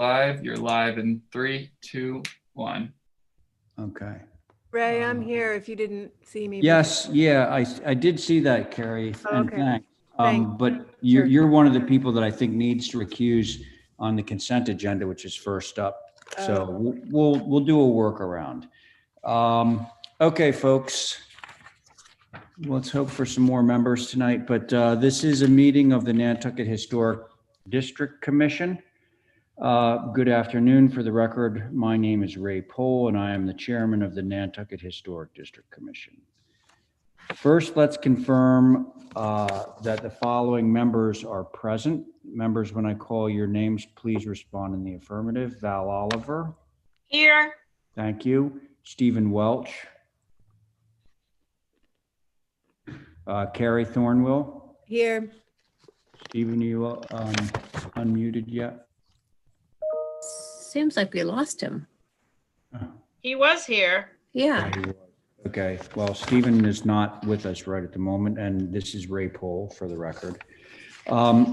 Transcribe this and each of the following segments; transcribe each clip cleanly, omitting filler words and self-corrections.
Live. You're live in 3, 2, 1. Okay. Ray, I'm here if you didn't see me. Yes, yeah, I did see that, Carrie, and Okay. thanks. Thanks. But Sure. you're one of the people that I think needs to recuse on the consent agenda, which is first up. So we'll do a workaround. Okay, folks. Let's hope for some more members tonight, but this is a meeting of the Nantucket Historic District Commission. Good afternoon. For the record, my name is Ray Pohl, and I am the chairman of the Nantucket Historic District Commission. First, let's confirm that the following members are present. Members, when I call your names, please respond in the affirmative. Val Oliver. Here. Thank you. Stephen Welch. Carrie Thornwell. Here. Stephen, you unmuted yet? Seems like we lost him. He was here. Yeah. Okay, well, Stephen is not with us right at the moment, and this is Ray Pohl for the record.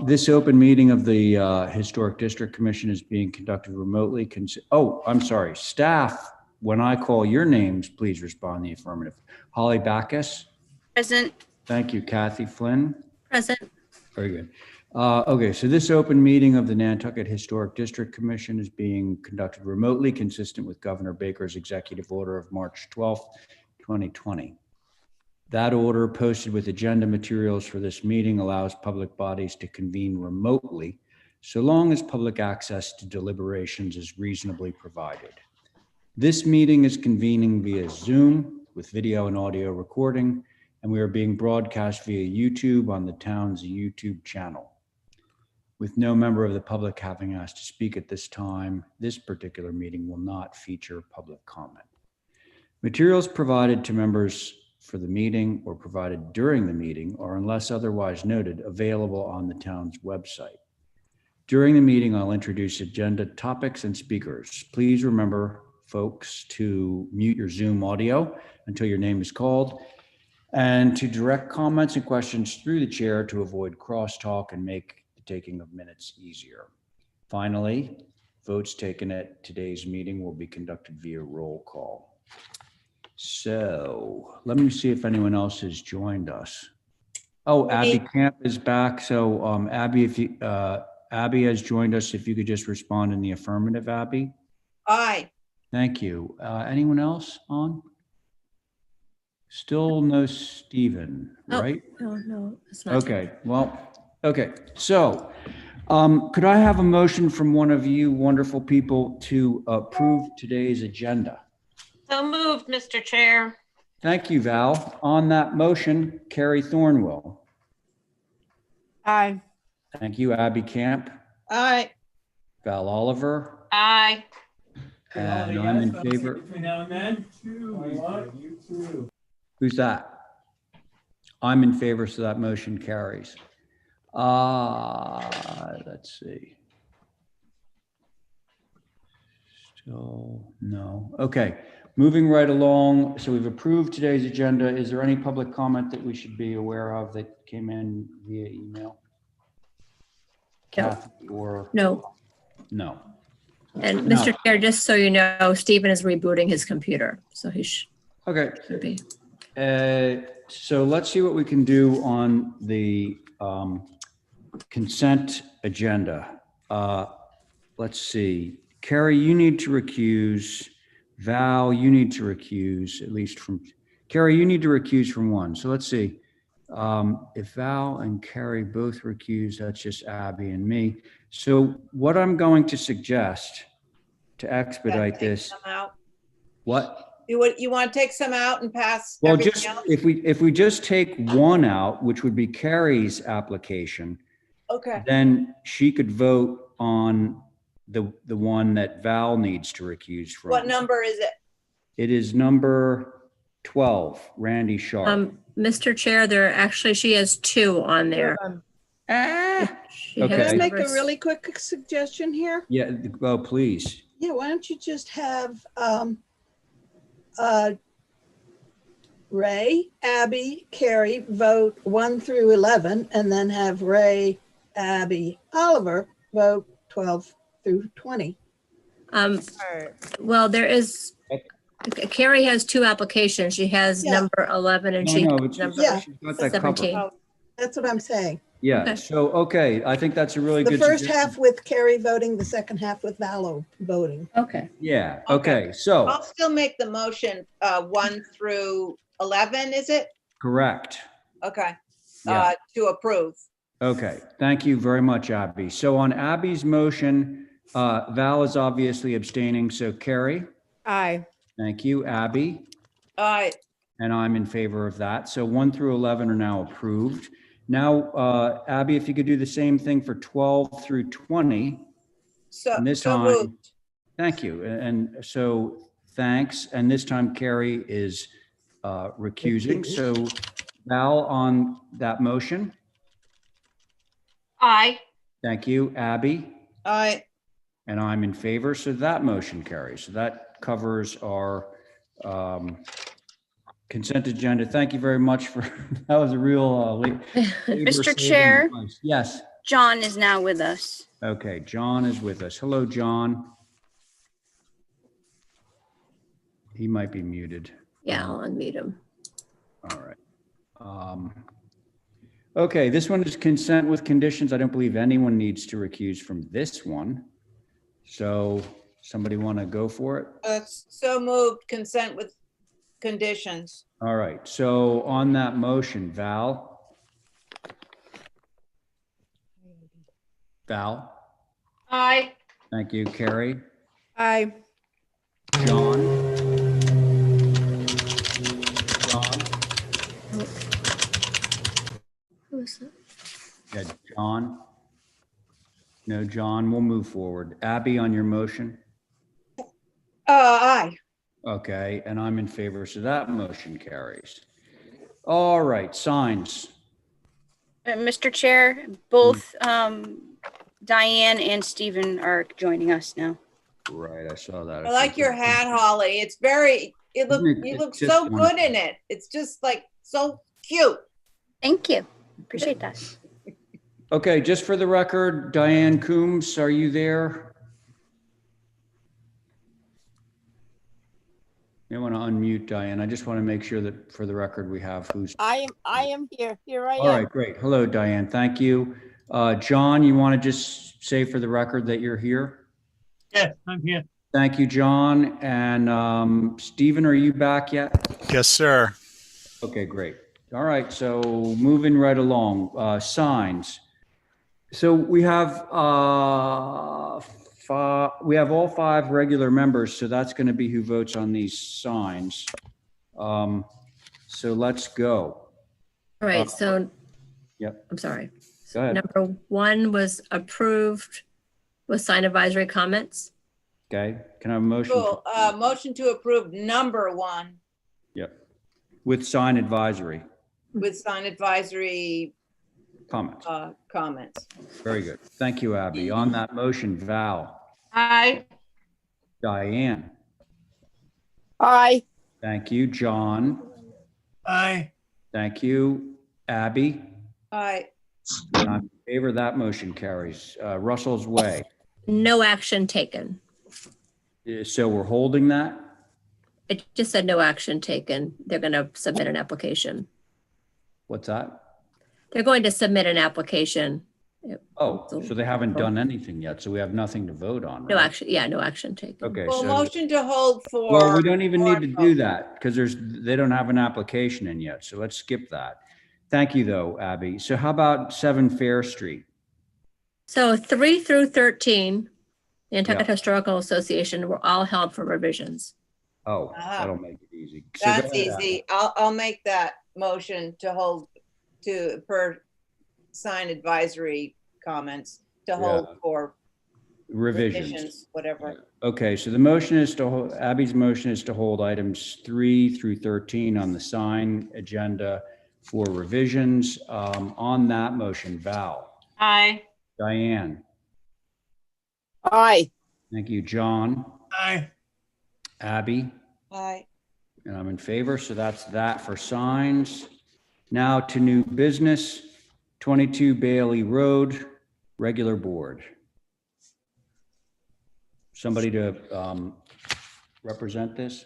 This open meeting of the Historic District Commission is being conducted remotely. Oh, I'm sorry, staff, when I call your names, please respond in the affirmative. Holly Backus. Present. Thank you. Kathy Flynn. Present. Very good. Okay, so this open meeting of the Nantucket Historic District Commission is being conducted remotely, consistent with Governor Baker's executive order of March 12th, 2020. That order, posted with agenda materials for this meeting, allows public bodies to convene remotely, so long as public access to deliberations is reasonably provided. This meeting is convening via Zoom with video and audio recording, and we are being broadcast via YouTube on the town's YouTube channel. With no member of the public having asked to speak at this time, this particular meeting will not feature public comment. Materials provided to members for the meeting or provided during the meeting are, unless otherwise noted, available on the town's website. During the meeting, I'll introduce agenda topics and speakers. Please remember, folks, to mute your Zoom audio until your name is called, and to direct comments and questions through the chair to avoid crosstalk and make the taking of minutes easier. Finally, votes taken at today's meeting will be conducted via roll call. So let me see if anyone else has joined us. Oh, Abby Camp is back. So Abby, if you, Abby has joined us. If you could just respond in the affirmative, Abby. Aye. Thank you. Anyone else on? Still no Stephen, right? No, it's not. Okay, well, okay. So could I have a motion from one of you wonderful people to approve today's agenda? So moved, Mr. Chair. Thank you, Val. On that motion, Carrie Thornwell. Aye. Thank you, Abby Camp. Aye. Val Oliver. Aye. And I'm in favor. Between now and then. You too. Who's that? I'm in favor, so that motion carries. Let's see. Still no. Okay, moving right along. So we've approved today's agenda. Is there any public comment that we should be aware of that came in via email? Kathy or? No. No. And Mr. Chair, just so you know, Stephen is rebooting his computer, so he should be. So let's see what we can do on the consent agenda. Let's see. Carrie, you need to recuse. Val, you need to recuse, at least from, Carrie, you need to recuse from one. So let's see. If Val and Carrie both recuse, that's just Abby and me. So what I'm going to suggest to expedite this. What? You want to take some out and pass? Well, just else? if we just take one out, which would be Carrie's application, okay, then she could vote on the one that Val needs to recuse from. What number is it? It is number 12, Randy Sharp. Mr. Chair, she has 2 on there. Okay. Can I make a really quick suggestion here? Yeah, well, please. Yeah, why don't you just have Ray, Abby, Carrie vote 1 through 11, and then have Ray, Abby, Oliver vote 12 through 20. Well, there is, Carrie has two applications. She has Yeah. number 11 and No, she no, has it's- number Yeah. she's got that covered. 17. That's what I'm saying. Yeah, Okay. so, okay, I think that's a really The good first suggestion. half with Carrie voting, the second half with Valo voting. Okay. Yeah, Okay. okay, so, I'll still make the motion, 1 through 11, is it? correct. Okay, Yeah, to approve. okay, thank you very much, Abby. So on Abby's motion, Val is obviously abstaining, so Carrie, Aye. thank you, Abby, Aye. and I'm in favor of that. So 1 through 11 are now approved. Now, Abby, if you could do the same thing for 12 through 20. So, And this so time, moved. thank you. And so, thanks. And this time Carrie is recusing. So Val on that motion. Aye. Thank you. Abby, Aye. and I'm in favor. So that motion carries. So that covers our consent agenda. Thank you very much for, that was a real Mr. Chair, Yes. John is now with us. Okay, John is with us. Hello, John. He might be muted. Yeah, I'll unmute him. All right. Okay, this one is consent with conditions. I don't believe anyone needs to recuse from this one. So somebody want to go for it? So moved, consent with conditions. All right, so on that motion, Val? Val? Aye. Thank you. Carrie? Aye. John? John? Who is that? Yeah, John? No, John, we'll move forward. Abby, on your motion? Aye. Okay, and I'm in favor, so that motion carries. All right, signs. Mr. Chair, both Diane and Stephen are joining us now. Right, I saw that. I like your hat, Holly. It's very, you look It's just so good wonderful. in it. It's just like so cute. Thank you. Appreciate that. Okay, just for the record, Diane Coombs, are you there? You want to unmute Diane. I just want to make sure that for the record, we have who's. I am here. Here I am. All right, great. Hello, Diane. Thank you. John, you want to just say for the record that you're here? Yes, I'm here. Thank you, John. And Stephen, are you back yet? Yes, sir. Okay, great. All right, so moving right along, signs. So we have all 5 regular members, so that's going to be who votes on these signs. So let's go. All right, so. Yep. I'm sorry. Go ahead. Number 1 was approved with sign advisory comments. Okay, can I have a motion? Cool. Motion to approve number 1 Yep. With sign advisory with sign advisory comments. comments. Very good. Thank you, Abby. On that motion, Val, Aye. Diane, Aye. thank you. John, Aye. thank you. Abby, Aye. and I'm in favor. That motion carries. Russell's Way. No action taken. So we're holding that? It just said no action taken. They're going to submit an application. What's that? They're going to submit an application. Oh, so they haven't done anything yet, so we have nothing to vote on, No right? action. Yeah, no action taken. Okay, Well, so, motion to hold for. well, we don't even need to do for- that because they don't have an application in yet, so let's skip that. Thank you, though, Abby. So how about 7 Fair Street? So 3 through 13, the Nantucket Yeah. Historical Association were all held for revisions. Oh, Ah. that'll make it easy. So go That's ahead, Abby. easy. I'll make that motion to hold per sign advisory comments to hold Yeah. for Revisions. revisions, whatever. Okay, so the motion is to hold, Abby's motion is to hold items 3 through 13 on the sign agenda for revisions. On that motion, Val, Aye. Diane, Aye. thank you, John, Aye. Abby, Aye. and I'm in favor, so that's that for signs. Now to new business, 22 Bailey Road, regular board. somebody to represent this?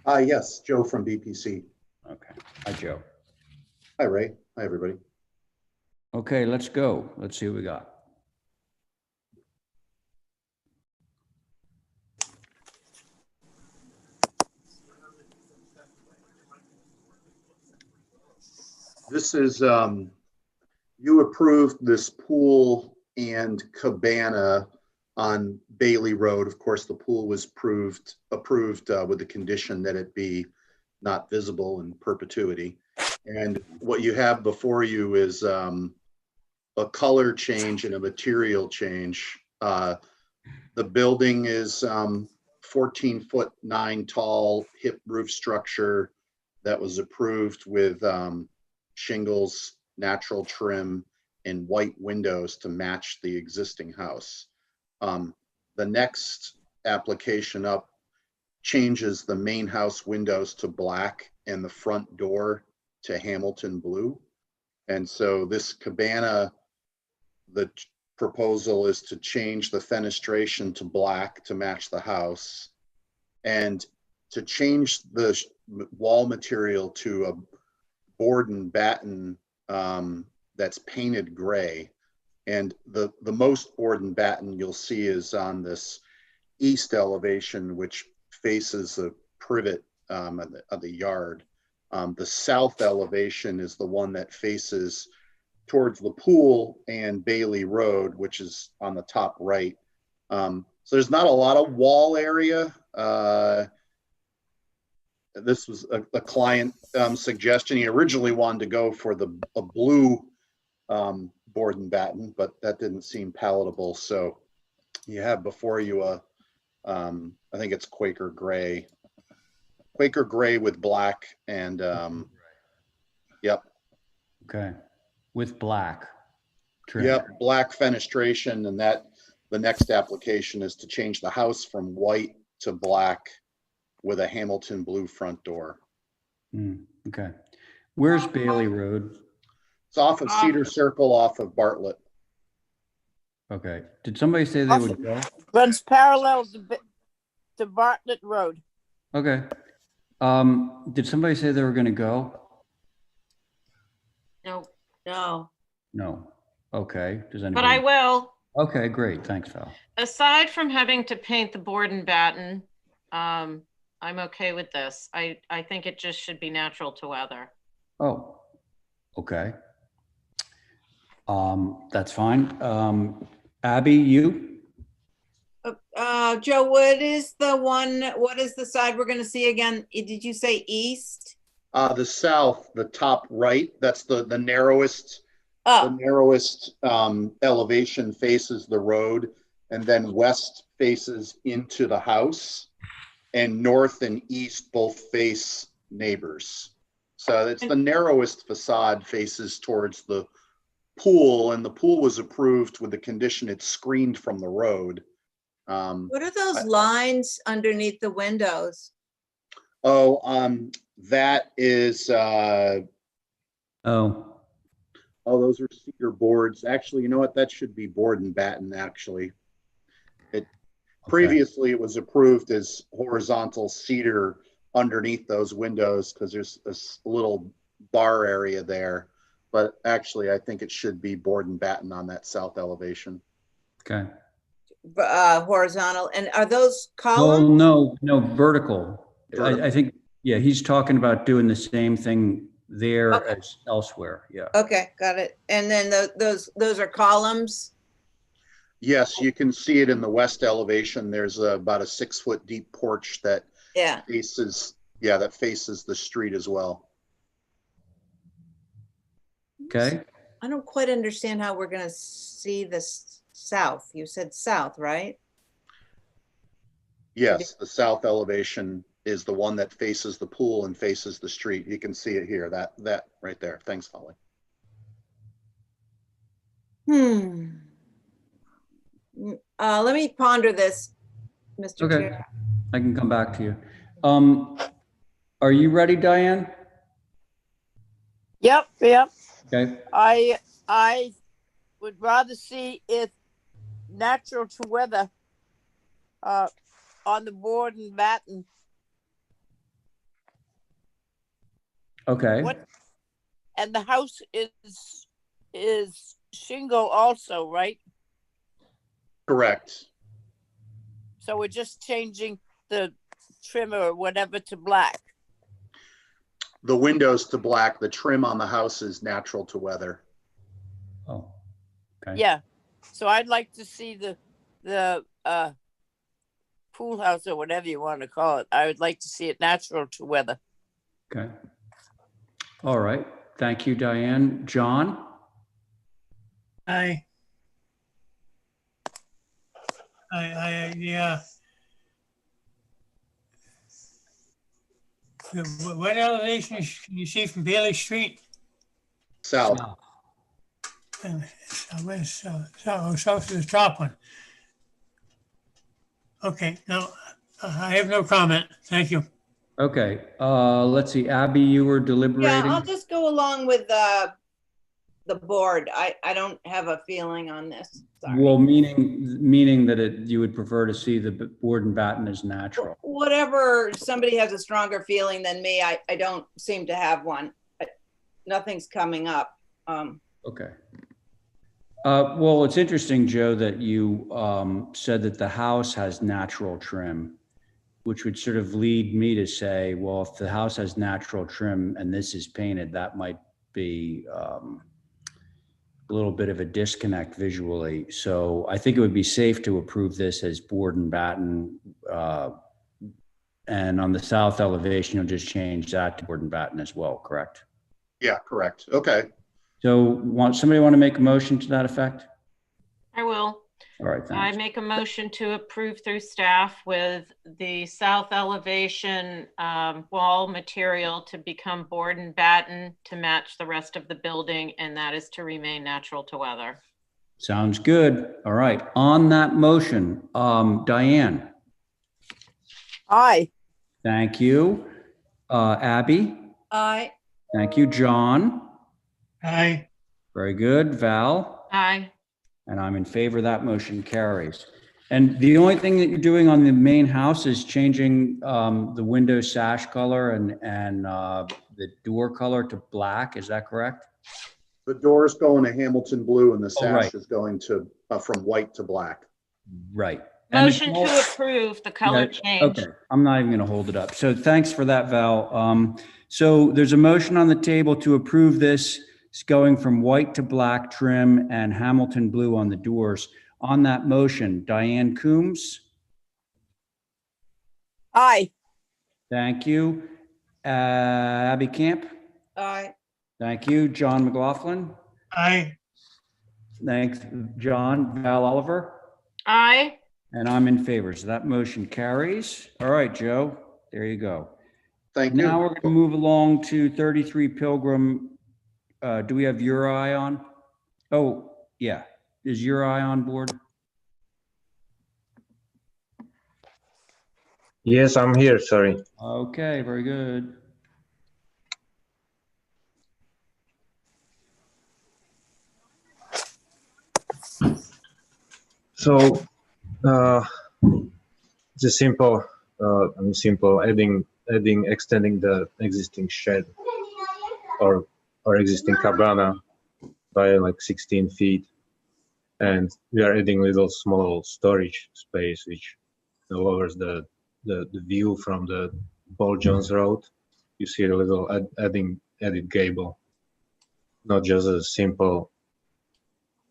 Yes, Joe from BPC. Okay. Hi, Joe. Hi, Ray. Hi, everybody. Okay, let's go. Let's see what we got. This is, you approved this pool and cabana on Bailey Road. Of course, the pool was approved with the condition that it be not visible in perpetuity. And what you have before you is a color change and a material change. The building is 14'9" tall hip roof structure that was approved with shingles, natural trim, and white windows to match the existing house. The next application up changes the main house windows to black and the front door to Hamilton blue. And so this cabana, the proposal is to change the fenestration to black to match the house and to change the wall material to a board and batten that's painted gray. And the most board and batten you'll see is on this east elevation, which faces the privet of the yard. The south elevation is the one that faces towards the pool and Bailey Road, which is on the top right. So there's not a lot of wall area. This was a client suggestion. He originally wanted to go for a blue board and batten, but that didn't seem palatable. So you have before you I think it's Quaker gray with black and yep. Okay. With black trim. Yep, black fenestration, and that the next application is to change the house from white to black with a Hamilton blue front door. Okay. Where's Bailey Road? It's off of Cedar Circle, off of Bartlett. Okay. Did somebody say they would go? Runs parallel to Bartlett Road. Okay. Did somebody say they were going to go? No. No. Okay. Does anybody? But I will. Okay, great. Thanks, Val. Aside from having to paint the board and batten, I'm okay with this. I think it just should be natural to weather. Oh, okay. That's fine. Abby, you? Joe, what is the side we're gonna see again? Did you say east? The south, the top right, that's the narrowest. Oh. The narrowest elevation faces the road, and then west faces into the house, and north and east both face neighbors. So it's the narrowest facade faces towards the pool, and the pool was approved with the condition it's screened from the road. What are those lines underneath the windows? That is those are cedar boards. Actually, you know what? That should be board and batten, actually. Previously, it was approved as horizontal cedar underneath those windows because there's a little bar area there. But actually, I think it should be board and batten on that south elevation. Okay. Horizontal. And are those columns? Oh, no, vertical. I think, yeah, he's talking about doing the same thing there as elsewhere. Yeah. Okay, got it. And then those are columns? Yes, you can see it in the west elevation. There's about a 6-foot deep porch that faces the street as well. Okay. I don't quite understand how we're going to see this south. You said south, right? Yes, the south elevation is the one that faces the pool and faces the street. You can see it here, that right there. Thanks, Holly. Let me ponder this, Mr. Okay. Chair. I can come back to you. Are you ready, Diane? Yep. Okay. I would rather see it natural to weather. on the board and batten. Okay. What? And the house is shingle also, right? Correct. So we're just changing the trim or whatever to black. The windows to black, the trim on the house is natural to weather. Oh, okay. Yeah. So I'd like to see the pool house or whatever you want to call it. I would like to see it natural to weather. Okay. All right. Thank you, Diane. John? Aye. Yeah. What elevation can you see from Bailey Street? South. South is the top one. Okay, no, I have no comment. Thank you. Okay. Let's see. Abby, you were Yeah, deliberating? I'll just go along with the board. I don't have a feeling on this. Sorry. Well, meaning that you would prefer to see the board and batten as natural. Whatever, somebody has a stronger feeling than me. I don't seem to have one. Nothing's coming up. Okay. Well, it's interesting, Joe, that you said that the house has natural trim, which would sort of lead me to say, well, if the house has natural trim and this is painted, that might be a little bit of a disconnect visually. So I think it would be safe to approve this as board and batten. And on the south elevation, you'll just change that to board and batten as well, correct? Yeah, correct. Okay. So somebody want to make a motion to that effect? I will. All right, I thanks. make a motion to approve through staff with the south elevation wall material to become board and batten to match the rest of the building, and that is to remain natural to weather. Sounds good. All right. On that motion, Diane. Aye. Thank you. Abby. Aye. Thank you, John. Aye. Very good. Val. Aye. And I'm in favor. That motion carries. And the only thing that you're doing on the main house is changing the window sash color and the door color to black. Is that correct? The door's going to Hamilton blue and the sash right. is going to from white to black. Right. And Motion to approve the color change. Okay, I'm not even going to hold it up. So thanks for that, Val. So there's a motion on the table to approve this. It's going from white to black trim and Hamilton blue on the doors. On that motion, Diane Coombs. Aye. Thank you. Abby Camp. Aye. Thank you. John McLaughlin. Aye. Thanks, John. Val Oliver. Aye. And I'm in favor. So that motion carries. All right, Joe, there you go. Thank you. Now we're going to move along to 33 Pilgrim. Do we have your eye on? Oh, yeah. Is your eye on board? Yes, I'm here. Sorry. Okay, very good. So it's a simple, extending the existing shed or existing cabana by like 16 feet, and we are adding little small storage space which lowers the view from the Paul Jones Road. You see a little added gable, not just a simple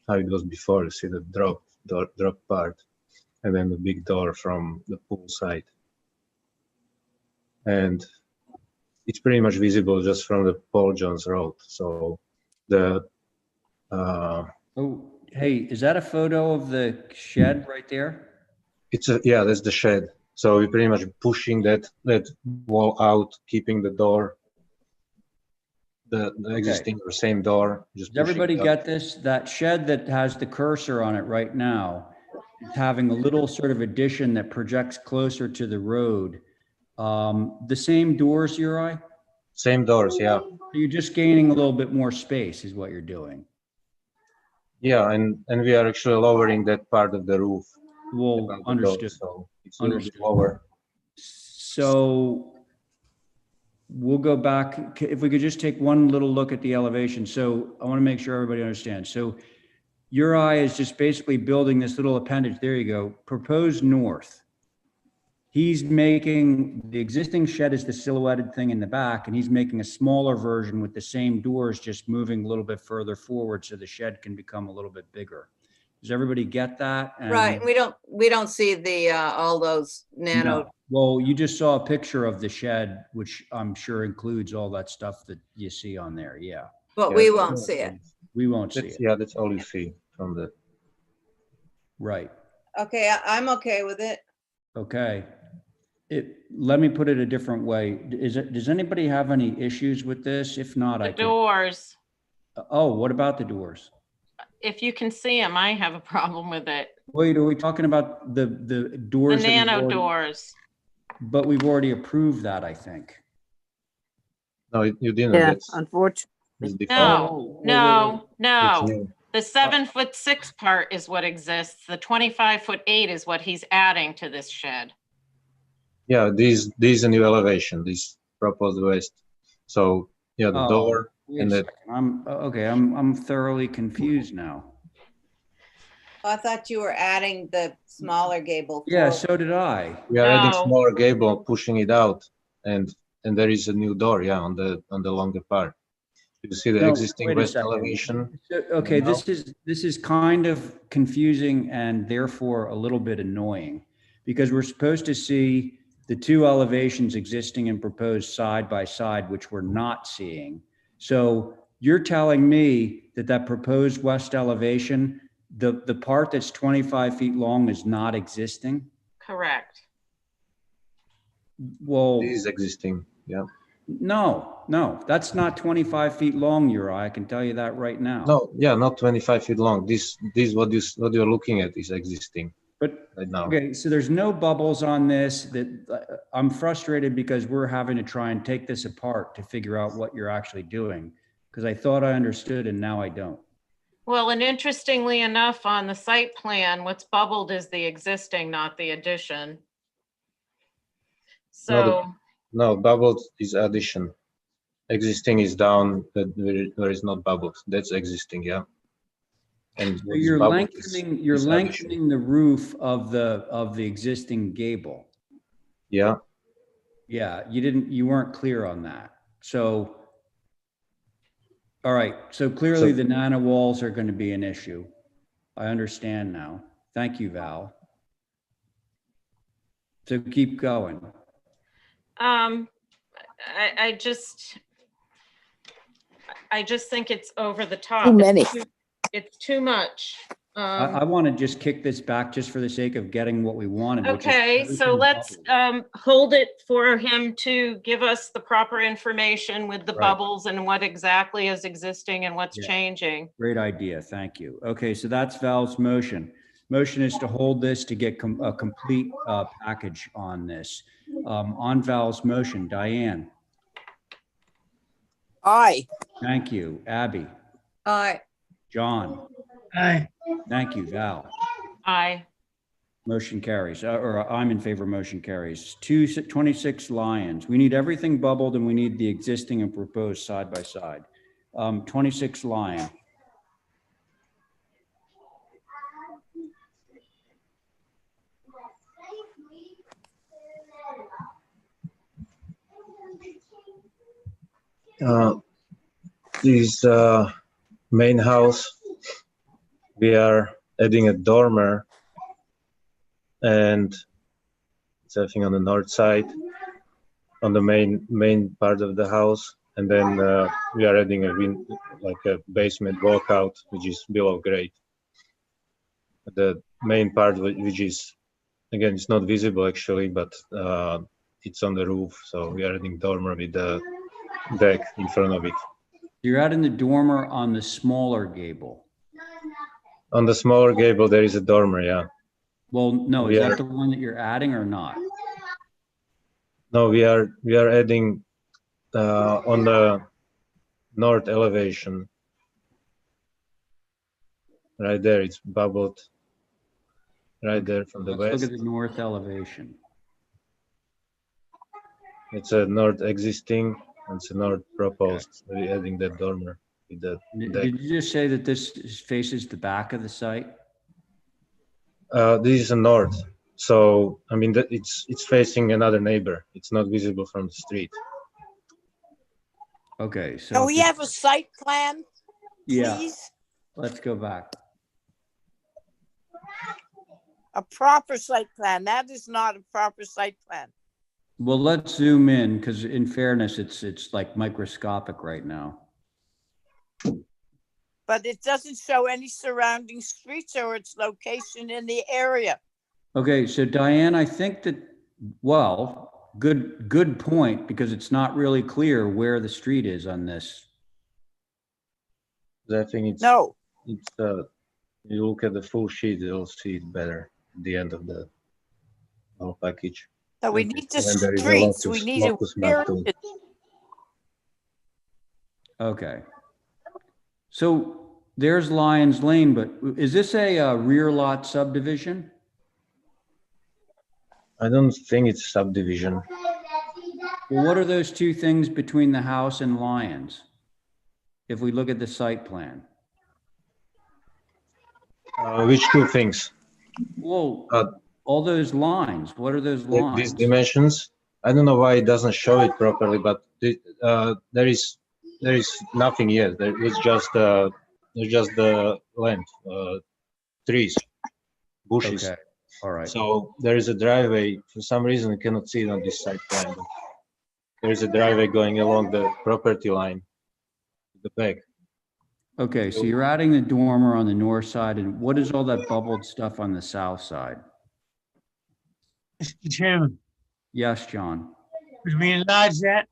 how it was before. You see the drop part, and then the big door from the pool side, and it's pretty much visible just from the Paul Jones Road. So the oh, hey, is that a photo of the shed right there? yeah, that's the shed. So we're pretty much pushing that wall out, keeping the door, the existing or same door. Just Does everybody get this? That shed that has the cursor on it right now is having a little sort of addition that projects closer to the road. The same doors, Uri? Same doors, yeah. So you're just gaining a little bit more space is what you're doing. Yeah, and we are actually lowering that part of the roof. Well, understood. So It's a little bit Understood. lower. So we'll go back, if we could just take one little look at the elevation. So I want to make sure everybody understands. So your eye is just basically building this little appendage. There you go. Proposed north. He's making, the existing shed is the silhouetted thing in the back, and he's making a smaller version with the same doors, just moving a little bit further forward so the shed can become a little bit bigger. Does everybody get that? And Right, we don't see the, all those nano, no. Well, you just saw a picture of the shed, which I'm sure includes all that stuff that you see on there. Yeah, but Yeah, we that's won't all- see it. we won't see That's, it. yeah, that's all you see from the. Right. Okay, I'm okay with it. Okay. Let me put it a different way. Does anybody have any issues with this? If not, I The can. doors, Oh, what about the doors? if you can see them, I have a problem with it. Wait, are we talking about the The doors? that we've nano already- doors. But we've already approved that, I think. No, you didn't. Yeah, That's unfortunately. it's default. Oh, No, It's no. new. The 7'6" part is what exists. The 25'8" is what he's adding to this shed. Yeah, these a new elevation. This proposed west. So yeah, the Oh, door wait a and the second. I'm thoroughly confused now. I thought you were adding the smaller gable. Yeah, forward. so did I. we are adding No. smaller gable, pushing it out, and there is a new door. Yeah, on the longer part. You see the No, existing wait a west second. elevation. Okay, No. this is kind of confusing and therefore a little bit annoying, because we're supposed to see the two elevations existing and proposed side by side, which we're not seeing. So you're telling me that proposed west elevation, the part that's 25 feet long is not existing? Correct. Well, It is existing. Yeah. no, that's not 25 feet long, Uri. I can tell you that right now. No, yeah, not 25 feet long. This what you're looking at is existing But right now. okay, so there's no bubbles on this. That I'm frustrated because we're having to try and take this apart to figure out what you're actually doing, because I thought I understood and now I don't. Well, and interestingly enough, on the site plan, what's bubbled is the existing, not the addition. So, No, bubbled is addition. Existing is down. That there is not bubbles. That's existing. Yeah. And So what's you're bubbled you're is addition. lengthening the roof of the existing gable. Yeah. Yeah, you weren't clear on that. So, all right, so clearly So- the nano walls are going to be an issue. I understand now. Thank you, Val. So keep going. I just think it's over the top. Too many. It's too much. I want to just kick this back just for the sake of getting what we wanted. which is Okay, so everything let's bubbled. hold it for him to give us the proper information with the Right. bubbles and what exactly is existing and what's Yeah. changing. Great idea, thank you. Okay, so that's Val's motion. Motion is to hold this to get a complete package on this. On Val's motion, Diane, Aye. thank you. Abby, All right, John, Aye. thank you. Val, Aye. motion carries, or I'm in favor, motion carries. 26 Lions. We need everything bubbled and we need the existing and proposed side by side. 26 Lion. This main house, we are adding a dormer, and it's I think on the north side, on the main part of the house, and then we are adding like a basement walkout, which is below grade. The main part, which is again, it's not visible actually, but it's on the roof, so we are adding dormer with the deck in front of it. You're adding the dormer on the smaller gable. On the smaller gable, there is a dormer, yeah. Well, no, is We that are- the one that you're adding or not? No, we are adding on the north elevation. Right there, it's bubbled. right there from the Let's west. look at the north elevation. It's a north existing, and it's a north proposed. We're adding that dormer with the deck. Did you just say that this faces the back of the site? This is a north, so I mean that it's facing another neighbor. It's not visible from the street. Okay, so. Can we have a site plan, Yeah, please? let's go back. A proper site plan. That is not a proper site plan. Well, let's zoom in because in fairness, it's like microscopic right now. But it doesn't show any surrounding streets or its location in the area. Okay, so Diane, I think that, well, good point, because it's not really clear where the street is on this. I think it's No. It's you look at the full sheet, you'll see it better at the end of the whole package. So we need the When there is a streets. We need to. locus map too. Okay. So there's Lions Lane, but is this a rear lot subdivision? I don't think it's subdivision. Well, what are those two things between the house and Lions? If we look at the site plan. Which two things? Well, all those lines, what are those These lines? dimensions. I don't know why it doesn't show it properly, but there is nothing yet. There's just the length, trees, bushes. Okay, all right. So there is a driveway. For some reason, I cannot see it on this side plan. But there is a driveway going along the property line, the back. Okay, so you're adding the dormer on the north side, and what is all that bubbled stuff on the south side? Mr. Chairman, Yes, John. could we enlarge that?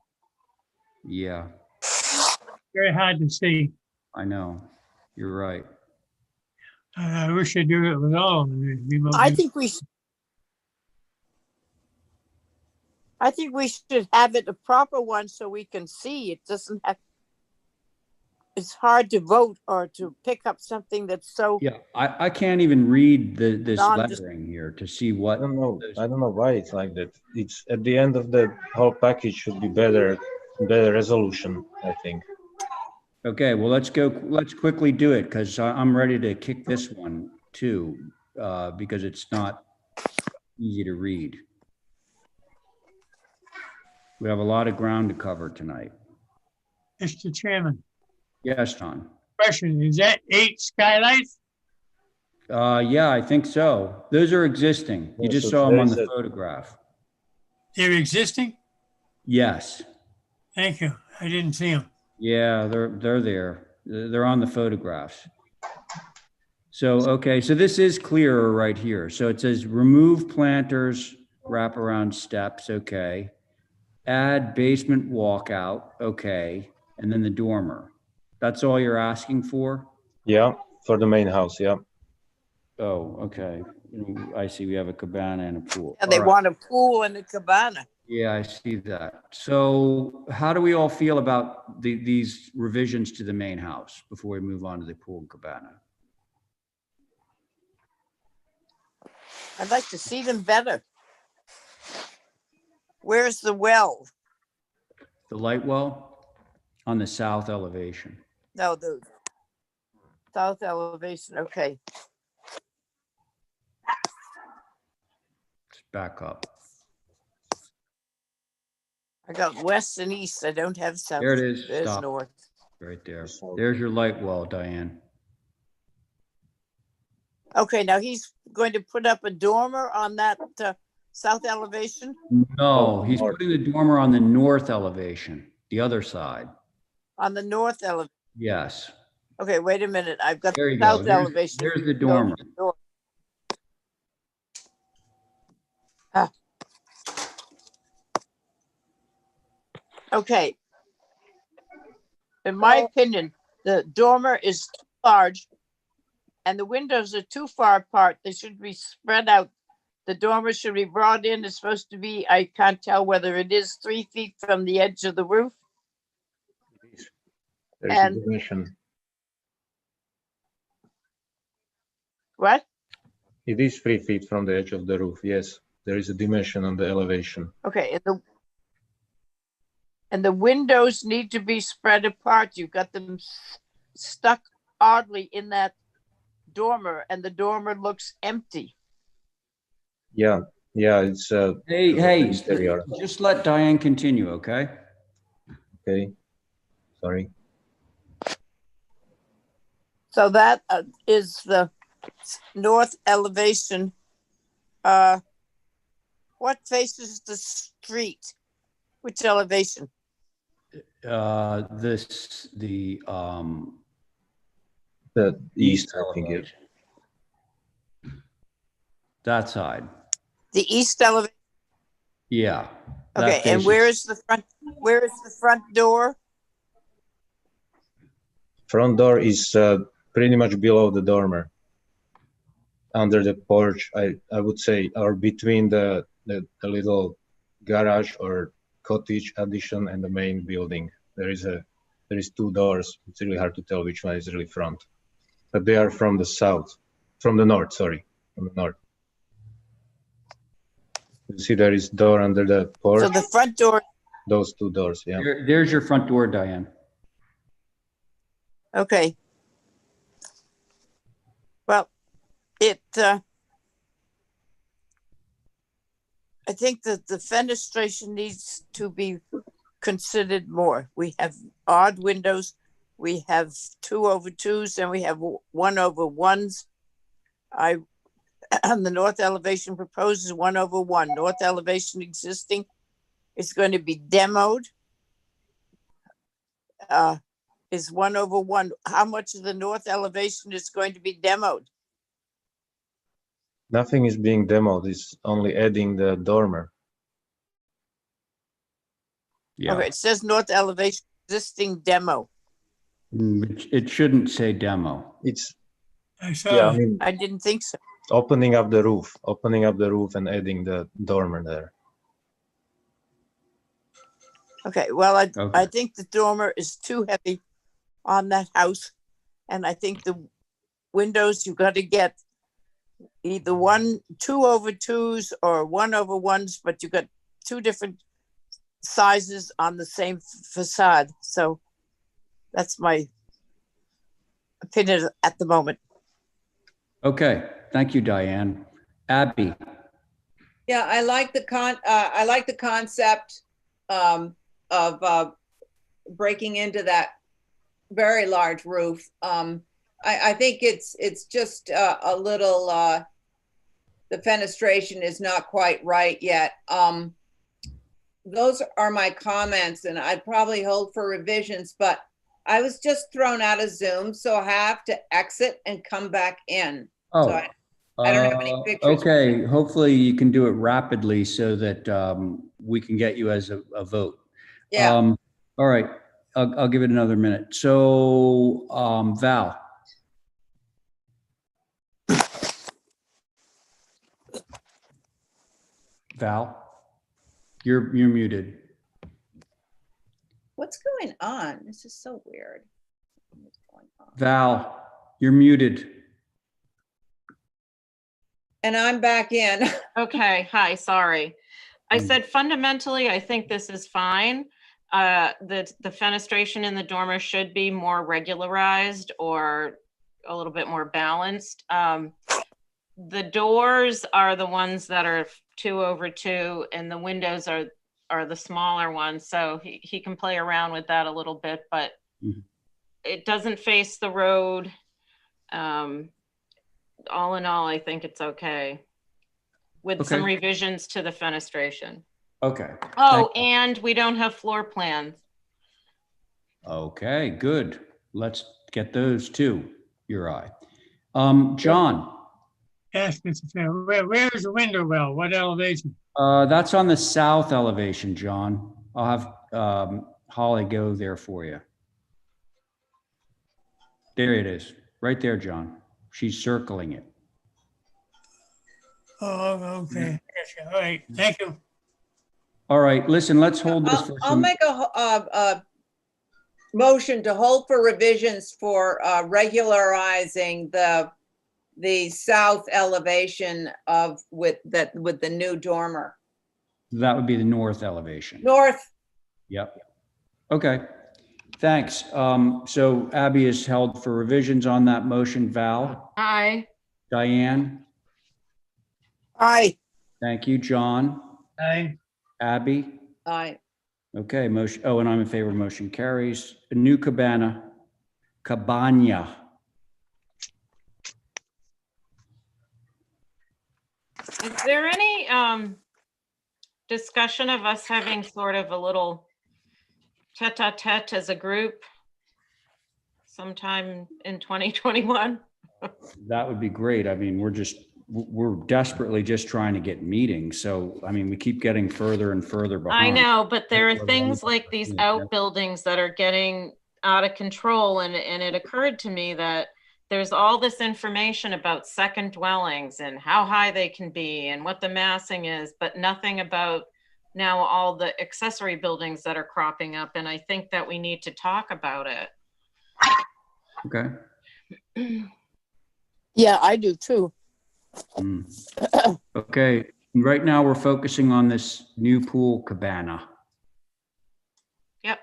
Yeah, Very hard to see. I know. You're right. I wish I do it with all of them. I think we should have it a proper one so we can see. It doesn't have. It's hard to vote or to pick up something that's so. Yeah, I can't even read this Nondescript. lettering here to see what. I don't know why it's like that. It's at the end of the whole package should be better resolution, I think. Okay, well, let's quickly do it because I'm ready to kick this one too, because it's not easy to read. We have a lot of ground to cover tonight. Mr. Chairman, Yes, John. question, is that 8 skylights? Yeah, I think so. Those are existing. You Yeah, just so saw them there on is the a- photograph. They're existing? Yes. Thank you. I didn't see them. Yeah, they're there. They're on the photographs. So, okay, so this is clearer right here. So it says remove planters, wraparound steps, okay. Add basement walkout, okay. And then the dormer. That's all you're asking for? Yeah, for the main house, yeah. Oh, okay. I see we have a cabana and a pool. And they All right. want a pool and a cabana. Yeah, I see that. So how do we all feel about these revisions to the main house before we move on to the pool and cabana? I'd like to see them better. Where's the well? The light well on the south elevation. No, the south elevation. Okay. Let's back up. I got west and east. I don't have south. There it is. There's Stop. north. Right there. There's your light well, Diane. Okay, now he's going to put up a dormer on that south elevation. No, he's putting the dormer on the north elevation, the other side. On the north elevation. Yes. Okay, wait a minute. I've got There the you go. south There's- elevation. there's the Go to dormer. the door. Ah. Okay. In my opinion, the dormer is too large and the windows are too far apart. They should be spread out. The dormer should be brought in. It's supposed to be, I can't tell whether it is 3 feet from the edge of the roof. There's And- a dimension. What? It is 3 feet from the edge of the roof. Yes, there is a dimension on the elevation. Okay, and the windows need to be spread apart. You've got them stuck oddly in that dormer, and the dormer looks empty. Yeah, it's Hey, exterior. just let Diane continue, okay? Okay, sorry. So that is the north elevation. What faces the street? Which elevation? The East, I think it. that side. The east elevation. Yeah. that Okay, and faces- where is the front? Where is the front door? Front door is pretty much below the dormer. Under the porch, I would say, or between the little garage or cottage addition and the main building. There is 2 doors. It's really hard to tell which one is really front, but they are from the north. Sorry, from the north. You see, there is door under the porch. So the front door. Those 2 doors, yeah. There's your front door, Diane. Okay. Well, I think that the fenestration needs to be considered more. We have odd windows. We have 2/2s and we have 1/1s. On the north elevation proposes 1/1. North elevation existing is going to be demoed. Is 1/1. How much of the north elevation is going to be demoed? Nothing is being demoed. It's only adding the dormer. Yeah. Okay, it says north elevation existing demo. It shouldn't say demo. It's I saw yeah. I it. mean, I didn't think so. opening up the roof and adding the dormer there. Okay, well, I Okay. think the dormer is too heavy on that house. And I think the windows, you got to get either 2/2s or 1/1s, but you got 2 different sizes on the same facade. So that's my opinion at the moment. Okay, thank you, Diane. Abby, Yeah, I like the concept of breaking into that very large roof. I think it's just a little, the fenestration is not quite right yet. Those are my comments, and I'd probably hold for revisions, but I was just thrown out of Zoom, so I have to exit and come back in. So I don't have any pictures. Okay, hopefully you can do it rapidly so that we can get you as a vote. Yeah. All right, I'll give it another minute. So Val. Val, you're muted. What's going on? This is so weird. What's going on? Val, you're muted. And I'm back in. Okay, hi, sorry. I said fundamentally, I think this is fine. The fenestration in the dormer should be more regularized or a little bit more balanced. The doors are the ones that are 2/2 and the windows are the smaller ones. So he can play around with that a little bit, but it doesn't face the road. All in all, I think it's okay with some revisions to the fenestration. Okay. Oh, and we don't have floor plans. Okay, good. Let's get those too, your eye. John. Yes, Mr. Chair. Where is the window well? What elevation? That's on the south elevation, John. I'll have Holly go there for you. There it is, right there, John. She's circling it. Oh, okay. Gotcha. All right, thank you. All right, listen, let's hold this for I'll some. make a motion to hold for revisions for regularizing the the south elevation of with the new dormer. That would be the north elevation. North. Yep. Okay, thanks. So Abby is held for revisions on that motion. Val? Aye. Diane? Aye. Thank you. John? Aye. Abby? Aye. Okay, motion, oh, and I'm in favor, motion carries. A new cabana. Is there any discussion of us having sort of a little tete-a-tete as a group sometime in 2021? That would be great. I mean, we're desperately just trying to get meetings. So, I mean, we keep getting further and further behind. I know, but there are things like these outbuildings that are getting out of control. And it occurred to me that there's all this information about second dwellings and how high they can be and what the massing is, but nothing about now all the accessory buildings that are cropping up. And I think that we need to talk about it. Okay. Yeah, I do too. Okay, right now we're focusing on this new pool cabana. Yep.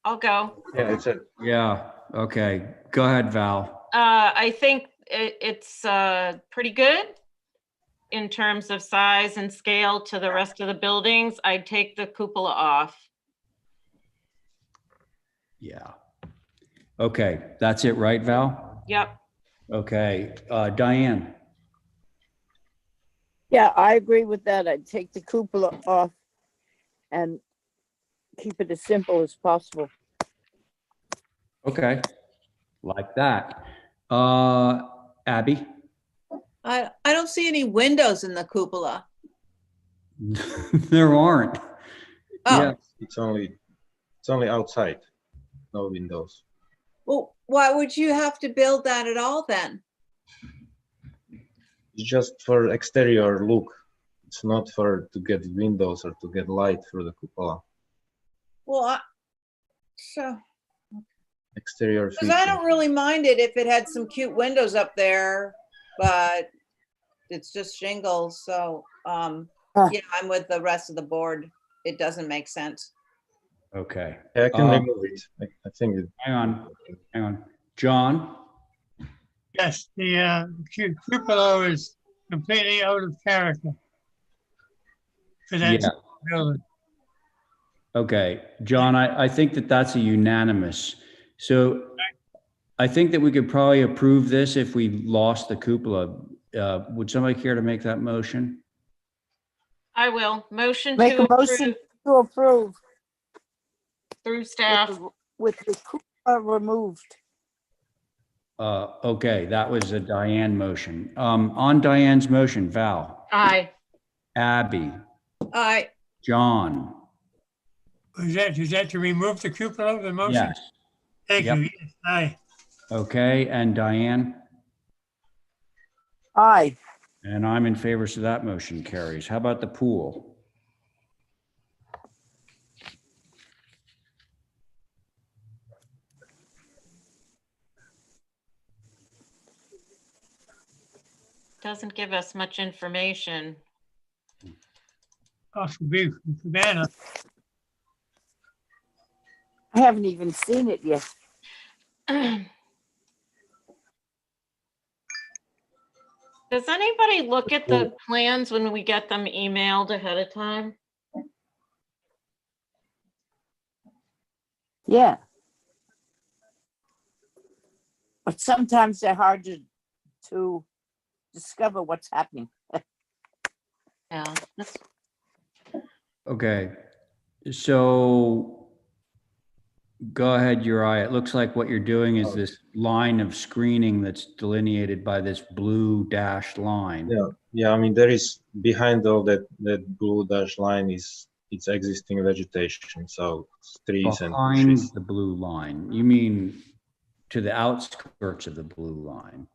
I'll go. Yeah, it's a Yeah, okay. Go ahead, Val. I think it's pretty good in terms of size and scale to the rest of the buildings. I'd take the cupola off. Yeah. Okay, that's it, right, Val? Yep. Okay, Diane? Yeah, I agree with that. I'd take the cupola off and keep it as simple as possible. Okay, like that. Abby? I don't see any windows in the cupola. There aren't. Oh. Yeah. it's only outside, no windows. Well, why would you have to build that at all then? It's just for exterior look. It's not for to get windows or to get light through the cupola. Well, so Exterior because I don't really mind it if it had some cute windows up there, but it's just shingles. So yeah, I'm with the rest of the board. It doesn't make sense. Okay. Yeah, I can remove it. I think it. Hang on. John? Yes, the cupola is completely out of character for that Yeah. building. Okay, John, I think that's a unanimous. So I think that we could probably approve this if we lost the cupola. Would somebody care to make that motion? I will. Motion Make to a motion to approve through staff. with the cupola removed. Okay, that was a Diane motion. On Diane's motion, Val? Aye. Abby? Aye. John? Is that to remove the cupola of the motion? Yes. Thank Yep. you. Yes, aye. Okay, and Diane? Aye. And I'm in favor, so that motion carries. How about the pool? Doesn't give us much information. Off of the cabana. I haven't even seen it yet. Does anybody look at the plans when we get them emailed ahead of time? Yeah. But sometimes they're hard to discover what's happening. Yeah. Okay, so go ahead, Uriah. It looks like what you're doing is this line of screening that's delineated by this blue dashed line. Yeah. I mean, there is behind all that blue dash line is it's existing vegetation, so trees and Behind bushes. the blue line, you mean to the outskirts of the blue line?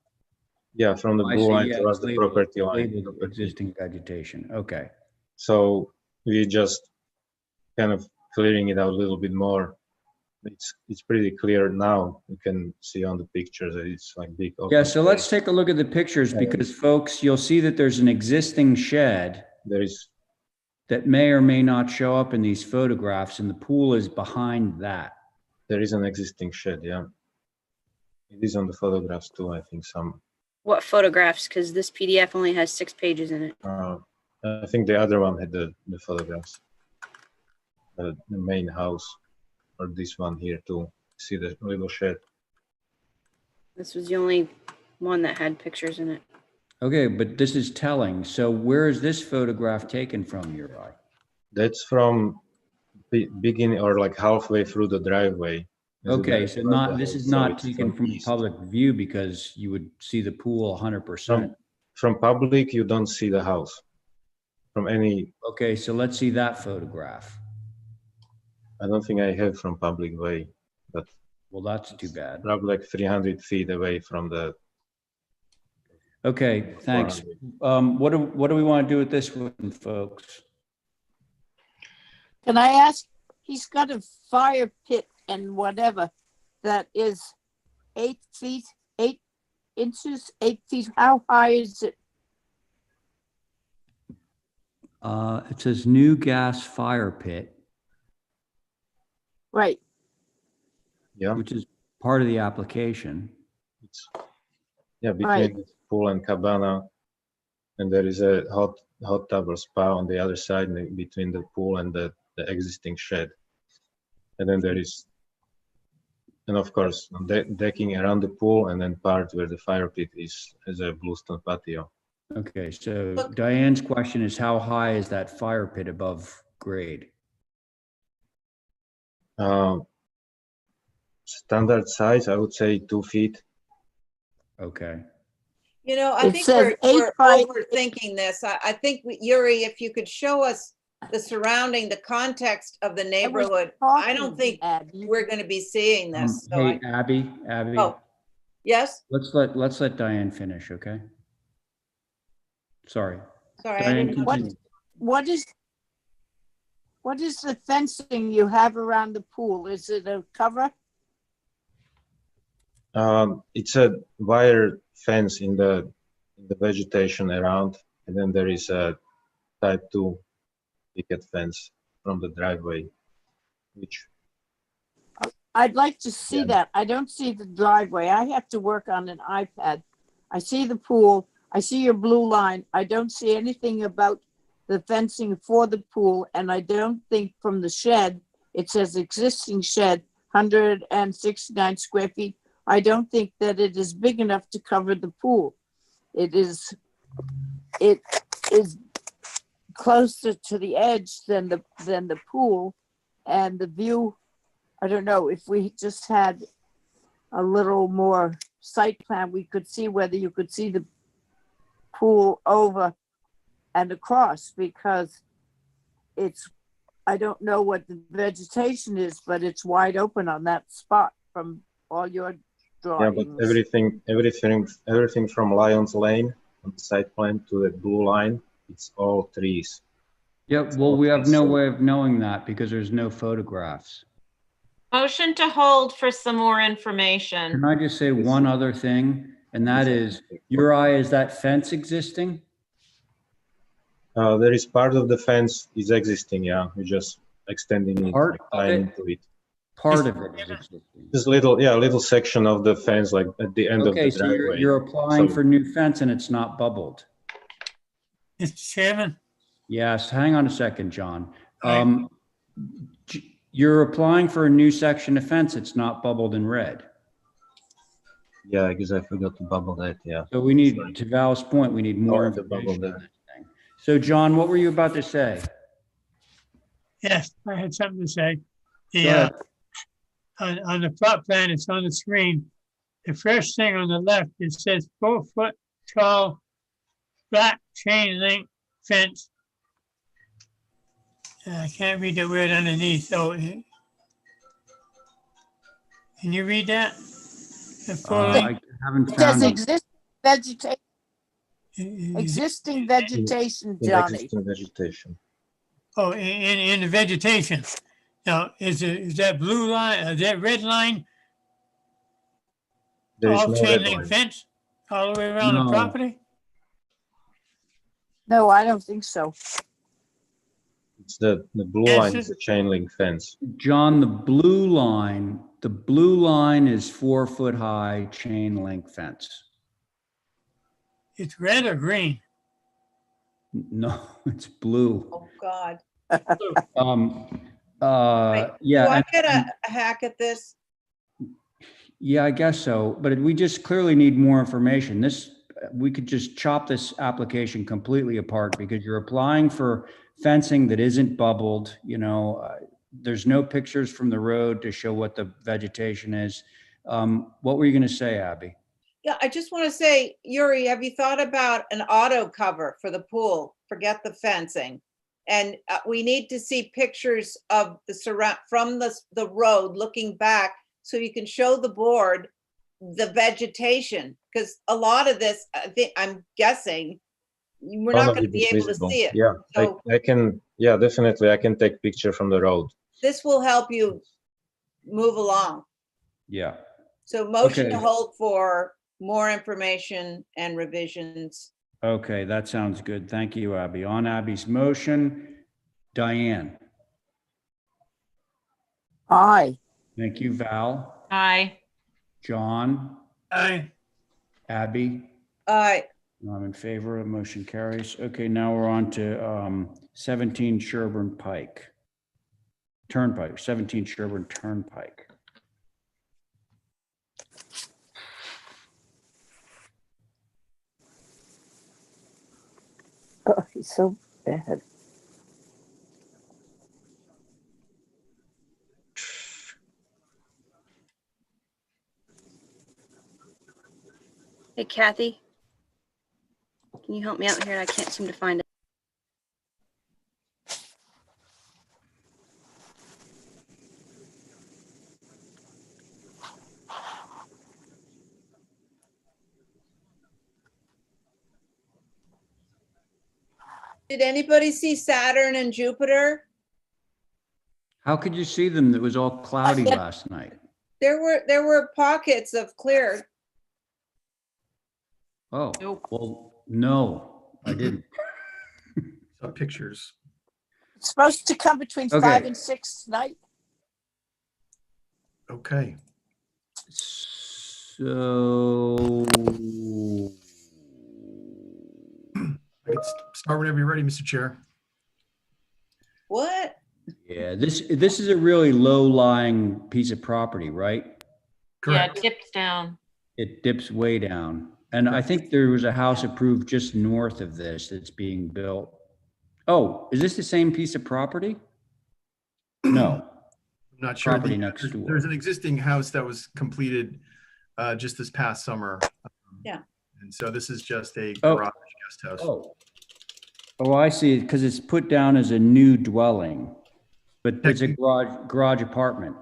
Yeah, from the I blue see, line yeah, towards it's the labeled- property line. labeled existing vegetation, okay. So we just kind of clearing it out a little bit more it's pretty clear now. You can see on the pictures that it's like big. Yeah, open so let's space. take a look at the pictures because folks, you'll see that there's an existing shed There is, that may or may not show up in these photographs, and the pool is behind that. there is an existing shed, yeah. It is on the photographs too, I think some. What photographs? Because this PDF only has 6 pages in it. I think the other one had the photographs. The main house, or this one here too. See the little shed. This was the only one that had pictures in it. Okay, but this is telling. So where is this photograph taken from, Uri? That's from beginning or like halfway through the driveway. Okay, so this is not taken from east. public view because you would see the pool 100%. From public, you don't see the house. From any. Okay, so let's see that photograph. I don't think I have from public way, but. Well, that's too bad. Probably like 300 feet away from the. Okay, thanks. What do we want to do with this one, folks? Can I ask, he's got a fire pit and whatever that is 8 feet, 8 inches, 8 feet. How high is it? It says new gas fire pit. Right. Yeah. Which is part of the application. Yeah, between Right. the pool and cabana, and there is a hot tub or spa on the other side between the pool and the existing shed. And then there is, and of course, decking around the pool, and then part where the fire pit is as a bluestone patio. Okay, so Diane's question is how high is that fire pit above grade? Standard size, I would say 2 feet. Okay. You know, I It think says we're 8 by- overthinking this. I think, Yuri, if you could show us the surrounding, the context of the neighborhood, I don't think we're going to be seeing this. So Hey, Abby, Oh, yes, let's let Diane finish, okay? Sorry. sorry. I Diane, didn't know. continue. What is the fencing you have around the pool? Is it a cover? It's a wire fence in the vegetation around, and then there is a type 2 picket fence from the driveway, which. I'd like to see Yeah. that. I don't see the driveway. I have to work on an iPad. I see the pool. I see your blue line. I don't see anything about the fencing for the pool, and I don't think from the shed, it says existing shed, 169 square feet. I don't think that it is big enough to cover the pool. It is closer to the edge than the pool, and the view, I don't know, if we just had a little more site plan, we could see whether you could see the pool over and across, because I don't know what the vegetation is, but it's wide open on that spot from all your drawings. Yeah, but everything from Lions Lane on the site plan to the blue line, it's all trees. Yep, well, we have no way of knowing that because there's no photographs. Motion to hold for some more information. Can I just say one other thing? And that is, Uri, is that fence existing? There is part of the fence is existing, yeah. We're just extending it, Part like, of tying it? into it. Part of it is existing. This little section of the fence, like at the end of Okay, the so driveway. you're applying So- for new fence and it's not bubbled. Mr. Chairman, Yes, hang on a second, John. Right. You're applying for a new section of fence, it's not bubbled in red. Yeah, I guess I forgot to bubble that, yeah. So we need, to Val's point, we need more Oh, the bubble information on there. this thing. So John, what were you about to say? yes, I had something to say. Go The, ahead. on the plot plan, it's on the screen. The first thing on the left, it says 4-foot tall, black chain link fence. I can't read the word underneath, so can you read that? The full I length. haven't It says found it. existing vegetation, In Johnny. existing vegetation. Oh, in the vegetation. Now, is that blue line, that red line, There is all no chain red link line. fence all the way around the No. property? No, I don't think so. It's the blue Yes, line is the chain link fence. John, the blue line is 4-foot high chain link fence. It's red or green? No, it's blue. Oh, God. Yeah. Do I get a hack at this? Yeah, I guess so, but we just clearly need more information. We could just chop this application completely apart because you're applying for fencing that isn't bubbled, there's no pictures from the road to show what the vegetation is. What were you going to say, Abby? Yeah, I just want to say, Yuri, have you thought about an auto cover for the pool? Forget the fencing. And we need to see pictures of the from the road looking back so you can show the board the vegetation. Because a lot of this, I'm guessing, we're not going to be able to see it. Yeah, So I can, yeah, definitely. I can take picture from the road. this will help you move along. Yeah. So motion Okay. to hold for more information and revisions. Okay, that sounds good. Thank you, Abby. On Abby's motion, Diane. Aye. Thank you, Val. Aye. John, Aye. Abby. Aye. I'm in favor. Motion carries. Okay, now we're on to 17 Sherburne Turnpike, 17 Sherburne Turnpike. Oh, he's so bad. Hey, Kathy, can you help me out here? I can't seem to find it. Did anybody see Saturn and Jupiter? How could you see them? It was all cloudy last night. There were pockets of clear. Oh, Nope. well, no, I didn't. Saw pictures. It's supposed to come between Okay. 5 and 6 tonight. Okay. So, Let's start whenever you're ready, Mr. Chair. What? yeah, this is a really low-lying piece of property, right? Correct. Yeah, it dips down. It dips way down. And I think there was a house approved just north of this that's being built. Oh, is this the same piece of property? No. I'm not sure. Property next door. There's an existing house that was completed just this past summer. Yeah. And so this is just a Oh. garage guest house. Oh, I see, because it's put down as a new dwelling, but it's a garage apartment.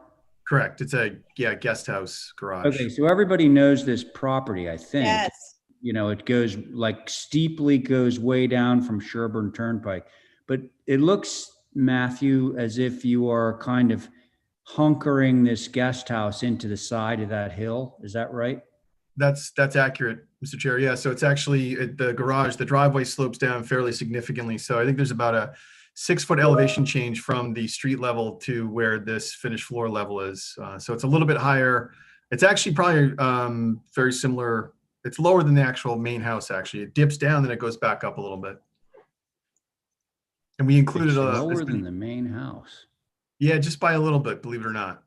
Correct. It's a guest house garage. Okay, so everybody knows this property, I think. Yes. It goes steeply goes way down from Sherburne Turnpike. But it looks, Matthew, as if you are kind of hunkering this guest house into the side of that hill. Is that right? That's accurate, Mr. Chair. Yeah, so it's actually the garage, the driveway slopes down fairly significantly. So I think there's about a 6-foot elevation change from the street level to where this finished floor level is. So it's a little bit higher. It's actually probably very similar. It's lower than the actual main house, actually. It dips down, then it goes back up a little bit. And we included It's a lower than the main house. Yeah, just by a little bit, believe it or not.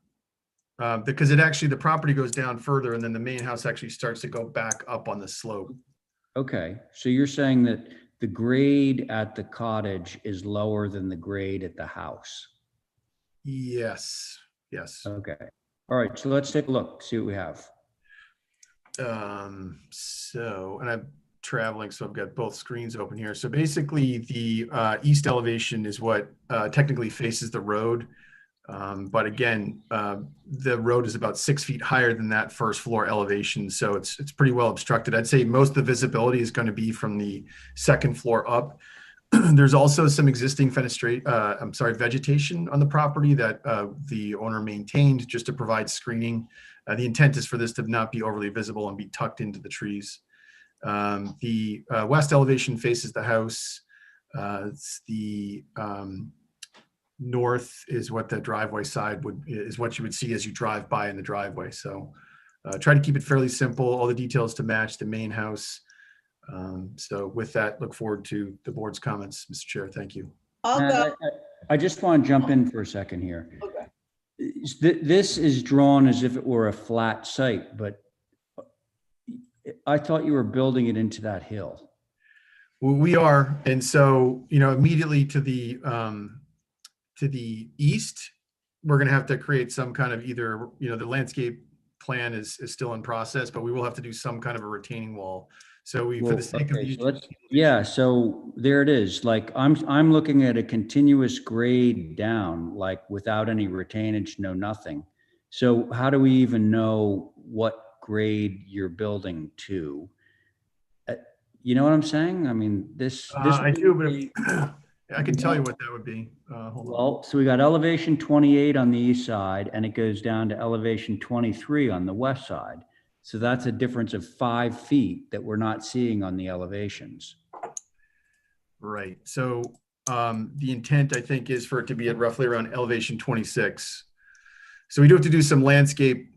Because the property goes down further and then the main house actually starts to go back up on the slope. Okay, so you're saying that the grade at the cottage is lower than the grade at the house? Yes, yes. Okay, all right, so let's take a look, see what we have. And I'm traveling, so I've got both screens open here. So basically the east elevation is what technically faces the road. But again, the road is about 6 feet higher than that first floor elevation. So it's pretty well obstructed. I'd say most of the visibility is going to be from the second floor up. There's also some existing vegetation on the property that the owner maintained just to provide screening. The intent is for this to not be overly visible and be tucked into the trees. The west elevation faces the house. The north is what the driveway side is what you would see as you drive by in the driveway. So try to keep it fairly simple, all the details to match the main house. So with that, look forward to the board's comments, Mr. Chair. Thank you. I'll go. I just want to jump in for a second here. Okay. This is drawn as if it were a flat site, but I thought you were building it into that hill. Well, we are, and so, you know, immediately to the east, we're going to have to create some kind of either, you know, the landscape plan is still in process, but we will have to do some kind of a retaining wall. So we, for the sake of the, yeah, so there it is. Like I'm looking at a continuous grade down, like without any retainage, no nothing. So how do we even know what grade you're building to? You know what I'm saying? I mean, this I do, but I can tell you what that would be. Hold on. Well, so we got elevation 28 on the east side, and it goes down to elevation 23 on the west side. So that's a difference of 5 feet that we're not seeing on the elevations. Right. So the intent, I think, is for it to be at roughly around elevation 26. So we do have to do some landscape.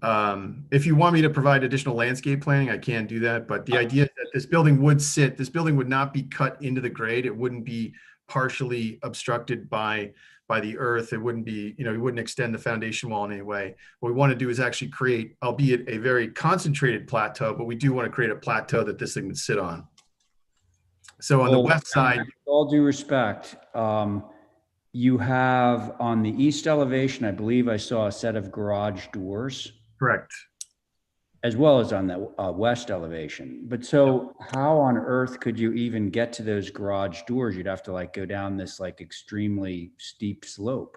If you want me to provide additional landscape planning, I can do that. But the idea is that this building would not be cut into the grade. It wouldn't be partially obstructed by the earth. It wouldn't be, you know, we wouldn't extend the foundation wall in any way. What we want to do is actually create, albeit a very concentrated plateau, but we do want to create a plateau that this thing would sit on. So on the west side, with all due respect, you have on the east elevation, I believe I saw a set of garage doors. Correct. As well as on the west elevation. But so how on earth could you even get to those garage doors? You'd have to like go down this like extremely steep slope.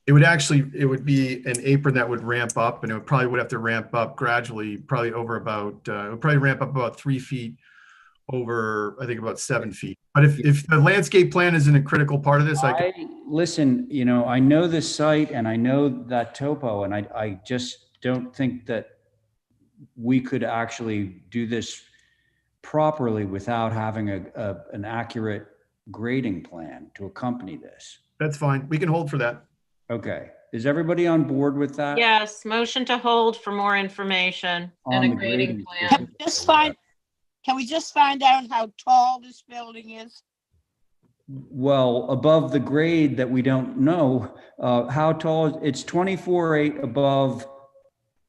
it would be an apron that would ramp up, and it would have to ramp up gradually, probably over about, it would probably ramp up about 3 feet over, I think about 7 feet. But if the landscape plan isn't a critical part of this, listen, you know, I know this site and I know that topo, and I just don't think that we could actually do this properly without having an accurate grading plan to accompany this. That's fine. We can hold for that. Okay. Is everybody on board with that? Yes, motion to hold for more information and a grading plan. Can we just find out how tall this building is? Well, above the grade that we don't know, how tall, it's 24.8 above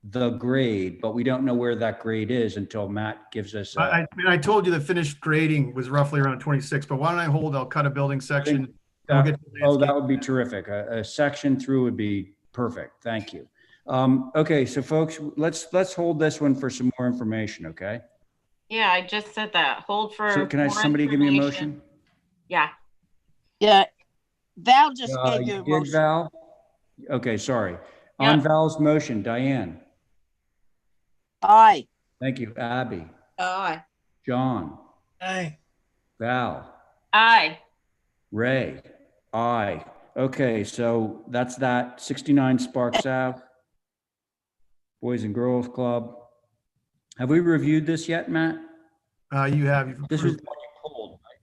the grade, but we don't know where that grade is until Matt gives us. I mean, I told you the finished grading was roughly around 26, but why don't I hold, I'll cut a building section. That would be terrific. A section through would be perfect. Thank you. Okay, so folks, let's hold this one for some more information, okay? Yeah, I just said that. Hold for. So can somebody give me a motion? Yeah. Yeah. Val just gave you a did, motion. Val? Okay, sorry. Yeah. On Val's motion, Diane. Aye. Thank you. Abby. Aye. John. Aye. Val. Aye. Ray. Aye. Okay, so that's that. 69 Sparks Ave. Boys and Girls Club. Have we reviewed this yet, Matt? You have. This was the one you pulled, right?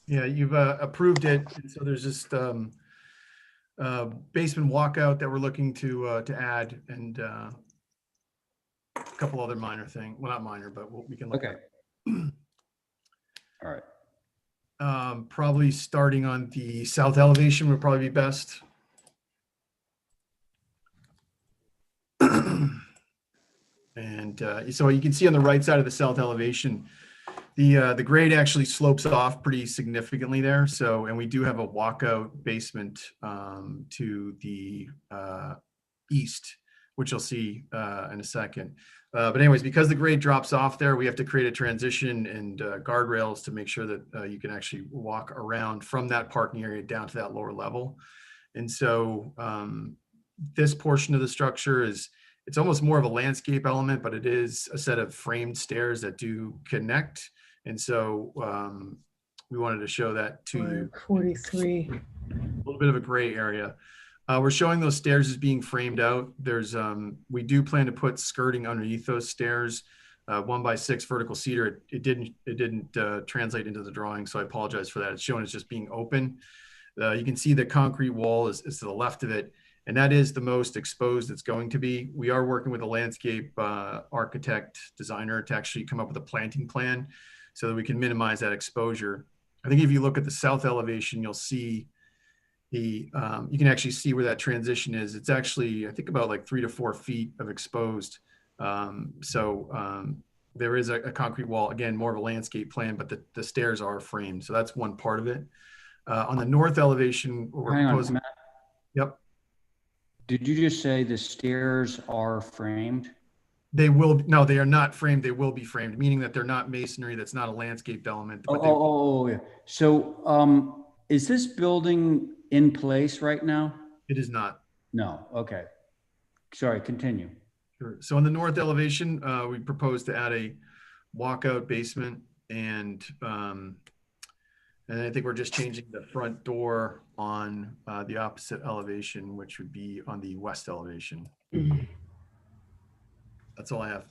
Yeah, you've approved it. And so there's just basement walkout that we're looking to add, and a couple other minor things. Well, not minor, but we can look at. All right. Probably starting on the south elevation would probably be best. And so you can see on the right side of the south elevation, the grade actually slopes off pretty significantly there. So, and we do have a walkout basement to the east, which you'll see in a second. But anyways, because the grade drops off there, we have to create a transition and guardrails to make sure that you can actually walk around from that parking area down to that lower level. And so this portion of the structure it's almost more of a landscape element, but it is a set of framed stairs that do connect. And so we wanted to show that to you. 43. A little bit of a gray area. We're showing those stairs as being framed out. There's we do plan to put skirting underneath those stairs. 1x6 vertical cedar. It didn't translate into the drawing, so I apologize for that. It's shown as just being open. You can see the concrete wall is to the left of it, and that is the most exposed it's going to be. We are working with a landscape architect designer to actually come up with a planting plan so that we can minimize that exposure. I think if you look at the south elevation, you'll see you can actually see where that transition is. It's actually, I think, about like 3 to 4 feet of exposed. There is a concrete wall, again, more of a landscape plan, but the stairs are framed. So that's one part of it. On the north elevation, we're proposing. Matt. Yep. Did you just say the stairs are framed? They will, no, they are not framed. They will be framed, meaning that they're not masonry. That's not a landscaped element. But Yeah. So, is this building in place right now? It is not. No. Okay. Sorry, continue. Sure. So on the north elevation, we propose to add a walkout basement, and I think we're just changing the front door on the opposite elevation, which would be on the west elevation. That's all I have.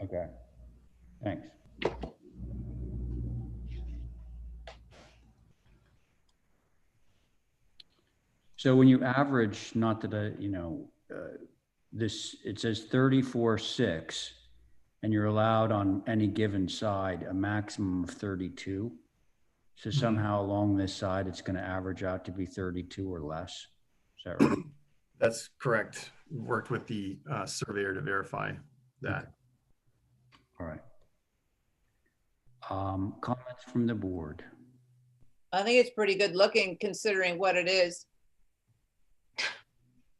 Okay. Thanks. So when you average, not that it says 34.6, and you're allowed on any given side a maximum of 32. So somehow along this side, it's going to average out to be 32 or less. Is that right? That's correct. We worked with the surveyor to verify that. All right. Comments from the board? I think it's pretty good looking considering what it is.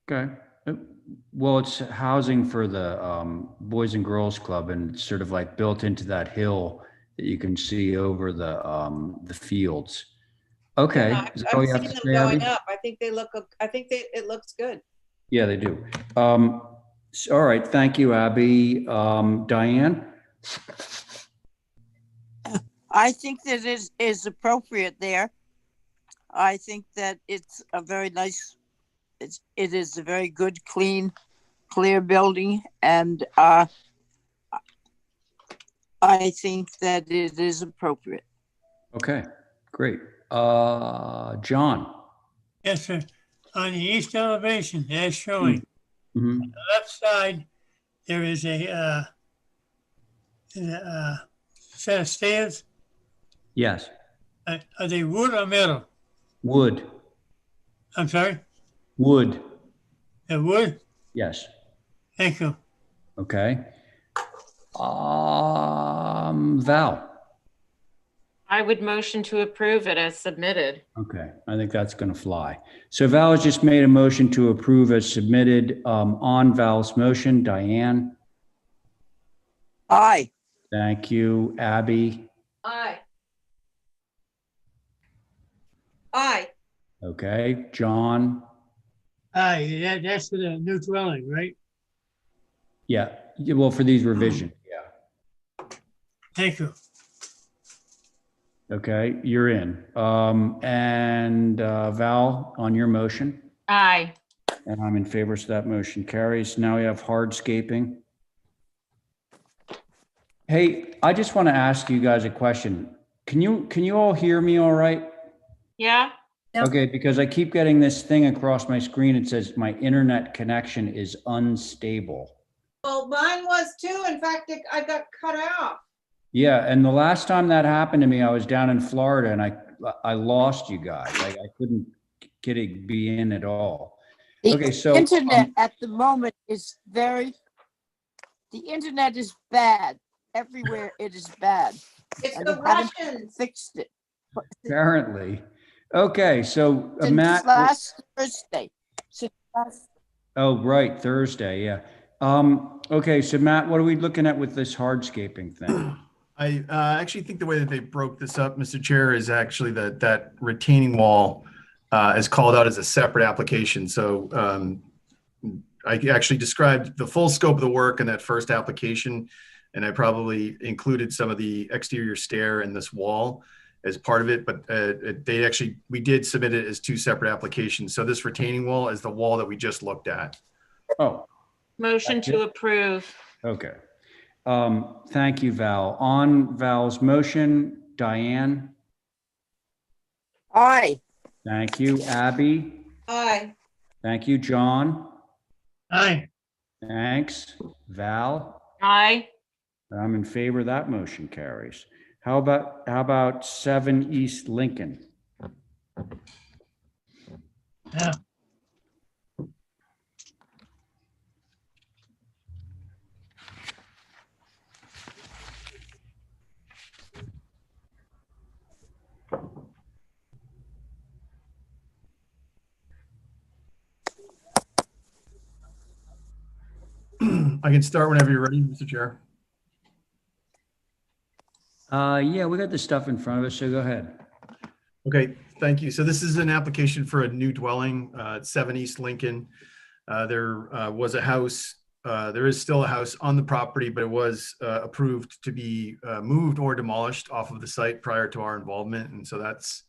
Okay. Well, it's housing for the Boys and Girls Club, and it's sort of like built into that hill that you can see over the fields. Okay. I've seen them going up. I think they look. It looks good. Yeah, they do. All right. Thank you, Abby. Diane? I think that is appropriate there. I think that it's a very nice, it is a very good, clean, clear building. And I think that it is appropriate. Okay, great. John? Yes, sir. On the east elevation, as showing, Mm-hmm. on the left side, there is a set of stairs. Yes. Are they wood or metal? Wood. I'm sorry? Wood. They're wood? Yes. Thank you. Okay. Val? I would motion to approve it as submitted. Okay, I think that's going to fly. So Val has just made a motion to approve as submitted. On Val's motion, Diane? Aye. Thank you. Abby? Aye. Aye. Okay. John? Aye, that's for the new dwelling, right? Yeah. Well, for these revisions, yeah. Thank you. Okay, you're in. And Val, on your motion? Aye. And I'm in favor, so that motion carries. Now we have hardscaping. Hey, I just want to ask you guys a question. Can you all hear me all right? Yeah. Yep. Okay, because I keep getting this thing across my screen. It says my internet connection is unstable. Well, mine was too. In fact, I got cut off. Yeah, and the last time that happened to me, I was down in Florida and I lost you guys. Like I couldn't be in at all. Okay, so Internet at the moment is the internet is bad. Everywhere it is bad. It's And the they haven't Russians. fixed it. apparently. Okay, so Since Matt. last Thursday. Since last Oh, right, Thursday, yeah. Okay, so Matt, what are we looking at with this hardscaping thing? I actually think the way that they broke this up, Mr. Chair, is actually that retaining wall is called out as a separate application. So I actually described the full scope of the work in that first application, and I probably included some of the exterior stair and this wall. as part of it, but we did submit it as two separate applications. So this retaining wall is the wall that we just looked at. Oh, Motion to approve. okay. Thank you, Val. On Val's motion, Diane? Aye. Thank you, Abby. Aye. Thank you, John. Aye. Thanks, Val. Aye. I'm in favor. That motion carries. How about 7 East Lincoln? Yeah. I can start whenever you're ready, Mr. Chair. Yeah, we got the stuff in front of us, so go ahead. Okay, thank you. So this is an application for a new dwelling at 7 East Lincoln. There was a house, there is still a house on the property, but it was approved to be moved or demolished off of the site prior to our involvement. And so that's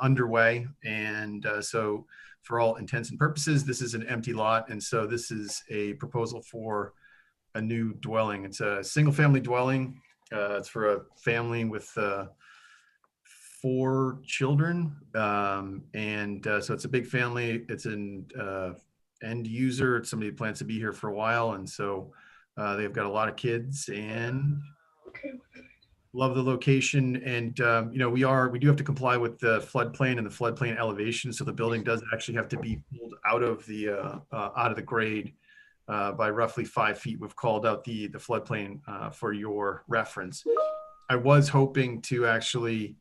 underway. And so for all intents and purposes, this is an empty lot. And so this is a proposal for a new dwelling. It's a single family dwelling. It's for a family with 4 children. So it's a big family. It's an end user. It's somebody who plans to be here for a while. And so they've got a lot of kids and love the location. And, you know, we do have to comply with the floodplain and the floodplain elevation. So the building does actually have to be pulled out of the grade by roughly 5 feet. We've called out the floodplain for your reference. I was hoping to actually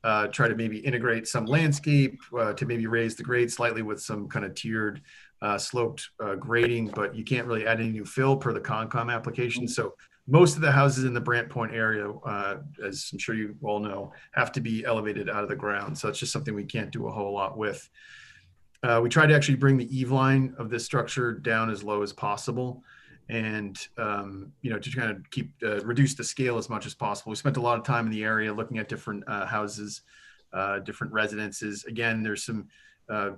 try to maybe integrate some landscape to maybe raise the grade slightly with some kind of tiered sloped grading, but you can't really add any new fill per the Concom application. So most of the houses in the Brant Point area, as I'm sure you all know, have to be elevated out of the ground. So it's just something we can't do a whole lot with. We tried to actually bring the eave line of this structure down as low as possible, and you know, to kind of keep reduce the scale as much as possible. We spent a lot of time in the area looking at different houses, different residences. Again, there's some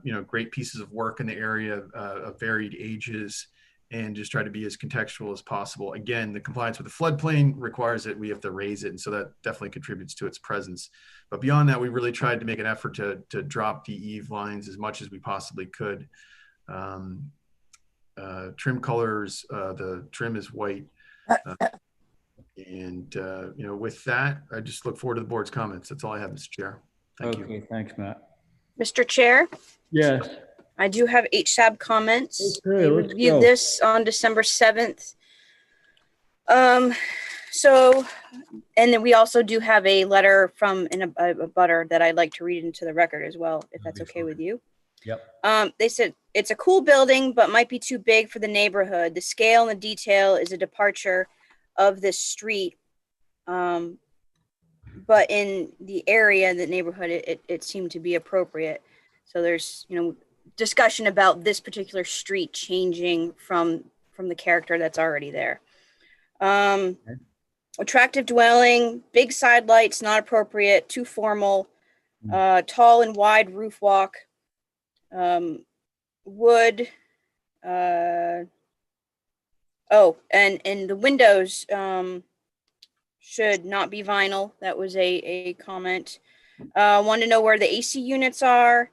you know, great pieces of work in the area of varied ages, and just try to be as contextual as possible. Again, the compliance with the floodplain requires that we have to raise it, and so that definitely contributes to its presence. But beyond that, we really tried to make an effort to drop the eave lines as much as we possibly could. Trim colors, the trim is white. You know, with that, I just look forward to the board's comments. That's all I have, Mr. Chair. Thank you. Okay, thanks, Matt. Mr. Chair, Yes. I do have HSAB comments. Okay, They let's reviewed go. this on December 7th. And then we also do have a letter from a butter that I'd like to read into the record as well, if that's okay with you. Yep. They said, it's a cool building, but might be too big for the neighborhood. The scale and the detail is a departure of this street. But in the area, the neighborhood, it seemed to be appropriate. So there's, you know, discussion about this particular street changing from the character that's already there. Attractive dwelling, big side lights, not appropriate, too formal, tall and wide roof walk, wood, and the windows should not be vinyl. That was a comment. Want to know where the AC units are.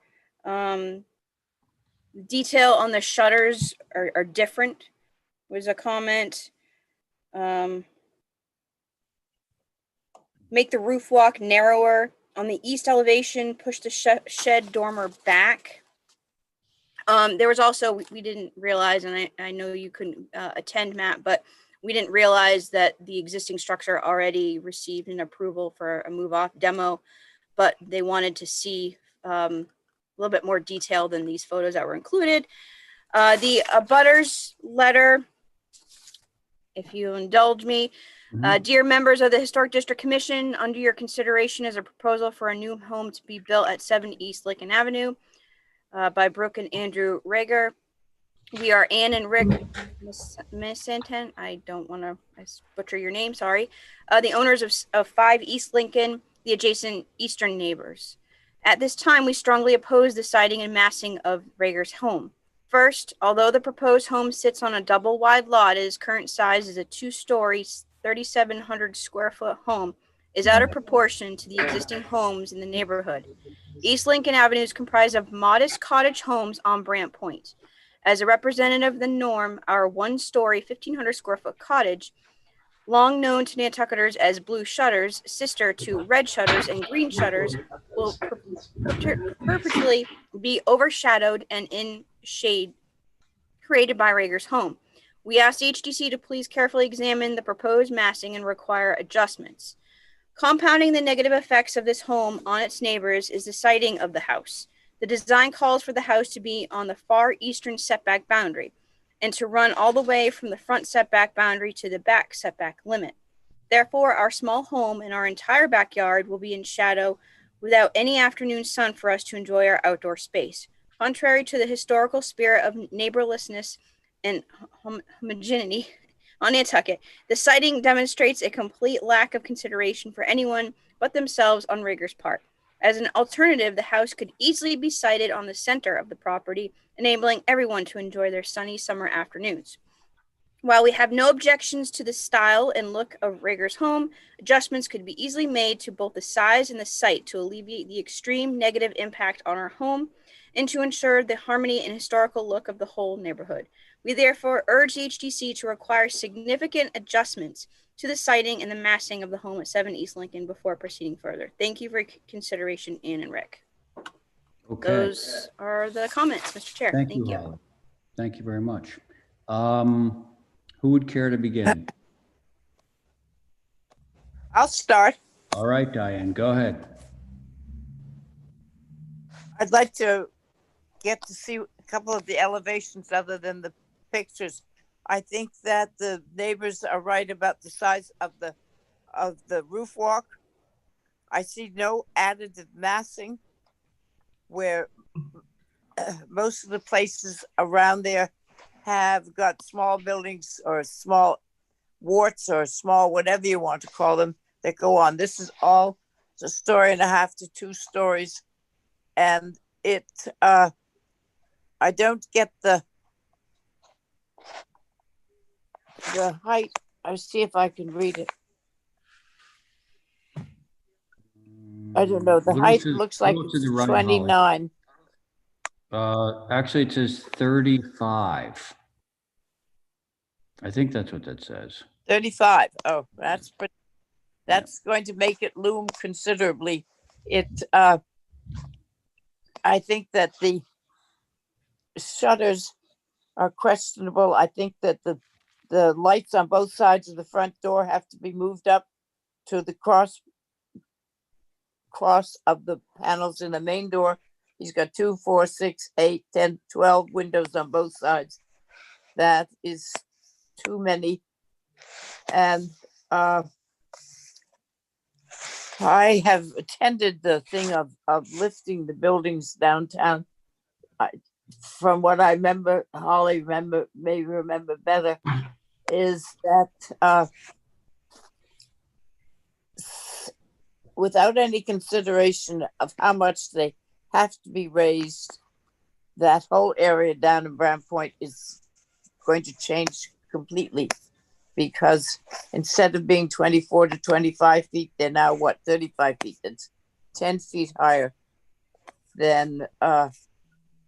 Detail on the shutters are different, was a comment. Make the roof walk narrower. On the east elevation, push the shed dormer back. There was also, we didn't realize, and I know you couldn't attend, Matt, but we didn't realize that the existing structure already received an approval for a move-off demo, but they wanted to see a little bit more detail than these photos that were included. The abutters letter, if you indulge me, dear members of the Historic District Commission, under your consideration is a proposal for a new home to be built at 7 East Lincoln Avenue by Brooke and Andrew Rager. We are Ann and Rick Misanten. I don't want to butcher your name, sorry. The owners of 5 East Lincoln. the adjacent eastern neighbors. At this time, we strongly oppose the siding and massing of Rager's home. First, although the proposed home sits on a double wide lot, its current size is a 2-story, 3,700 square foot home, is out of proportion to the existing homes in the neighborhood. East Lincoln Avenue is comprised of modest cottage homes on Brant Point. As a representative of the norm, our 1-story, 1,500 square foot cottage, long known to Nantucketers as blue shutters, sister to red shutters and green shutters, will perpetually be overshadowed and in shade created by Rager's home. We ask the HDC to please carefully examine the proposed massing and require adjustments. Compounding the negative effects of this home on its neighbors is the siting of the house. The design calls for the house to be on the far eastern setback boundary and to run all the way from the front setback boundary to the back setback limit. Therefore, our small home and our entire backyard will be in shadow without any afternoon sun for us to enjoy our outdoor space. Contrary to the historical spirit of neighborlessness and homogeneity on Nantucket, the siting demonstrates a complete lack of consideration for anyone but themselves on Rager's part. As an alternative, the house could easily be sited on the center of the property, enabling everyone to enjoy their sunny summer afternoons. While we have no objections to the style and look of Rager's home, adjustments could be easily made to both the size and the site to alleviate the extreme negative impact on our home and to ensure the harmony and historical look of the whole neighborhood. We therefore urge the HDC to require significant adjustments to the siting and the massing of the home at 7 East Lincoln before proceeding further. Thank you for your consideration, Ann and Rick. Okay. Those are the comments, Mr. Chair. Thank you, Holly. Thank you very much. Who would care to begin? I'll start. All right, Diane, go ahead. I'd like to get to see a couple of the elevations other than the pictures. I think that the neighbors are right about the size of the roof walk. I see no additive massing where most of the places around there have got small buildings or small warts or small whatever you want to call them that go on. This is all a 1.5 to 2 stories, and it I don't get the height. I'll see if I can read it. I don't know. The height looks like it's 29. Actually, it says 35. I think that's what that says. 35. Oh, that's going to make it loom considerably. I think that the shutters are questionable. I think that the lights on both sides of the front door have to be moved up to the cross of the panels in the main door. He's got 2, 4, 6, 8, 10, 12 windows on both sides. That is too many. And I have attended the thing of lifting the buildings downtown. From what I remember, Holly may remember better, is that without any consideration of how much they have to be raised, that whole area down in Brant Point is going to change completely, because instead of being 24 to 25 feet, they're now 35 feet. It's 10 feet higher than the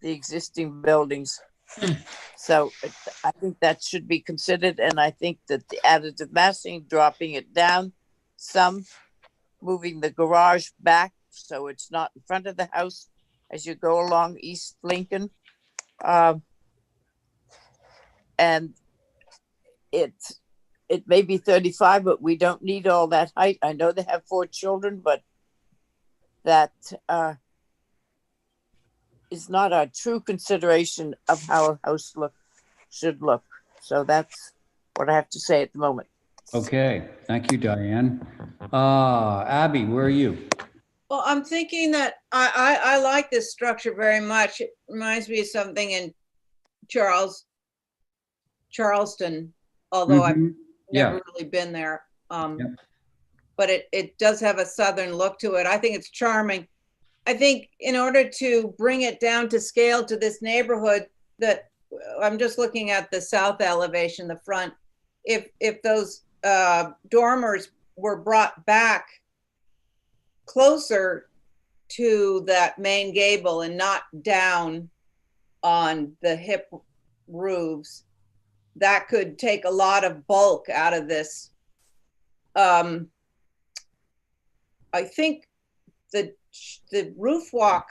existing buildings. So I think that should be considered, and I think that the additive massing, dropping it down some, moving the garage back so it's not in front of the house as you go along East Lincoln. And it may be 35, but we don't need all that height. I know they have 4 children, but that is not a true consideration of how a house should look. So that's what I have to say at the moment. Okay, thank you, Diane. Abby, where are you? Well, I'm thinking that I like this structure very much. It reminds me of something in Charleston, although I've never really been there. but it does have a southern look to it. I think it's charming. I think in order to bring it down to scale to this neighborhood, that I'm just looking at the south elevation, the front, if those dormers were brought back closer to that main gable and not down on the hip roofs, that could take a lot of bulk out of this. I think the roof walk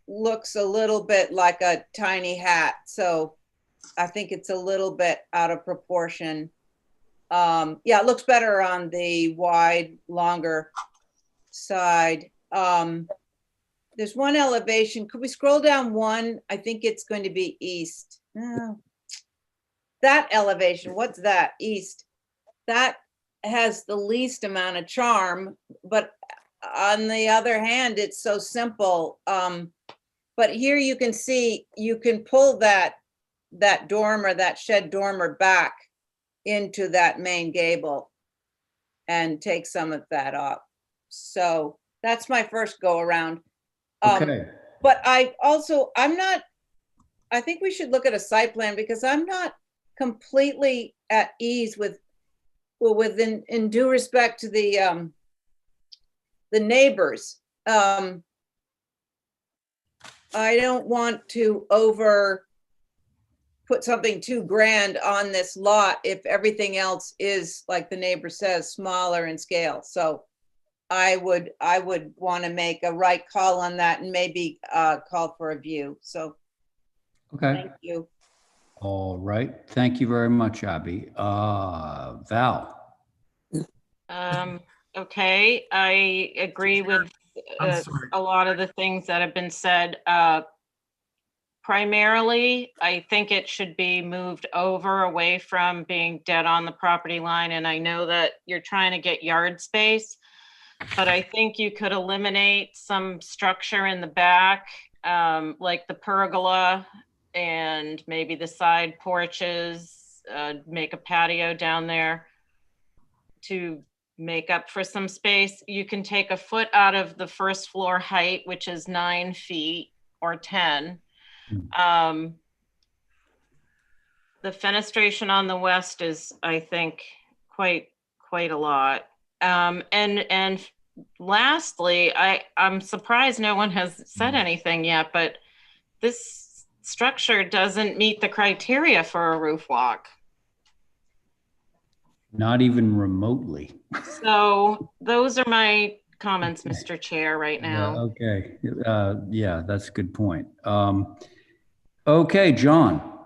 looks a little bit like a tiny hat, so I think it's a little bit out of proportion. Yeah, it looks better on the wide, longer side. There's one elevation. Could we scroll down one? I think it's going to be east. No. That elevation, what's that? East. That has the least amount of charm, but on the other hand, it's so simple. But here you can see, you can pull that dormer, that shed dormer back into that main gable and take some of that off. So that's my first go around. Okay. But I think we should look at a site plan, because I'm not completely at ease with, well, in due respect to the neighbors. I don't want to put something too grand on this lot if everything else is, like the neighbor says, smaller in scale. So I would want to make a right call on that and maybe call for a view. So Okay. thank you. All right. Thank you very much, Abby. Val. Okay, I agree with I'm sorry. a lot of the things that have been said. Primarily, I think it should be moved over away from being dead on the property line. And I know that you're trying to get yard space, but I think you could eliminate some structure in the back, like the pergola and maybe the side porches, make a patio down there to make up for some space. You can take a foot out of the first floor height, which is 9 feet or 10. The fenestration on the west is, I think, quite a lot. And lastly, I'm surprised no one has said anything yet, but this structure doesn't meet the criteria for a roof walk. Not even remotely. So those are my comments, Mr. Chair, right now. Okay. Yeah, that's a good point. Okay, John.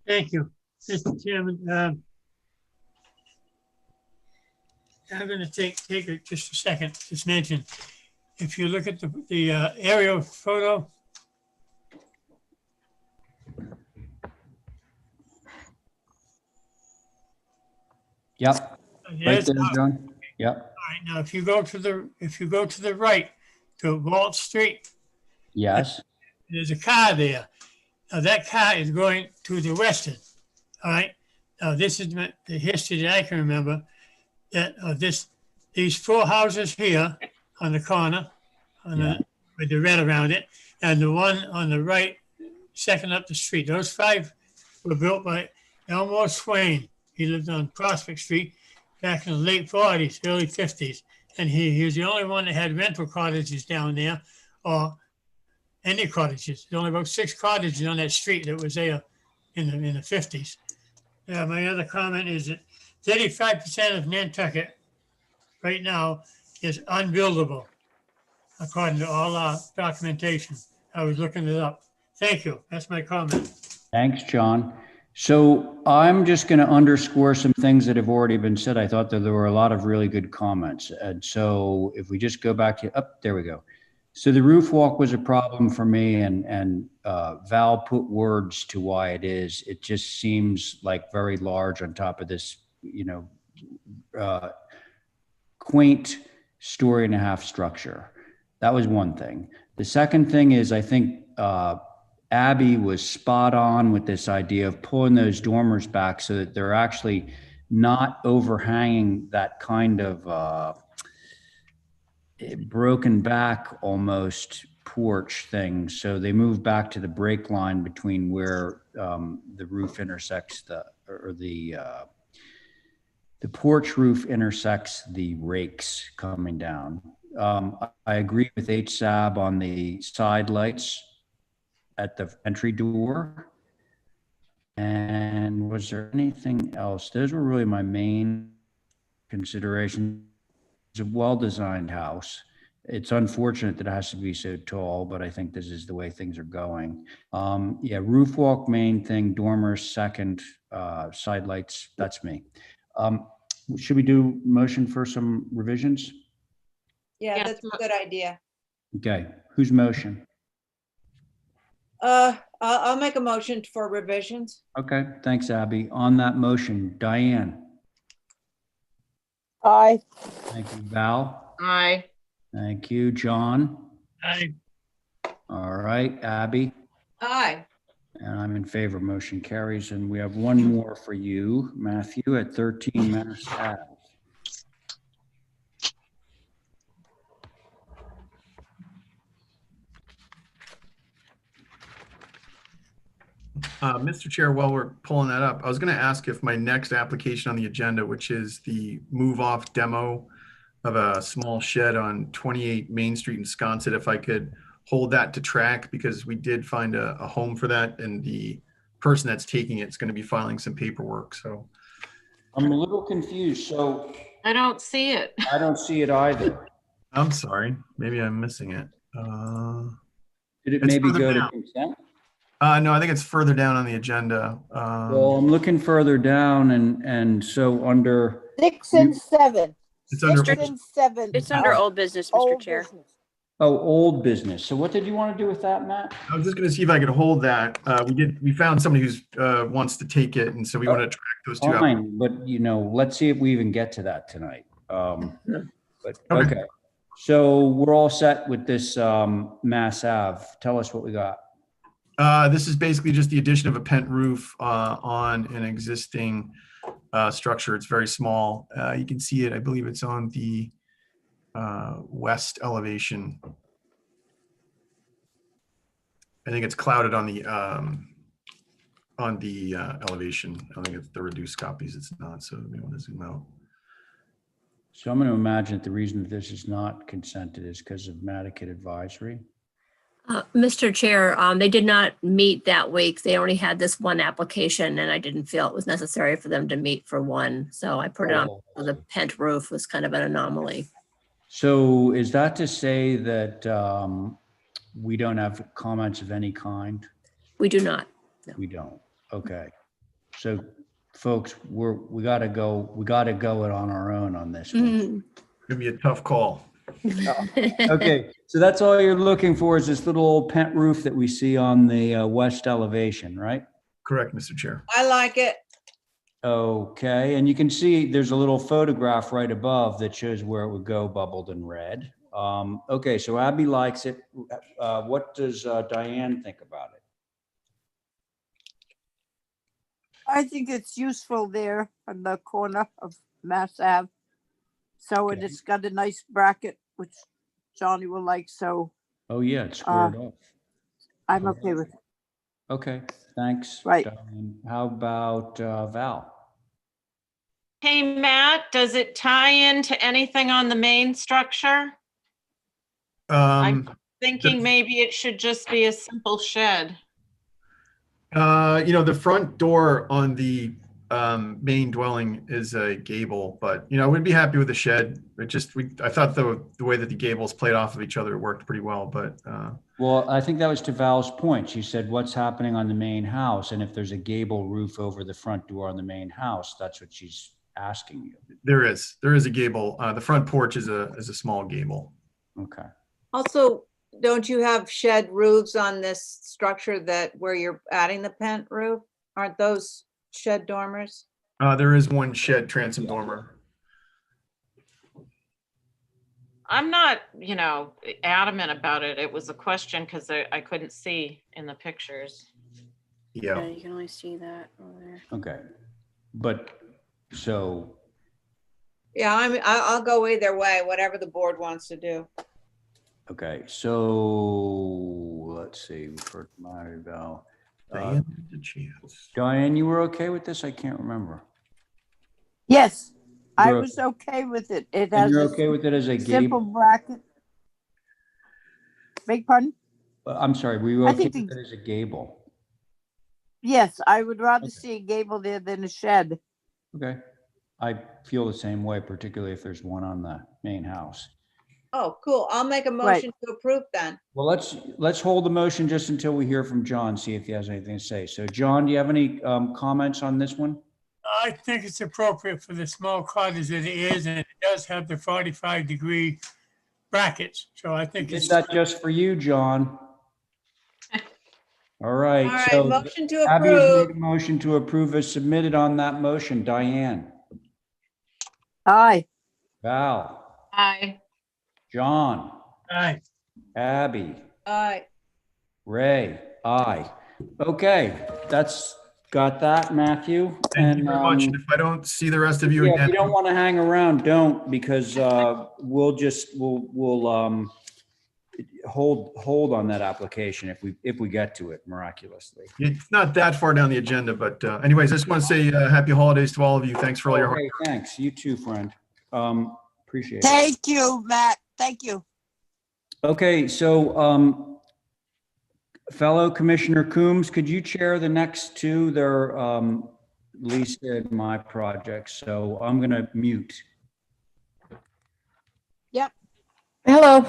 Thank you, Mr. Chairman. I'm going to take it just a second, just mention, if you look at the aerial photo. Yep. Right there, John. Yep. All right, now if you go to the right to Walt Street. Yes. There's a car there. Now that car is going to the western. All right. Now this is the history that I can remember. That these 4 houses here on the corner, with the red around it, and the one on the right, second up the street. Those 5 were built by Elmore Swain. He lived on Prospect Street back in the late 40s, early 50s. And he was the only one that had rental cottages down there, or any cottages. There's only about 6 cottages on that street that was there in the 50s. My other comment is that 35% of Nantucket right now is unbuildable, according to all our documentation. I was looking it up. Thank you. That's my comment. Thanks, John. So I'm just going to underscore some things that have already been said. I thought that there were a lot of really good comments. And so if we just go back to, there we go. So the roof walk was a problem for me, and Val put words to why it is. It just seems like very large on top of this, quaint 1.5-story structure. That was one thing. The second thing is, I think Abby was spot on with this idea of pulling those dormers back so that they're actually not overhanging that kind of broken back almost porch thing. So they moved back to the break line between where the roof intersects the porch roof intersects the rakes coming down. I agree with HSAB on the side lights at the entry door. And was there anything else? Those were really my main considerations. It's a well-designed house. It's unfortunate that it has to be so tall, but I think this is the way things are going. Yeah, roof walk main thing, dormers second, side lights, that's me. Should we do motion for some revisions? Yeah, Yes, that's a good idea. Okay, whose motion? I'll make a motion for revisions. Okay, thanks, Abby. On that motion, Diane. Aye. Thank you, Val. Aye. Thank you, John. Aye. All right, Abby. Aye. And I'm in favor. Motion carries. And we have one more for you, Matthew, at 13 Mass Ave. Mr. Chair, while we're pulling that up, I was going to ask if my next application on the agenda, which is the move-off demo of a small shed on 28 Main Street in Sconset, if I could hold that to track, because we did find a home for that, and the person that's taking it is going to be filing some paperwork. So I'm a little confused. So I don't see it. I don't see it either. I'm sorry, maybe I'm missing it. Did it It's maybe further go to down. consent? No, I think it's further down on the agenda. Well, I'm looking further down and so under, 6 and 7. It's under- 6 and 7. It's under old business, Mr. Old Chair. business. oh, old business. So what did you want to do with that, Matt? I was just going to see if I could hold that. We found somebody who's wants to take it, and so we want to track those two out. Fine, but let's see if we even get to that tonight. But okay. So we're all set with this Mass Ave. Tell us what we got. This is basically just the addition of a pent roof on an existing structure. It's very small. You can see it. I believe it's on the west elevation. I think it's clouded on the elevation. I don't think it's the reduced copies. It's not. So we want to zoom out. So I'm going to imagine that the reason that this is not consented is because of Nantucket advisory. Mr. Chair, they did not meet that week. They only had this one application, and I didn't feel it was necessary for them to meet for one. So I put it on. The pent roof was kind of an anomaly. So is that to say that we don't have comments of any kind? We do not. No. We don't. Okay. So folks, we got to go it on our own on this one. Mhm. It's gonna be a tough call. Okay, so that's all you're looking for is this little old pent roof that we see on the west elevation, right? Correct, Mr. Chair. I like it. Okay, and you can see there's a little photograph right above that shows where it would go, bubbled in red. Okay, so Abby likes it. What does Diane think about it? I think it's useful there on the corner of Mass Ave. So Okay. it's got a nice bracket, which Johnny will like, so Oh yeah, it's squared off. I'm okay with it. Okay, thanks. Right. Diane. How about Val? Hey, Matt, does it tie into anything on the main structure? Thinking maybe it should just be a simple shed. The front door on the main dwelling is a gable, but we'd be happy with a shed. I thought the way that the gables played off of each other worked pretty well, but Well, I think that was to Val's point. She said, what's happening on the main house? And if there's a gable roof over the front door on the main house, that's what she's asking you. there is a gable. The front porch is a small gable. Okay. Also, don't you have shed roofs on this structure where you're adding the pent roof? Aren't those shed dormers? There is one shed transom dormer. I'm not, adamant about it. It was a question because I couldn't see in the pictures. Yeah. You can only see that over there. Okay. But so Yeah, I'll go either way, whatever the board wants to do. Okay, so let's see. We've heard Mario go. Diane, the chance. Diane, you were okay with this? I can't remember. Yes, I You're was okay with it. It And has you're a okay with it as a simple gable? bracket. Beg pardon? I'm sorry, were you I okay think with it as a gable? Yes, I would rather Okay. see a gable there than a shed. Okay. I feel the same way, particularly if there's one on the main house. Oh, cool. I'll make a motion to approve then. Well, let's hold the motion just until we hear from John, see if he has anything to say. So John, do you have any comments on this one? I think it's appropriate for the small cottage that it is, and it does have the 45-degree brackets. So I think Is it's, that just for you, John? All right. All right, So motion to Abby has approve. made a motion to approve as submitted on that motion. Diane, Aye. Val, Aye. John, aye. Abby, Aye. Ray, aye. Okay, that's got that, Matthew. Thank you very much. And if I don't see the rest of you Yeah, if again, you don't want to hang around, don't, because we'll hold on that application if we get to it miraculously. it's not that far down the agenda, but anyways, I just want to say happy holidays to all of you. Thanks for all your hard Okay, thanks. You too, friend. Appreciate it. Thank you, Matt. Thank you. Okay, so fellow Commissioner Coombs, could you chair the next two? They're Lisa and my projects, so I'm going to mute. Yep. Hello.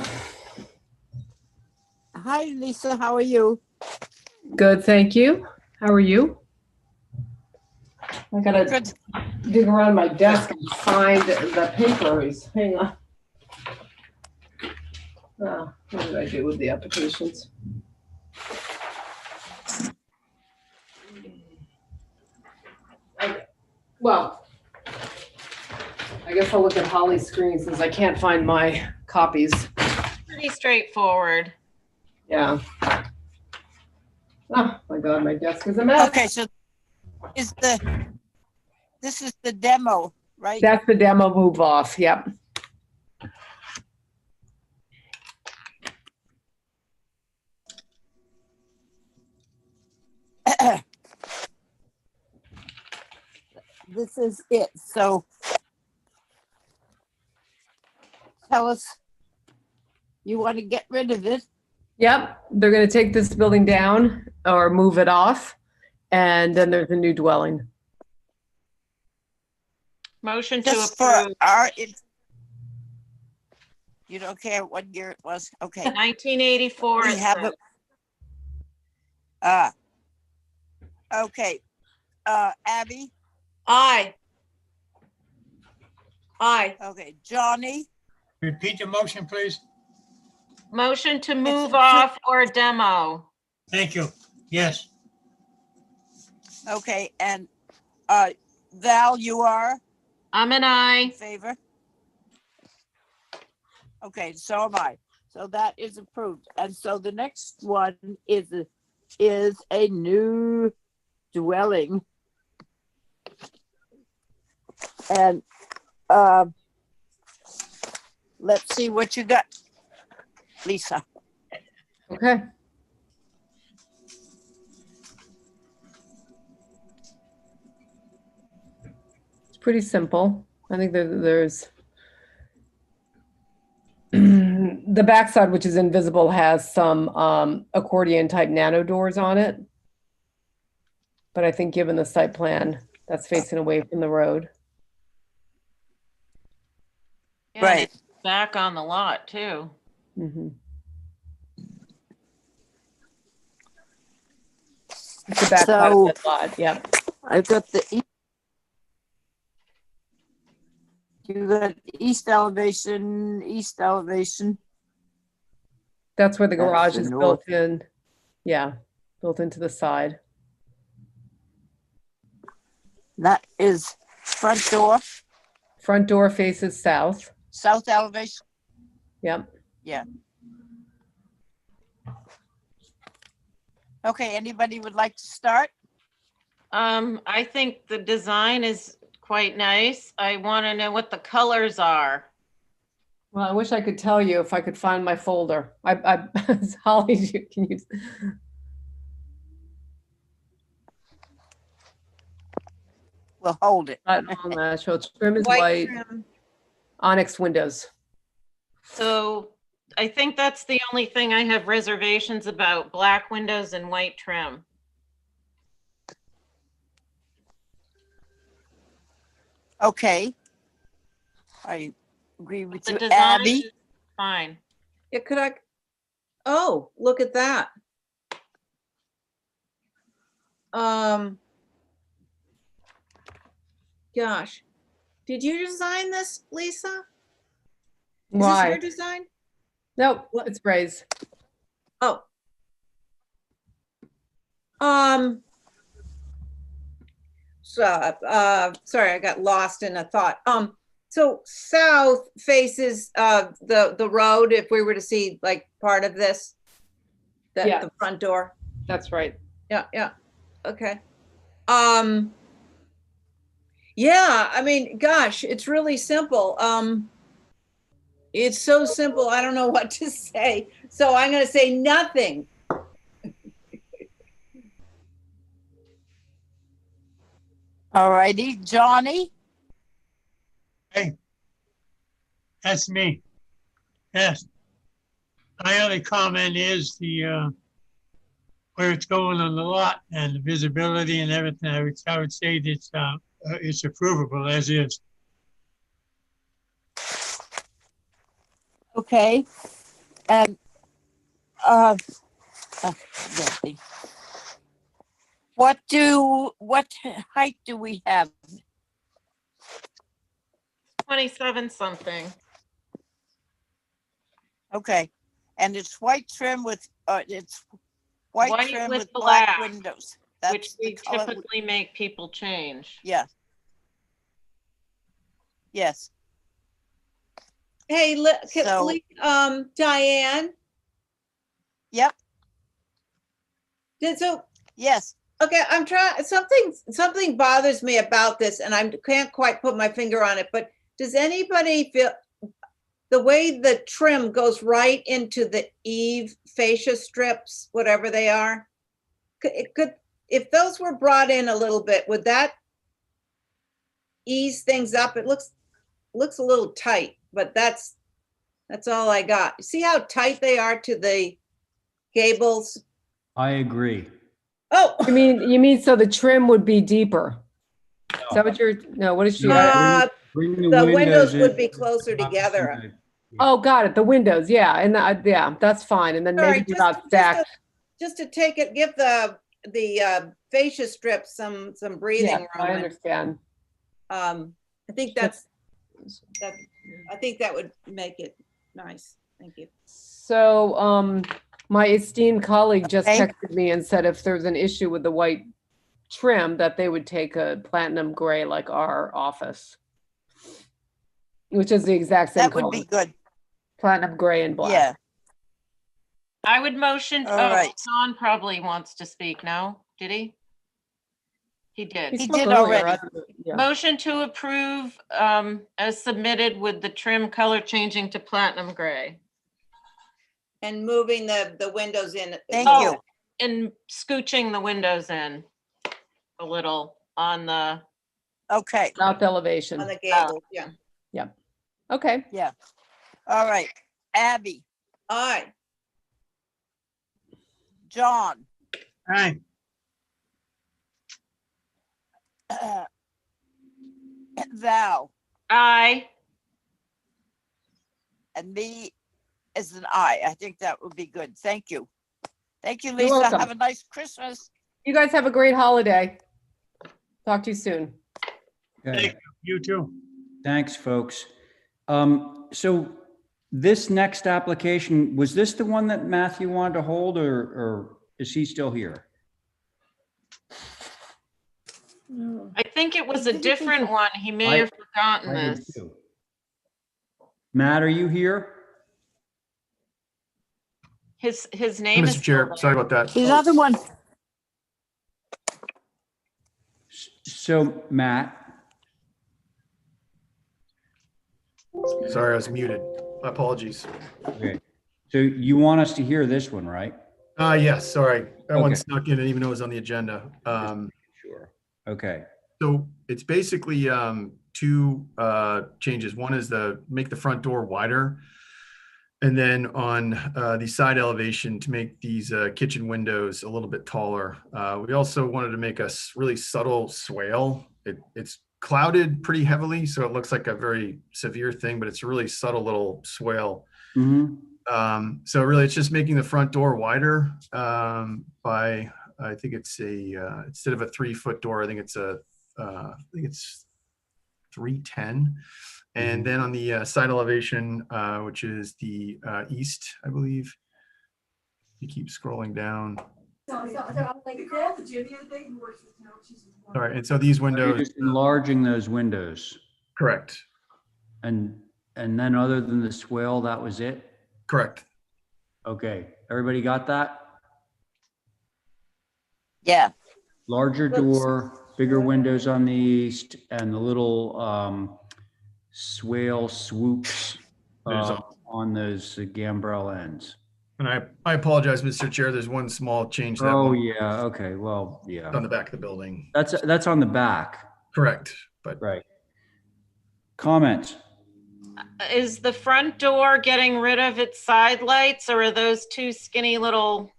Hi, Lisa. How are you? Good, thank you. How are you? I gotta Good. dig around my desk and find the papers. Hang on. Oh, what did I do with the applications? Okay. Well, I guess I'll look at Holly's screen since I can't find my copies. Pretty straightforward. Yeah. Oh my God, my desk is a mess. Okay, so this is the demo, right? That's the demo move off. Yep. This is it. So tell us, you want to get rid of it? Yep. They're going to take this building down or move it off. And then there's a new dwelling. Motion to Just for approve. You don't care what year it was? Okay. 1984. We it have says. it. Okay. Abby? Aye. Aye. Okay. Johnny? Repeat the motion, please. Motion to move off or demo. Thank you. Yes. Okay. And Val, you are I'm an in aye. favor? Okay, so am I. So that is approved. And so the next one is a new dwelling. And let's see what you got, Lisa. Okay. It's pretty simple. I think there's the backside, which is invisible, has some accordion type nano doors on it. But I think given the site plan, that's facing away from the road. Yeah, Right. it's back on the lot too. Mhm. It's the back side So- of the lot, yep. I've got the you got east elevation. That's where the That's garage the is north. built in. Yeah, built into the side. That is front door, Front door faces south. south elevation. Yep. Yeah. Okay, anybody would like to start? I think the design is quite nice. I want to know what the colors are. Well, I wish I could tell you if I could find my folder. Holly, can you? We'll hold it. Not on that show. Trim is White white, trim. onyx windows. So I think that's the only thing I have reservations about, black windows and white trim. Okay. I agree with The you, design Abby. is fine. Yeah, could I? Oh, look at that. Gosh, did you design this, Lisa? Is this Why? your design? Nope, it's Ray's. Oh. Sorry, I got lost in a thought. So south faces the road, if we were to see like part of this, Yeah. the front door. That's right. Yeah. Okay. Yeah, I mean, gosh, it's really simple. It's so simple, I don't know what to say. So I'm gonna say nothing. All righty, Johnny. Hey, that's me. Yes. My only comment is the where it's going on the lot and the visibility and everything. I would say that it's approvable as is. Okay. And let's see. What height do we have? 27 something. Okay. And it's white trim with it's white White trim with with black black, windows. Which the we color. typically make people change. Yeah. Yes. Hey, So- Diane. Yep. So Yes. okay, I'm trying, something bothers me about this and I can't quite put my finger on it, but does anybody feel the way the trim goes right into the eave fascia strips, whatever they are? If those were brought in a little bit, would that ease things up? It looks a little tight, but that's all I got. See how tight they are to the gables? I agree. Oh, You mean so the trim would be deeper? Is that what you're, no, what is she? Bring the windows in. would be closer together. Oh, got it. The windows. Yeah. And yeah, that's fine. And then Sorry, maybe do not stack. just to take it, give the fascia strips some breathing Yeah, room. I understand. I think I think that would make it nice. Thank you. So, my esteemed colleague just Okay. texted me and said if there's an issue with the white trim, that they would take a platinum gray like our office, which is the exact same That would color. be good. Platinum gray and black. Yeah. I would motion, All oh, right. John probably wants to speak, no? Did he? He did. He spoke did earlier. already. I don't know. Yeah. Motion to approve as submitted with the trim color changing to platinum gray. And moving the windows in. Thank Oh, you. and scooching the windows in a little on the, Okay. South elevation. On the gables, yeah. Okay. Yeah. All right. Abby, All right. John, Hi. Val, aye. and me is an I. I think that would be good. Thank you. Thank you, You're Lisa. welcome. Have a nice Christmas. You guys have a great holiday. Talk to you soon. Okay. Thank you. You too. Thanks, folks. So this next application, was this the one that Matthew wanted to hold or is he still here? I think it was a different one. He may have forgotten I did this. too. Matt, are you here? His name is. Mr. Chair, sorry about that. The other one. So Matt, Sorry, I was muted. My apologies. Okay. So you want us to hear this one, right? Yes, sorry. That one Okay. snuck in, even though it was on the agenda. Sure. Okay. So it's basically two changes. One is make the front door wider. And then on the side elevation to make these kitchen windows a little bit taller. We also wanted to make a really subtle swale. It's clouded pretty heavily, so it looks like a very severe thing, but it's a really subtle little swale. So really it's just making the front door wider by, I think it's instead of a 3-foot door, I think it's 310. And then on the side elevation, which is the east, I believe. You keep scrolling down. All right, and so these windows. You're just enlarging those windows. Correct. And then other than the swale, that was it? Correct. Okay, everybody got that? Yeah. Larger door, bigger windows on the east, and the little swale swoops on those gambrel ends. And I apologize, Mr. Chair. There's one small change. Oh, yeah. Okay. Well, yeah. On the back of the building. That's on the back. Correct. But right. Comments? Is the front door getting rid of its side lights, or are those two skinny little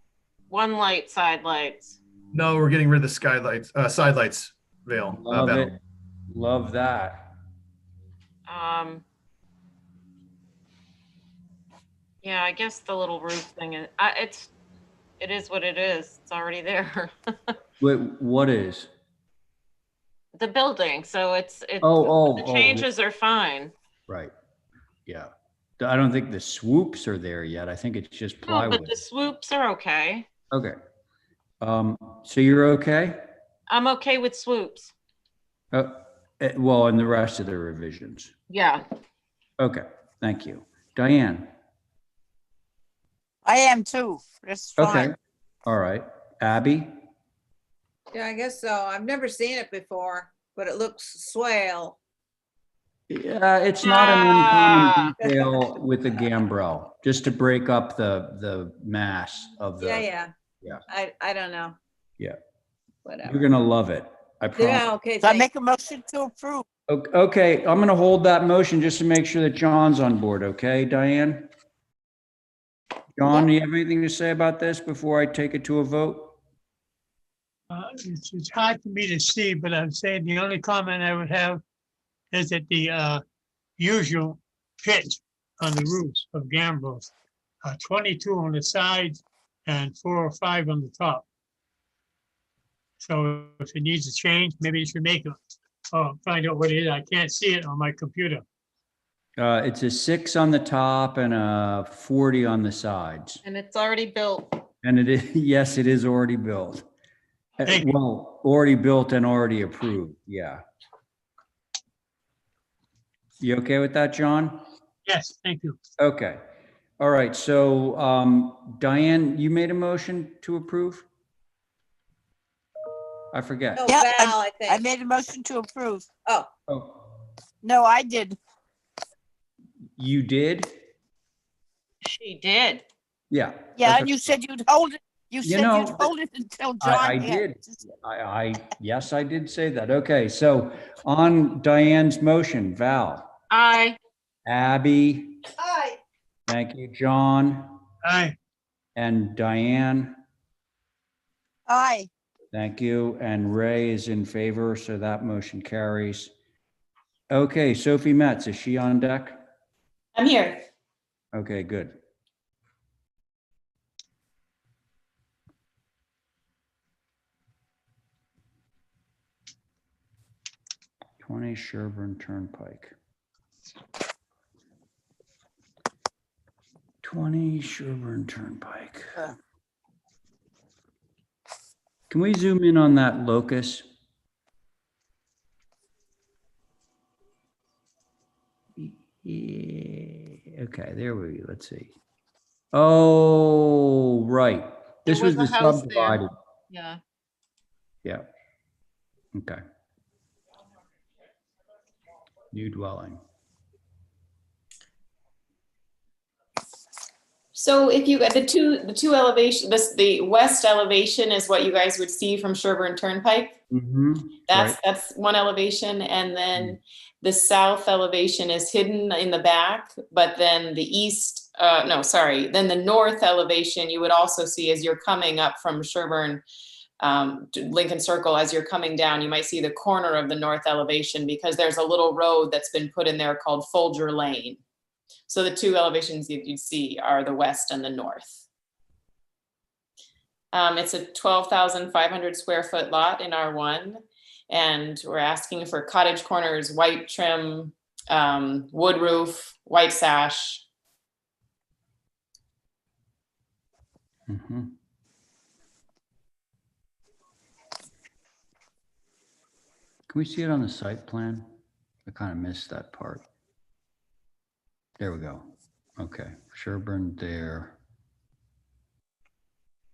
one light side lights? No, we're getting rid of the skylights, side lights, Vale. Love it. Love that. Yeah, I guess the little roof thing is, it is what it is. It's already there. Wait, what is? The building, so it's the changes are fine. Right. Yeah. I don't think the swoops are there yet. I think it's just No, plywood. but the swoops are okay. Okay. So you're okay? I'm okay with swoops. Well, and the rest of the revisions. Yeah. Okay. Thank you. Diane? I am too. That's fine. Okay. All right. Abby? Yeah, I guess so. I've never seen it before, but it looks swale. Yeah, it's not an uncommon detail with the gambrel, just to break up the mass of the. Yeah. I don't know. Yeah. Whatever. You're gonna love it. I promise. Yeah, okay. So I make a motion to approve. Okay, I'm gonna hold that motion just to make sure that John's on board, okay, Diane? John, do you have anything to say about this before I take it to a vote? It's hard for me to see, but I'm saying the only comment I would have is that the usual pitch on the roofs of gambrels are 22 on the sides and 4 or 5 on the top. So if it needs a change, maybe you should make it, find out what it is. I can't see it on my computer. It's a 6 on the top and a 40 on the sides. And it's already built. And it is, yes, it is already built. Well, already built and already approved, yeah. You okay with that, John? Yes, thank you. Okay. All right, so Diane, you made a motion to approve? I forget. No, Yeah, Val, I think. I made a motion to approve. Oh, No, I did. You did? She did. Yeah. Yeah, that's and you said you'd hold it. You said know, you'd hold it until John. I did. Yes, I did say that. Okay, so on Diane's motion, Val, Aye. Abby, aye. thank you, John, Aye. and Diane, Aye. thank you, and Ray is in favor, so that motion carries. Okay, Sophie Metz, is she on deck? I'm here. Okay, good. (20) Sherburne Turnpike. 20 Sherburne Turnpike. Can we zoom in on that locus? Yeah. Okay, there we go. Let's see. Oh, right. This was the a house there. subdivided. Yeah. Yeah. Okay. New dwelling. So if you the two elevation, the west elevation is what you guys would see from Sherburne Turnpike. That's one elevation, and then the south elevation is hidden in the back, but then the east, then the north elevation you would also see as you're coming up from Sherburne to Lincoln Circle. As you're coming down, you might see the corner of the north elevation because there's a little road that's been put in there called Folger Lane. So the two elevations you'd see are the west and the north. It's a 12,500 square foot lot in R1. And we're asking for cottage corners, white trim, wood roof, white sash. Can we see it on the site plan? I kind of missed that part. There we go. Okay, Sherburne there.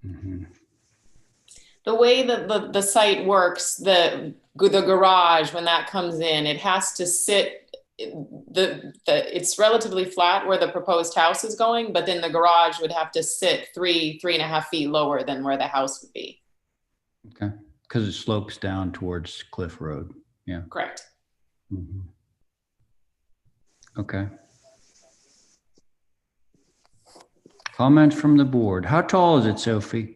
The way that the site works, the garage, when that comes in, it has to sit, it's relatively flat where the proposed house is going, but then the garage would have to sit 3.5 feet lower than where the house would be. Okay, because it slopes down towards Cliff Road. Yeah. Correct. Okay. Comments from the board. How tall is it, Sophie?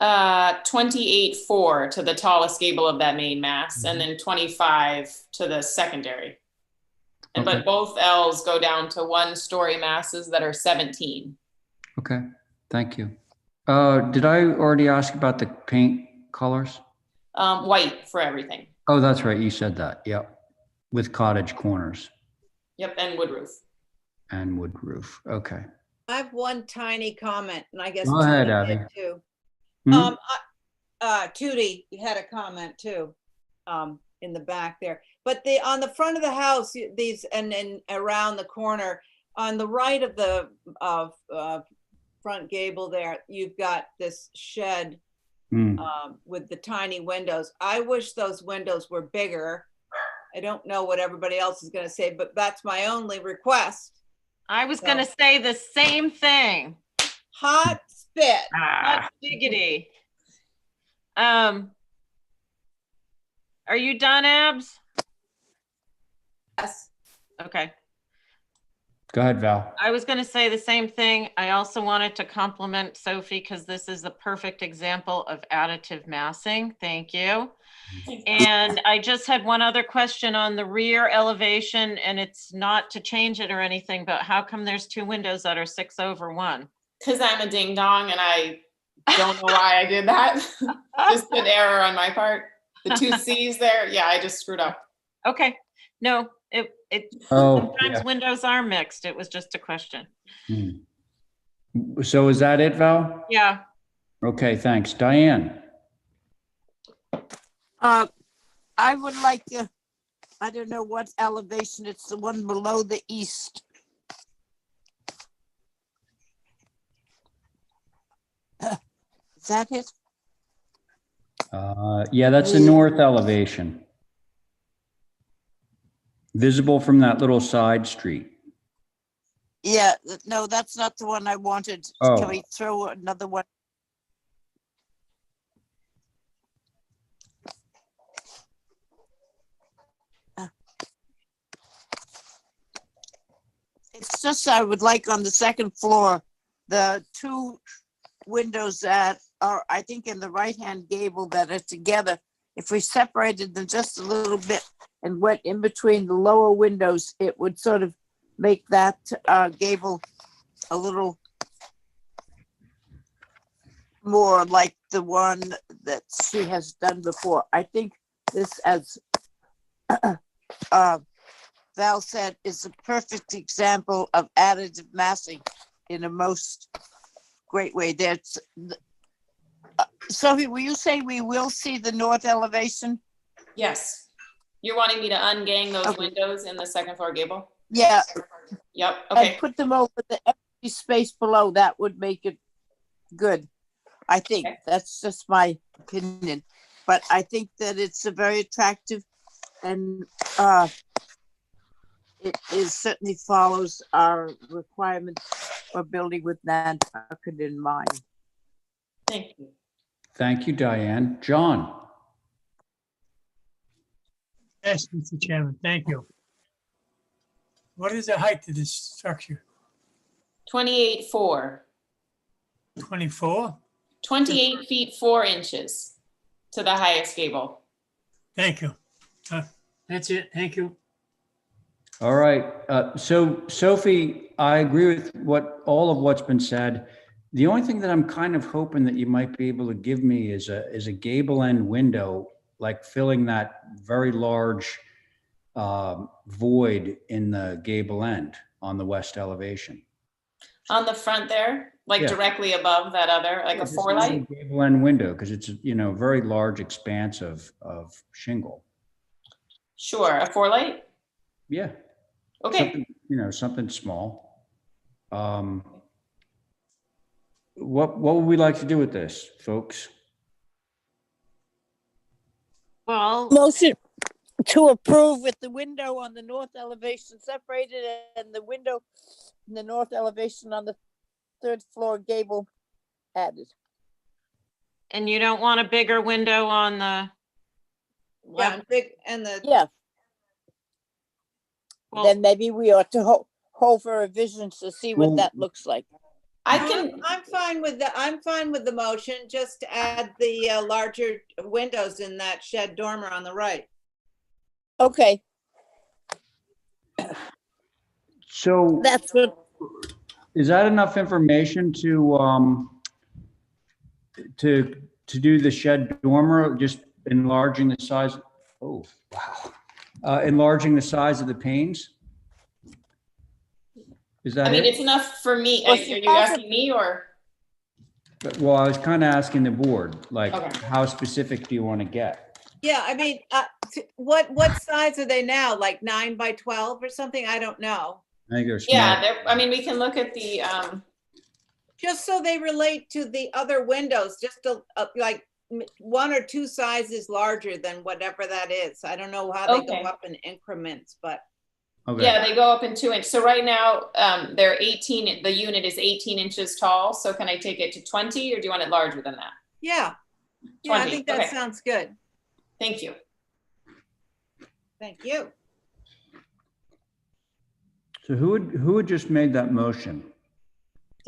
28.4 to the tallest gable of that main mass, and then 25 to the secondary. And but both L's go down to 1-story masses that are 17. Okay, thank you. Did I already ask about the paint colors? White for everything. Oh, that's right. You said that. Yep. With cottage corners. Yep, and wood roof. And wood roof. Okay. I have one tiny comment, and I guess Go ahead, Tootie Abby. did too. Hmm? Tootie, you had a comment too, in the back there. But on the front of the house, these and around the corner, on the right of the front gable there, you've got this shed with the tiny windows. I wish those windows were bigger. I don't know what everybody else is going to say, but that's my only request. I was going to say the same thing. Hot spit. Hot diggity. Are you done, Abs? Yes. Okay. Go ahead, Val. I was going to say the same thing. I also wanted to compliment Sophie because this is the perfect example of additive massing. Thank you. And I just had one other question on the rear elevation, and it's not to change it or anything, but how come there's 2 windows that are 6/1? Because I'm a ding dong and I don't know why I did that. Just an error on my part. The 2 C's there. Yeah, I just screwed up. Okay. No, sometimes yeah. windows are mixed. It was just a question. So is that it, Val? Yeah. Okay, thanks. Diane. I would like to, I don't know what elevation, it's the one below the east. Is that it? Yeah, that's the north elevation. Visible from that little side street. Yeah, no, that's not the one I wanted. Oh. Can we throw another one? It's just I would like on the second floor, the 2 windows that are, I think, in the right-hand gable that are together. If we separated them just a little bit and went in between the lower windows, it would sort of make that gable a little more like the one that she has done before. I think this, as Val said, is a perfect example of additive massing in a most great way. There's, Sophie, will you say we will see the north elevation? Yes. You're wanting me to ungang those windows in the second floor gable? Yeah. Yep. Okay. And put them over the empty space below. That would make it good. I think that's just my opinion, but I think that it's a very attractive, and it certainly follows our requirements or building with Nantucket in mind. Thank you. Thank you, Diane. John? Yes, Mr. Chairman, thank you. What is the height of this structure? 28.4. 24? 28 feet 4 inches to the highest gable. Thank you. That's it. Thank you. All right. So Sophie, I agree with all of what's been said. The only thing that I'm kind of hoping that you might be able to give me is a gable end window, like filling that very large void in the gable end on the west elevation. On the front there, like Yeah. directly above that other, like a Just 4 light? Gable end window, because it's a very large expanse of shingle. Sure, a 4 light? Yeah. Okay. Something small. What would we like to do with this, folks? Well, Motion to approve with the window on the north elevation separated and the window in the north elevation on the third floor gable added. and you don't want a bigger window on the Yeah, left? Yeah, Well, then maybe we ought to hold for revisions to see what that looks like. I'm fine with that. I'm fine with the motion, just to add the larger windows in that shed dormer on the right. Okay, So that's what, is that enough information to do the shed dormer, just enlarging the size? Oh, wow. Enlarging the size of the panes? Is that I mean, it? it's enough for me. Well, Are you asking me or? Well, I was kind of asking the board, like, Okay. how specific do you want to get? Yeah, I mean, what size are they now? Like 9 by 12 or something? I don't know. I think they're small. Yeah, I mean, we can look at the, Just so they relate to the other windows, just like 1 or 2 sizes larger than whatever that is. I don't know how they go Okay. up in increments, but Okay. yeah, they go up in 2 inches. So right now, they're 18, the unit is 18 inches tall. So can I take it to 20 or do you want it larger than that? yeah. Yeah, I 20, think that okay. sounds good. Thank you. Thank you. So who had just made that motion?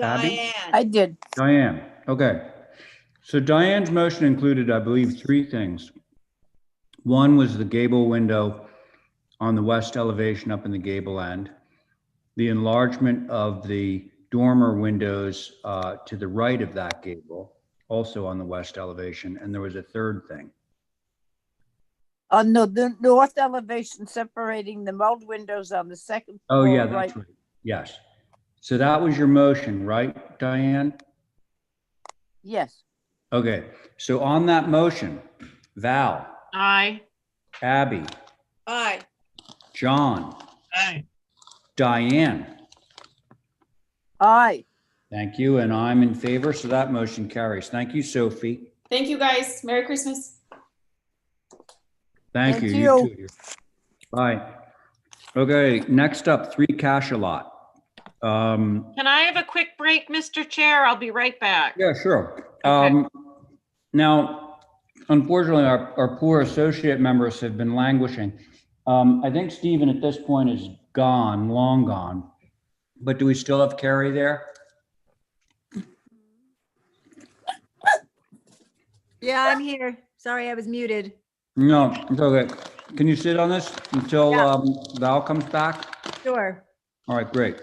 Abby? Diane. I did. Diane. Okay. So Diane's motion included, I believe, 3 things. One was the gable window on the west elevation up in the gable end, the enlargement of the dormer windows to the right of that gable, also on the west elevation, and there was a third thing. On the north elevation separating the mulled windows on the second floor. Oh, yeah, that's right. Yes. So that was your motion, right, Diane? Yes. Okay. So on that motion, Val, aye. Abby, Aye. John, Aye. Diane. Aye. Thank you, and I'm in favor, so that motion carries. Thank you, Sophie. Thank you, guys. Merry Christmas. Thank you. You too. Bye. Okay, next up, 3 Cachalot. Can I have a quick break, Mr. Chair? I'll be right back. Yeah, sure. Okay. Now, unfortunately, our poor associate members have been languishing. I think Stephen at this point is gone, long gone. But do we still have Carrie there? Yeah, I'm here. Sorry, I was muted. No, it's okay. Can you sit on this until Val comes back? Sure. All right, great.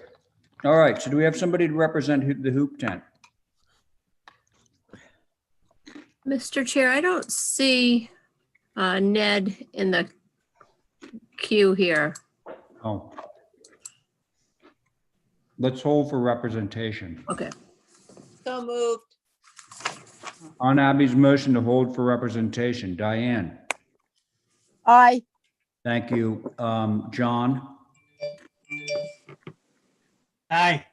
All right, so do we have somebody to represent the hoop tent? Mr. Chair, I don't see Ned in the queue here. Oh. Let's hold for representation. Okay. So moved. On Abby's motion to hold for representation, Diane. Aye. Thank you. John. Aye.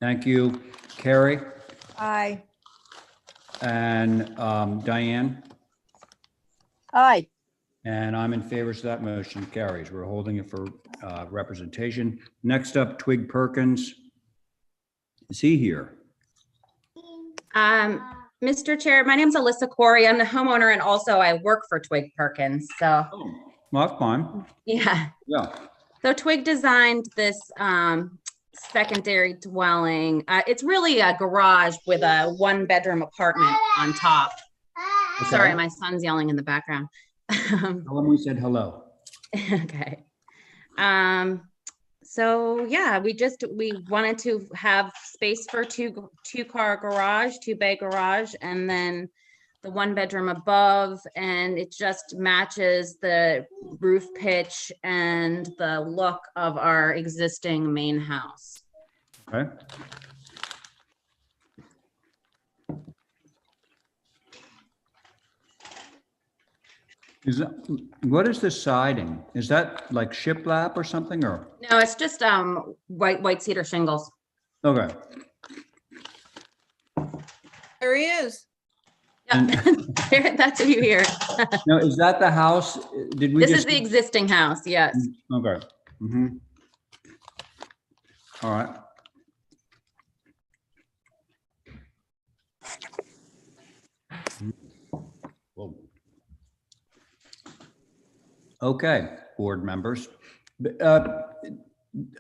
Thank you. Carrie Aye. and Diane. Aye. And I'm in favor, so that motion carries. We're holding it for representation. Next up, Twig Perkins. Is he here? Mr. Chair, my name's Alyssa Corey. I'm the homeowner and also I work for Twig Perkins. So, Well, that's fine. yeah. Yeah. So Twig designed this secondary dwelling. It's really a garage with a 1-bedroom apartment on top. Okay. Sorry, my son's yelling in the background. Tell him we said hello. Okay. So yeah, we wanted to have space for two-car garage, 2-bay garage, and then the 1-bedroom above, and it just matches the roof pitch and the look of our existing main house. Okay. What is the siding? Is that like shiplap or something, or? No, it's just white cedar shingles. Okay. There he is. Yeah, that's who you hear. Now, is that the house? Did we This just? is the existing house, yes. Okay. Mm-hmm. All right. Whoa. Okay, board members.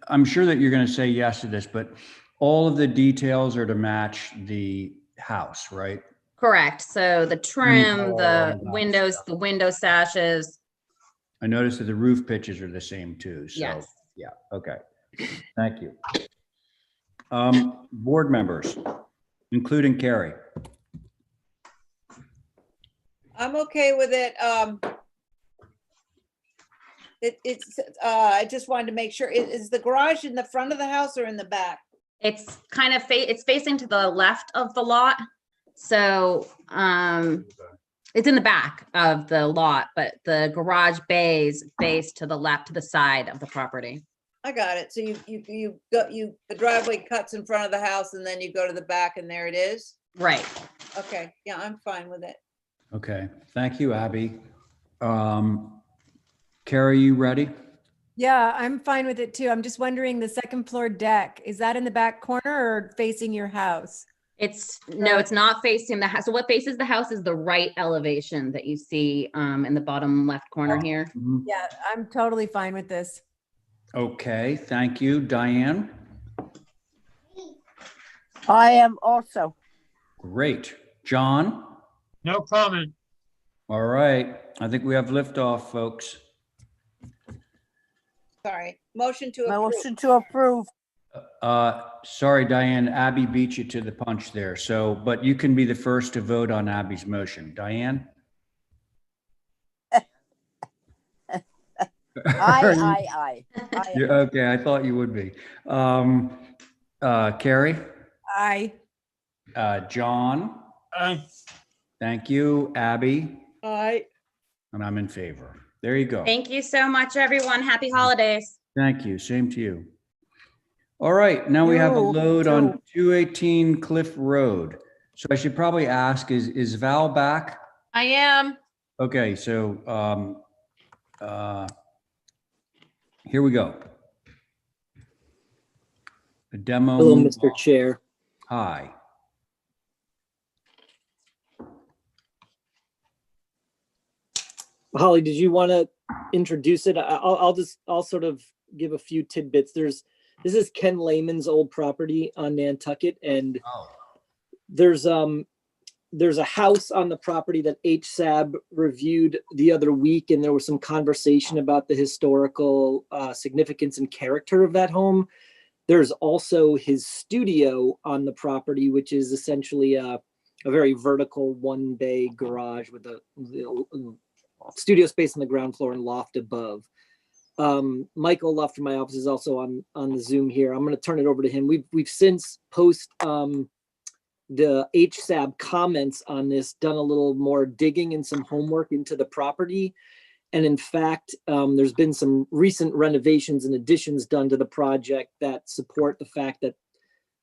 I'm sure that you're going to say yes to this, but all of the details are to match the house, right? Correct. So the trim, all the that windows, the window sashes. I noticed that the roof pitches are the same too. So, Yes. yeah, okay. Thank you. Board members, including Carrie. I'm okay with it. I just wanted to make sure, is the garage in the front of the house or in the back? It's kind of it's facing to the left of the lot. So it's in the back of the lot, but the garage bays face to the left, to the side of the property. I got it. So the driveway cuts in front of the house and then you go to the back and there it is? Right. Okay, yeah, I'm fine with it. Okay, thank you, Abby. Carrie, you ready? Yeah, I'm fine with it too. I'm just wondering, the second floor deck, is that in the back corner or facing your house? No, it's not facing the house. So what faces the house is the right elevation that you see in the bottom left corner here. Yeah, I'm totally fine with this. Okay, thank you. Diane? I am also. Great. John? No comment. All right, I think we have liftoff, folks. Sorry, motion to approve. Motion to approve. Sorry, Diane, Abby beat you to the punch there. So, but you can be the first to vote on Abby's motion. Diane? Aye. Okay, I thought you would be. Carrie? Aye. John? Aye. Thank you. Abby? Aye. And I'm in favor. There you go. Thank you so much, everyone. Happy holidays. Thank you. Same to you. All right, now we have a load on 218 Cliff Road. So I should probably ask, is Val back? I am. Okay, so here we go. A demo. Hello, Mr. Chair. Hi. Holly, did you want to introduce it? I'll sort of give a few tidbits. This is Ken Lehman's old property on Nantucket, and there's a house on the property that HSAB reviewed the other week, and there was some conversation about the historical significance and character of that home. There's also his studio on the property, which is essentially a very vertical 1-bay garage with a studio space on the ground floor and loft above. Michael Luff from my office is also on the Zoom here. I'm going to turn it over to him. We've since post the HSAB comments on this, done a little more digging and some homework into the property. And in fact, there's been some recent renovations and additions done to the project that support the fact that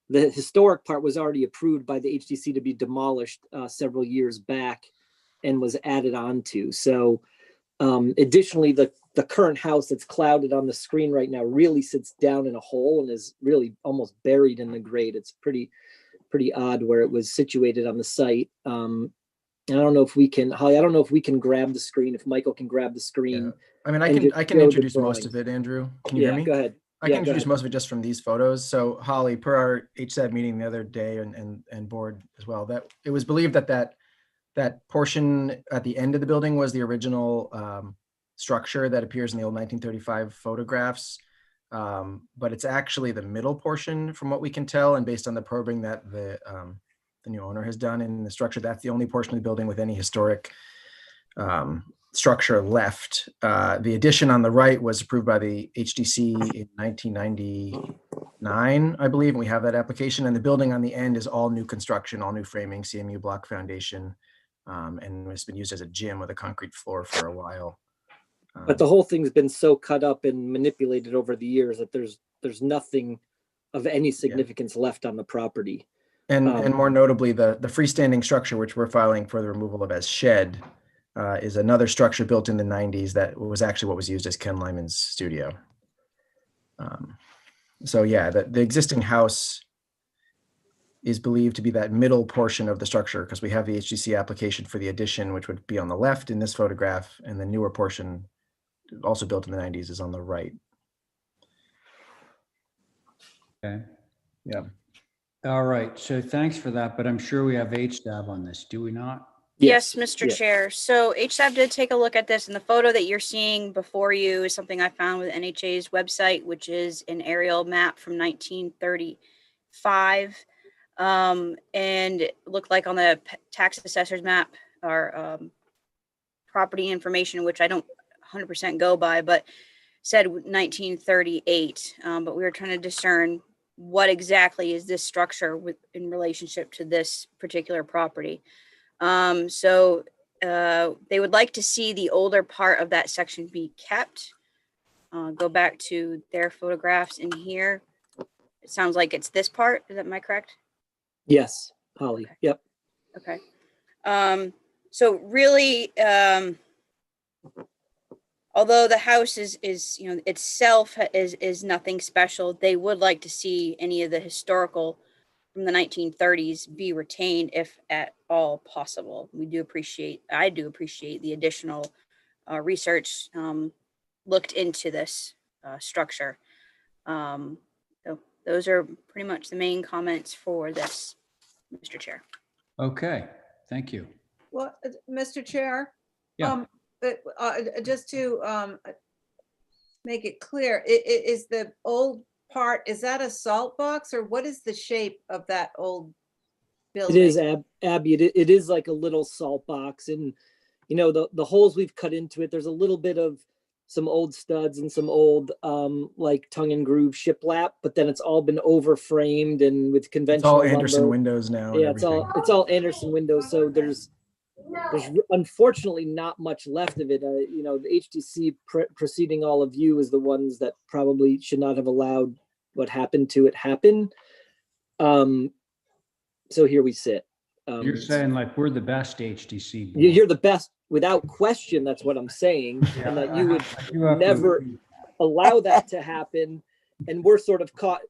the historic part was already approved by the HDC to be demolished several years back and was added on to. So Additionally, the current house that's clouded on the screen right now really sits down in a hole and is really almost buried in the grade. It's pretty odd where it was situated on the site. I don't know if we can, Holly, I don't know if we can grab the screen, if Michael can grab the screen. Yeah. I mean, and I can show the introduce most of drawings. it, Andrew. Can you hear me? Go ahead. I can introduce most of it just from these photos. So Holly, per our HSAB meeting the other day and board as well, that it was believed that portion at the end of the building was the original structure that appears in the old 1935 photographs. But it's actually the middle portion from what we can tell, and based on the probing that the new owner has done in the structure, that's the only portion of the building with any historic structure left. The addition on the right was approved by the HDC in 1999, I believe, and we have that application. And the building on the end is all new construction, all new framing, CMU block foundation, and it's been used as a gym with a concrete floor for a while. But the whole thing's been so cut up and manipulated over the years that there's nothing of any significance left on the property. And more notably, the freestanding structure, which we're filing for the removal of as shed, is another structure built in the 90s that was actually what was used as Ken Lyman's studio. So yeah, the existing house is believed to be that middle portion of the structure, because we have the HDC application for the addition, which would be on the left in this photograph, and the newer portion, also built in the 90s, is on the right. Okay. Yeah. All right. So thanks for that, but I'm sure we have HSAB on this, do we not? Yes, Mr. Chair. So HSAB did take a look at this, and the photo that you're seeing before you is something I found with NHA's website, which is an aerial map from 1935. And it looked like on the tax assessor's map or property information, which I don't 100% go by, but said 1938. But we were trying to discern what exactly is this structure in relationship to this particular property. So they would like to see the older part of that section be kept. Go back to their photographs in here. It sounds like it's this part. Am I correct? Yes, Holly. Okay. Yep. Okay. So really, although the house is itself is nothing special, they would like to see any of the historical from the 1930s be retained if at all possible. I do appreciate the additional research looked into this structure. So those are pretty much the main comments for this, Mr. Chair. Okay, thank you. Well, Mr. Chair, Yeah. Just to make it clear, is the old part, is that a salt box, or what is the shape of that old building? It is, Abby. It is like a little salt box, and the holes we've cut into it, there's a little bit of some old studs and some old like tongue and groove shiplap, but then it's all been over framed and with conventional. It's all Anderson lumber. windows now. Yeah, it's all Anderson windows. So there's unfortunately not much left of it. The HTC preceding all of you is the ones that probably should not have allowed what happened to it happen. So here we sit. You're saying like we're the best HTC board. You're the best without question. That's what I'm saying. And that you would never allow that to happen. And we're sort of caught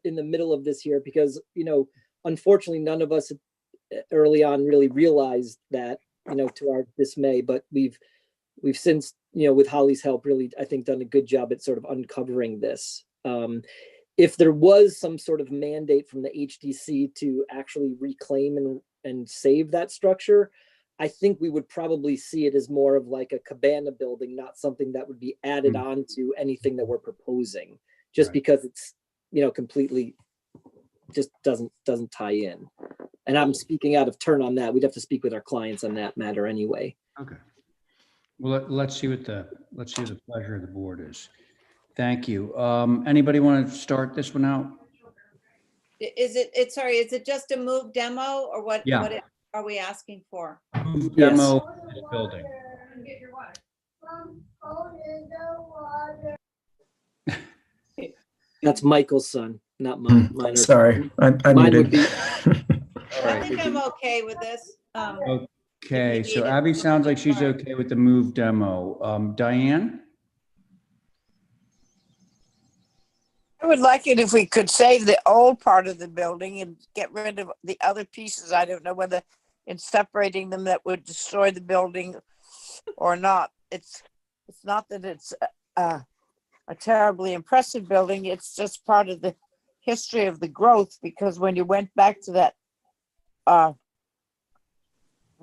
in the middle of this here because, unfortunately, none of us early on really realized that, to our dismay, but we've since, with Holly's help, really, I think, done a good job at sort of uncovering this. If there was some sort of mandate from the HDC to actually reclaim and save that structure, I think we would probably see it as more of like a cabana building, not something that would be added on to anything that we're proposing, just because it's, completely just doesn't tie in. And I'm speaking out of turn on that. We'd have to speak with our clients on that matter anyway. Okay. Well, let's see what the pleasure of the board is. Thank you. Anybody want to start this one out? Is it just a move demo, or what? Yeah. What are we asking for? Demo of this building. That's Michael's son, not mine. Sorry, I mine muted. would be. I think I'm okay with this. Okay, so need it. Abby sounds like she's okay with the move demo. Diane? I would like it if we could save the old part of the building and get rid of the other pieces. I don't know whether in separating them that would destroy the building or not. It's not that it's a terribly impressive building. It's just part of the history of the growth, because when you went back to that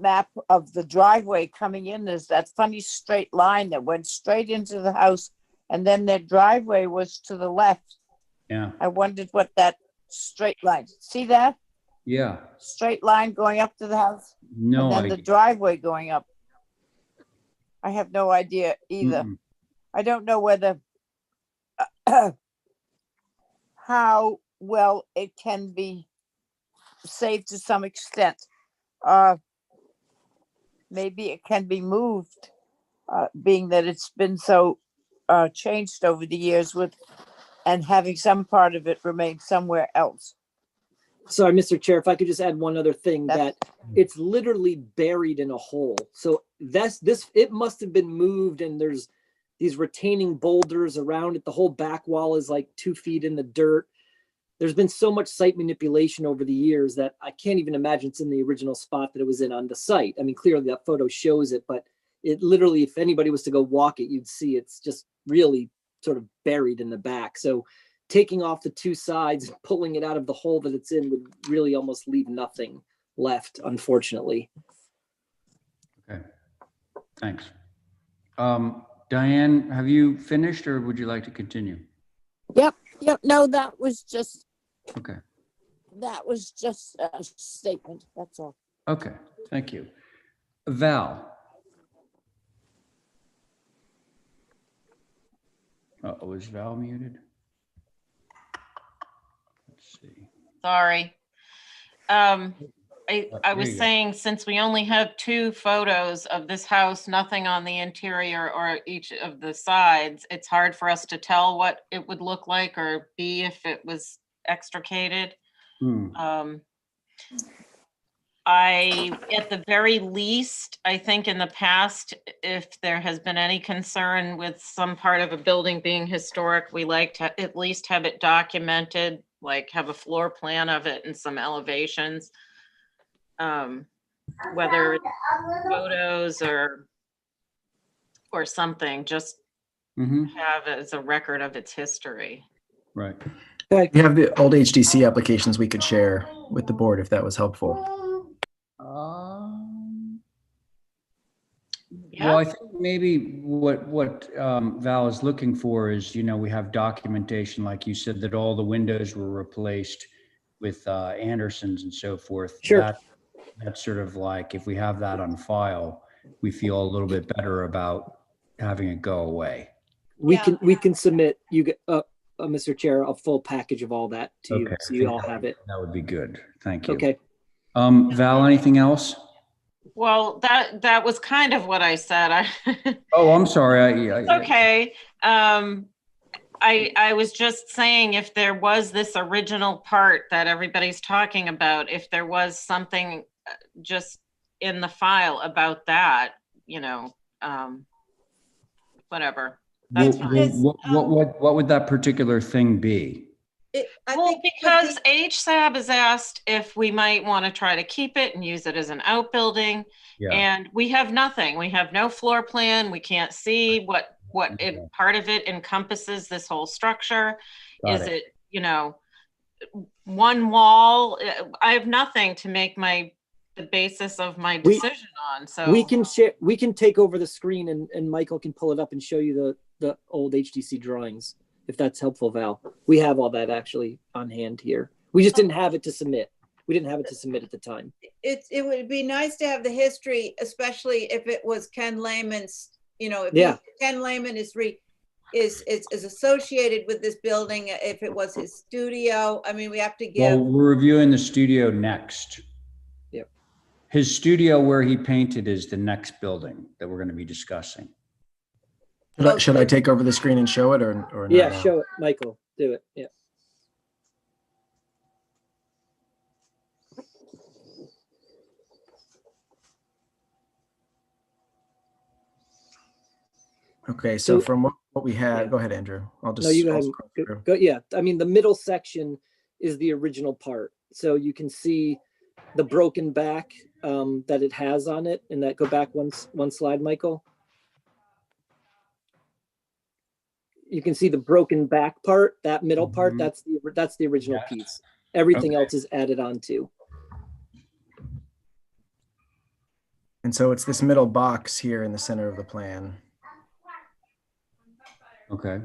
map of the driveway coming in, there's that funny straight line that went straight into the house, and then their driveway was to the left. Yeah. I wondered what that straight line, see that Yeah. straight line going up to the house? No And then idea. the driveway going up. I have no idea either. Mm-mm. I don't know whether how well it can be saved to some extent. Maybe it can be moved, being that it's been so changed over the years, with and having some part of it remain somewhere else. Sorry, Mr. Chair, if I could just add one other thing, that it's literally buried in a hole. So it must have been moved, and there's these retaining boulders around it. The whole back wall is like 2 feet in the dirt. There's been so much site manipulation over the years that I can't even imagine it's in the original spot that it was in on the site. I mean, clearly that photo shows it, but it literally, if anybody was to go walk it, you'd see it's just really sort of buried in the back. So taking off the 2 sides and pulling it out of the hole that it's in would really almost leave nothing left, unfortunately. Okay, thanks. Diane, have you finished, or would you like to continue? Yep. No, that was just Okay. A statement. That's all. Okay, thank you. Val? Uh-oh, is Val muted? Let's see. Sorry. I There was you go. saying, since we only have 2 photos of this house, nothing on the interior or each of the sides, it's hard for us to tell what it would look like or be if it was extricated. At the very least, I think in the past, if there has been any concern with some part of a building being historic, we like to at least have it documented, like have a floor plan of it and some elevations. Whether it's photos or something, just have it as a record of its history. Right. We have the old HDC applications we could share with the board if that was helpful. Well, I think maybe what Val is looking for is, we have documentation, like you said, that all the windows were replaced with Andersons and so forth. Sure. That's sort of like, if we have that on file, we feel a little bit better about having it go away. We can submit, Mr. Chair, a full package of all that to you, so you all have it. That would be good. Thank you. Okay. Val, anything else? Well, that was kind of what I said. Oh, I'm sorry. Okay. I was just saying, if there was this original part that everybody's talking about, if there was something just in the file about that, whatever. That's fine. What would that particular thing be? Because HSAB has asked if we might want to try to keep it and use it as an outbuilding. Yeah. And we have nothing. We have no floor plan. We can't see what part of it encompasses this whole structure. Got Is it. One wall? I have nothing to make the basis of my decision on. So we can take over the screen, and Michael can pull it up and show you the old HDC drawings, if that's helpful, Val. We have all that actually on hand here. We just didn't have it to submit. We didn't have it to submit at the time. It would be nice to have the history, especially if it was Ken Lehman's, Ken Lehman is associated with this building, if it was his studio. I mean, we have to give. Well, we're reviewing the studio next. Yep. His studio where he painted is the next building that we're going to be discussing. Should I take over the screen and show it or not? Yeah, show it, Michael. Do it. Yeah. Okay, so So- from what we had, Yeah. go ahead, Andrew. I'll just. No, you go I'll ahead. scroll through. Yeah, I mean, the middle section is the original part. So you can see the broken back that it has on it. And that, go back one slide, Michael. You can see the broken back part, that middle part, that's the original piece. Everything else is added on to. And so it's this middle box here in the center of the plan. Okay.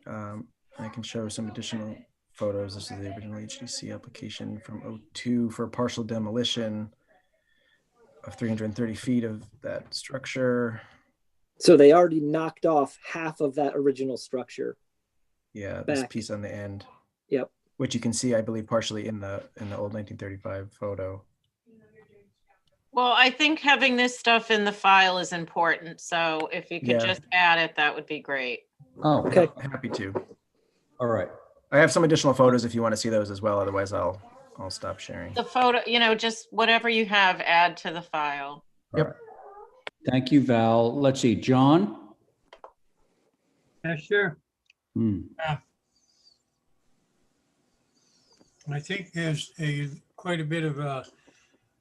I can show some additional photos. This is the original HDC application from '02 for partial demolition of 330 feet of that structure. So they already knocked off half of that original structure. Yeah, this back. piece on the end. Yep. Which you can see, I believe, partially in the old 1935 photo. Well, I think having this stuff in the file is important. So if you could Yeah. just add it, that would be great. Oh, okay. Happy to. All right. I have some additional photos if you want to see those as well. Otherwise, I'll stop sharing. The photo, just whatever you have, add to the file. Yep. Right. Thank you, Val. Let's see, John? Yeah, sure. Hmm. I think there's quite a bit of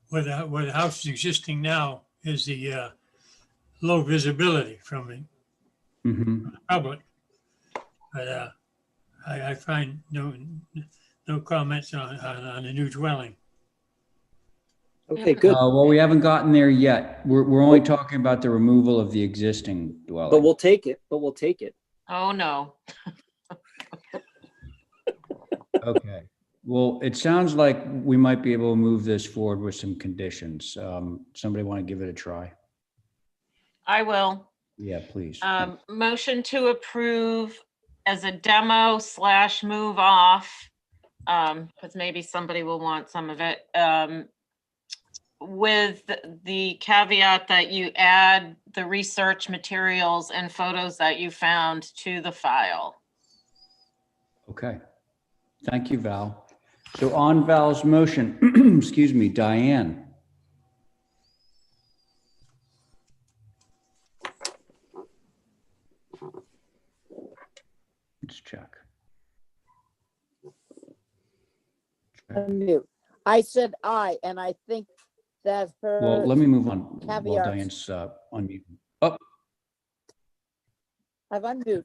where the house is existing now is the low visibility from the Mm-hmm. public. But I find no comments on the new dwelling. Okay, good. Well, we haven't gotten there yet. We're only talking about the removal of the existing dwelling. But we'll take it. Oh, no. Okay. Well, it sounds like we might be able to move this forward with some conditions. Somebody want to give it a try? I will. Yeah, please. Motion to approve as a demo / move off, because maybe somebody will want some of it, with the caveat that you add the research materials and photos that you found to the file. Okay. Thank you, Val. So on Val's motion, excuse me, Diane. Let's check. Unmute. I said aye, and I think that her. Well, let me move on while caveats. Diane's unmuted. Oh, I've unmuted.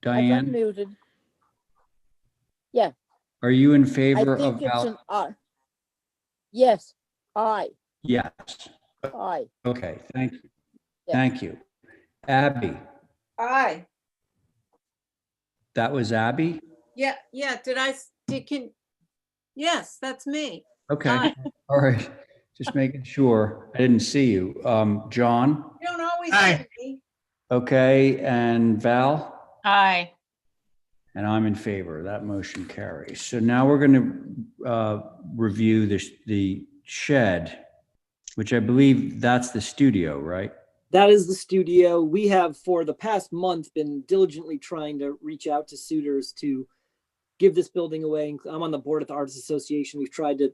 Diane, I've unmuted. Yeah, are you in I favor think of it's Val? an aye. Yes, aye, Yes. aye. Okay, thank you. Yeah. Thank you. Abby, Aye. that was Abby? Yeah, yes, that's me. Okay, Aye. all right. Just making sure. I didn't see you. John? You don't always Aye. see me. Okay, and Val? Aye. And I'm in favor. That motion carries. So now we're going to review the shed, which I believe that's the studio, right? That is the studio. We have for the past month been diligently trying to reach out to suitors to give this building away. I'm on the board of the Artists Association. We've tried to,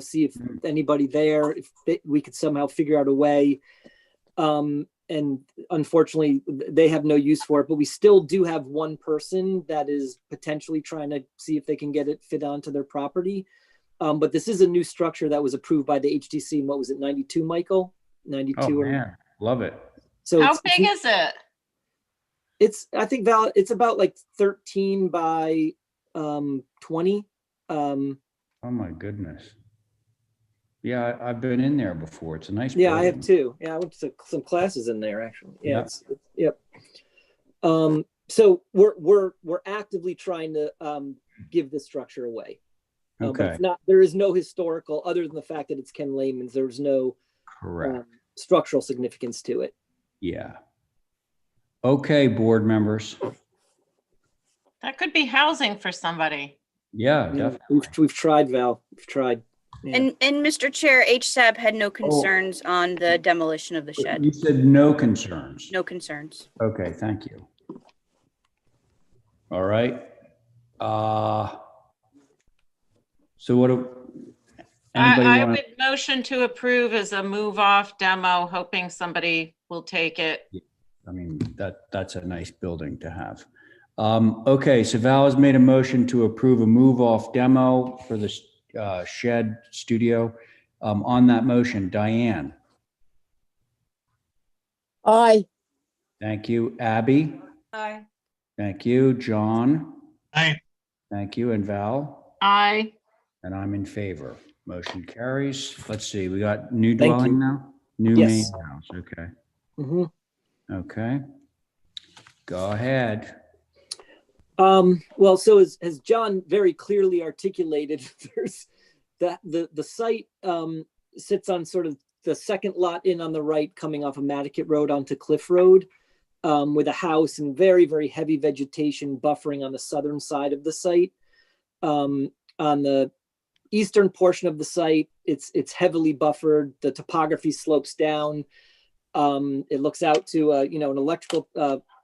see if anybody there, if we could somehow figure out a way. And unfortunately, they have no use for it, but we still do have one person that is potentially trying to see if they can get it fit onto their property. But this is a new structure that was approved by the HDC. What was it, 92, Michael? 92. Oh, man. Love it. So How big is it? I think, Val, it's about like 13 by 20. Oh, my goodness. Yeah, I've been in there before. It's a nice Yeah, I building. have too. Yeah, I went to some classes in there actually. Yeah, Yeah. yep. So we're actively trying to give this structure away. But Okay. it's not. There is no historical, other than the fact that it's Ken Lehman's. There's no Correct. structural significance to it. Yeah. Okay, board members. That could be housing for somebody. Yeah, Yeah, definitely. we've tried, Val. We've tried. Yeah. And Mr. Chair, HSAB had no concerns on the demolition of the shed. You said no concerns. No concerns. Okay, thank you. All right. So Anybody I want would motion to approve as a move off demo, hoping somebody will take it. I mean, that's a nice building to have. Okay, so Val has made a motion to approve a move-off demo for the shed studio. On that motion, Diane, Aye. thank you. Abby, Aye. thank you. John, Aye. thank you. And Val, Aye. and I'm in favor. Motion carries. Let's see, we got new Thank dwelling you. now? New main Yes. house, okay. Mhm. Okay. Go ahead. Well, so as John very clearly articulated, there's the site sits on sort of the second lot in on the right, coming off of Nantucket Road onto Cliff Road, with a house and very, very heavy vegetation buffering on the southern side of the site. On the eastern portion of the site, it's heavily buffered. The topography slopes down. It looks out to an electrical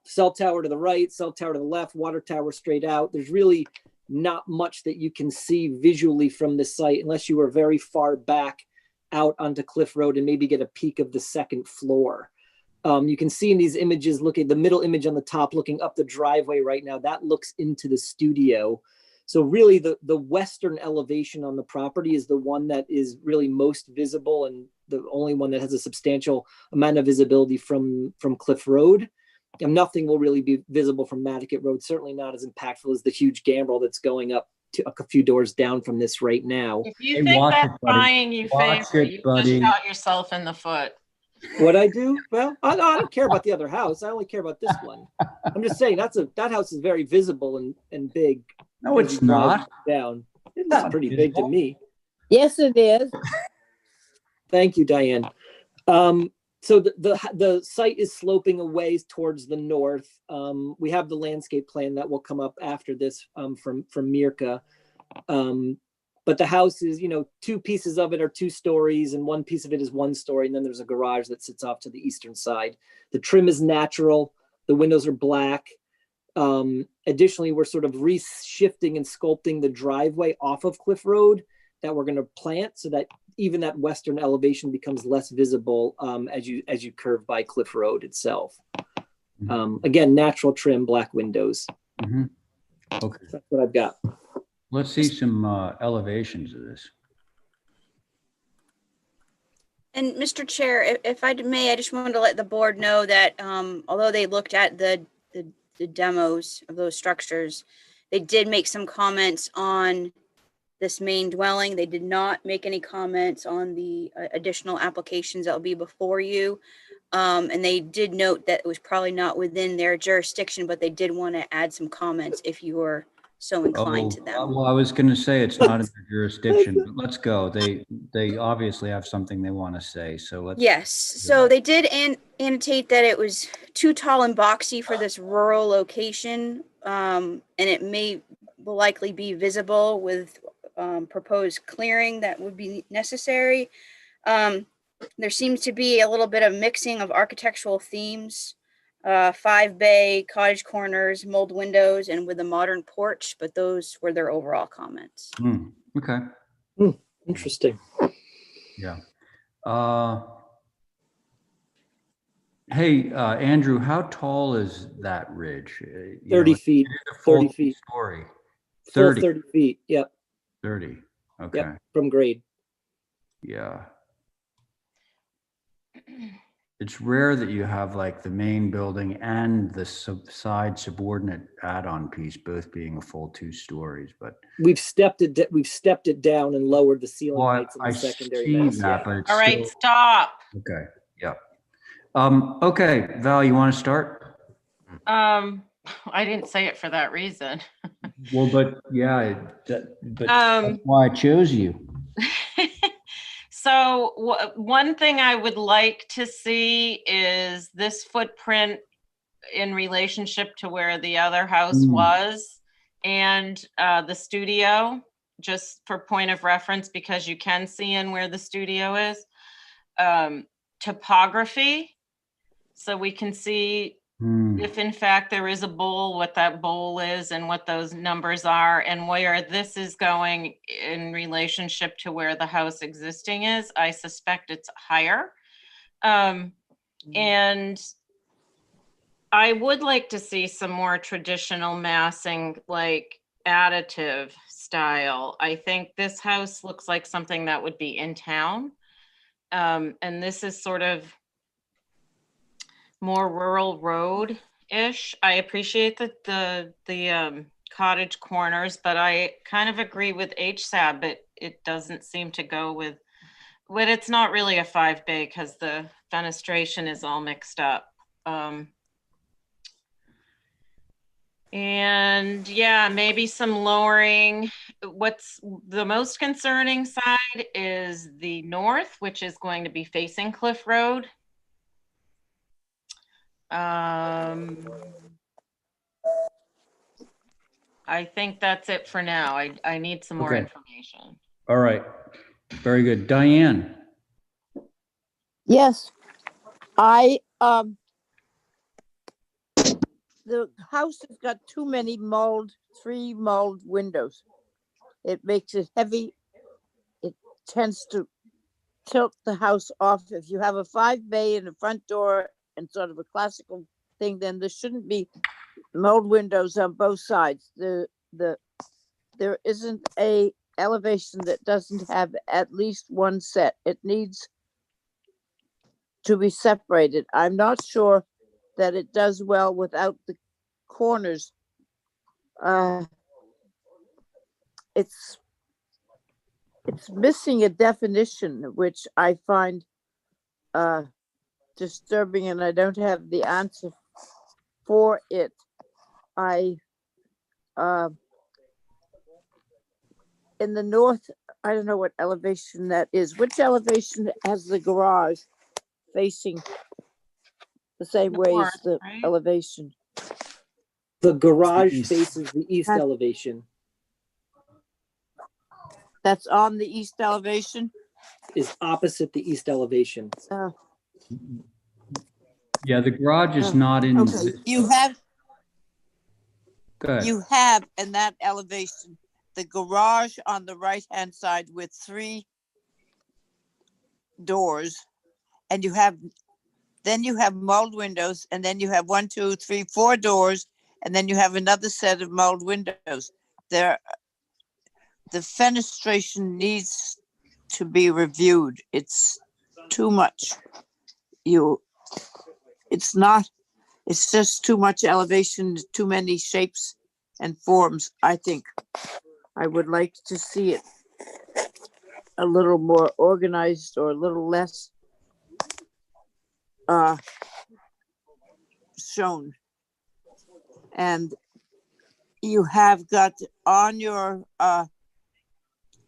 cell tower to the right, cell tower to the left, water tower straight out. There's really not much that you can see visually from the site unless you are very far back out onto Cliff Road and maybe get a peek of the second floor. You can see in these images, look at the middle image on the top, looking up the driveway right now, that looks into the studio. So really the western elevation on the property is the one that is really most visible and the only one that has a substantial amount of visibility from Cliff Road. And nothing will really be visible from Nantucket Road, certainly not as impactful as the huge gambrel that's going up to a few doors down from this right now. If you think that's buying you favor, you just shot yourself in the foot. What I do? Well, I don't care about the other house. I only care about this one. I'm just saying that house is very visible and big. No, it's not. Down. It looks pretty big to me. Yes, it is. Thank you, Diane. So the site is sloping away towards the north. We have the landscape plan that will come up after this from Mirka. But the house is, two pieces of it are 2 stories and one piece of it is 1 story. And then there's a garage that sits off to the eastern side. The trim is natural. The windows are black. Additionally, we're sort of reshifting and sculpting the driveway off of Cliff Road that we're going to plant so that even that western elevation becomes less visible as you curve by Cliff Road itself. Again, natural trim, black windows. Mm-hmm. Okay. That's what I've got. Let's see some elevations of this. And Mr. Chair, if I may, I just wanted to let the board know that although they looked at the demos of those structures, they did make some comments on this main dwelling. They did not make any comments on the additional applications that will be before you. And they did note that it was probably not within their jurisdiction, but they did want to add some comments if you were so inclined to them. Well, I was going to say it's not in their jurisdiction, but let's go. They obviously have something they want to say. So let's. Yes. So they did annotate that it was too tall and boxy for this rural location. And it will likely be visible with proposed clearing that would be necessary. There seems to be a little bit of mixing of architectural themes, 5-bay, cottage corners, mold windows, and with a modern porch, but those were their overall comments. Okay. Interesting. Yeah. Hey, Andrew, how tall is that ridge? 30 feet. 30 feet. Story. 30 feet. Yep. 30. Okay. Yep. From grade. Yeah. It's rare that you have like the main building and the side subordinate add-on piece both being a full 2 stories, but we've stepped it down and lowered the ceiling heights in the secondary mass. But it's all right, still... stop. Okay. Yeah. Okay, Val, you want to start? I didn't say it for that reason. Well, but yeah, that's why I chose you. So one thing I would like to see is this footprint in relationship to where the other house was and the studio, just for point of reference, because you can see in where the studio is. Topography, so we can see if in fact there is a bowl, what that bowl is and what those numbers are, and where this is going in relationship to where the house existing is. I suspect it's higher. And I would like to see some more traditional massing, like additive style. I think this house looks like something that would be in town. And this is sort of more rural road-ish. I appreciate the cottage corners, but I kind of agree with HSAB, but it doesn't seem to go with, but it's not really a 5-bay because the fenestration is all mixed up. And yeah, maybe some lowering. What's the most concerning side is the north, which is going to be facing Cliff Road. I think that's it for now. I need some more Okay. information. All right. Very good. Diane? Yes, the house has got too many three mulled windows. It makes it heavy. It tends to tilt the house off. If you have a 5-bay and a front door and sort of a classical thing, then there shouldn't be mulled windows on both sides. There isn't a elevation that doesn't have at least one set. It needs to be separated. I'm not sure that it does well without the corners. It's missing a definition, which I find disturbing, and I don't have the answer for it. In the north, I don't know what elevation that is. Which elevation has the garage facing the same way as the elevation? The garage east. faces the east elevation. That's on the east elevation? Is opposite the east elevation. Yeah, the garage is not in. Okay, you have Go ahead. You have in that elevation the garage on the right-hand side with 3 doors, and then you have mulled windows, and then you have 1, 2, 3, 4 doors, and then you have another set of mulled windows. The fenestration needs to be reviewed. It's too much. It's just too much elevation, too many shapes and forms, I think. I would like to see it a little more organized or a little less shown. And you have got on your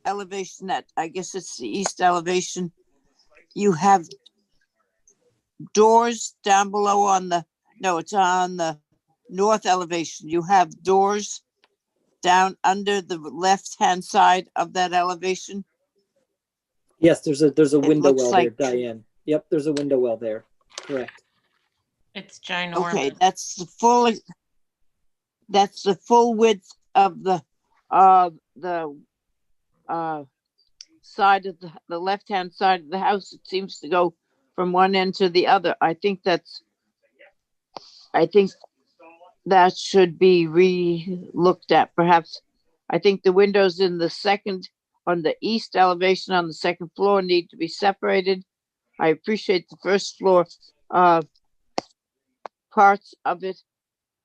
elevation, that I guess it's the east elevation, you have doors down below it's on the north elevation. You have doors down under the left-hand side of that elevation. Yes, there's a window well like- there, Diane. Yep, there's a window well there. Correct. It's ginormous. Okay, that's the full width of the side of the left-hand side of the house. It seems to go from one end to the other. I think that should be re-looked at, perhaps. I think the windows on the east elevation on the second floor need to be separated. I appreciate the first floor parts of it,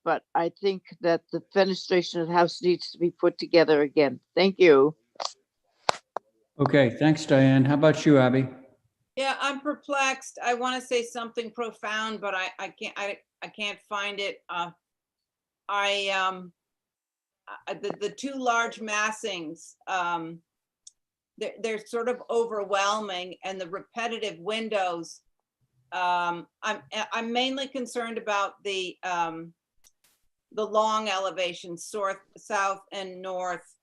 but I think that the fenestration of the house needs to be put together again. Thank you. Okay, thanks, Diane. How about you, Abby? Yeah, I'm perplexed. I want to say something profound, but I can't find it. The 2 large massings, they're sort of overwhelming, and the repetitive windows. I'm mainly concerned about the long elevations, south and north,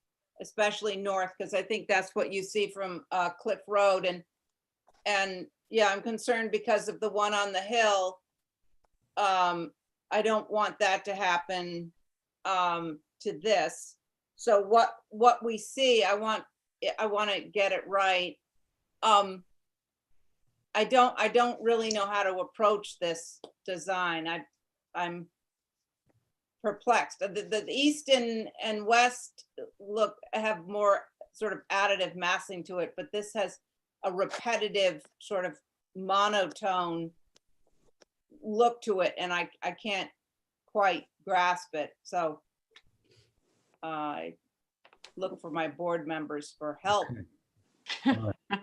especially north, because I think that's what you see from Cliff Road, and yeah, I'm concerned because of the one on the hill. I don't want that to happen to this. So what we see, I want to get it right. I don't really know how to approach this design. I'm perplexed. The east and west have more sort of additive massing to it, but this has a repetitive sort of monotone look to it, and I can't quite grasp it. So I look for my board members for help. Okay. All right.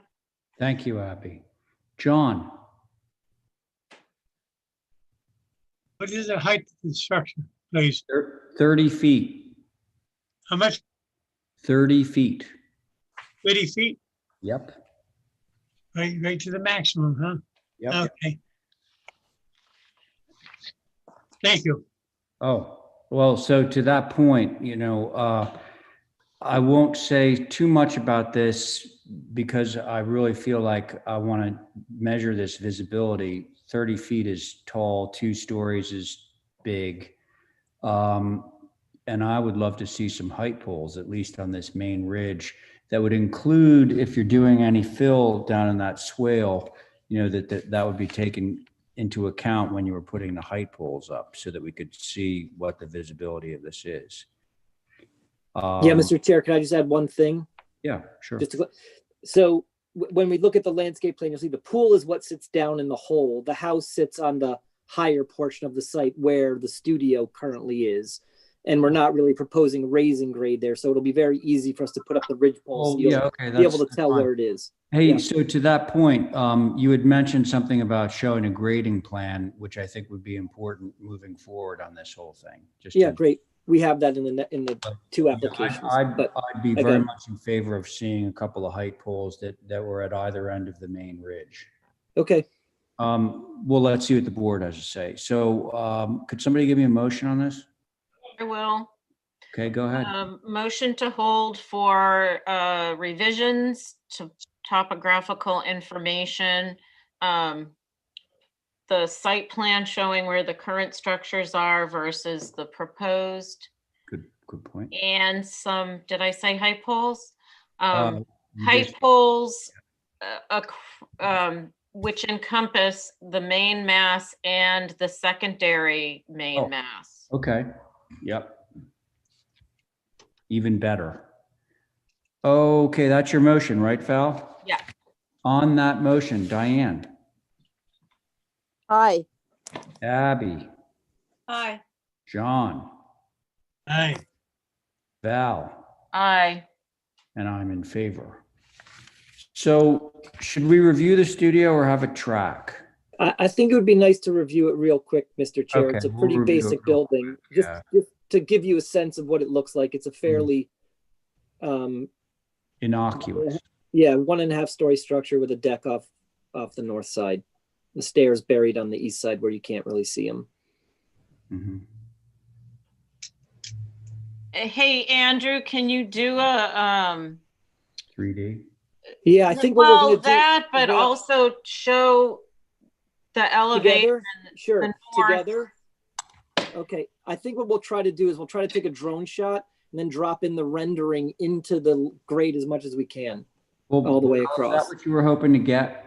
Thank you, Abby. John? What is the height of the structure, please? 30 feet. How much? 30 feet. 30 feet? Yep. Right to the maximum, huh? Yep. Okay. Thank you. Oh, well, so to that point, I won't say too much about this because I really feel like I want to measure this visibility. 30 feet is tall, 2 stories is big. And I would love to see some height poles, at least on this main ridge. That would include, if you're doing any fill down in that swale, that would be taken into account when you were putting the height poles up so that we could see what the visibility of this is. Yeah, Mr. Chair, can I just add one thing? Yeah, sure. So when we look at the landscape plan, you'll see the pool is what sits down in the hole. The house sits on the higher portion of the site where the studio currently is. And we're not really proposing raising grade there. So it'll be very easy for us to put up the ridge pole. So you'll be able to tell where it is. Hey, Yeah. so to that point, you had mentioned something about showing a grading plan, which I think would be important moving forward on this whole thing. Great. We have that in the 2 applications. I'd be very much in favor of seeing a couple of height poles that were at either end of the main ridge. Okay. Well, let's see what the board has to say. So could somebody give me a motion on this? I will. Okay, go ahead. Motion to hold for revisions to topographical information. The site plan showing where the current structures are versus the proposed. Good point. And some, did I say height poles? You Height just- poles which encompass the main mass and the secondary main mass. Okay, yep. Even better. Okay, that's your motion, right, Val? Yeah. On that motion, Diane, Aye. Abby, Hi. John, Aye. Val, Aye. and I'm in favor. So should we review the studio or have a track? I think it would be nice to review it real quick, Mr. Chair. Okay, It's a we'll pretty review it basic real building. quick, Just yeah. to give you a sense of what it looks like. It's a fairly Innocuous. yeah, 1.5 story structure with a deck off the north side. The stairs buried on the east side where you can't really see them. Mhm. Hey, Andrew, can you do a 3D. Yeah, I think what we're well, going to do. that, but also show the elevation. Together? Sure, the north. together. Okay, I think what we'll try to do is we'll try to take a drone shot and then drop in the rendering into the grade as much as we can, all the way Is across. that what you were hoping to get?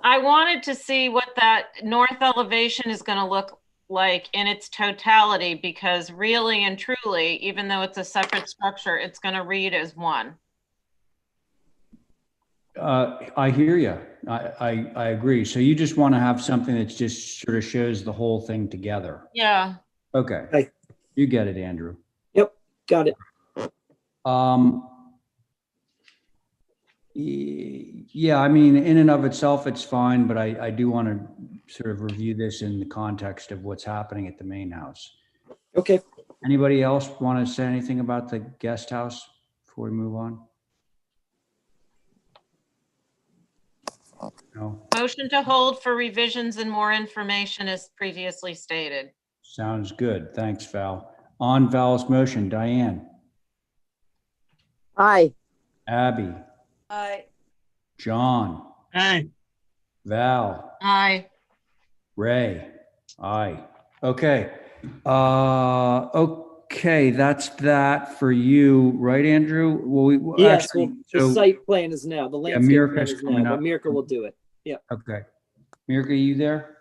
I wanted to see what that north elevation is going to look like in its totality, because really and truly, even though it's a separate structure, it's going to read as one. I hear you. I agree. So you just want to have something that just sort of shows the whole thing together. Yeah. Okay. Hi. You get it, Andrew. Yep, got it. Yeah, I mean, in and of itself, it's fine, but I do want to sort of review this in the context of what's happening at the main house. Okay. Anybody else want to say anything about the guest house before we move on? No. Motion to hold for revisions and more information as previously stated. Sounds good. Thanks, Val. On Val's motion, Diane, Aye. Abby, Hi. John, Aye. Val, Aye. Ray, aye. Okay, Okay, that's that for you, right, Andrew? Well, Yes, actually, well, the so, site plan is now, the yeah, landscape plan Mirka's is now, coming but up. Mirka will do it. Yeah. Okay. Mirka, you there?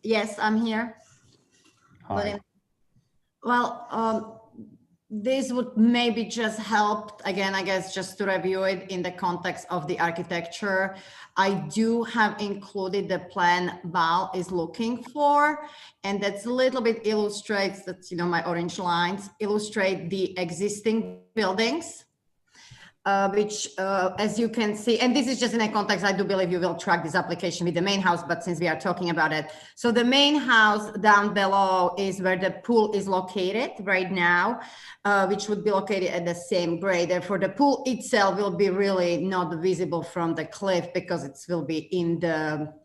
Yes, I'm here. Hi. Well, this would maybe just help, again, I guess, just to review it in the context of the architecture. I do have included the plan Val is looking for, and that's a little bit illustrates that, my orange lines illustrate the existing buildings. Which, as you can see, and this is just in a context, I do believe you will track this application with the main house, but since we are talking about it. So the main house down below is where the pool is located right now, which would be located at the same grade. Therefore, the pool itself will be really not visible from the cliff because it will be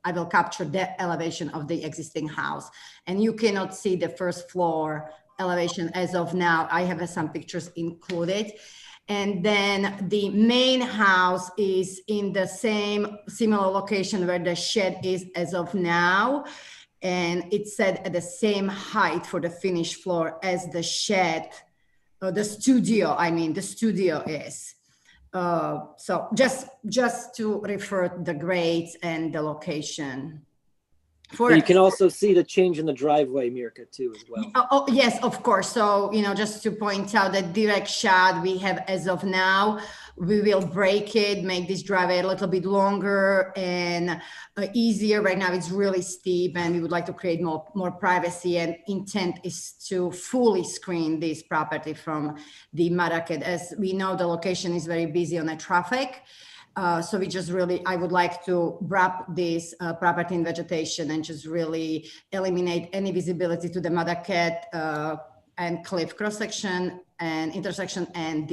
I will capture the elevation of the existing house. And you cannot see the first floor elevation as of now. I have some pictures included. And then the main house is in the similar location where the shed is as of now. And it's set at the same height for the finished floor as the shed, the studio is. So just to refer to the grades and the location. And you can also see the change in the driveway, Mirka, too, as well. Oh, yes, of course. So, just to point out that direct shot we have as of now, we will break it, make this driveway a little bit longer and easier. Right now it's really steep and we would like to create more privacy, and intent is to fully screen this property from the Nantucket. As we know, the location is very busy on the traffic. So I would like to wrap this property in vegetation and just really eliminate any visibility to the Nantucket and cliff cross section and intersection, and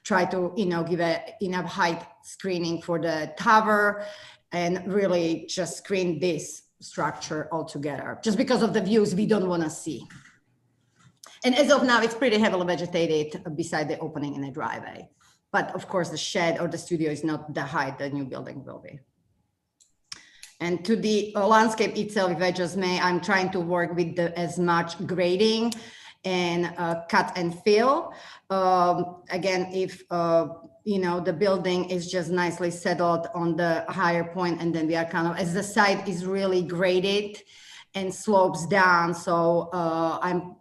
try to, give enough height screening for the tower and really just screen this structure altogether, just because of the views we don't want to see. And as of now, it's pretty heavily vegetated beside the opening in the driveway. But of course, the shed or the studio is not the height the new building will be. And to the landscape itself, if I just may, I'm trying to work with as much grading and cut and fill. Again, if the building is just nicely settled on the higher point, and then we are kind of, as the site is really graded and slopes down. So I'm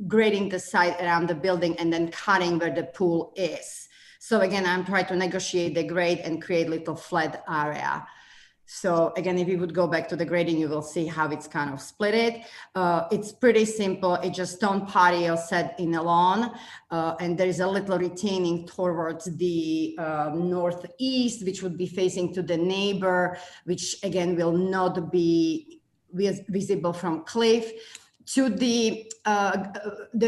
grading the site around the building and then cutting where the pool is. So again, I'm trying to negotiate the grade and create little flat area. So again, if you would go back to the grading, you will see how it's kind of split it. It's pretty simple. It's just stone patio set in a lawn. And there is a little retaining towards the northeast, which would be facing to the neighbor, which again will not be visible from cliff. To the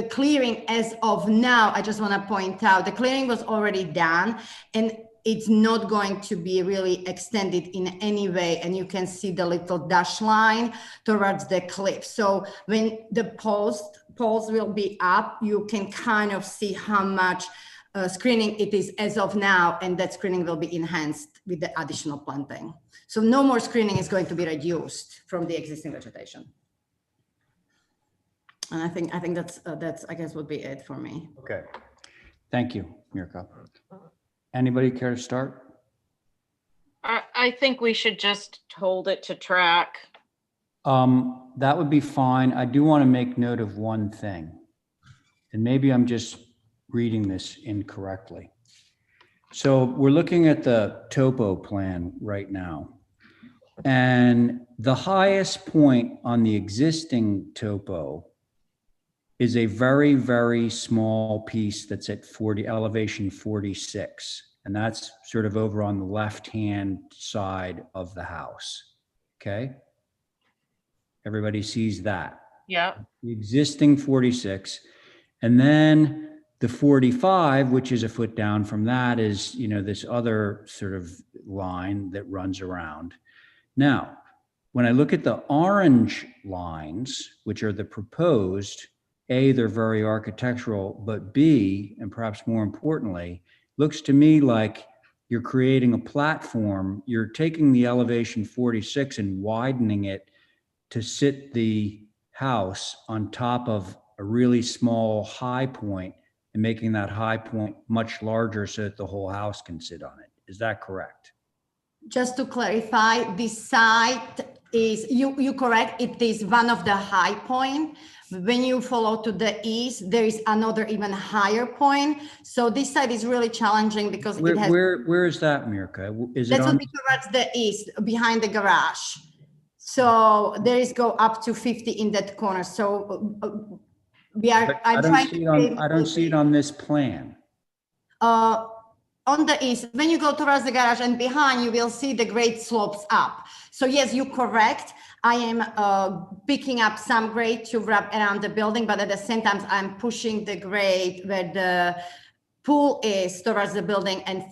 clearing as of now, I just want to point out the clearing was already done and it's not going to be really extended in any way. And you can see the little dash line towards the cliff. So when the poles will be up, you can kind of see how much screening it is as of now, and that screening will be enhanced with the additional planting. So no more screening is going to be reduced from the existing vegetation. And I think that's I guess would be it for me. Okay. Thank you, Mirka. Anybody care to start? I think we should just hold it to track. That would be fine. I do want to make note of one thing, and maybe I'm just reading this incorrectly. So we're looking at the topo plan right now, and the highest point on the existing topo is a very, very small piece that's at elevation 46. And that's sort of over on the left-hand side of the house, okay? Everybody sees that. Yeah. The existing 46. And then the 45, which is a foot down from that, is, this other sort of line that runs around. Now, when I look at the orange lines, which are the proposed, A, they're very architectural, but B, and perhaps more importantly, looks to me like you're creating a platform. You're taking the elevation 46 and widening it to sit the house on top of a really small high point and making that high point much larger so that the whole house can sit on it. Is that correct? Just to clarify, the site is, you correct, it is one of the high point. When you follow to the east, there is another even higher point. So this site is really challenging because it has. Where is that, Mirka? Is it That on? will be towards the east, behind the garage. So there is go up to 50 in that corner. So we are, I don't see it on this plan. On the east, when you go towards the garage and behind, you will see the grade slopes up. So yes, you're correct. I am picking up some grade to wrap around the building, but at the same time, I'm pushing the grade where the pool is towards the building and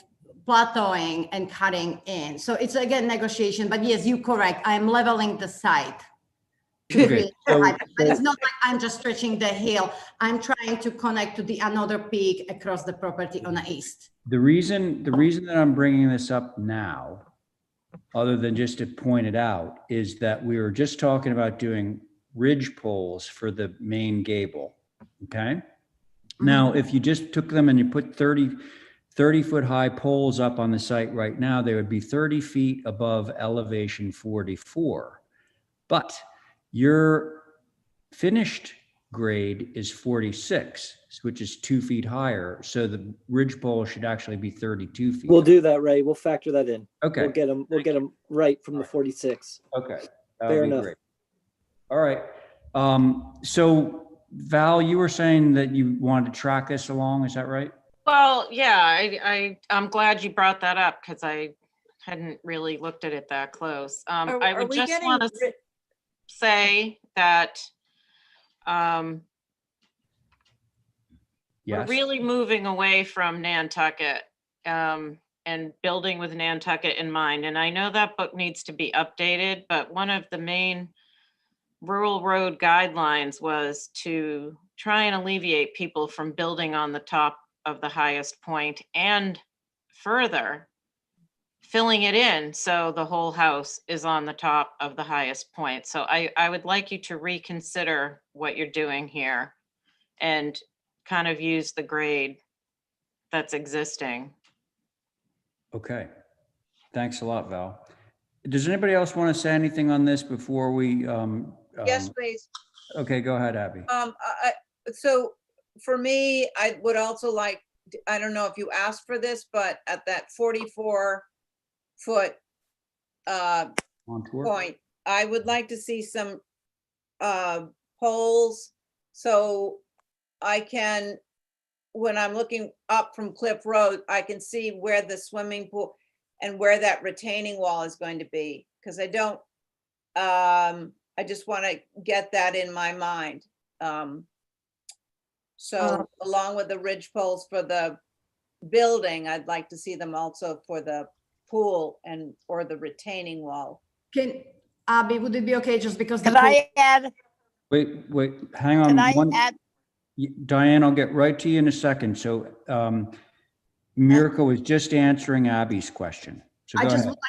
plateauing and cutting in. So it's again negotiation, but yes, you're correct. I'm leveling the site. Okay, But it's not like I'm just stretching the hill. I'm trying to connect to the another peak across the property on the east. The reason that I'm bringing this up now, other than just to point it out, is that we were just talking about doing ridge poles for the main gable, okay? Now, if you just took them and you put 30-foot high poles up on the site right now, they would be 30 feet above elevation 44. But your finished grade is 46, which is 2 feet higher. So the ridge pole should actually be 32 feet. We'll do that, Ray. We'll factor that in. Okay. We'll get them right from the 46. Okay. Fair enough. Great. All right. So Val, you were saying that you wanted to track this along. Is that right? Well, yeah, I'm glad you brought that up because I hadn't really looked at it that close. I would just want to say that we're really moving away from Nantucket and building with Nantucket in mind. And I know that book needs to be updated, but one of the main rural road guidelines was to try and alleviate people from building on the top of the highest point and further filling it in so the whole house is on the top of the highest point. So I would like you to reconsider what you're doing here and kind of use the grade that's existing. Okay. Thanks a lot, Val. Does anybody else want to say anything on this before we? Yes, please. Okay, go ahead, Abby. So for me, I would also like, I don't know if you asked for this, but at that 44-foot point, I would like to see some poles so I can, when I'm looking up from Cliff Road, I can see where the swimming pool and where that retaining wall is going to be. Because I don't, I just want to get that in my mind. So along with the ridge poles for the building, I'd like to see them also for the pool and or the retaining wall. Can Abby, would it be okay just because? Can I add? Wait, hang on. Can I add? Diane, I'll get right to you in a second. So Mirka was just answering Abby's question. So I go just ahead. would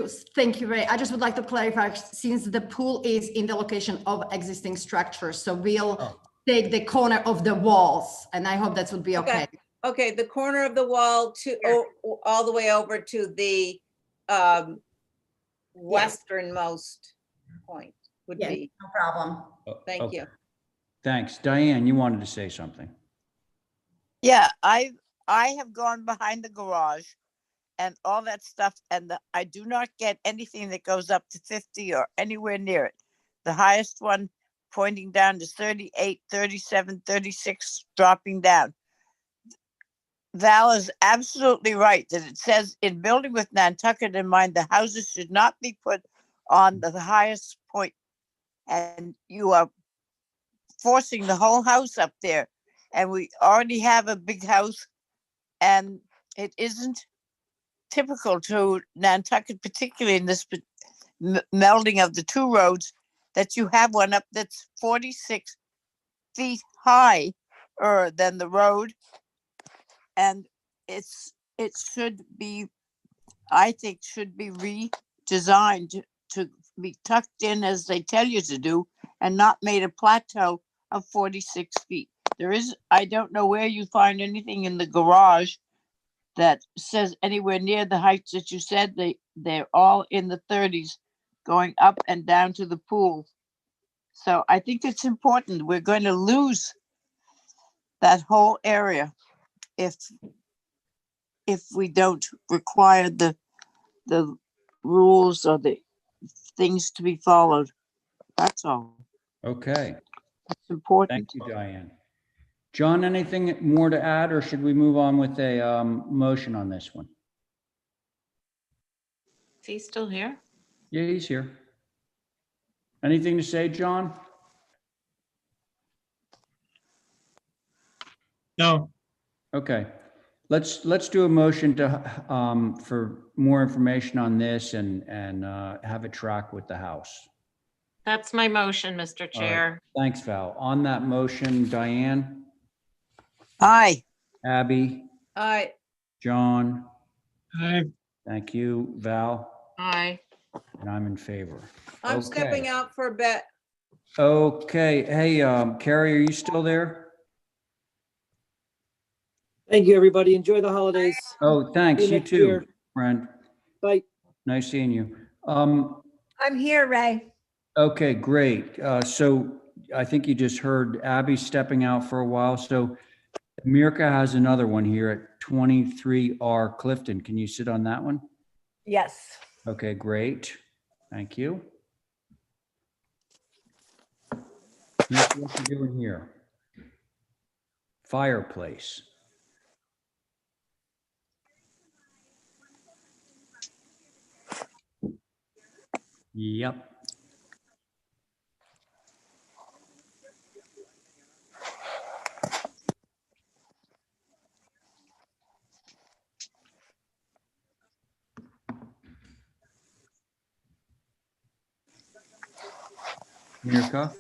like to, thank you, Ray. I just would like to clarify, since the pool is in the location of existing structures, so we'll take the corner of the walls, and I hope that would be okay. Okay, the corner of the wall to all the way over to the westernmost point would be. No problem. Thank you. Thanks. Diane, you wanted to say something. Yeah, I have gone behind the garage and all that stuff, and I do not get anything that goes up to 50 or anywhere near it. The highest one pointing down to 38, 37, 36, dropping down. Val is absolutely right that it says in building with Nantucket in mind, the houses should not be put on the highest point, and you are forcing the whole house up there. And we already have a big house, and it isn't typical to Nantucket, particularly in this melding of the two roads, that you have one up that's 46 feet higher than the road. And it should be, I think, should be redesigned to be tucked in as they tell you to do and not made a plateau of 46 feet. I don't know where you find anything in the garage that says anywhere near the heights that you said. They're all in the 30s going up and down to the pool. So I think it's important. We're going to lose that whole area if we don't require the rules or the things to be followed. That's all. Okay. It's important. Thank you, Diane. John, anything more to add, or should we move on with a motion on this one? Is he still here? Yeah, he's here. Anything to say, John? No. Okay. Let's do a motion to for more information on this and have it track with the house. That's my motion, Mr. All right. Chair. Thanks, Val. On that motion, Diane, Aye. Abby, Aye. John, Aye. thank you, Val, Aye. and I'm in favor. I'm Okay. stepping out for a bit. Okay. Hey, Carrie, are you still there? Thank you, everybody. Enjoy the holidays. Oh, thanks. See you You next too, year. friend. Bye. Nice seeing you. I'm here, Ray. Okay, great. So I think you just heard Abby stepping out for a while. So Mirka has another one here at 23R Clifton. Can you sit on that one? Yes. Okay, great. Thank you. Mirka, what you doing here? Fireplace. Yep. Mirka?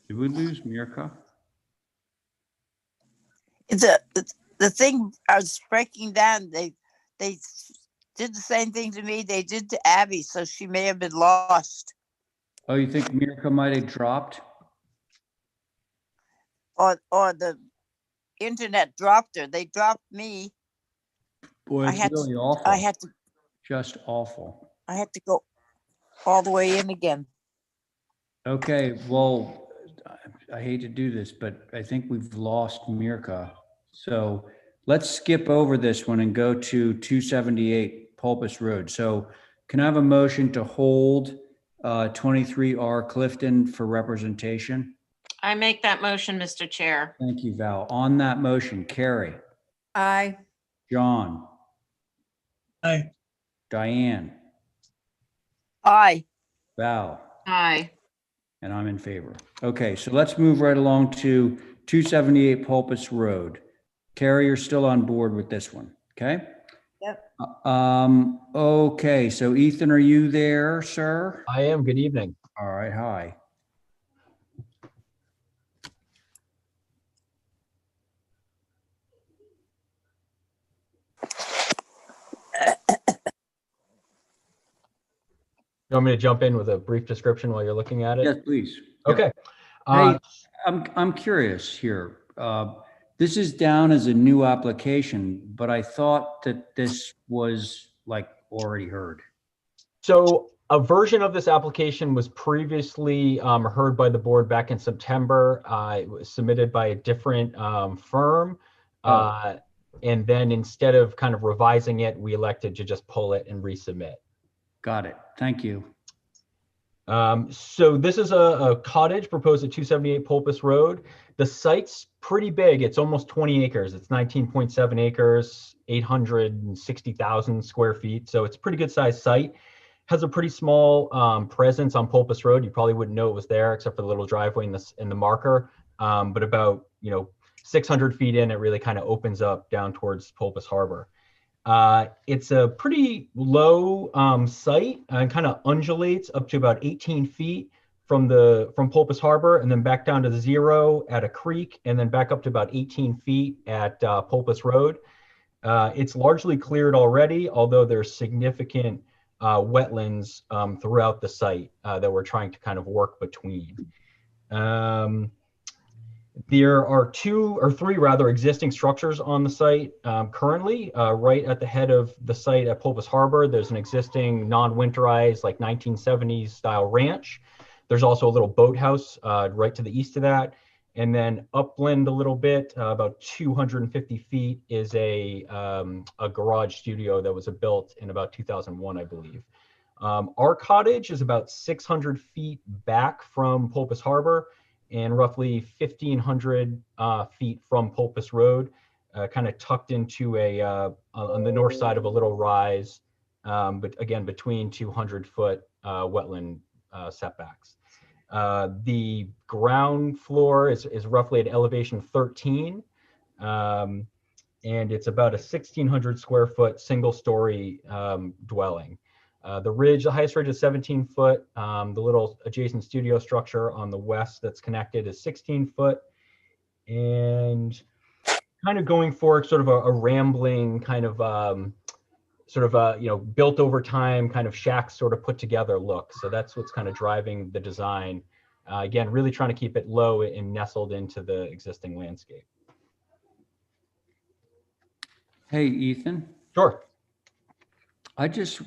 Did we lose Mirka? The thing I was breaking down, they did the same thing to me they did to Abby, so she may have been lost. Oh, you think Mirka might have dropped? Or the internet dropped her. They dropped me. Boy, it's really awful. I had to Just awful. go all the way in again. Okay, well, I hate to do this, but I think we've lost Mirka. So let's skip over this one and go to 278 Pulpus Road. So can I have a motion to hold 23R Clifton for representation? I make that motion, Mr. Chair. Thank you, Val. On that motion, Carrie, Aye. John, Aye. Diane, Aye. Val, Aye. and I'm in favor. Okay, so let's move right along to 278 Pulpus Road. Carrie, you're still on board with this one, okay? Yep. Okay, so Ethan, are you there, sir? I am. Good evening. All right, hi. You want me to jump in with a brief description while you're looking at it? Yes, please. Okay. Hey, I'm curious here. This is down as a new application, but I thought that this was like already heard. So a version of this application was previously heard by the board back in September. It was submitted by a different firm. And then instead of kind of revising it, we elected to just pull it and resubmit. Got it. Thank you. So this is a cottage proposed at 278 Pulpus Road. The site's pretty big. It's almost 20 acres. It's 19.7 acres, 860,000 square feet. So it's a pretty good sized site. Has a pretty small presence on Pulpus Road. You probably wouldn't know it was there except for the little driveway in the marker. But about 600 feet in, it really kind of opens up down towards Pulpus Harbor. It's a pretty low site and kind of undulates up to about 18 feet from Pulpus Harbor, and then back down to 0 at a creek, and then back up to about 18 feet at Pulpus Road. It's largely cleared already, although there's significant wetlands throughout the site that we're trying to kind of work between. There are 2 or 3 rather existing structures on the site currently. Right at the head of the site at Pulpus Harbor, there's an existing non-winterized like 1970s style ranch. There's also a little boathouse right to the east of that. And then upland a little bit, about 250 feet, is a garage studio that was built in about 2001, I believe. Our cottage is about 600 feet back from Pulpus Harbor and roughly 1,500 feet from Pulpus Road, kind of tucked into on the north side of a little rise, but again, between 200-foot wetland setbacks. The ground floor is roughly at elevation 13, and it's about a 1,600 square foot single story dwelling. The highest ridge is 17 foot. The little adjacent studio structure on the west that's connected is 16 foot. And kind of going for sort of a rambling kind of built over time kind of shack sort of put together look. So that's what's kind of driving the design. Again, really trying to keep it low and nestled into the existing landscape. Hey, Ethan. Sure.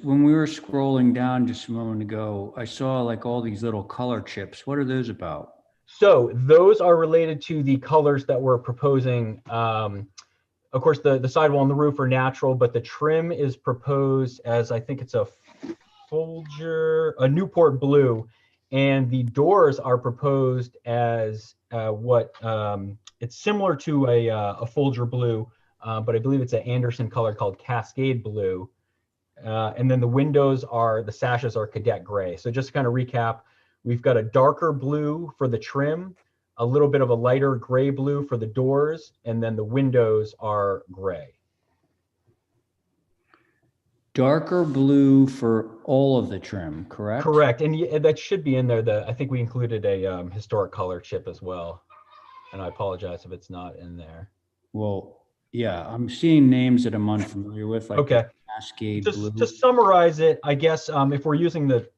When we were scrolling down just a moment ago, I saw like all these little color chips. What are those about? So those are related to the colors that we're proposing. Of course, the sidewall and the roof are natural, but the trim is proposed as, I think it's a Newport blue, and the doors are proposed as it's similar to a Folger blue, but I believe it's an Anderson color called Cascade blue. And then the sashes are cadet gray. So just to kind of recap, we've got a darker blue for the trim, a little bit of a lighter gray blue for the doors, and then the windows are gray. Darker blue for all of the trim, correct? Correct, and that should be in there. I think we included a historic color chip as well, and I apologize if it's not in there. Well, yeah, I'm seeing names that I'm unfamiliar with, like okay. Cascade Just blue. to summarize it, I guess if we're using the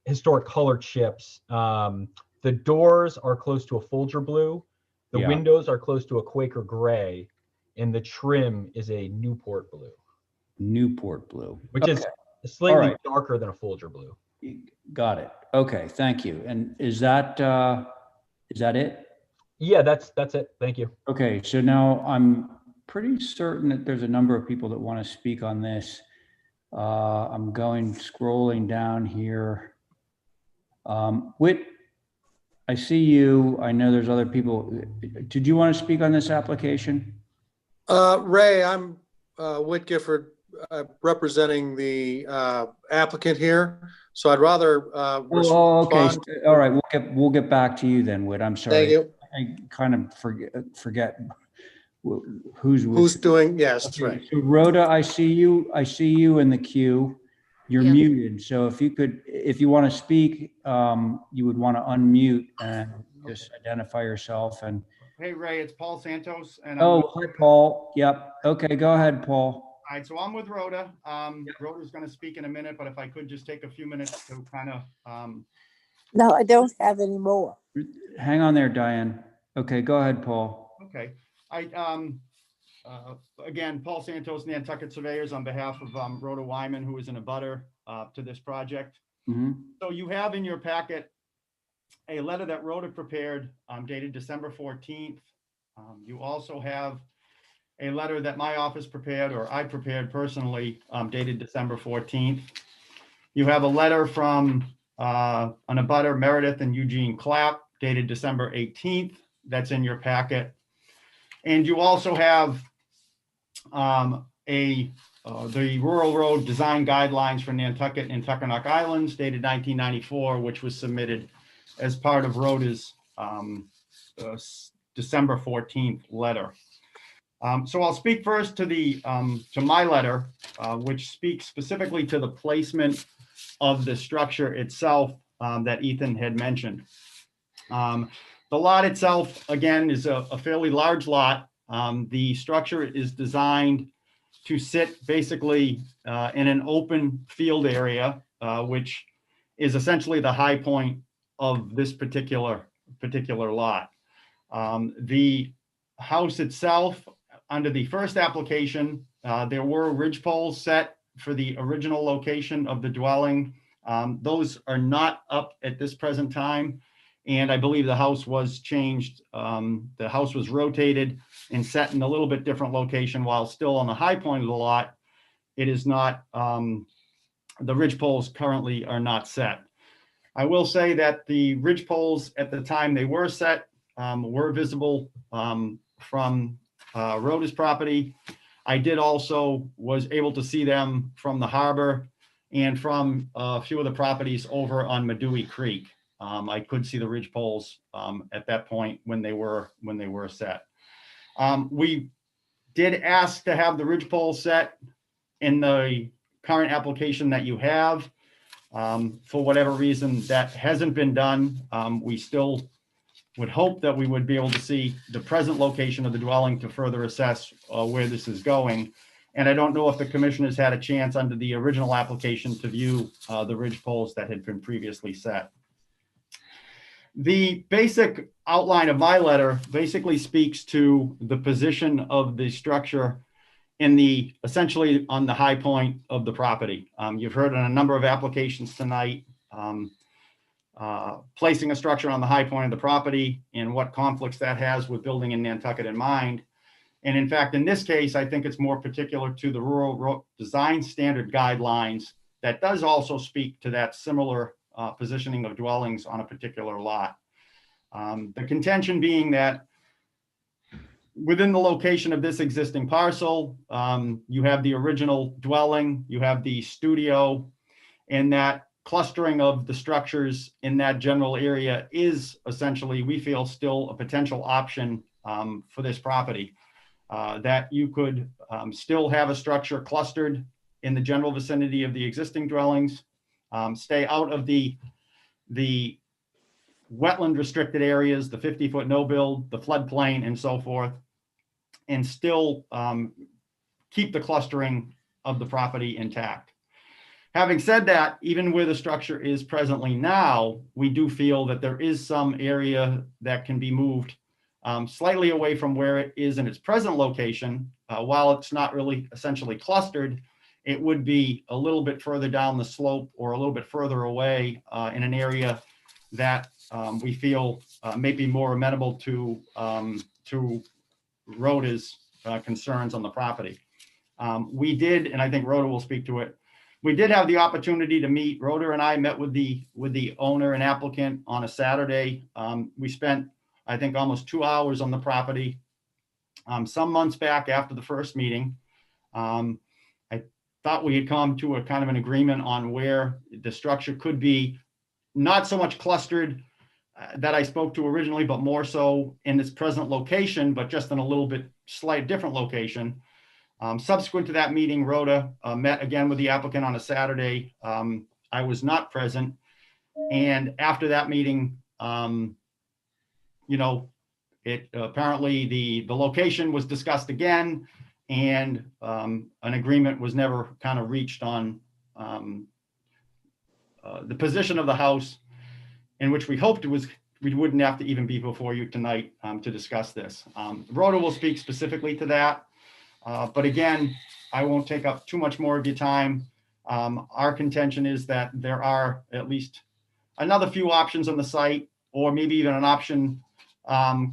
historic color chips, the doors are close to a Folger blue, the windows are close to a Quaker gray, and the trim is a Newport blue. Newport blue, which is slightly darker than a Folger blue. Got it. Okay, thank you. And is that it? Yeah, that's it. Thank you. Okay, so now I'm pretty certain that there's a number of people that want to speak on this. I'm scrolling down here. Whit, I see you. I know there's other people. Did you want to speak on this application? Ray, I'm Whit Gifford, representing the applicant here. So I'd rather okay. All right, we'll get back to you then, Whit. I'm sorry. Thank you. I kind of forget who's doing. Yes, that's okay, right. So Rhoda, I see you in the queue. You're muted. So if you want to speak, you would want to unmute and just identify yourself. And hey, Ray, it's Paul Santos. And hi, Paul. Yep. Okay, go ahead, Paul. All right, so I'm with Rhoda. Rhoda's going to speak in a minute, but if I could just take a few minutes to kind of. No, I don't have any more. Hang on there, Diane. Okay, go ahead, Paul. Okay. Again, Paul Santos, Nantucket Surveyors, on behalf of Rhoda Wyman, who is in a butter to this project. Mm-hmm. So you have in your packet a letter that Rhoda prepared dated December 14th. You also have a letter that my office prepared, or I prepared personally, dated December 14th. You have a letter from an abutter, Meredith and Eugene Clapp, dated December 18th. That's in your packet. And you also have the Rural Road Design Guidelines for Nantucket and Tuckernuck Islands, dated 1994, which was submitted as part of Rhoda's December 14th letter. So I'll speak first to my letter, which speaks specifically to the placement of the structure itself that Ethan had mentioned. The lot itself, again, is a fairly large lot. The structure is designed to sit basically in an open field area, which is essentially the high point of this particular lot. The house itself, under the first application, there were ridge poles set for the original location of the dwelling. Those are not up at this present time. And I believe the house was changed. The house was rotated and set in a little bit different location while still on the high point of the lot. It is not, the ridge poles currently are not set. I will say that the ridge poles at the time they were set were visible from Rhoda's property. I did also was able to see them from the harbor and from a few of the properties over on Medui Creek. I could see the ridge poles at that point when they were set. We did ask to have the ridge poles set in the current application that you have. For whatever reason, that hasn't been done. We still would hope that we would be able to see the present location of the dwelling to further assess where this is going. And I don't know if the commission has had a chance under the original application to view the ridge poles that had been previously set. The basic outline of my letter basically speaks to the position of the structure in the essentially on the high point of the property. You've heard on a number of applications tonight, placing a structure on the high point of the property and what conflicts that has with building in Nantucket in mind. And in fact, in this case, I think it's more particular to the rural design standard guidelines that does also speak to that similar positioning of dwellings on a particular lot. The contention being that within the location of this existing parcel, you have the original dwelling, you have the studio, and that clustering of the structures in that general area is essentially, we feel, still a potential option for this property. That you could still have a structure clustered in the general vicinity of the existing dwellings, stay out of the wetland restricted areas, the 50-foot no build, the floodplain, and so forth, and still keep the clustering of the property intact. Having said that, even where the structure is presently now, we do feel that there is some area that can be moved slightly away from where it is in its present location. While it's not really essentially clustered, it would be a little bit further down the slope or a little bit further away in an area that we feel may be more amenable to Rhoda's concerns on the property. We did, and I think Rhoda will speak to it, we did have the opportunity to meet. Rhoda and I met with the owner and applicant on a Saturday. We spent, I think, almost 2 hours on the property some months back after the first meeting. I thought we had come to a kind of an agreement on where the structure could be not so much clustered that I spoke to originally, but more so in its present location, but just in a little bit slight different location. Subsequent to that meeting, Rhoda met again with the applicant on a Saturday. I was not present. And after that meeting, you know, it apparently the location was discussed again, and an agreement was never kind of reached on the position of the house, in which we hoped we wouldn't have to even be before you tonight to discuss this. Rhoda will speak specifically to that. But again, I won't take up too much more of your time. Our contention is that there are at least another few options on the site, or maybe even an option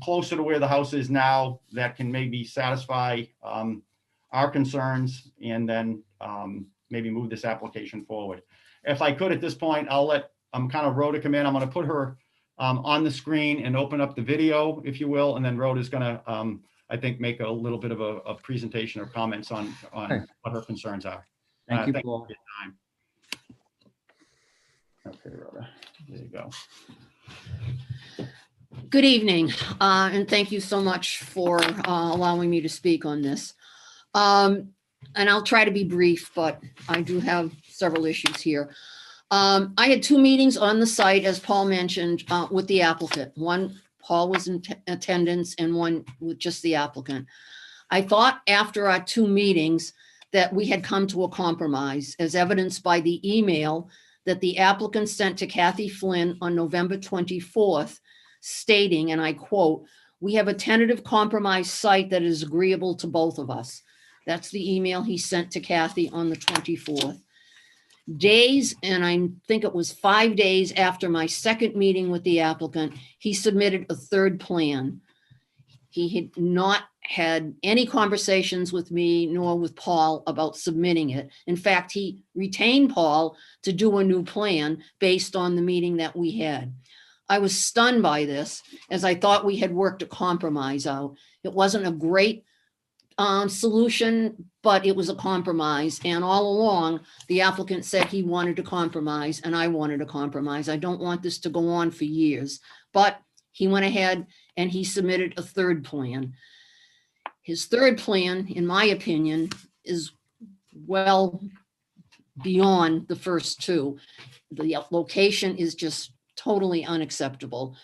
closer to where the house is now that can maybe satisfy our concerns, and then maybe move this application forward. If I could at this point, I'll let kind of Rhoda come in. I'm going to put her on the screen and open up the video, if you will, and then Rhoda's going to, I think, make a little bit of a presentation or comments on Okay. what her concerns are. Thank you, Thank Paul. for your time. Okay, Rhoda, there you go. Good evening, and thank you so much for allowing me to speak on this. And I'll try to be brief, but I do have several issues here. I had 2 meetings on the site, as Paul mentioned, with the applicant. One, Paul was in attendance, and one with just the applicant. I thought after our 2 meetings that we had come to a compromise, as evidenced by the email that the applicant sent to Kathy Flynn on November 24th, stating, and I quote, "We have a tentative compromise site that is agreeable to both of us." That's the email he sent to Kathy on the 24th. Days, and I think it was 5 days after my second meeting with the applicant, he submitted a third plan. He had not had any conversations with me nor with Paul about submitting it. In fact, he retained Paul to do a new plan based on the meeting that we had. I was stunned by this, as I thought we had worked a compromise out. It wasn't a great solution, but it was a compromise. And all along, the applicant said he wanted to compromise and I wanted to compromise. I don't want this to go on for years, but he went ahead and he submitted a third plan. His third plan, in my opinion, is well beyond the first two. The location is just totally unacceptable.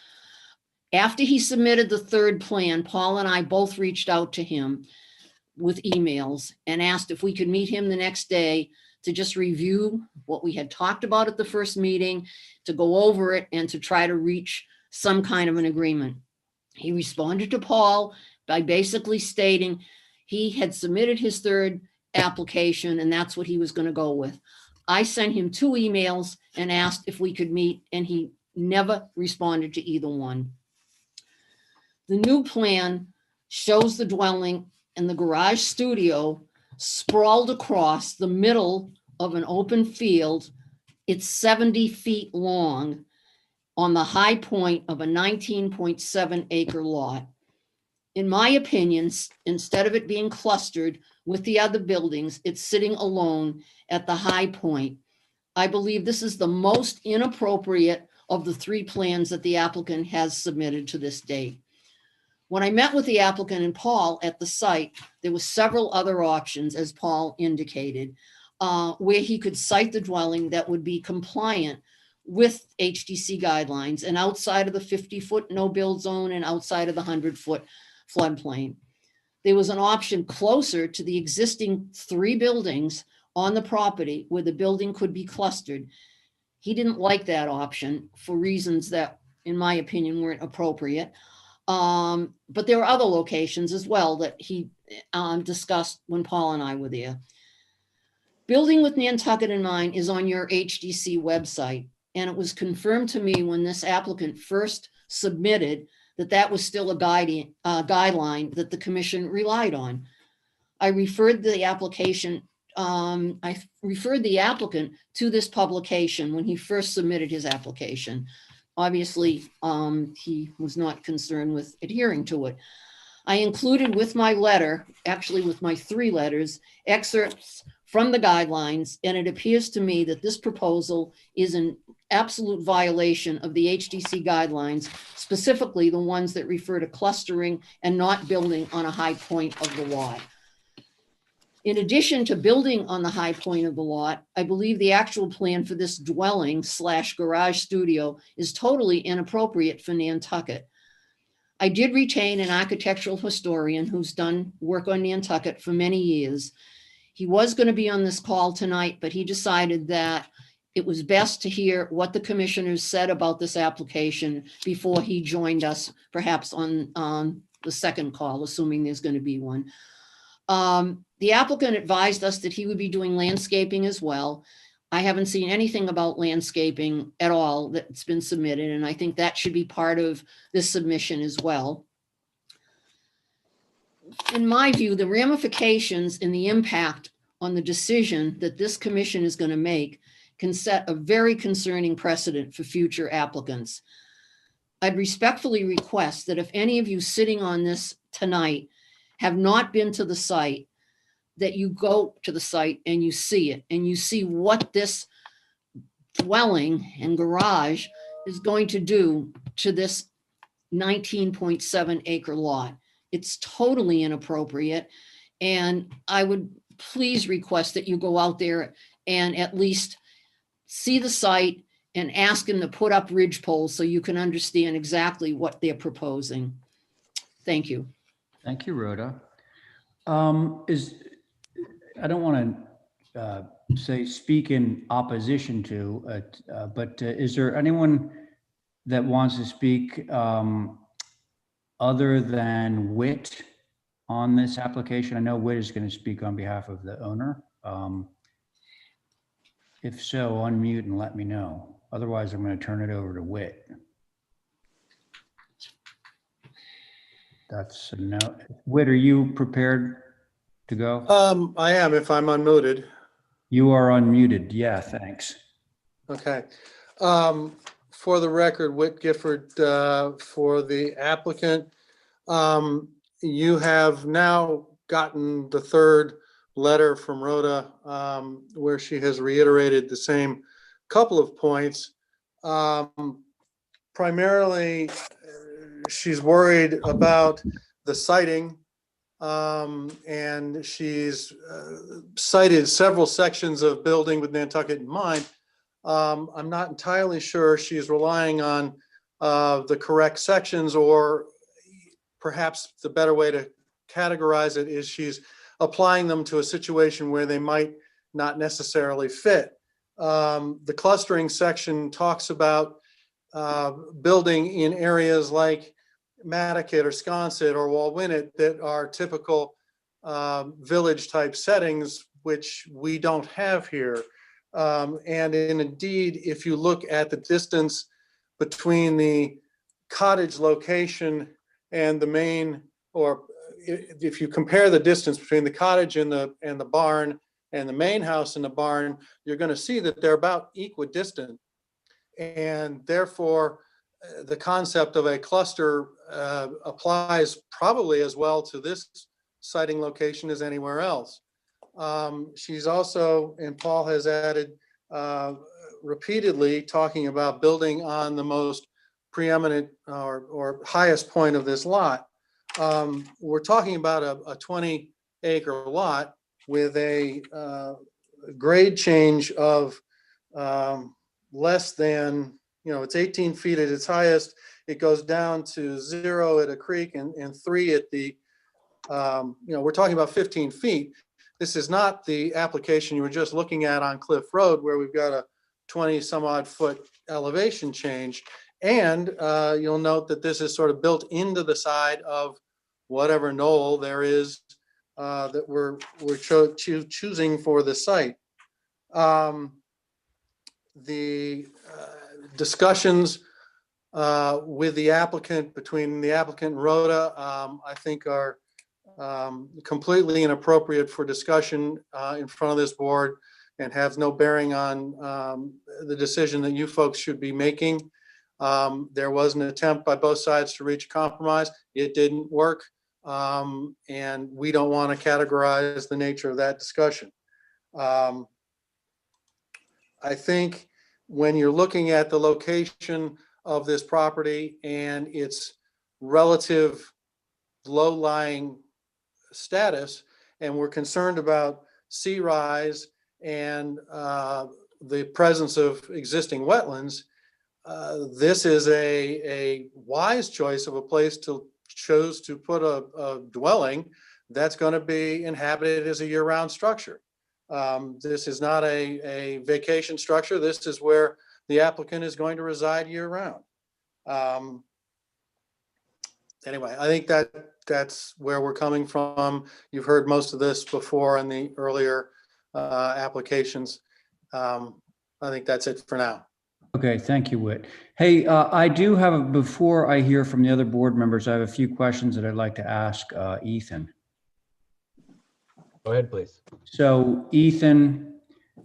After he submitted the third plan, Paul and I both reached out to him with emails and asked if we could meet him the next day to just review what we had talked about at the first meeting, to go over it and to try to reach some kind of an agreement. He responded to Paul by basically stating he had submitted his third application and that's what he was going to go with. I sent him 2 emails and asked if we could meet, and he never responded to either one. The new plan shows the dwelling and the garage studio sprawled across the middle of an open field. It's 70 feet long on the high point of a 19.7 acre lot. In my opinion, instead of it being clustered with the other buildings, it's sitting alone at the high point. I believe this is the most inappropriate of the 3 plans that the applicant has submitted to this date. When I met with the applicant and Paul at the site, there were several other options, as Paul indicated, where he could site the dwelling that would be compliant with HDC guidelines and outside of the 50-foot no-build zone and outside of the 100-foot floodplain. There was an option closer to the existing 3 buildings on the property where the building could be clustered. He didn't like that option for reasons that, in my opinion, weren't appropriate. But there were other locations as well that he discussed when Paul and I were there. Building with Nantucket in mind is on your HDC website, and it was confirmed to me when this applicant first submitted that that was still a guideline that the commission relied on. I referred the applicant to this publication when he first submitted his application. Obviously, he was not concerned with adhering to it. I included with my letter, actually with my 3 letters, excerpts from the guidelines, and it appears to me that this proposal is an absolute violation of the HDC guidelines, specifically the ones that refer to clustering and not building on a high point of the lot. In addition to building on the high point of the lot, I believe the actual plan for this dwelling / garage studio is totally inappropriate for Nantucket. I did retain an architectural historian who's done work on Nantucket for many years. He was going to be on this call tonight, but he decided that it was best to hear what the commissioners said about this application before he joined us, perhaps on the second call, assuming there's going to be one. The applicant advised us that he would be doing landscaping as well. I haven't seen anything about landscaping at all that's been submitted, and I think that should be part of this submission as well. In my view, the ramifications and the impact on the decision that this commission is going to make can set a very concerning precedent for future applicants. I'd respectfully request that if any of you sitting on this tonight have not been to the site, that you go to the site and you see it, and you see what this dwelling and garage is going to do to this 19.7 acre lot. It's totally inappropriate. And I would please request that you go out there and at least see the site and ask them to put up ridge poles so you can understand exactly what they're proposing. Thank you. Thank you, Rhoda. I don't want to say speak in opposition to, but is there anyone that wants to speak other than Whit on this application? I know Whit is going to speak on behalf of the owner. If so, unmute and let me know. Otherwise, I'm going to turn it over to Whit. That's a no. Whit, are you prepared to go? I am, if I'm unmuted. You are unmuted. Yeah, thanks. Okay. For the record, Whit Gifford, for the applicant, you have now gotten the third letter from Rhoda, where she has reiterated the same couple of points. Primarily, she's worried about the siting, and she's cited several sections of building with Nantucket in mind. I'm not entirely sure she's relying on the correct sections, or perhaps the better way to categorize it is she's applying them to a situation where they might not necessarily fit. The clustering section talks about building in areas like Nantucket or Sconset or Walwinet that are typical village type settings, which we don't have here. And indeed, if you look at the distance between the cottage location and the main, or if you compare the distance between the cottage and the barn and the main house and the barn, you're going to see that they're about equidistant. And therefore, the concept of a cluster applies probably as well to this siting location as anywhere else. She's also, and Paul has added repeatedly, talking about building on the most preeminent or highest point of this lot. We're talking about a 20-acre lot with a grade change of less than, it's 18 feet at its highest. It goes down to 0 at a creek and 3 at the, we're talking about 15 feet. This is not the application you were just looking at on Cliff Road, where we've got a 20 some odd foot elevation change. And you'll note that this is sort of built into the side of whatever knoll there is that we're choosing for the site. The discussions with the applicant, between the applicant and Rhoda, I think are completely inappropriate for discussion in front of this board, and have no bearing on the decision that you folks should be making. There was an attempt by both sides to reach a compromise. It didn't work, and we don't want to categorize the nature of that discussion. I think when you're looking at the location of this property and its relative low-lying status, and we're concerned about sea rise and the presence of existing wetlands, this is a wise choice of a place to choose to put a dwelling that's going to be inhabited as a year-round structure. This is not a vacation structure. This is where the applicant is going to reside year-round. Anyway, I think that's where we're coming from. You've heard most of this before in the earlier applications. I think that's it for now. Okay, thank you, Whit. Hey, I do have, before I hear from the other board members, I have a few questions that I'd like to ask Ethan. Go ahead, please. So Ethan,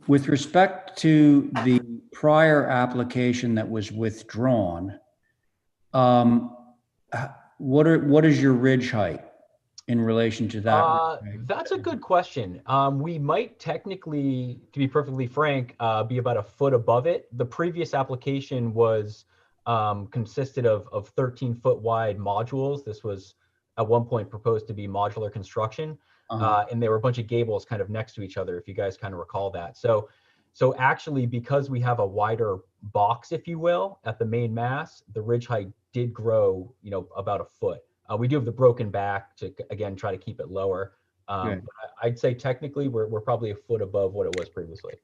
with respect to the prior application that was withdrawn, what is your ridge height in relation to that? That's a good question. We might technically, to be perfectly frank, be about a foot above it. The previous application was consisted of 13-foot wide modules. This was at one point proposed to be modular construction. And there were a bunch of gables kind of next to each other, if you guys kind of recall that. So actually, because we have a wider box, if you will, at the main mass, the ridge height did grow, about a foot. We do have the broken back to, again, try to keep it lower. Good. I'd say technically we're probably a foot above what it was previously.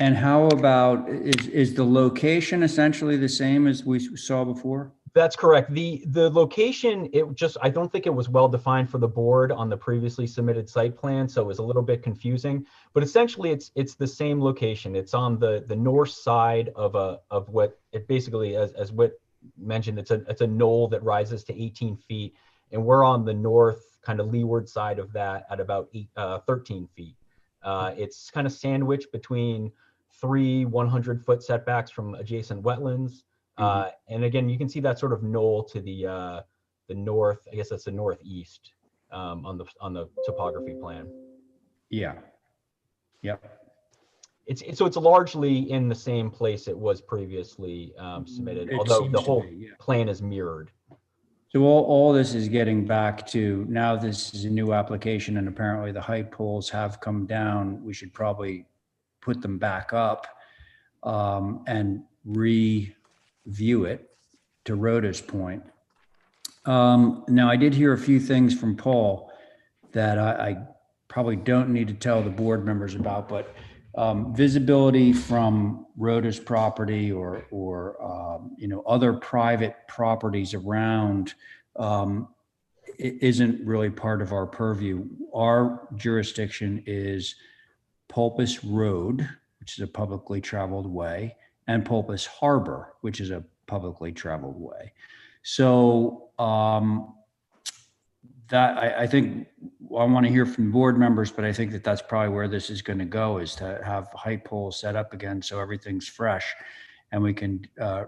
And how about, is the location essentially the same as we saw before? That's correct. The location, I don't think it was well defined for the board on the previously submitted site plan, so it was a little bit confusing. But essentially, it's the same location. It's on the north side of what it basically, as Whit mentioned, it's a knoll that rises to 18 feet, and we're on the north kind of leeward side of that at about 13 feet. It's kind of sandwiched between 3 100-foot setbacks from adjacent wetlands. And again, you can see that sort of knoll to the north. I guess that's the northeast on the topography plan. Yeah. Yep. It's largely in the same place it was previously submitted, although the whole plan is mirrored. So all this is getting back to, now this is a new application and apparently the height poles have come down. We should probably put them back up and review it, to Rhoda's point. Now I did hear a few things from Paul that I probably don't need to tell the board members about, but visibility from Rhoda's property or other private properties around isn't really part of our purview. Our jurisdiction is Pulpus Road, which is a publicly traveled way, and Pulpus Harbor, which is a publicly traveled way. So that I think I want to hear from board members, but I think that that's probably where this is going to go, is to have height poles set up again so everything's fresh, and we can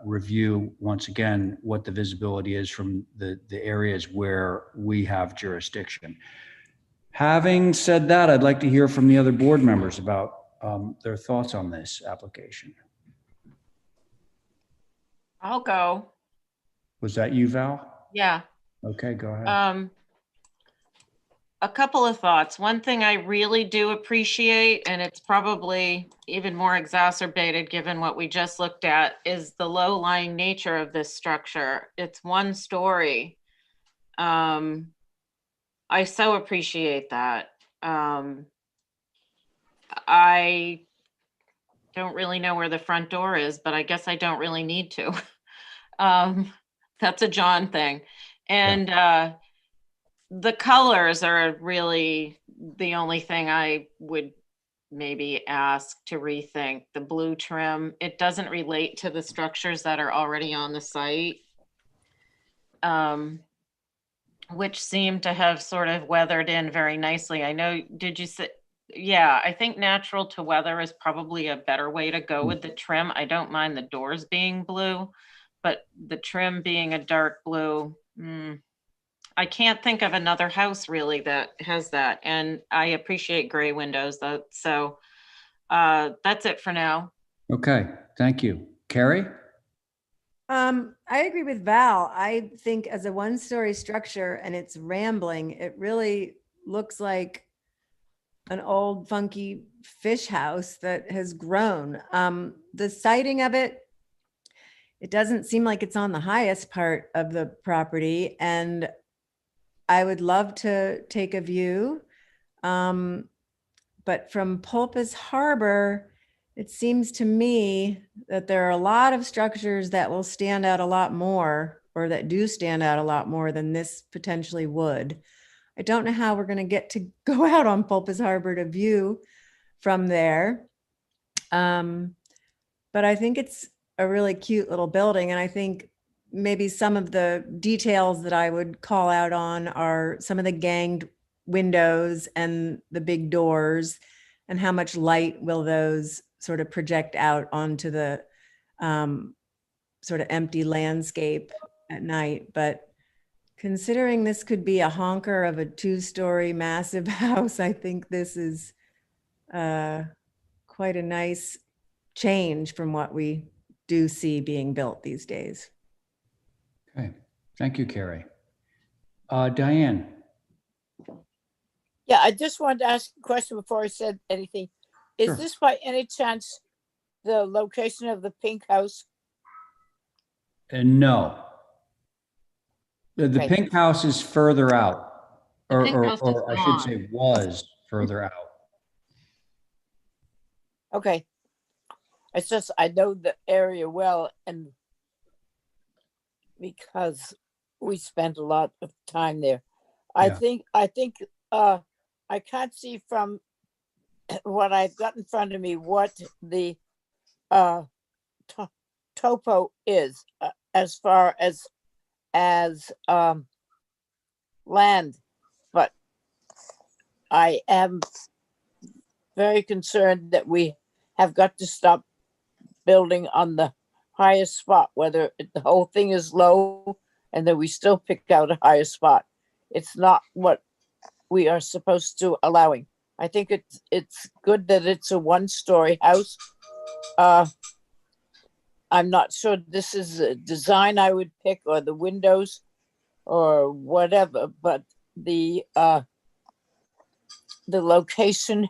review once again what the visibility is from the areas where we have jurisdiction. Having said that, I'd like to hear from the other board members about their thoughts on this application. I'll go. Was that you, Val? Yeah. Okay, go ahead. A couple of thoughts. One thing I really do appreciate, and it's probably even more exacerbated given what we just looked at, is the low-lying nature of this structure. It's one story. I so appreciate that. I don't really know where the front door is, but I guess I don't really need to. That's a John thing. And the colors are really the only thing I would maybe ask to rethink. The blue trim, it doesn't relate to the structures that are already on the site, which seem to have sort of weathered in very nicely. I know, did you say, yeah, I think natural to weather is probably a better way to go with the trim. I don't mind the doors being blue, but the trim being a dark blue, I can't think of another house really that has that. And I appreciate gray windows. So that's it for now. Okay, thank you. Carrie? I agree with Val. I think as a one-story structure and it's rambling, it really looks like an old funky fish house that has grown. The siting of it, it doesn't seem like it's on the highest part of the property, and I would love to take a view. But from Pulpus Harbor, it seems to me that there are a lot of structures that will stand out a lot more, or that do stand out a lot more than this potentially would. I don't know how we're going to get to go out on Pulpus Harbor to view from there. But I think it's a really cute little building. And I think maybe some of the details that I would call out on are some of the ganged windows and the big doors, and how much light will those sort of project out onto the sort of empty landscape at night. But considering this could be a honker of a 2-story massive house, I think this is quite a nice change from what we do see being built these days. Okay, thank you, Carrie. Diane? Yeah, I just wanted to ask a question before I said anything. Is Sure. this by any chance the location of the pink house? No. The Okay. pink house is further out. Or, pink house is or I should gone. say was further out. Okay. It's just, I know the area well, and because we spent a lot of time there. I Yeah. think, I can't see from what I've got in front of me, what the, topo is, as far as, land, but I am very concerned that we have got to stop building on the highest spot, whether the whole thing is low and then we still pick out a higher spot. It's not what we are supposed to allowing. I think it's good that it's a one-story house. I'm not sure this is a design I would pick, or the windows or whatever, but the location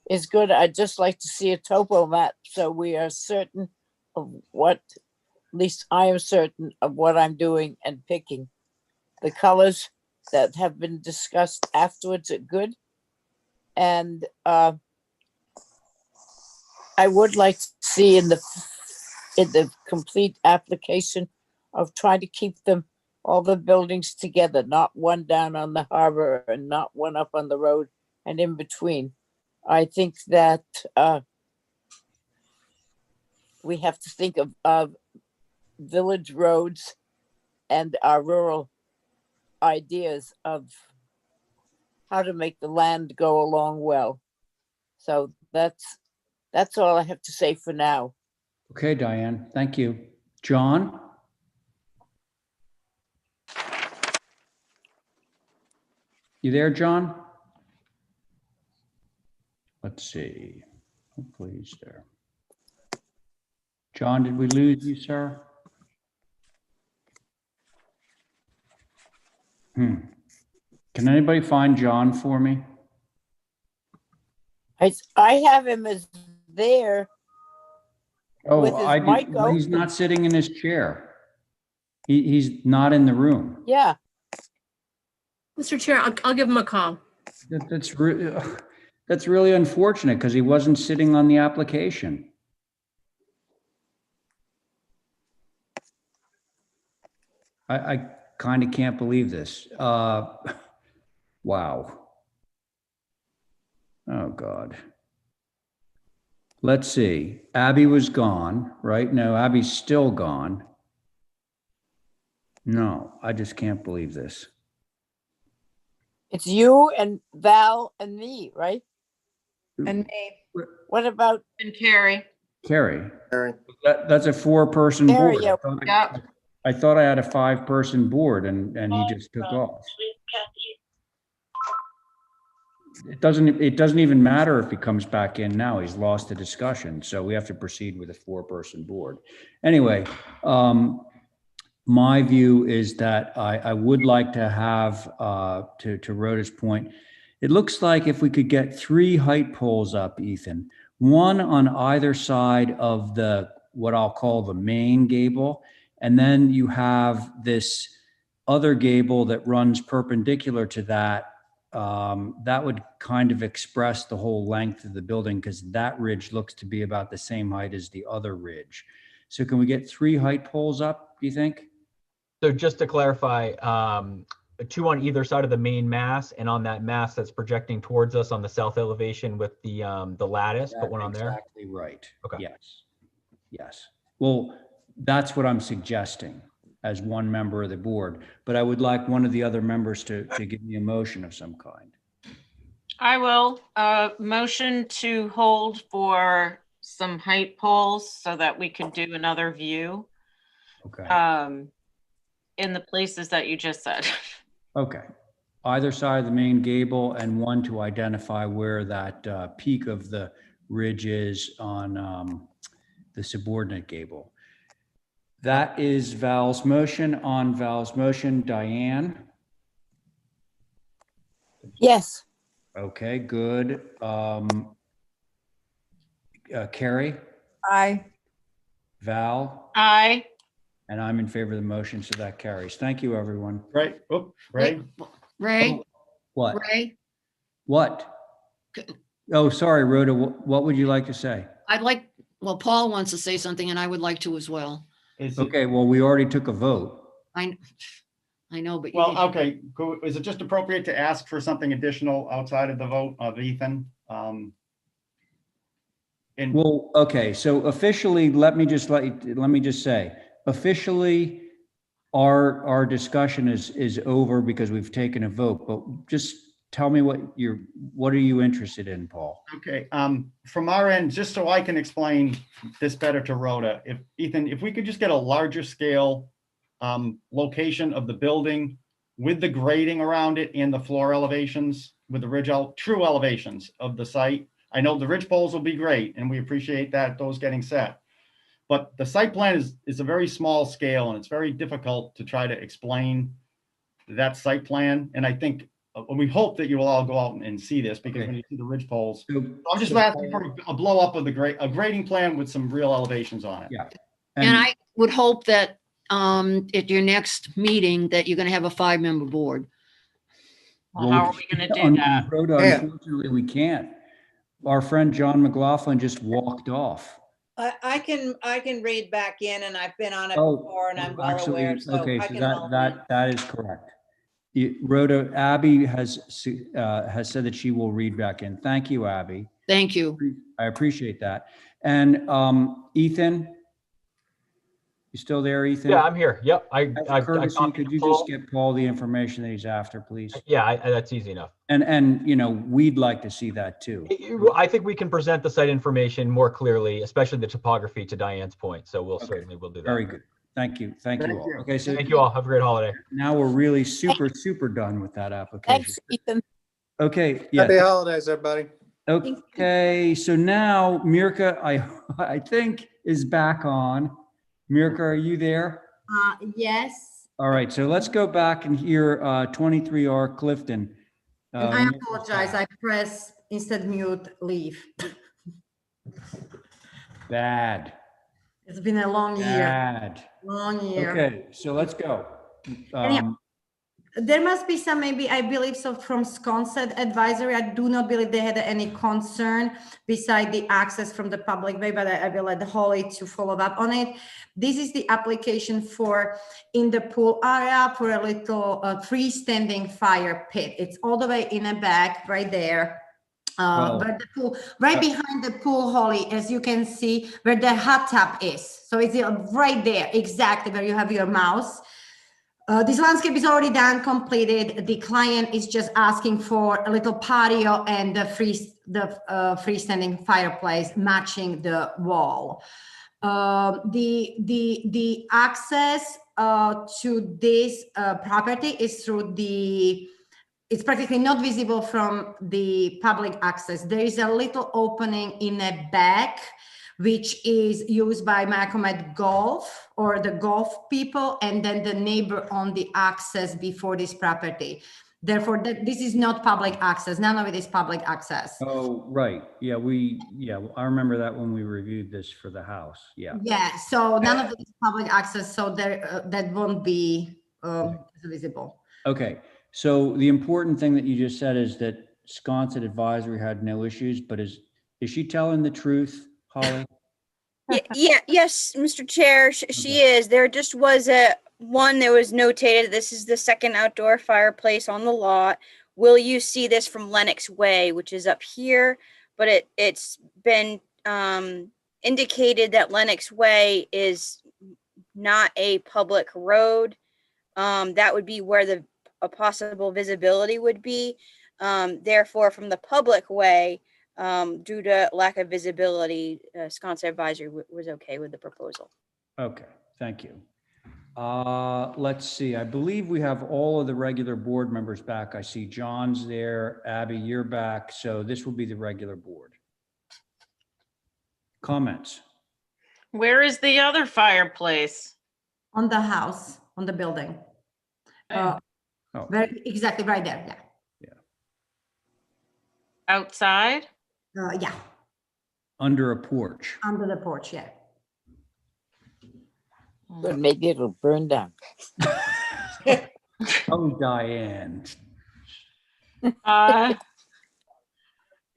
is good. I'd just like to see a topo map so we are certain of what, at least I am certain of what I'm doing and picking. The colors that have been discussed afterwards are good. And I would like to see in the complete application of trying to keep them, all the buildings together, not one down on the harbor and not one up on the road and in between. I think that we have to think of village roads and our rural ideas of how to make the land go along well. So that's all I have to say for now. Okay, Diane, thank you. John? You there, John? Let's see. Hopefully he's there. John, did we lose you, sir? Can anybody find John for me? I have him as there. Oh, with his mic well, he's open. not sitting in his chair. He's not in the room. Yeah. Mr. Chair, I'll give him a call. That's really unfortunate because he wasn't sitting on the application. I kind of can't believe this. Wow. Oh, God. Let's see. Abby was gone, right? No, Abby's still gone. No, I just can't believe this. It's you and Val and me, right? And me. What about And Carrie. Carrie. That's a 4-person board. Carrie? Yeah. I thought I had a 5-person board and he just took off. It doesn't even matter if he comes back in now. He's lost the discussion. So we have to proceed with a 4-person board. Anyway, my view is that I would like to have, to Rhoda's point, it looks like if we could get 3 height poles up, Ethan, one on either side of the, what I'll call the main gable. And then you have this other gable that runs perpendicular to that. That would kind of express the whole length of the building because that ridge looks to be about the same height as the other ridge. So can we get 3 height poles up, do you think? So just to clarify, 2 on either side of the main mast, and on that mast that's projecting towards us on the south elevation with the lattice, put one on there? Exactly right. Okay. Yes. Yes. Well, that's what I'm suggesting as one member of the board, but I would like one of the other members to give me a motion of some kind. I will motion to hold for some height poles so that we can do another view. Okay. In the places that you just said. Okay. Either side of the main gable and one to identify where that peak of the ridge is on the subordinate gable. That is Val's motion. On Val's motion, Diane? Yes. Okay, good. Carrie? Aye. Val? Aye. And I'm in favor of the motion, so that carries. Thank you, everyone. Right. Oh, Ray. Ray? What? Ray, What? Oh, sorry, Rhoda. What would you like to say? well, Paul wants to say something and I would like to as well. Okay, well, we already took a vote. I know, but. Well, okay, is it just appropriate to ask for something additional outside of the vote of Ethan? Well, okay, so officially, let me just say, officially, our discussion is over because we've taken a vote, but just tell me what are you interested in, Paul? Okay, from our end, just so I can explain this better to Rhoda, if we could just get a larger scale location of the building with the grading around it and the floor elevations with the true elevations of the site. I know the ridge poles will be great and we appreciate those getting set. But the site plan is a very small scale and it's very difficult to try to explain that site plan. And I think we hope that you will all go out and see this because when you see the ridge poles, I'm just asking for a blow up of a grading plan with some real elevations on it. Yeah. And I would hope that at your next meeting that you're going to have a 5-member board. Well, how are we going to do that? Rhoda, unfortunately, we can't. Our friend John McLaughlin just walked off. I can read back in, and I've been on it before, and I'm well aware. So okay, I so can that is correct. Rhoda, Abby has said that she will read back in. Thank you, Abby. Thank you. I appreciate that. And Ethan, you still there, Ethan? Yeah, I'm here. Yep. Could you just get Paul the information that he's after, please? Yeah, that's easy enough. And we'd like to see that too. I think we can present the site information more clearly, especially the topography, to Diane's point. So we'll do that. Very good. Thank you. Thank you all. Okay, so thank you all. Have a great holiday. Now we're really super done with that application. Thanks, Ethan. Okay. Yeah. Happy holidays, everybody. Okay, so now Mirka, I think is back on. Mirka, are you there? Yes. All right, so let's go back and hear 23R Clifton. And I apologize. I press instead mute leave. Bad. It's been a long year. Long year. Okay, so let's go. There must be some, maybe, I believe so, from Sconset advisory. I do not believe they had any concern beside the access from the public way, but I will let Holly to follow up on it. This is the application for in the pool area for a little freestanding fire pit. It's all the way in the back, right there. Where the pool, right behind the pool, Holly, as you can see, where the hot tub is. So it's right there, exactly where you have your mouse. This landscape is already done, completed. The client is just asking for a little patio and the freestanding fireplace matching the wall. The access to this property is through it's practically not visible from the public access. There is a little opening in the back, which is used by Macomet Golf or the golf people, and then the neighbor on the access before this property. Therefore, this is not public access. None of it is public access. Oh, right. Yeah, I remember that when we reviewed this for the house. Yeah. Yeah, so none of it is public access, so that won't be visible. Okay, so the important thing that you just said is that Sconset advisory had no issues, but is she telling the truth, Holly? Yes, Mr. Chair, she is. There just was one that was notated. This is the second outdoor fireplace on the lot. Will you see this from Lennox Way, which is up here? But it's been indicated that Lennox Way is not a public road. That would be where a possible visibility would be. Therefore, from the public way, due to lack of visibility, Sconset advisory was okay with the proposal. Okay, thank you. Let's see, I believe we have all of the regular board members back. I see John's there, Abby, you're back. So this will be the regular board. Comments? Where is the other fireplace? On the house, on the building. Exactly right there, yeah. Outside? Yeah. Under a porch. Under the porch, yeah. But maybe it'll burn down. Oh, Diane.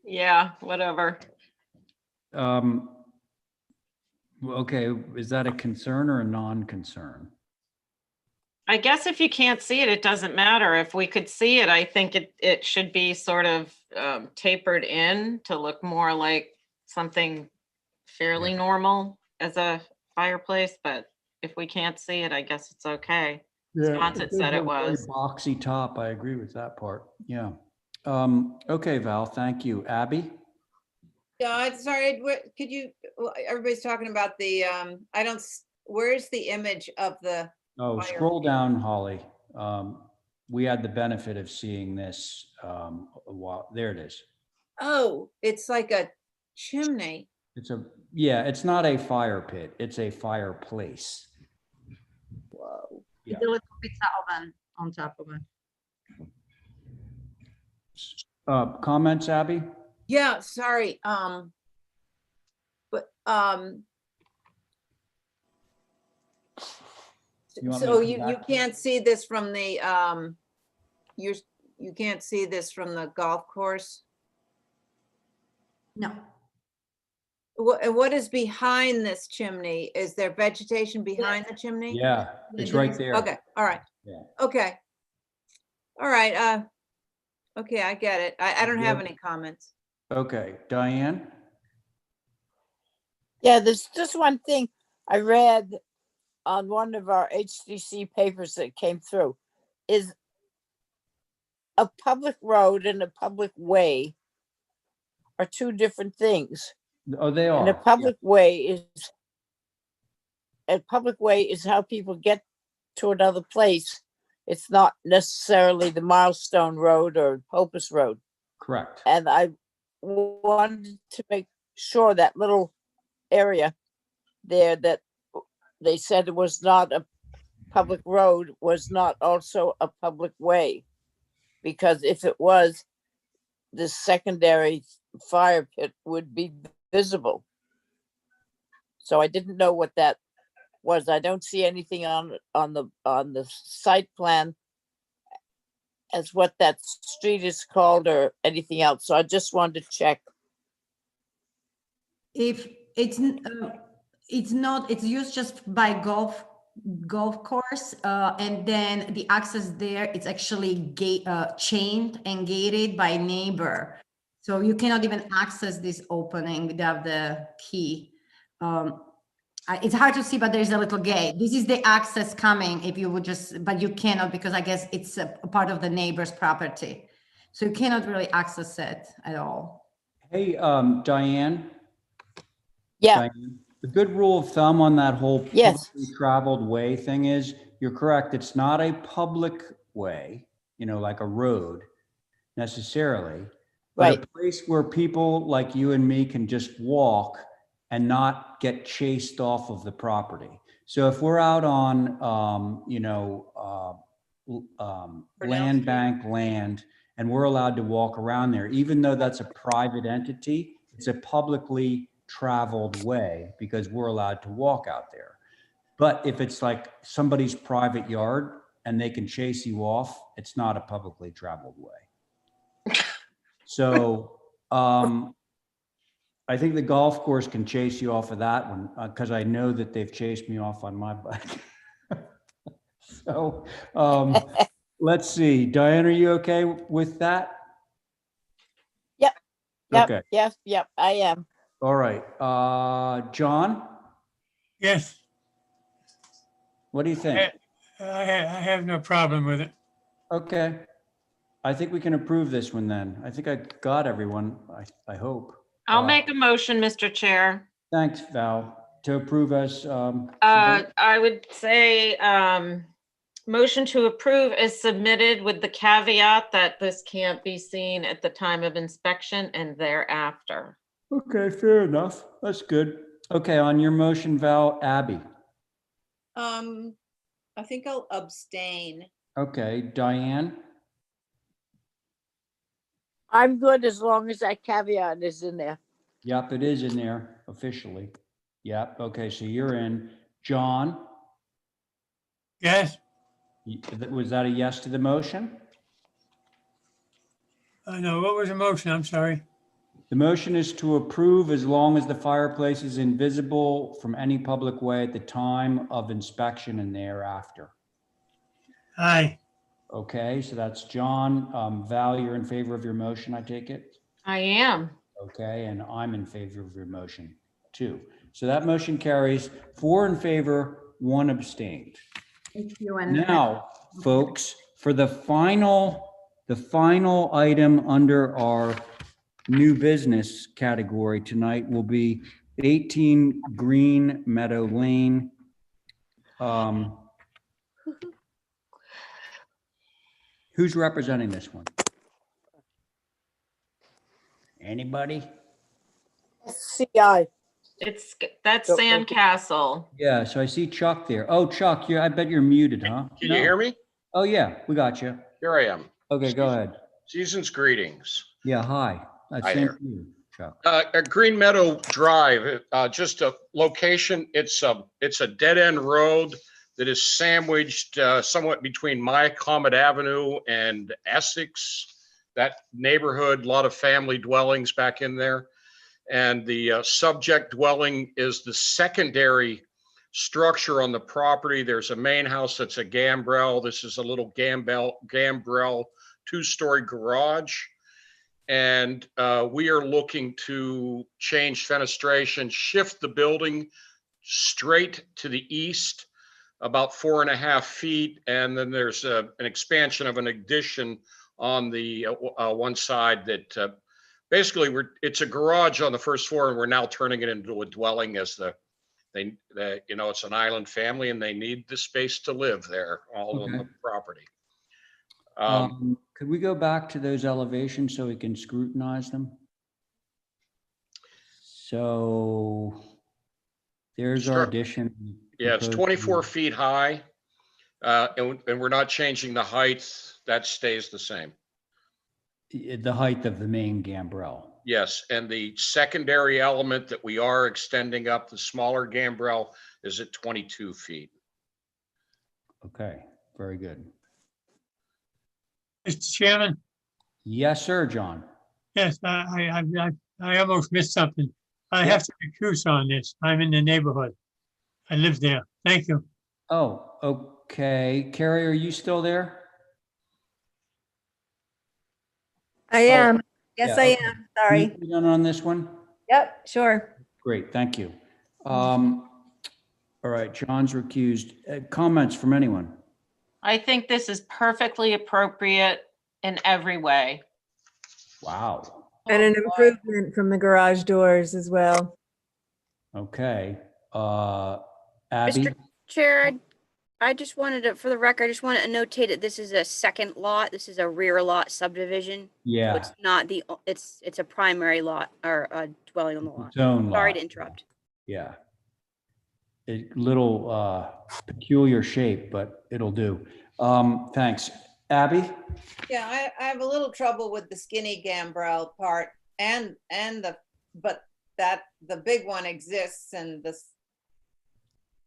Yeah, whatever. Okay, is that a concern or a non-concern? I guess if you can't see it, it doesn't matter. If we could see it, I think it should be sort of tapered in to look more like something fairly normal as a fireplace. But if we can't see it, I guess it's okay. Sponset said it was. Boxy top, I agree with that part, yeah. Okay, Val, thank you. Abby? Yeah, I'm sorry, could you, everybody's talking about the, where's the image of the? Oh, fire? scroll down, Holly. We had the benefit of seeing this a while, there it is. Oh, it's like a chimney. Yeah, it's not a fire pit, it's a fireplace. Whoa. Yeah. It's a little pizza oven on top of it. Comments, Abby? Yeah, sorry, but, so you can't see this from the, you can't see this from the golf course? No. What is behind this chimney? Is there vegetation behind the chimney? Yeah, it's right there. Okay, all right. Yeah. Okay. All right, okay, I get it. I don't have Yep. any comments. Okay, Diane? Yeah, there's just one thing I read on one of our HDC papers that came through is a public road and a public way are two different things. Oh, they are. And a public way is how people get to another place. It's not necessarily the Milestone Road or Hopus Road. Correct. And I wanted to make sure that little area there that they said it was not a public road was not also a public way. Because if it was, the secondary fire pit would be visible. So I didn't know what that was. I don't see anything on the site plan as what that street is called or anything else. So I just wanted to check. If it's not, it's used just by golf course, and then the access there, it's actually chained and gated by neighbor. So you cannot even access this opening without the key. It's hard to see, but there's a little gate. This is the access coming if you would just, but you cannot because I guess it's a part of the neighbor's property. So you cannot really access it at all. Hey, Diane? Yeah. Diane, the good rule of thumb on that whole publicly traveled way thing is, you're correct, it's not a public way, like a road necessarily, but a place where people like you and me can just walk and not get chased off of the property. So if we're out on, land bank land, and we're allowed to walk around there, even though that's a private entity, it's a publicly traveled way because we're allowed to walk out there. But if it's like somebody's private yard and they can chase you off, it's not a publicly traveled way. So, I think the golf course can chase you off of that one because I know that they've chased me off on my bike. So let's see. Diane, are you okay with that? Yep. Okay. Yep, I am. All right. John? Yes. What do you think? I have no problem with it. Okay. I think we can approve this one then. I think I got everyone, I hope. I'll make a motion, Mr. Chair. Thanks, Val, to approve as. I would say motion to approve is submitted with the caveat that this can't be seen at the time of inspection and thereafter. Okay, fair enough. That's good. Okay, on your motion, Val, Abby. I think I'll abstain. Okay, Diane. I'm good as long as that caveat is in there. Yep, it is in there officially. Yep. Okay, so you're in. John? Yes. Was that a yes to the motion? No, what was the motion? I'm sorry. The motion is to approve as long as the fireplace is invisible from any public way at the time of inspection and thereafter. Aye. Okay, so that's John. Val, you're in favor of your motion, I take it? I am. Okay, and I'm in favor of your motion too. So that motion carries 4 in favor, 1 abstained. Thank you. And Now, folks, for the final item under our new business category tonight will be 18 Green Meadow Lane. Who's representing this one? Anybody? CI. That's Sandcastle. Yeah, so I see Chuck there. Oh, Chuck, I bet you're muted, huh? Can you hear me? Oh, yeah, we got you. Here I am. Okay, go ahead. Season's greetings. Yeah, hi. Hi Same there. to you, Chuck. At Green Meadow Drive, just a location. It's a dead end road that is sandwiched somewhat between Comet Avenue and Essex. That neighborhood, a lot of family dwellings back in there. And the subject dwelling is the secondary structure on the property. There's a main house that's a gambrel. This is a little gambrel 2-story garage. And we are looking to change fenestration, shift the building straight to the east, about 4.5 feet. And then there's an expansion of an addition on the one side that basically it's a garage on the first floor, and we're now turning it into a dwelling as it's an island family and they need the space to live there all on the property. Could we go back to those elevations so we can scrutinize them? So there's our addition. Yeah, it's 24 feet high, and we're not changing the height. That stays the same. The height of the main gambrel. Yes, and the secondary element that we are extending up, the smaller gambrel, is at 22 feet. Okay, very good. Mr. Chairman? Yes, sir, John. Yes, I almost missed something. I have to recuse on this. I'm in the neighborhood. I live there. Thank you. Oh, okay. Carrie, are you still there? I am. Yes, yeah, I okay. am. Sorry. Can you be done on this one? Yep, sure. Great, thank you. All right, John's recused. Comments from anyone? I think this is perfectly appropriate in every way. Wow. And an improvement from the garage doors as well. Okay. Abby? Mr. Chair, I just wanted to, for the record, I just wanted to notate that this is a second lot. This is a rear lot subdivision. Yeah. So it's not it's a primary lot or a dwelling on the lot. Its own Sorry lot. to interrupt. Yeah. A little peculiar shape, but it'll do. Thanks. Abby? Yeah, I have a little trouble with the skinny gambrel part but the big one exists, and the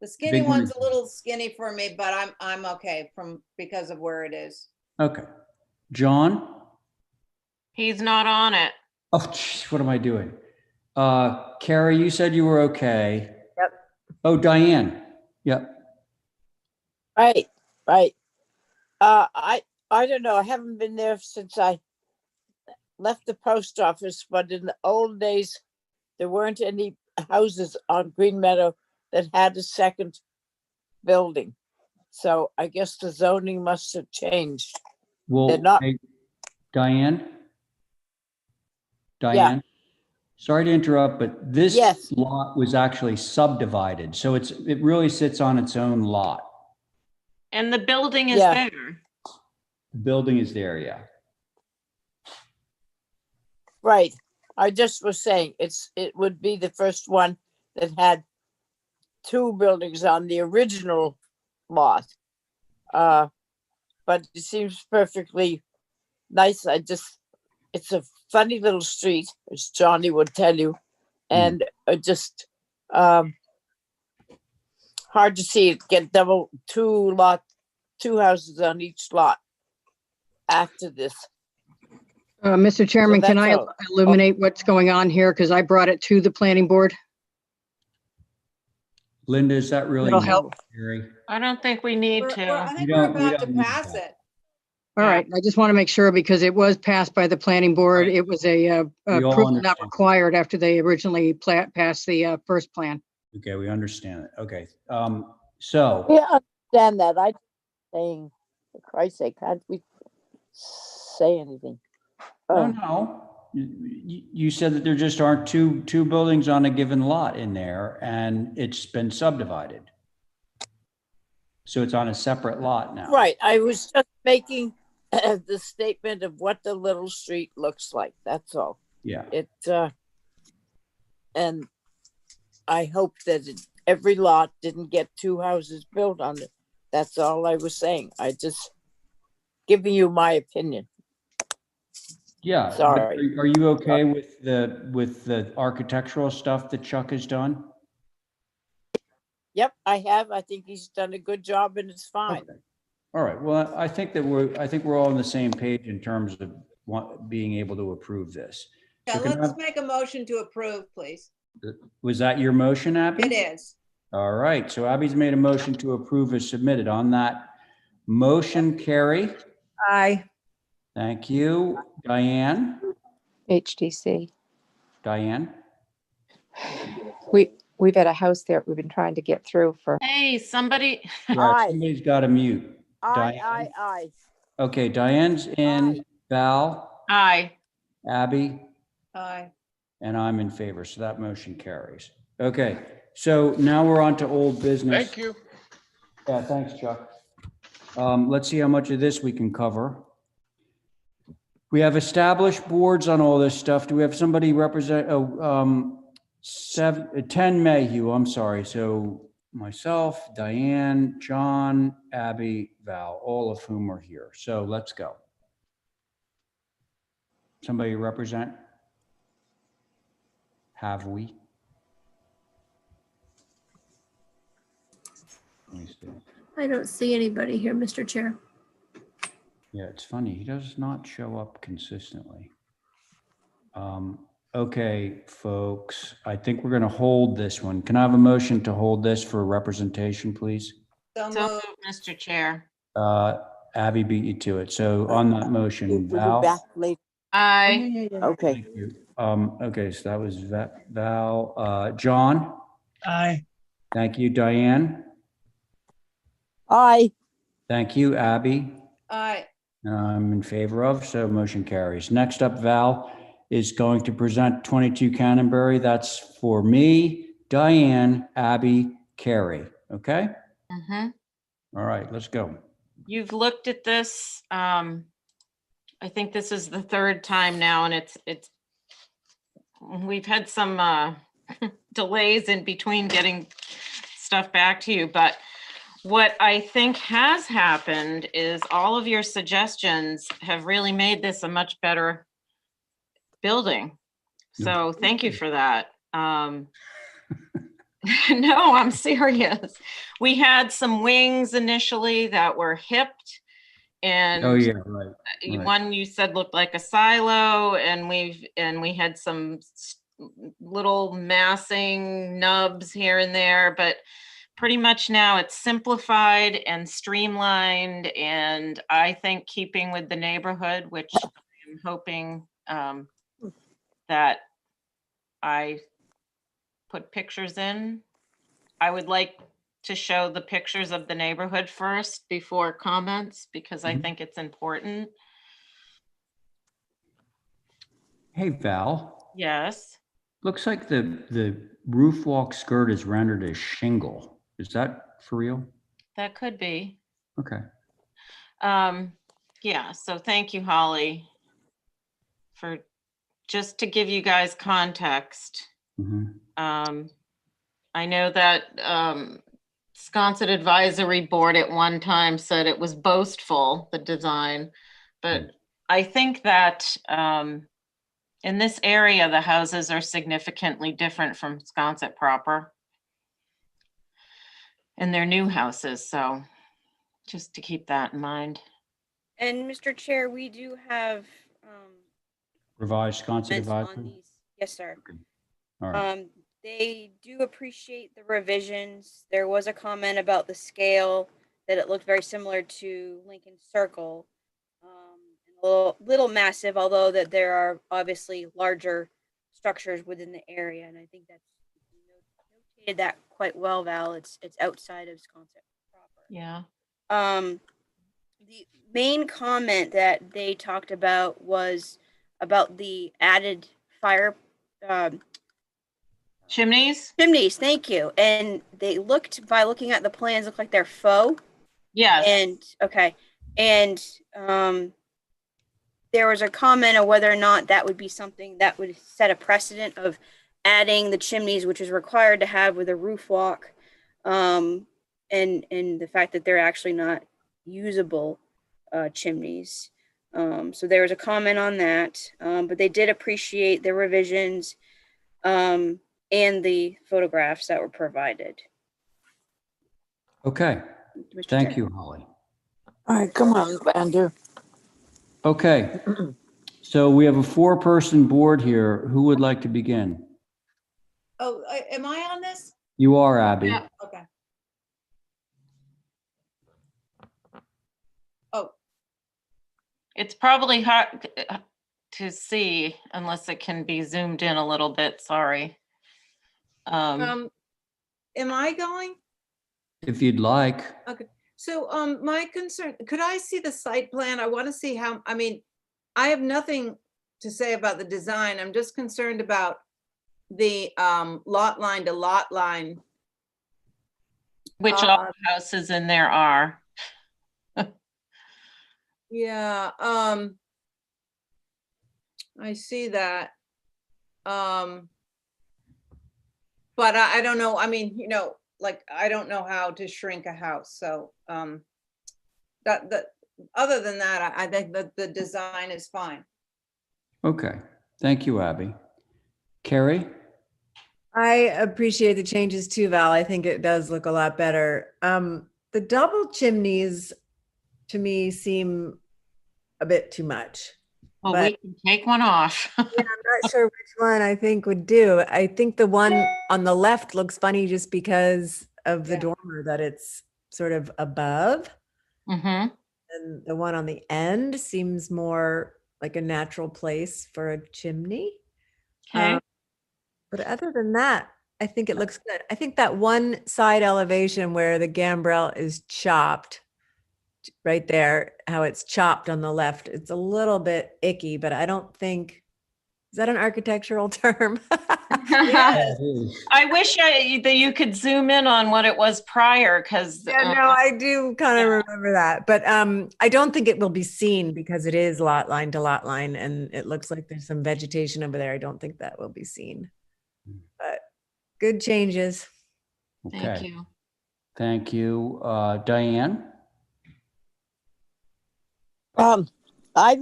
skinny Big one one's a little skinny for me, but I'm okay because of where it is. Okay. John? He's not on it. Oh, geez, what am I doing? Carrie, you said you were okay. Yep. Oh, Diane. Yep. Right. I don't know. I haven't been there since I left the post office, but in the old days, there weren't any houses on Green Meadow that had a second building. So I guess the zoning must have changed. Well, They're not. hey, Diane? Diane? Sorry to interrupt, but this lot was actually subdivided. So it really sits on its own lot. And the building is there. The building is there, yeah. Right. I just was saying it would be the first one that had 2 buildings on the original lot. But it seems perfectly nice. It's a funny little street, as Johnny would tell you, and just hard to see it get two houses on each lot after this. Mr. Chairman, can that's I all. illuminate what's going on here? Because I brought it to the planning board. Linda, is that really That'll help. necessary? I don't think we need to. I think We we're don't- we about to don't need pass that. it. All right, I just want to make sure because it was passed by the planning board. Right. It was a We all approval not understand. required after they originally passed the first plan. Okay, we understand it. Okay. So, Yeah, I understand that. I saying, for Christ's sake, can't we say anything? no. You said that there just aren't two buildings on a given lot in there, and it's been subdivided. So it's on a separate lot now. Right, I was just making the statement of what the little street looks like, that's all. Yeah. It, and I hope that every lot didn't get 2 houses built on it. That's all I was saying. I just giving you my opinion. Yeah. but Sorry. Are you okay with the architectural stuff that Chuck has done? Yep, I have. I think he's done a good job and it's fine. Okay. All right. Well, I think we're all on the same page in terms of being able to approve this. Yeah, So can I let's have- make a motion to approve, please. Was that your motion, Abby? It is. All right. So Abby's made a motion to approve as submitted. On that motion, Carrie? Aye. Thank you. Diane? HTC. Diane? We've had a house there we've been trying to get through for. Hey, somebody. Yeah, somebody's got to mute. Diane? Aye. Okay, Diane's in. Val? Aye. Abby? Aye. And I'm in favor, so that motion carries. Okay, so now we're on to old business. Thank you. Yeah, thanks, Chuck. Let's see how much of this we can cover. We have established boards on all this stuff. Do we have somebody represent, 10 Mayhew, I'm sorry. So myself, Diane, John, Abby, Val, all of whom are here. So let's go. Somebody represent? Have we? Let me see. I don't see anybody here, Mr. Chair. Yeah, it's funny. He does not show up consistently. Okay, folks, I think we're going to hold this one. Can I have a motion to hold this for representation, please? So So moved. moved, Mr. Chair. Abby beat you to it. So on that motion, We'll be Val? back later. Aye. Okay. Thank you. Okay, so that was Val. John? Aye. Thank you. Diane? Aye. Thank you. Abby? Aye. I'm in favor of, so motion carries. Next up, Val is going to present 22 Canterbury. That's for me, Diane, Abby, Carrie. Okay? Mhm. All right, let's go. You've looked at this. I think this is the third time now, and it's we've had some delays in between getting stuff back to you, but what I think has happened is all of your suggestions have really made this a much better building. So thank you for that. No, I'm serious. We had some wings initially that were hipped, and Oh, yeah, right. one you said looked like a silo, and we had some little massing nubs here and there, but pretty much now it's simplified and streamlined, and I think keeping with the neighborhood, which I'm hoping that I put pictures in. I would like to show the pictures of the neighborhood first before comments, because I think it's important. Hey, Val. Yes. Looks like the roof walk skirt is rendered as shingle. Is that for real? That could be. Okay. Yeah, so thank you, Holly, for just to give you guys context. I know that Sconset Advisory Board at one time said it was boastful, the design, but I think that in this area, the houses are significantly different from Sconset proper. And they're new houses, so just to keep that in mind. And Mr. Chair, we do have Revised sconset comments on advisory? these. Yes, sir. All right. They do appreciate the revisions. There was a comment about the scale, that it looked very similar to Lincoln Circle. And a little massive, although that there are obviously larger structures within the area. And I think that's notated that quite well, Val. It's outside of Sconset proper. Yeah. The main comment that they talked about was about the added fire chimneys. Chimneys, thank you. And they looked, by looking at the plans, look like they're faux. Yes. And okay, and there was a comment of whether or not that would be something that would set a precedent of adding the chimneys, which is required to have with a roof walk, and the fact that they're actually not usable chimneys. So there was a comment on that, but they did appreciate the revisions and the photographs that were provided. Okay. Mr. Thank Chair. you, Holly. All right, come on, Andrew. Okay. So we have a 4-person board here. Who would like to begin? Oh, am I on this? You are, Abby. Yeah. Okay. Oh, It's probably hard to see unless it can be zoomed in a little bit. Sorry. am I going? If you'd like. Okay, so my concern, could I see the site plan? I want to see how, I mean, I have nothing to say about the design. I'm just concerned about the lot line to lot line. Which all the houses in there are. Yeah, I see that. But I don't know, I mean, you know, like, I don't know how to shrink a house, so that other than that, I think that the design is fine. Okay. Thank you, Abby. Carrie? I appreciate the changes too, Val. I think it does look a lot better. The double chimneys to me seem a bit too much. Well, but we can take one off. yeah, I'm not sure which one I think would do. I think the one on the left looks funny just because of the dormer, that it's sort of above. Mm-hmm. And the one on the end seems more like a natural place for a chimney. Okay. But other than that, I think it looks good. I think that one side elevation where the gambrel is chopped right there, how it's chopped on the left, it's a little bit icky, but I don't think, is that an architectural term? Yes. I wish that you could zoom in on what it was prior, because Yeah, no, I do kind of remember that, but I don't think it will be seen because it is lot line to lot line, and it looks like there's some vegetation over there. I don't think that will be seen, but good changes. Okay. Thank you. Thank you. Diane? I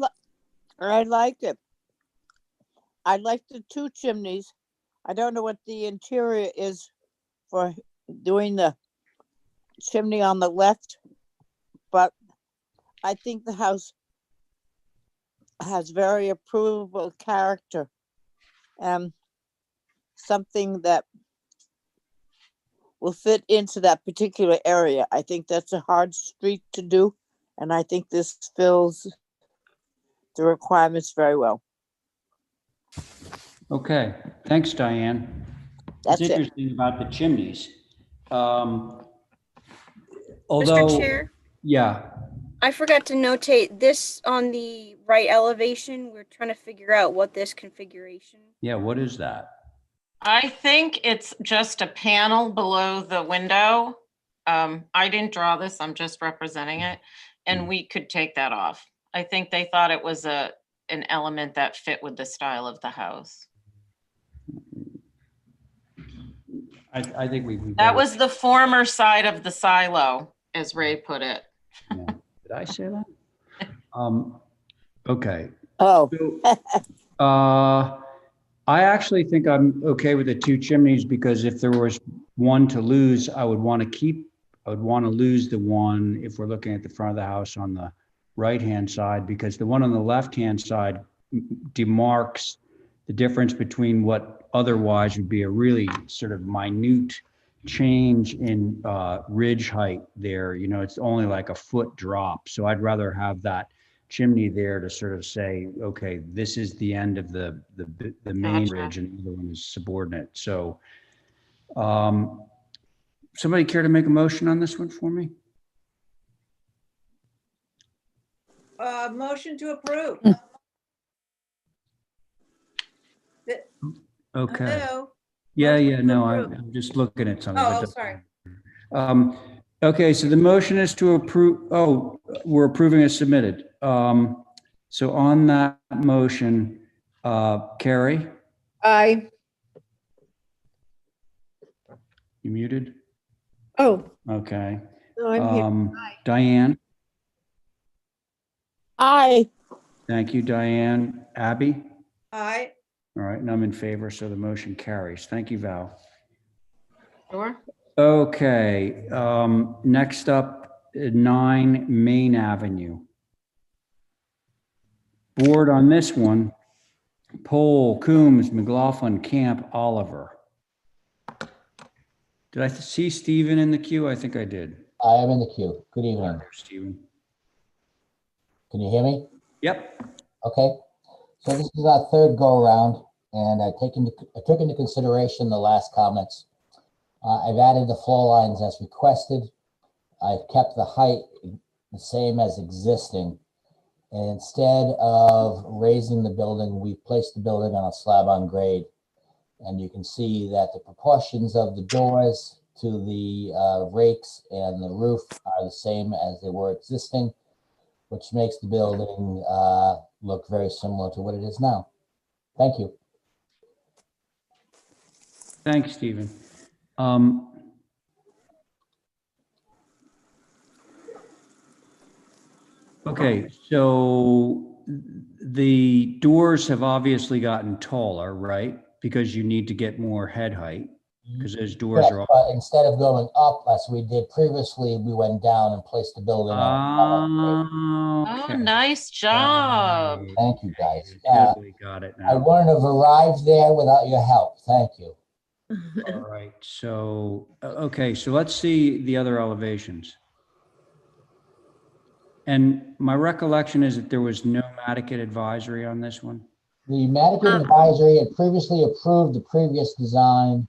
liked it. I like the 2 chimneys. I don't know what the interior is for doing the chimney on the left, but I think the house has very approvable character. Something that will fit into that particular area. I think that's a hard street to do, and I think this fills the requirements very well. Okay. Thanks, Diane. That's it's it. interesting about the chimneys. Although, Mr. Chair, yeah. I forgot to notate this on the right elevation. We're trying to figure out what this configuration. Yeah, what is that? I think it's just a panel below the window. I didn't draw this, I'm just representing it, and we could take that off. I think they thought it was an element that fit with the style of the house. I think we That was the former side of the silo, as Ray put it. Yeah. Did I say that? Okay. Oh. I actually think I'm okay with the 2 chimneys, because if there was one to lose, I would want to lose the one, if we're looking at the front of the house, on the right-hand side, because the one on the left-hand side demarks the difference between what otherwise would be a really sort of minute change in ridge height there. You know, it's only like a foot drop. So I'd rather have that chimney there to sort of say, okay, this is the end of the main Gotcha. ridge and the other one is subordinate. So somebody care to make a motion on this one for me? Motion to approve. Okay. Hello? Yeah, Motion yeah, to no, approve. I'm just looking at something. Oh, but sorry. Okay, so the motion is to approve, we're approving as submitted. So on that motion, Carrie, Aye. you muted? Oh, Okay. no, I'm here. Diane, Aye. thank you, Diane. Abby? Aye. All right, and I'm in favor, so the motion carries. Thank you, Val. Sure. Okay, next up, 9 Main Avenue. Board on this one, Pohl, Coombs, McLaughlin, Camp, Oliver. Did I see Stephen in the queue? I think I did. I am in the queue. Good evening. Stephen. Can you hear me? Yep. Okay. So this is our third go around, and I took into consideration the last comments. I've added the floor lines as requested. I've kept the height the same as existing. And instead of raising the building, we've placed the building on a slab on grade. And you can see that the proportions of the doors to the rakes and the roof are the same as they were existing, which makes the building look very similar to what it is now. Thank you. Thanks, Stephen. Okay, so the doors have obviously gotten taller, right? Because you need to get more head height, because those doors Correct, are all. but instead of going up as we did previously, we went down and placed the building on. Oh, nice job. Thank you, guys. Totally got it I now. wouldn't have arrived there without your help. Thank you. All right, so, okay, so let's see the other elevations. And my recollection is that there was no Nantucket advisory on this one. The Nantucket advisory had previously approved the previous design,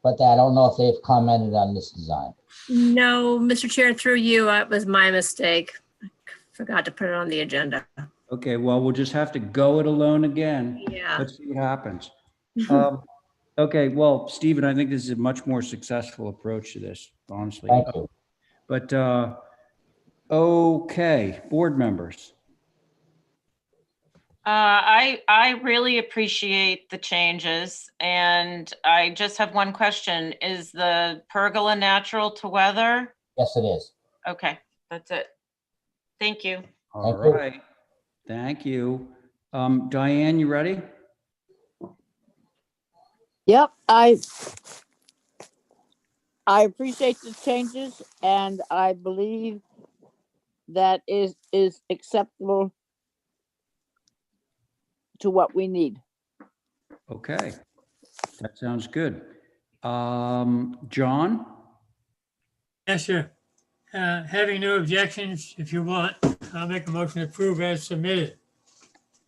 but I don't know if they've commented on this design. No, Mr. Chair, through you, it was my mistake. I forgot to put it on the agenda. Okay, well, we'll just have to go it alone again. Yeah. Let's see what happens. Okay, well, Stephen, I think this is a much more successful approach to this, honestly. Thank you. But, okay, board members. I really appreciate the changes, and I just have one question. Is the pergola natural to weather? Yes, it is. Okay, that's it. Thank you. All right, thank you. Diane, you ready? Yep, I appreciate the changes, and I believe that is acceptable to what we need. Okay, that sounds good. John? Yes, sir. Having no objections, if you want, I'll make a motion to approve as submitted.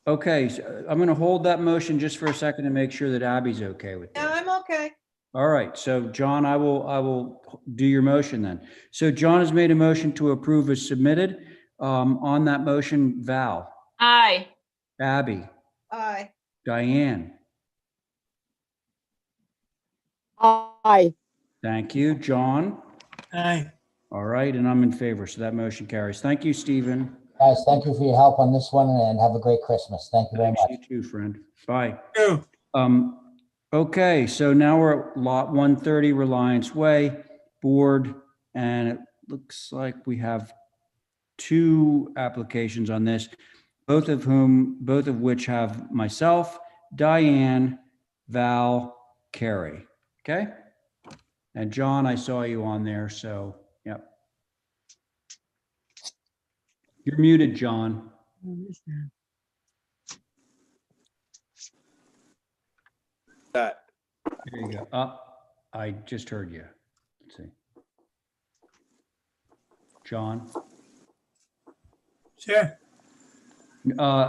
Okay, so I'm going to hold that motion just for a second to make sure that Abby's okay with Yeah, this. I'm okay. All right, so John, I will do your motion then. So John has made a motion to approve as submitted. On that motion, Val, Aye. Abby, Aye. Diane, Aye. thank you. John? Aye. All right, and I'm in favor, so that motion carries. Thank you, Stephen. Guys, thank you for your help on this one, and have a great Christmas. Thank you very Thanks, much. you too, friend. Bye. Two. Okay, so now we're at lot 130 Reliance Way, board, and it looks like we have 2 applications on this, both of which have myself, Diane, Val, Carrie. Okay? And John, I saw you on there, so yep. You're muted, John. that? There you go. I just heard you. Let's see. John? Sure.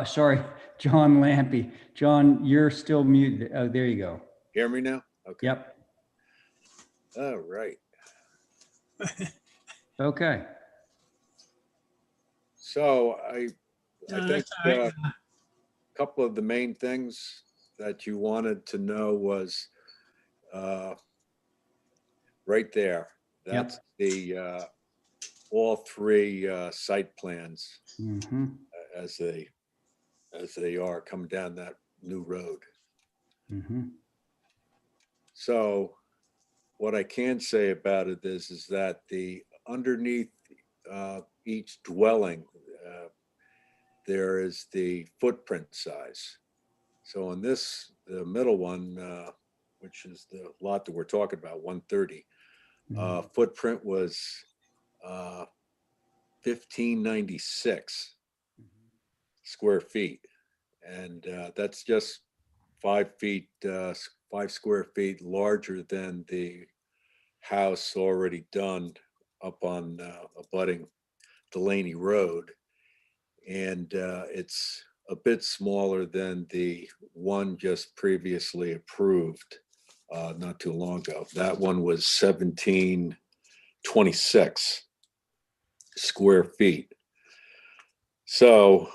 Sorry, John Lampy. John, you're still muted. Oh, there you go. Hear me now? Okay. Yep. All right. Okay. So I No, think that's all right. a couple of the main things that you wanted to know was right there. That's the all three site plans Mm-hmm. as they are coming down that new road. Mm-hmm. So what I can say about it is that the underneath each dwelling, there is the footprint size. So in this, the middle one, which is the lot that we're talking about, 130, footprint was 1596 square feet. And that's just 5 square feet larger than the house already done up on abutting Delaney Road. And it's a bit smaller than the one just previously approved not too long ago. That one was 1726 square feet. So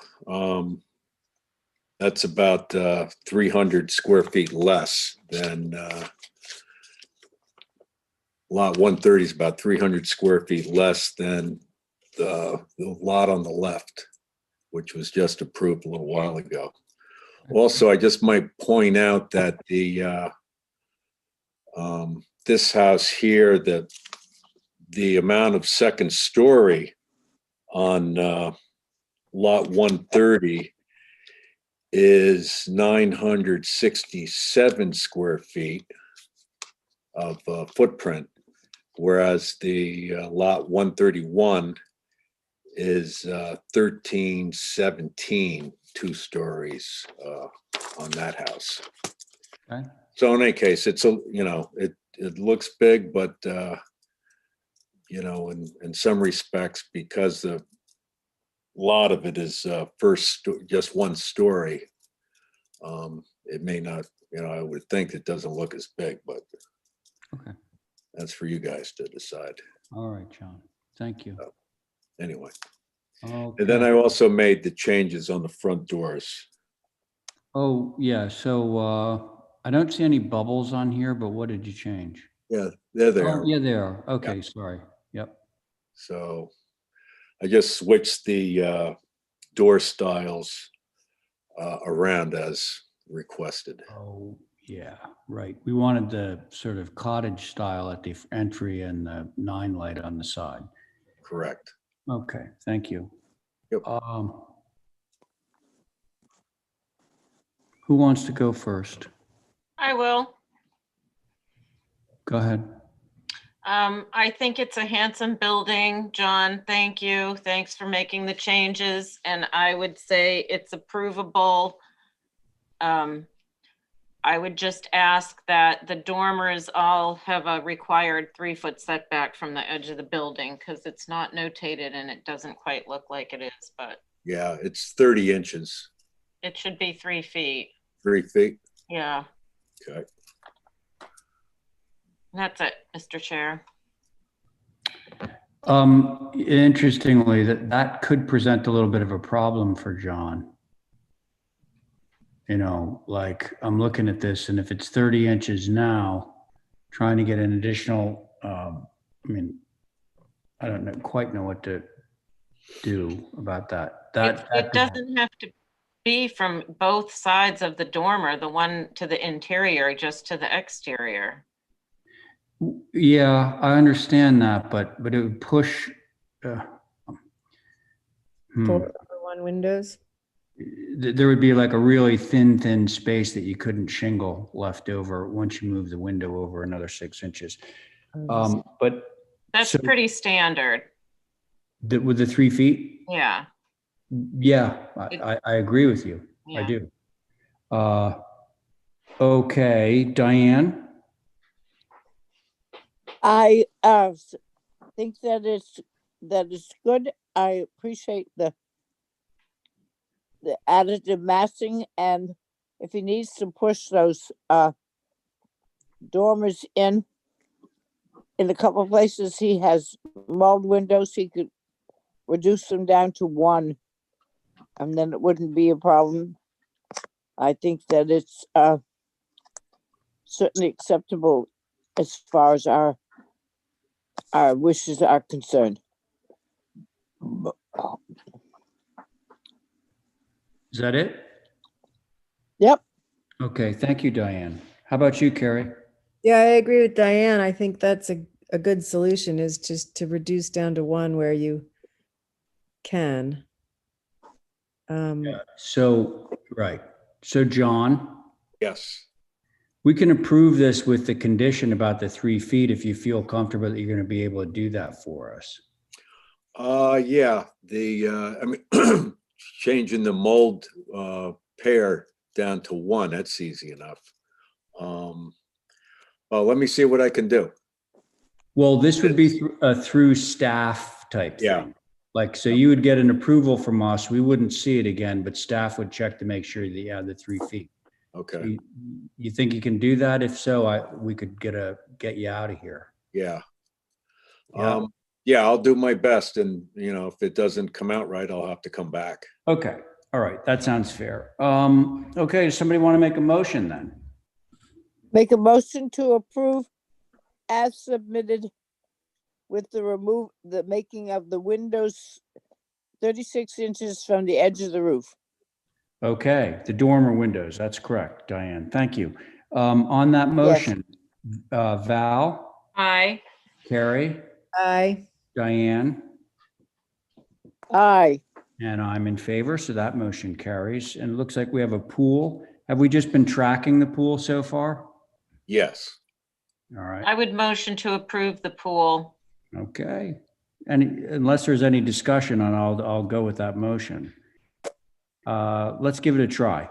that's about 300 square feet less than lot 130 is about 300 square feet less than the lot on the left, which was just approved a little while ago. Also, I just might point out that the this house here, the amount of second story on lot 130 is 967 square feet of footprint, whereas the lot 131 is 1317, 2 stories on that house. Okay. So in any case, it's it looks big, but in some respects, because the lot of it is just 1 story, it may not, I would think it doesn't look as big, but okay, that's for you guys to decide. All right, John. Thank you. Anyway. Okay. And then I also made the changes on the front doors. Oh, yeah. So I don't see any bubbles on here, but what did you change? Yeah, they're there. Oh, yeah, they are. Okay, sorry. Yep. So I just switched the door styles around as requested. Oh, yeah, right. We wanted the sort of cottage style at the entry and the 9 light on the side. Correct. Okay, thank you. Yep. Who wants to go first? I will. Go ahead. I think it's a handsome building, John. Thank you. Thanks for making the changes. And I would say it's approvable. I would just ask that the dormers all have a required 3-foot setback from the edge of the building, because it's not notated and it doesn't quite look like it is, but Yeah, it's 30 inches. it should be 3 feet. 3 feet? Yeah, Okay. that's it, Mr. Chair. Interestingly, that could present a little bit of a problem for John. Like I'm looking at this, and if it's 30 inches now, trying to get an additional, I don't quite know what to do about that. It doesn't have to be from both sides of the dormer, the one to the interior, just to the exterior. Yeah, I understand that, but it would push. For one windows. There would be like a really thin space that you couldn't shingle left over once you move the window over another 6 inches. But That's pretty standard. With the 3 feet? Yeah. Yeah, I agree with you. Yeah. I do. Okay, Diane? I think that is good. I appreciate the additive massing, and if he needs to push those dormers in a couple of places, he has mulled windows. He could reduce them down to one, and then it wouldn't be a problem. I think that it's certainly acceptable as far as our wishes are concerned. Is that it? Yep. Okay, thank you, Diane. How about you, Carrie? Yeah, I agree with Diane. I think that's a good solution, is just to reduce down to one where you can. So, right. So, John, Yes. we can approve this with the condition about the 3 feet if you feel comfortable that you're going to be able to do that for us. Yeah, I mean, changing the mold pair down to one, that's easy enough. Well, let me see what I can do. Well, this would be a through staff type thing. Like, so you would get an approval from us. We wouldn't see it again, but staff would check to make sure that you had the 3 feet. Okay. So you think you can do that? If so, we could get you out of here. Yeah. Yeah. Yeah, I'll do my best, and if it doesn't come out right, I'll have to come back. Okay. All right. That sounds fair. Okay. Does somebody want to make a motion then? Make a motion to approve as submitted with the making of the windows 36 inches from the edge of the roof. Okay. The dormer windows. That's correct, Diane. Thank you. On that motion, Val, Aye. Carrie, Aye. Diane, Aye. and I'm in favor. So that motion carries. And it looks like we have a pool. Have we just been tracking the pool so far? Yes. All right. I would motion to approve the pool. Okay. And unless there's any discussion on, I'll go with that motion. Let's give it a try.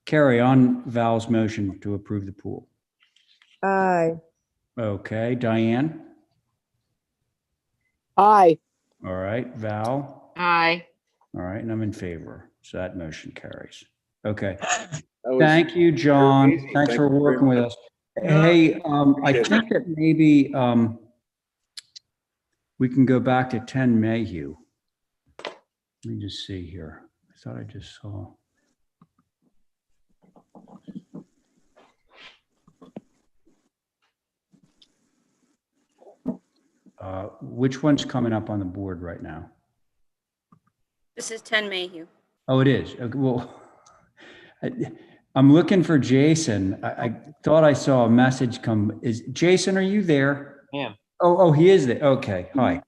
Carrie, on Val's motion to approve the pool. Aye. Okay. Diane? Aye. All right. Val? Aye. All right. And I'm in favor. So that motion carries. Okay. Thank you, John. Thanks for working with us. Hey, I think that maybe we can go back to 10 Mayhew. Let me just see here. I thought I just saw. Which one's coming up on the board right now? This is 10 Mayhew. Oh, it is. Okay, well, I'm looking for Jason. I thought I saw a message come. Is Jason, are you there? Yeah. Oh, he is there. Okay. Hi.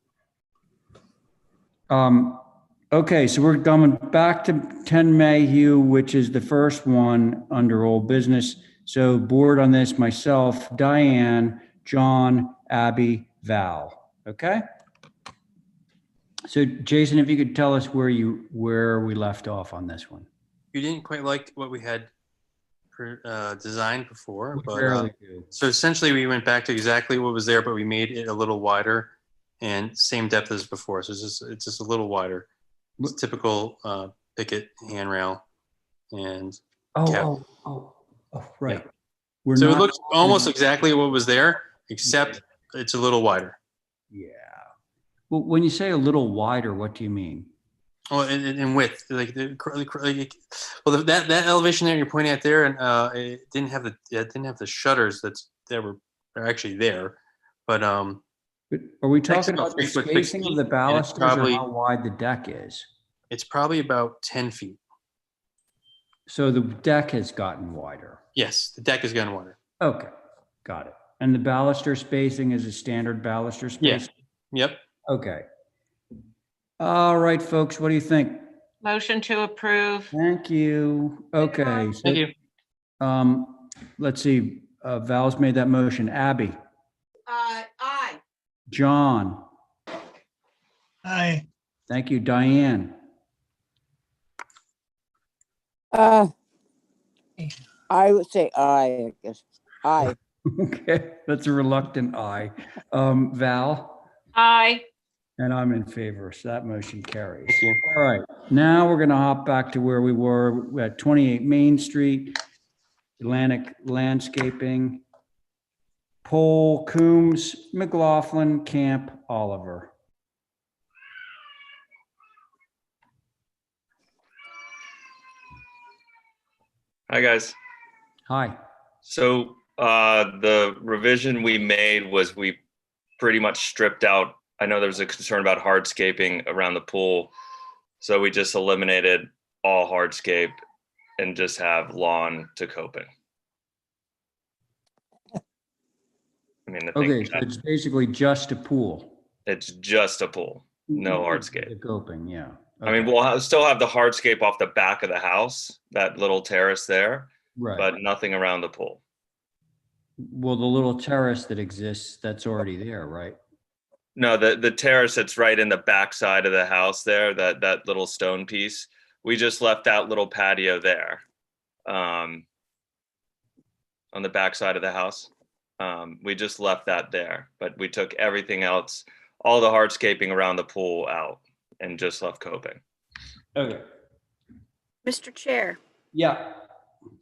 Okay, so we're coming back to 10 Mayhew, which is the first one under old business. So board on this, myself, Diane, John, Abby, Val. Okay. So Jason, if you could tell us where we left off on this one. You didn't quite like what we had designed before, but rarely do. so essentially we went back to exactly what was there, but we made it a little wider and same depth as before. So it's just a little wider. It's typical picket handrail and cap. Right. Yeah. So it looks almost exactly what was there, except it's a little wider. Yeah. Well, when you say a little wider, what do you mean? Oh, in width, like that elevation there you're pointing at there, and it didn't have the shutters that are actually there, but are we talking about the spacing of the balusters or how wide the deck is? It's probably about 10 feet. So the deck has gotten wider. Yes, the deck has gotten wider. Okay, got it. And the baluster spacing is a standard baluster space? Yeah. Yep. Okay. All right, folks, what do you think? Motion to approve. Thank you. Okay. So, thank you. Let's see. Val's made that motion. Abby? Aye. John? Aye. Thank you. Diane? I would say aye, I guess. Aye. Okay, that's a reluctant aye. Val? Aye. And I'm in favor, so that motion carries. Thank you. All right, now we're gonna hop back to where we were at 28 Main Street, Atlantic Landscaping, Pole, Coombs, McLaughlin, Camp, Oliver. Hi, guys. Hi. So the revision we made was we pretty much stripped out. I know there was a concern about hardscaping around the pool. So we just eliminated all hardscape and just have lawn to coping. I mean, Okay, so it's basically just a pool. it's just a pool, no hardscape. The coping, yeah. I mean, we'll still have the hardscape off the back of the house, that little terrace there, Right. but nothing around the pool. Well, the little terrace that exists, that's already there, right? No, the terrace that's right in the back side of the house there, that little stone piece, we just left that little patio there, on the back side of the house. We just left that there, but we took everything else, all the hardscaping around the pool out and just left coping. Okay. Mr. Chair, Yeah.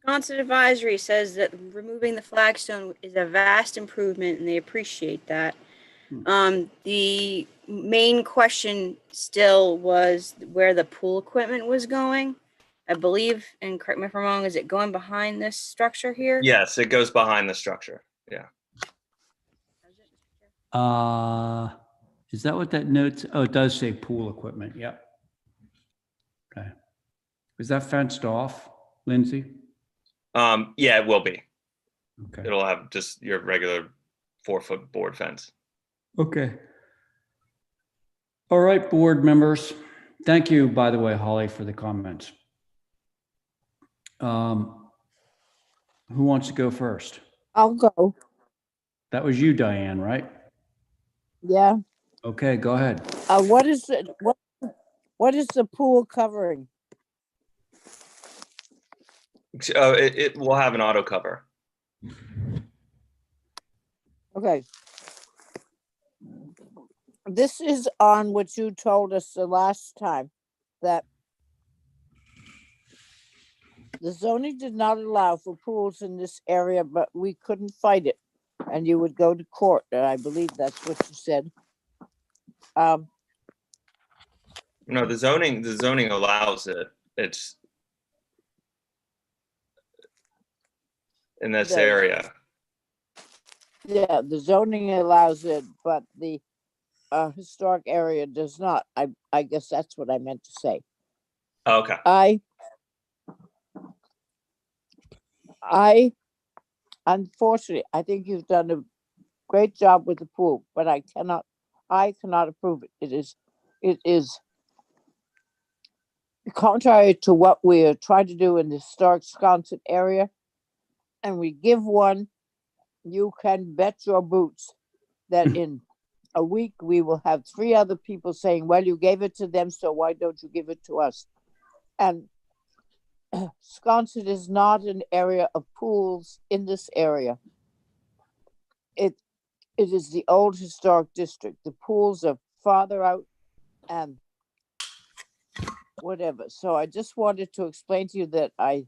Constant Advisory says that removing the flagstone is a vast improvement and they appreciate that. The main question still was where the pool equipment was going. I believe, and correct me if I'm wrong, is it going behind this structure here? Yes, it goes behind the structure. Yeah. Is that what that notes? Oh, it does say pool equipment. Yep. Okay. Is that fenced off, Lindsay? Yeah, it will be. Okay. It'll have just your regular 4-foot board fence. Okay. All right, board members. Thank you, by the way, Holly, for the comments. Who wants to go first? I'll go. That was you, Diane, right? Yeah. Okay, go ahead. What is it? What is the pool covering? It will have an auto cover. Okay. This is on what you told us the last time, that the zoning did not allow for pools in this area, but we couldn't fight it. And you would go to court, and I believe that's what you said. No, the zoning allows it. It's in this The- area. Yeah, the zoning allows it, but the historic area does not. I guess that's what I meant to say. Okay. Unfortunately, I think you've done a great job with the pool, but I cannot approve it. It is contrary to what we are trying to do in the historic Sconset area. And we give one, you can bet your boots that in a week, we will have 3 other people saying, well, you gave it to them, so why don't you give it to us? And Sconset is not an area of pools in this area. It is the old historic district. The pools are farther out and whatever. So I just wanted to explain to you that I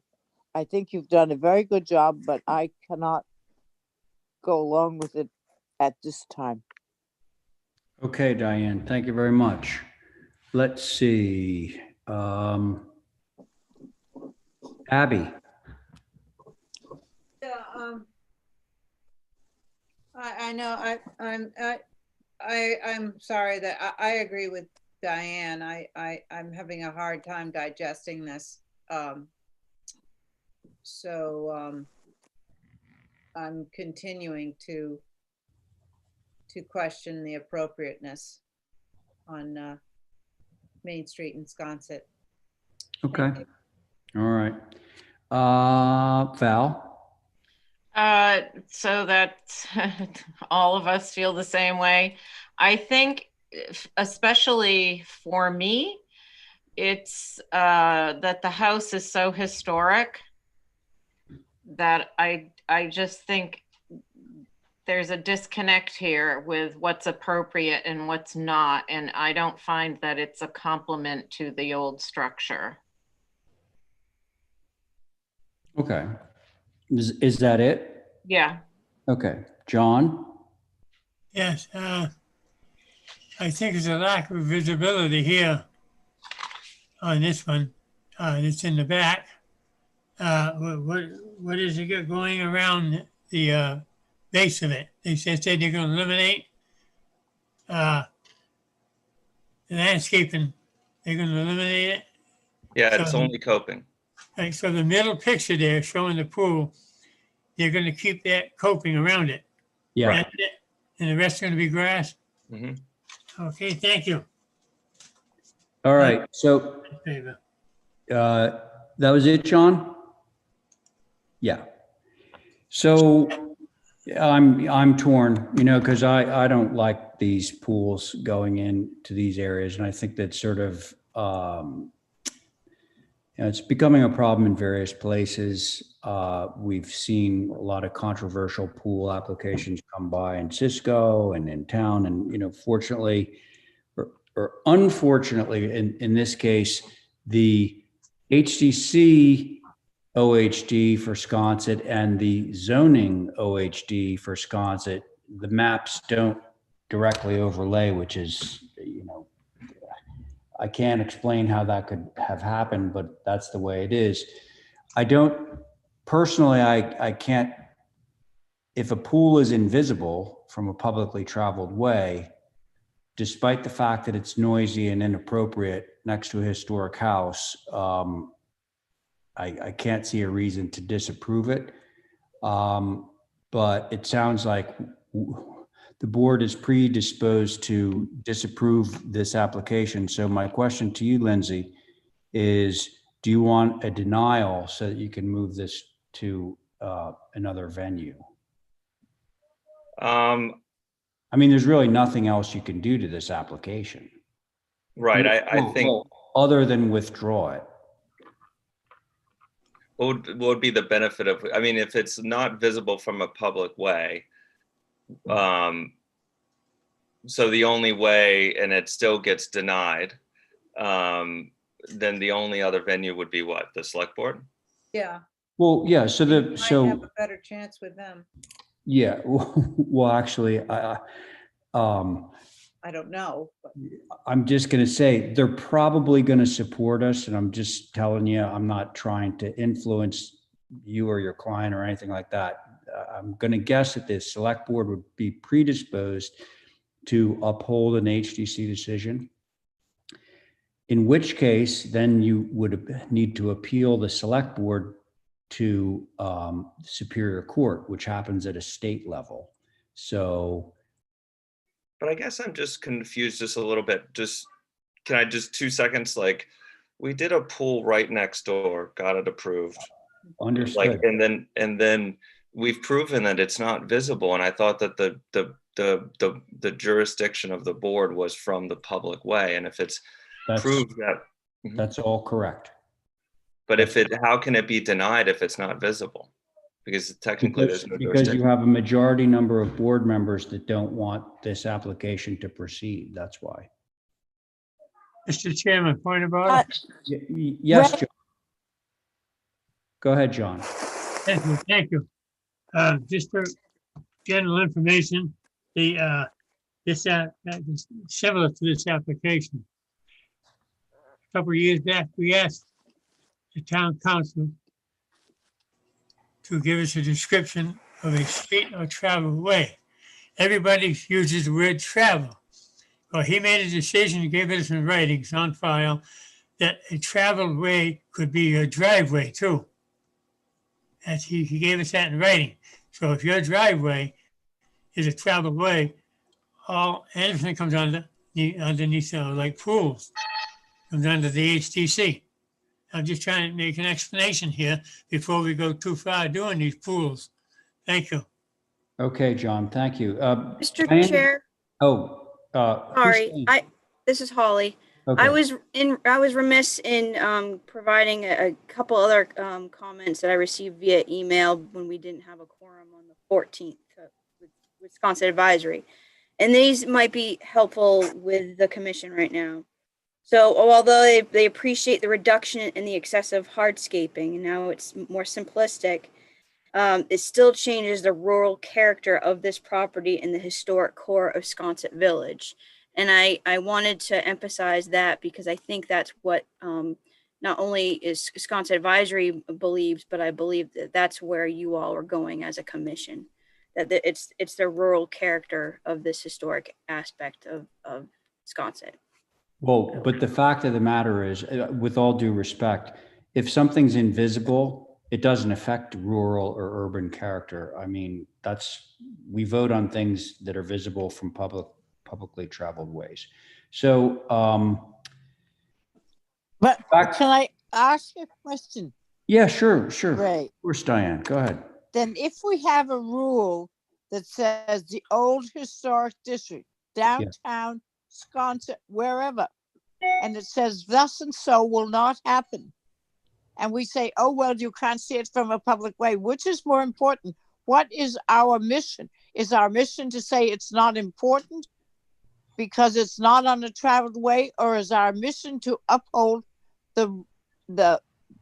think you've done a very good job, but I cannot go along with it at this time. Okay, Diane, thank you very much. Let's see. Abby. Yeah, I know, I'm sorry that I agree with Diane. I'm having a hard time digesting this. So I'm continuing to question the appropriateness on Main Street in Sconset. Okay. All right. Val. So that all of us feel the same way. I think, especially for me, it's that the house is so historic that I just think there's a disconnect here with what's appropriate and what's not, and I don't find that it's a complement to the old structure. Okay. Is that it? Yeah. Okay. John? Yes, I think there's a lack of visibility here on this one. It's in the back. What is it got going around the base of it? They said they're going to eliminate the landscaping. They're going to eliminate it. Yeah, So it's only coping. Right, so the middle picture there showing the pool, they're going to keep that coping around it. Yeah. Right. And the rest is going to be grass. Mhm. Okay, thank you. All right. So Favor. that was it, John? Yeah. So I'm torn, you know, because I don't like these pools going into these areas, and I think that sort of you know, it's becoming a problem in various places. We've seen a lot of controversial pool applications come by in Cisco and in town, and you know, fortunately or unfortunately, in this case, the HDC OHD for Sconset and the zoning OHD for Sconset, the maps don't directly overlay, which is, you know, I can't explain how that could have happened, but that's the way it is. I don't, personally, I can't, if a pool is invisible from a publicly traveled way, despite the fact that it's noisy and inappropriate next to a historic house, I can't see a reason to disapprove it. But it sounds like the board is predisposed to disapprove this application. So my question to you, Lindsay, is do you want a denial so that you can move this to another venue? I mean, there's really nothing else you can do to this application. Right, I think. Other than withdraw it. What would be the benefit of, I mean, if it's not visible from a public way, so the only way, and it still gets denied, then the only other venue would be what, the select board? Yeah. Well, yeah, so Might have a better chance with them. Yeah, well, actually, I don't know. But. I'm just going to say they're probably going to support us. And I'm just telling you, I'm not trying to influence you or your client or anything like that. I'm going to guess that the select board would be predisposed to uphold an HDC decision. In which case, then you would need to appeal the select board to Superior Court, which happens at a state level. So. But I guess I'm just confused just a little bit. Can I just 2 seconds? Like, we did a pool right next door, got it approved. Understood. Like, and then we've proven that it's not visible. And I thought that the jurisdiction of the board was from the public way. And if it's proved that. That's all correct. But how can it be denied if it's not visible? Because technically there's no because jurisdiction. you have a majority number of board members that don't want this application to proceed. That's why. Mr. Chairman, point of order. Yes, John. Go ahead, John. Thank you. Just for general information, this similar to this application. A couple of years back, we asked the town council to give us a description of a street or travel way. Everybody uses the word travel. Well, he made a decision, he gave us in writings on file that a traveled way could be a driveway too. As he gave us that in writing. So if your driveway is a traveled way, anything comes underneath like pools, comes under the HTC. I'm just trying to make an explanation here before we go too far doing these pools. Thank you. Okay, John, thank you. Mr. Diane? Chair. Oh, Sorry, this is Holly. I was remiss in providing a couple other comments that I received via email when we didn't have a quorum on the 14th with Wisconsin Advisory. And these might be helpful with the commission right now. So although they appreciate the reduction in the excessive hardscaping, and now it's more simplistic, it still changes the rural character of this property in the historic core of Sconset Village. And I wanted to emphasize that because I think that's what not only is Sconset Advisory believes, but I believe that that's where you all are going as a commission. That it's the rural character of this historic aspect of Sconset. Well, but the fact of the matter is, with all due respect, if something's invisible, it doesn't affect rural or urban character. I mean, we vote on things that are visible from publicly traveled ways. So, but can I ask a question? Yeah, sure. Right. Of course, Diane, go ahead. Then if we have a rule that says the old historic district, downtown, Sconset, wherever, and it says thus and so will not happen. And we say, oh, well, you can't see it from a public way. Which is more important? What is our mission? Is our mission to say it's not important because it's not on a traveled way, or is our mission to uphold the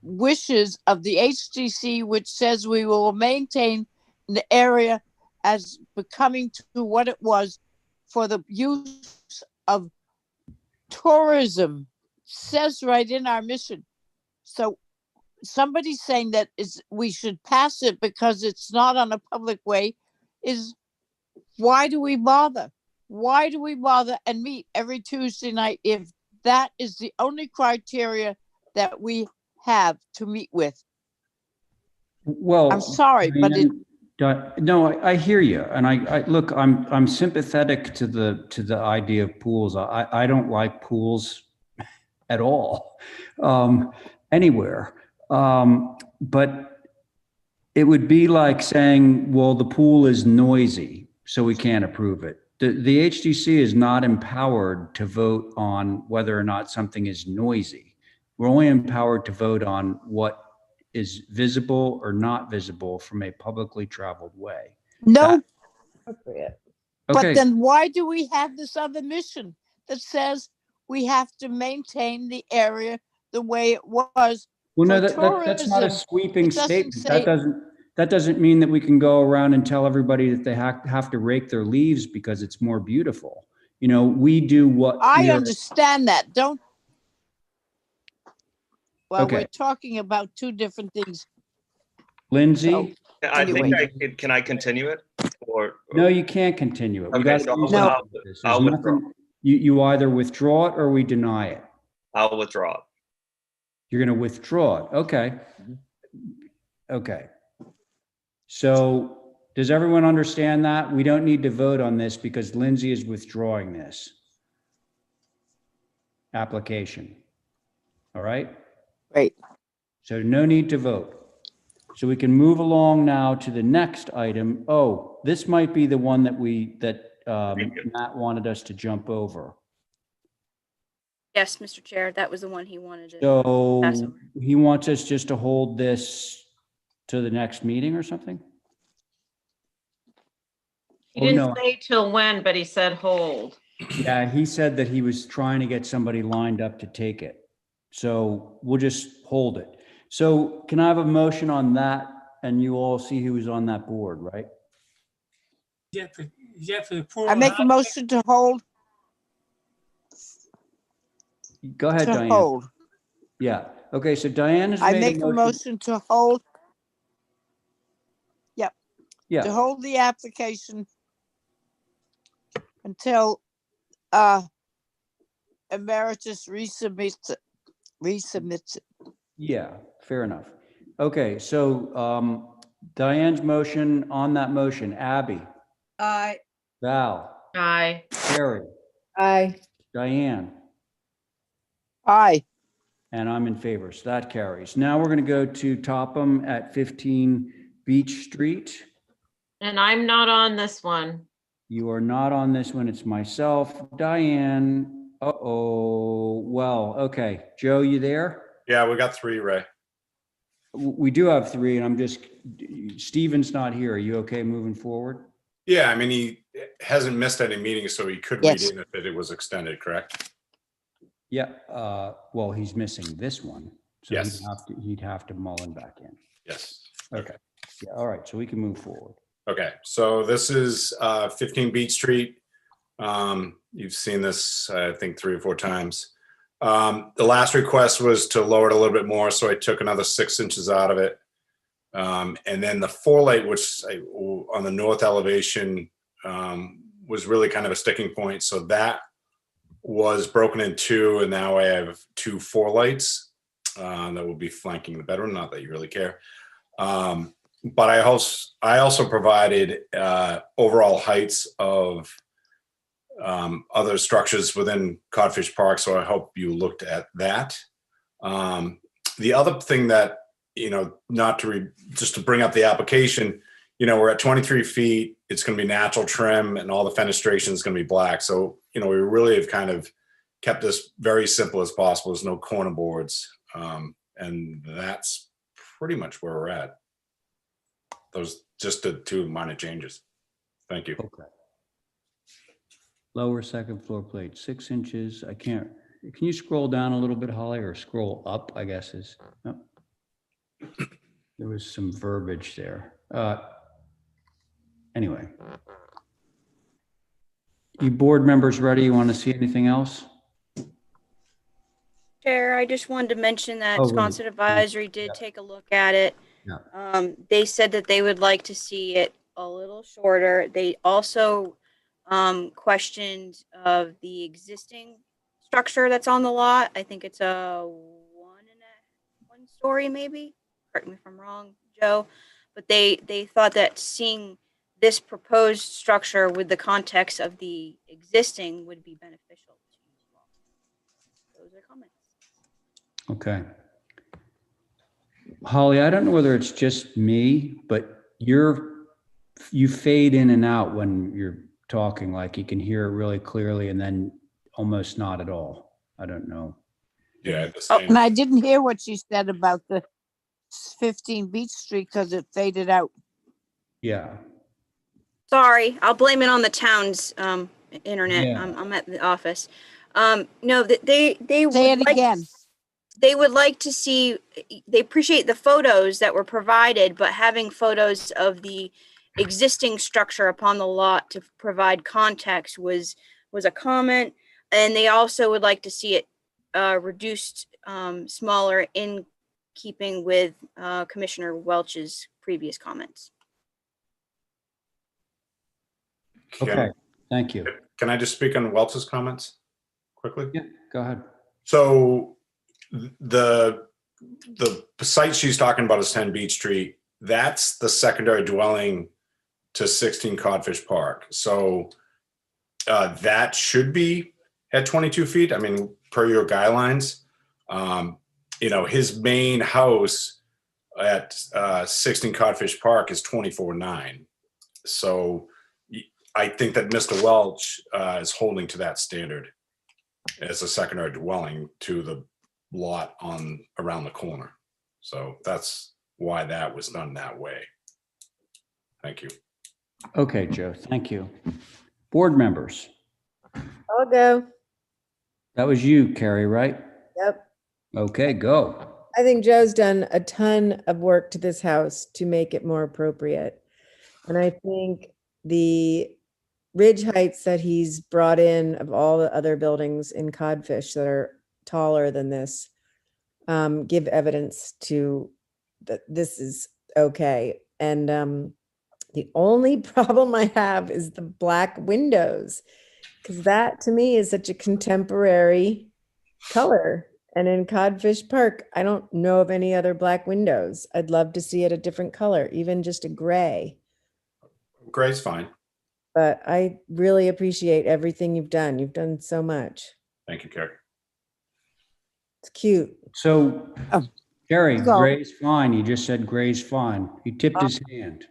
wishes of the HDC, which says we will maintain the area as becoming to what it was for the use of tourism? Says right in our mission. So somebody saying that we should pass it because it's not on a public way is, why do we bother? Why do we bother and meet every Tuesday night if that is the only criteria that we have to meet with? Well, I'm sorry, but no, I hear you, and I look. I'm sympathetic to the idea of pools. I don't like pools at all, anywhere. But it would be like saying, well, the pool is noisy, so we can't approve it. The HDC is not empowered to vote on whether or not something is noisy. We're only empowered to vote on what is visible or not visible from a publicly traveled way. no. Okay. But then why do we have this other mission that says we have to maintain the area the way it was? Well, no, that's not a sweeping statement. That doesn't mean that we can go around and tell everybody that they have to rake their leaves because it's more beautiful. You know, we do what I understand that. Okay. We're talking about two different things. Lindsay? I think can I continue it? Or no, you can't continue it. Okay, I'll withdraw. You either withdraw it or we deny it. I'll withdraw it. You're going to withdraw it. Okay. Okay. So does everyone understand that? We don't need to vote on this because Lindsay is withdrawing this application. All right? Right. So no need to vote. So we can move along now to the next item. Oh, this might be the one that Matt wanted us to jump over. Yes, Mr. Chair, that was the one he wanted to. So he wants us just to hold this to the next meeting or something? He didn't say till when, but he said hold. Yeah, he said that he was trying to get somebody lined up to take it. So we'll just hold it. So can I have a motion on that? And you all see who's on that board, right? I make a motion to hold. Go ahead, to Diane. Hold. Yeah. Okay. So Diane has I made make a motion to hold. Yep. Yeah. To hold the application until Emeritus resubmits it. Yeah, fair enough. Okay, so Diane's motion, on that motion, Abby, Aye. Val, Aye. Carrie, Aye. Diane, Aye. and I'm in favor, so that carries. Now we're going to go to Topham at 15 Beach Street. And I'm not on this one. You are not on this one, it's myself, Diane. Uh-oh, well, okay. Joe, you there? Yeah, we got 3, Ray. We do have 3, and Stephen's not here. Are you okay moving forward? Yeah, I mean, he hasn't missed any meetings, so he could read Yes. in if it was extended, correct? Yeah, well, he's missing this one. So Yes. he'd have to Mullen back in. Yes. Okay. Yeah, all right, so we can move forward. Okay, so this is 15 Beach Street. You've seen this, I think, 3 or 4 times. The last request was to lower it a little bit more, so I took another 6 inches out of it. And then the 4-light, which on the north elevation was really kind of a sticking point. So that was broken in 2, and now I have 2 4-lights that will be flanking the bedroom. Not that you really care. But I also provided overall heights of other structures within Codfish Park. So I hope you looked at that. The other thing that, just to bring up the application, we're at 23 feet. It's going to be natural trim, and all the fenestration is going to be black. So, we really have kind of kept this very simple as possible. There's no corner boards. And that's pretty much where we're at. Those just the 2 minor changes. Thank you. Okay. Lower second floor plate, 6 inches. Can you scroll down a little bit, Holly, or scroll up, I guess is. Oh. There was some verbiage there. Anyway. You board members ready? You want to see anything else? Chair, I just wanted to mention that Oh, right. Sponsored Advisory did take a look at it. Yeah. They said that they would like to see it a little shorter. They also questioned of the existing structure that's on the lot. I think it's a 1 story, maybe. Correct me if I'm wrong, Joe. But they thought that seeing this proposed structure with the context of the existing would be beneficial to you as well. Those are comments. Okay. Holly, I don't know whether it's just me, but you fade in and out when you're talking, like you can hear it really clearly and then almost not at all. I don't know. Yeah. And I didn't hear what she said about the 15 Beach Street because it faded out. Yeah. Sorry, I'll blame it on the town's internet. Yeah. I'm at the office. No, they Say it again. They would like to see. They appreciate the photos that were provided, but having photos of the existing structure upon the lot to provide context was a comment, and they also would like to see it reduced, smaller, in keeping with Commissioner Welch's previous comments. Okay. Thank you. Can I just speak on Welch's comments quickly? Yeah, go ahead. So the site she's talking about is 10 Beach Street. That's the secondary dwelling to 16 Codfish Park. So that should be at 22 feet. I mean, per your guidelines. His main house at 16 Codfish Park is 24.9. So I think that Mr. Welch is holding to that standard as a secondary dwelling to the lot around the corner. So that's why that was done that way. Thank you. Okay, Joe, thank you. Board members. I'll go. That was you, Carrie, right? Yep. Okay, go. I think Joe's done a ton of work to this house to make it more appropriate. And I think the ridge heights that he's brought in of all the other buildings in Codfish that are taller than this give evidence to that this is okay. And the only problem I have is the black windows, because that to me is such a contemporary color. And in Codfish Park, I don't know of any other black windows. I'd love to see it a different color, even just a gray. Gray's fine. But I really appreciate everything you've done. You've done so much. Thank you, Carrie. It's cute. So, Carrie, go. gray's fine. You just said gray's fine. He tipped his hand.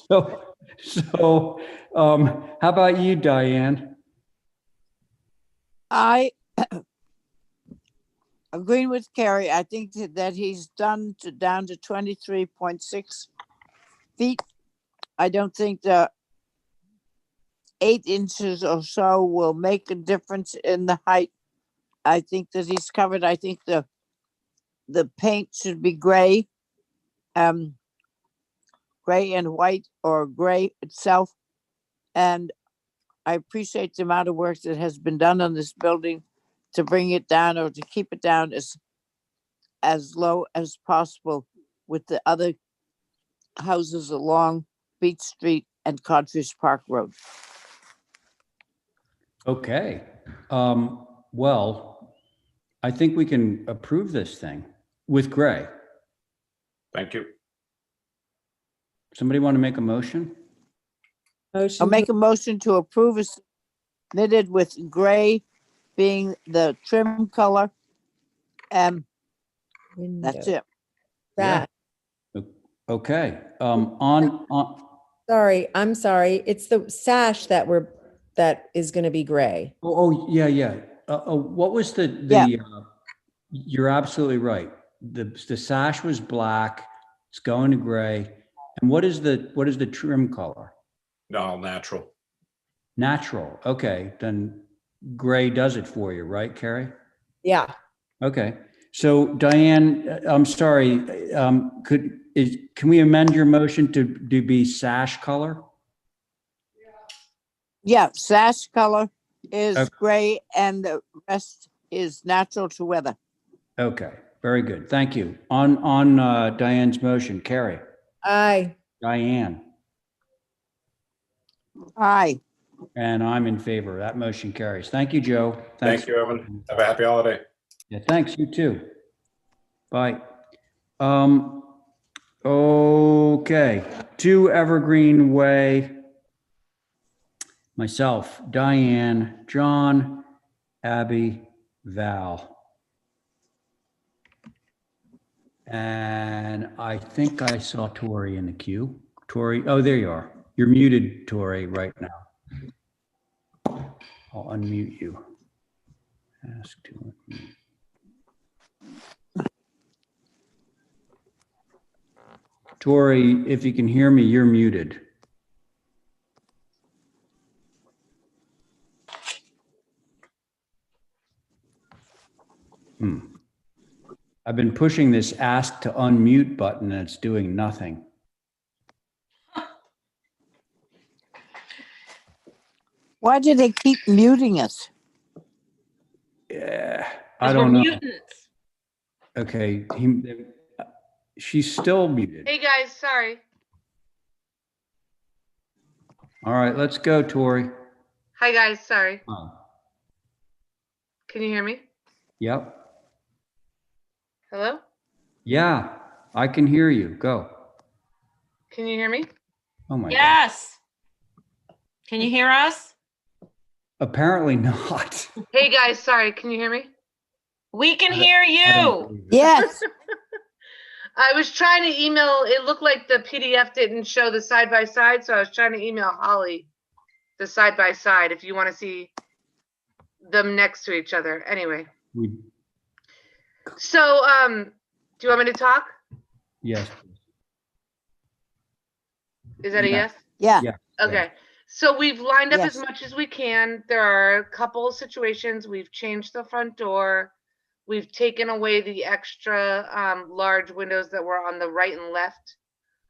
So, how about you, Diane? I agree with Carrie. I think that he's down to 23.6 feet. I don't think the 8 inches or so will make a difference in the height. I think that he's covered. I think the paint should be gray, gray and white, or gray itself. And I appreciate the amount of work that has been done on this building to bring it down, or to keep it down as low as possible with the other houses along Beach Street and Codfish Park Road. Okay. Well, I think we can approve this thing with gray. Thank you. Somebody want to make a motion? I'll make a motion to approve as submitted, with gray being the trim color. That's it. Yeah. Okay. Sorry, I'm sorry. It's the sash that is going to be gray. Oh, yeah, yeah. What was you're absolutely right. The sash was black. It's going to gray. And what is the trim color? No, natural. Natural. Okay. Then gray does it for you, right, Carrie? Yeah. Okay. So Diane, I'm sorry. Can we amend your motion to be sash color? Yeah, sash color is Okay. gray and the rest is natural to weather. Okay. Very good. Thank you. On Diane's motion, Carrie. Aye. Diane. Aye. And I'm in favor. That motion carries. Thank you, Joe. Thank you, Evan. Have a happy holiday. Yeah, thanks. You too. Bye. Okay. 2 Evergreen Way. Myself, Diane, John, Abby, Val. And I think I saw Tori in the queue. Tori, oh, there you are. You're muted, Tori, right now. I'll unmute you. Ask to unmute. Tori, if you can hear me, you're muted. I've been pushing this ask to unmute button and it's doing nothing. Why do they keep muting us? Yeah, I don't know. Okay, she's still muted. Hey guys, sorry. All right, let's go, Tori. Hi guys, sorry. Oh, Can you hear me? yep. Hello? Yeah, I can hear you. Go. Can you hear me? Oh my God. Yes. Can you hear us? Apparently not. Hey guys, sorry. Can you hear me? We can hear you. Yes. I was trying to email, it looked like the PDF didn't show the side by side, so I was trying to email Holly the side by side if you want to see them next to each other. Anyway. So, do you want me to talk? Yes. Is that a yes? Yeah. Okay. So we've lined up as Yes. much as we can. There are a couple of situations. We've changed the front door. We've taken away the extra large windows that were on the right and left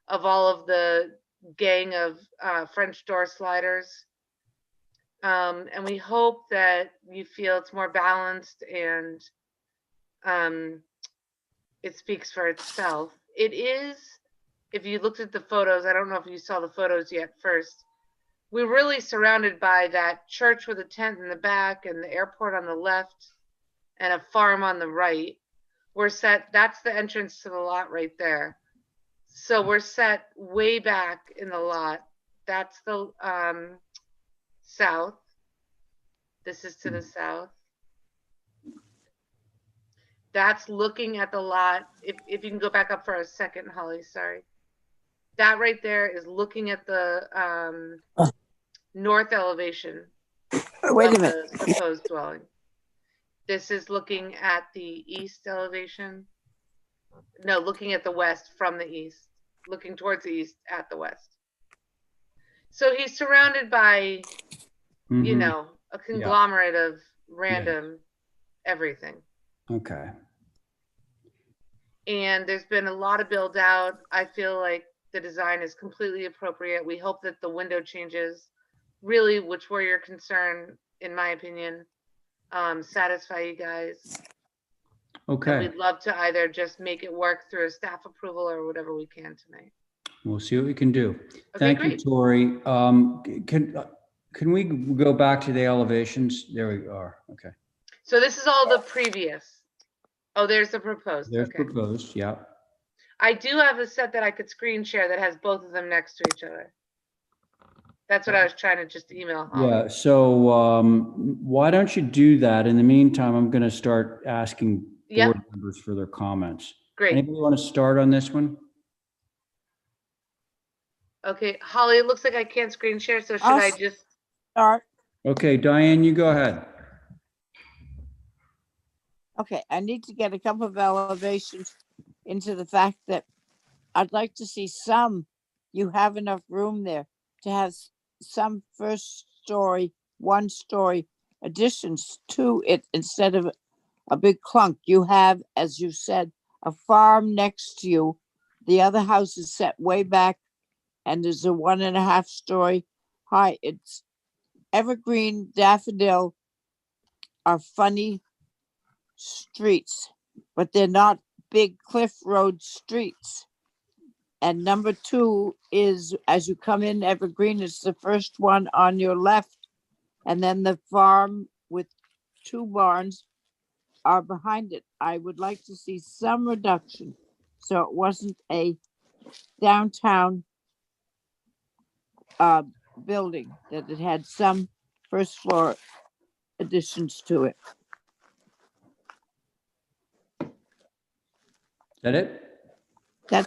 of all of the gang of French door sliders. And we hope that you feel it's more balanced and it speaks for itself. It is, if you looked at the photos, I don't know if you saw the photos yet first, we're really surrounded by that church with a tent in the back and the airport on the left and a farm on the right. We're set, that's the entrance to the lot right there. So we're set way back in the lot. That's the south. This is to the south. That's looking at the lot. If you can go back up for a second, Holly, sorry. That right there is looking at the north elevation. Wait a of minute. the proposed dwelling. This is looking at the east elevation. No, looking at the west from the east, looking towards the east at the west. So he's surrounded by, you Mhm. know, a conglomerate of random everything. Okay. And there's been a lot of build out. I feel like the design is completely appropriate. We hope that the window changes, really, which were your concern, in my opinion, satisfy you guys. And Okay. we'd love to either just make it work through a staff approval or whatever we can tonight. We'll see what we can do. Okay, Thank you, great. Tori. Can we go back to the elevations? There we are. Okay. So this is all the previous. Oh, there's the proposed. There's Okay. proposed, yeah. I do have a set that I could screen share that has both of them next to each other. That's what I was trying to just email Holly. Yeah, so why don't you do that? In the meantime, I'm going to start asking board members for their comments. Great. Anybody want to start on this one? Okay, Holly, it looks like I can't screen share, so should I'll I just start. Okay, Diane, you go ahead. Okay, I need to get a couple of elevations into the fact that I'd like to see some, you have enough room there to have some first story, 1-story additions to it instead of a big clunk. You have, as you said, a farm next to you. The other house is set way back and there's a 1.5-story high. It's evergreen, daffodil are funny streets, but they're not big cliff road streets. And number 2 is as you come in Evergreen, it's the first one on your left. And then the farm with 2 barns are behind it. I would like to see some reduction. So it wasn't a downtown building, that it had some first floor additions to it. Is that it? That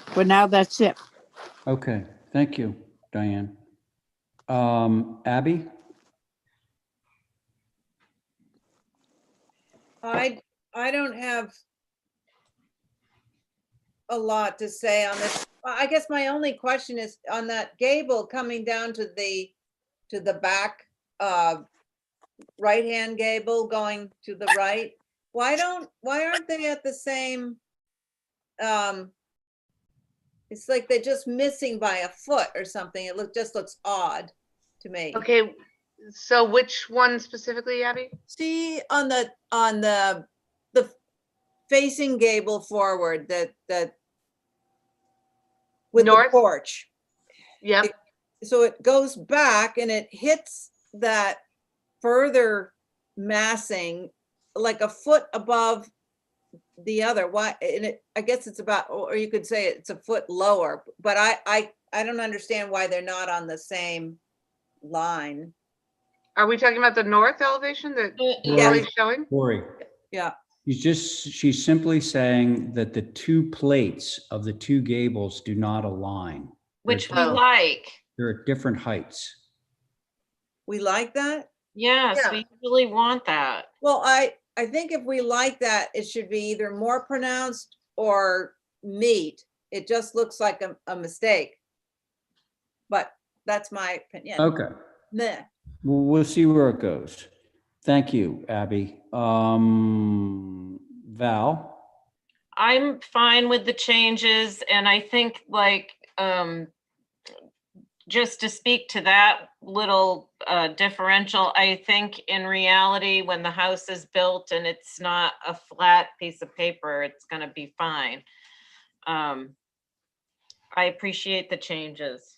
for now, that's it. Okay, thank you, Diane. Abby? I don't have a lot to say on this. I guess my only question is on that gable coming down to the back, right-hand gable going to the right. Why aren't they at the same, it's like they're just missing by a foot or something. It just looks odd to me. Okay, so which one specifically, Abby? See on the facing gable forward, that with the North? porch. Yep. So it goes back and it hits that further massing like a foot above the other. Why? And I guess it's about, or you could say it's a foot lower, but I don't understand why they're not on the same line. Are we talking about the north elevation that Yeah. Holly's showing? Corey. Yeah. She's simply saying that the 2 plates of the 2 gables do not align. Which we They're- like. They're at different heights. We like that? Yes, Yeah. we really want that. Well, I think if we like that, it should be either more pronounced or meet. It just looks like a mistake. But that's my opinion. Okay. Meh. We'll see where it goes. Thank you, Abby. Val? I'm fine with the changes, and I think like just to speak to that little differential, I think in reality, when the house is built and it's not a flat piece of paper, it's going to be fine. I appreciate the changes.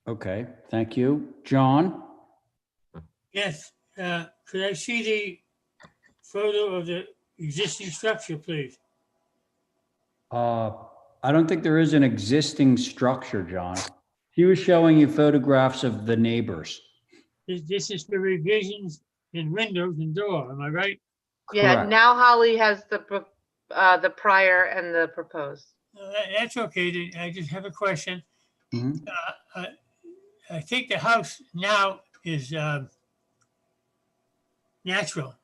Okay, thank you. John? Yes, could I see the photo of the existing structure, please? I don't think there is an existing structure, John. He was showing you photographs of the neighbors. This is the revisions in windows and door, am I right? Yeah, Correct. now Holly has the prior and the proposed. That's okay. I just have a question. Mhm. I think the house now is natural.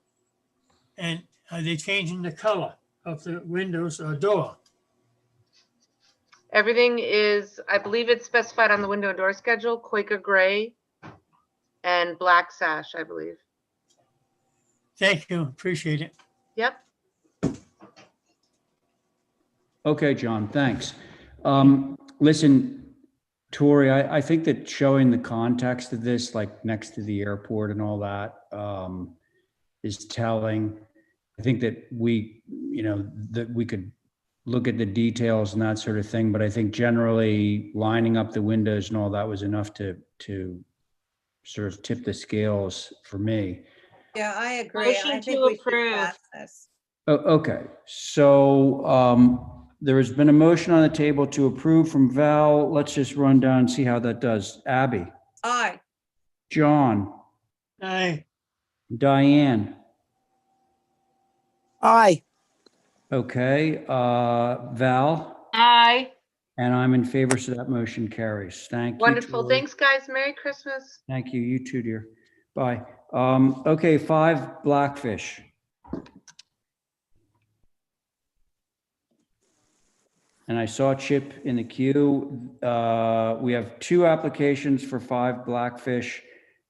And are they changing the color of the windows or door? Everything is, I believe it's specified on the window and door schedule, Quaker gray and black sash, I believe. Thank you, appreciate it. Yep. Okay, John, thanks. Listen, Tori, I think that showing the context of this, like next to the airport and all that, is telling. I think that we could look at the details and that sort of thing, but I think generally lining up the windows and all that was enough to sort of tip the scales for me. Yeah, I agree. Motion I think to we should approve. pass this. Oh, okay, so there has been a motion on the table to approve from Val. Let's just run down and see how that does. Abby, Aye. John, Aye. Diane. Aye. Okay, Val, Aye. and I'm in favor, so that motion carries. Thank you. Wonderful. Tori. Thanks, guys. Merry Christmas. Thank you. You too, dear. Bye. Okay, 5 Blackfish. And I saw Chip in the queue. We have 2 applications for 5 Blackfish.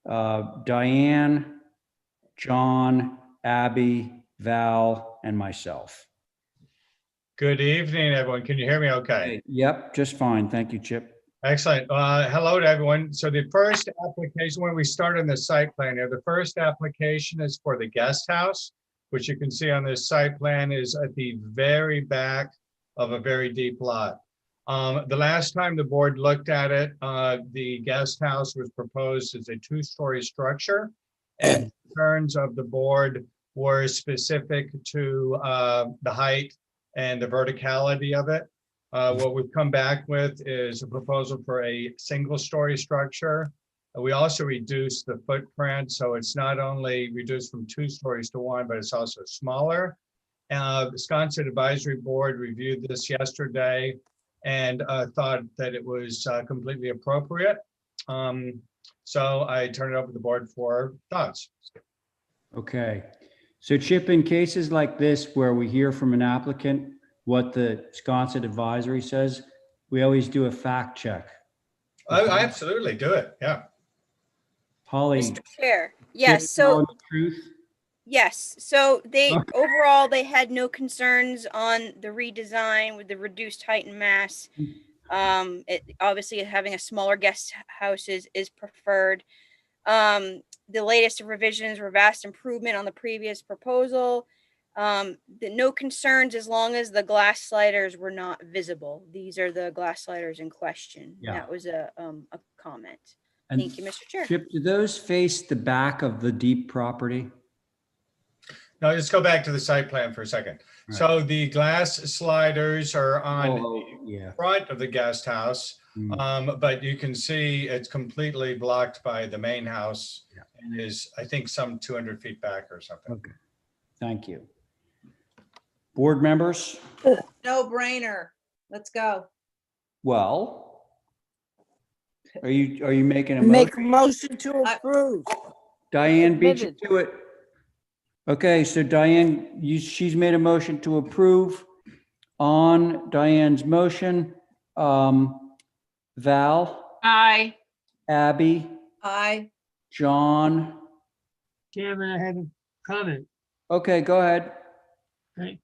Diane, John, Abby, Val, and myself. Good evening, everyone. Can you hear me okay? Yep, just fine. Thank you, Chip. Excellent. Hello to everyone. So the first application, when we start on the site plan here, the first application is for the guest house, which you can see on this site plan is at the very back of a very deep lot. The last time the board looked at it, the guest house was proposed as a 2-story structure. And concerns of the board were specific to the height and the verticality of it. What we've come back with is a proposal for a 1-story structure. We also reduced the footprint, so it's not only reduced from 2 stories to 1, but it's also smaller. The Wisconsin Advisory Board reviewed this yesterday and thought that it was completely appropriate. So I turn it over to the board for thoughts. Okay. So Chip, in cases like this where we hear from an applicant what the Wisconsin Advisory says, we always do a fact check. I absolutely do it. Yeah. Holly. Mr. Chair, yes, Chip, so, telling the truth? yes, so they, Okay. overall, they had no concerns on the redesign with the reduced height and mass. Obviously, having a smaller guest house is preferred. The latest revisions were vast improvement on the previous proposal. No concerns as long as the glass sliders were not visible. These are the glass sliders in question. Yeah. That was a comment. And Thank you, Mr. Chair. Chip, do those face the back of the deep property? Now let's go back to the site plan for a second. Right. So the glass sliders are on yeah. the front of the guest house, but you can see it's completely blocked by the main house. Yeah. And is, I think, some 200 feet back or something. Okay. Thank you. Board members? No brainer. Let's go. Well, are you making a Make a motion? motion to approve. Diane beat you Admitted. to it. Okay, so Diane, she's made a motion to approve. On Diane's motion, Val, Aye. Abby, Aye. John. Chairman, I have a comment. Okay, go ahead. Right.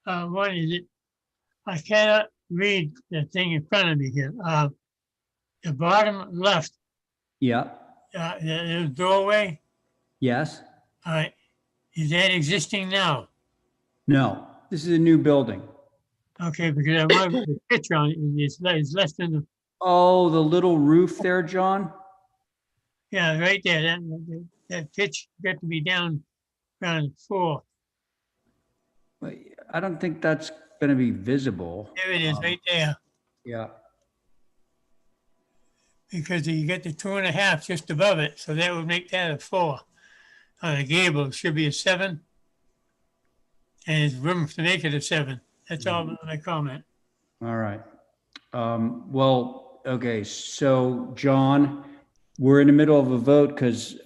One is it, I cannot read the thing in front of me here. The bottom left, Yeah. the doorway, Yes. all right, is that existing now? No, this is a new building. Okay, because I want the picture on it, and it's less than the, Oh, the little roof there, John? yeah, right there, that pitch got to be down around 4. I don't think that's going to be visible. There it is, right there. Yeah. Because you get the 2.5 just above it, so that would make that a 4. On the gable, it should be a 7. And there's room to make it a 7. That's all my comment. All right. Well, okay, so John, we're in the middle of a vote because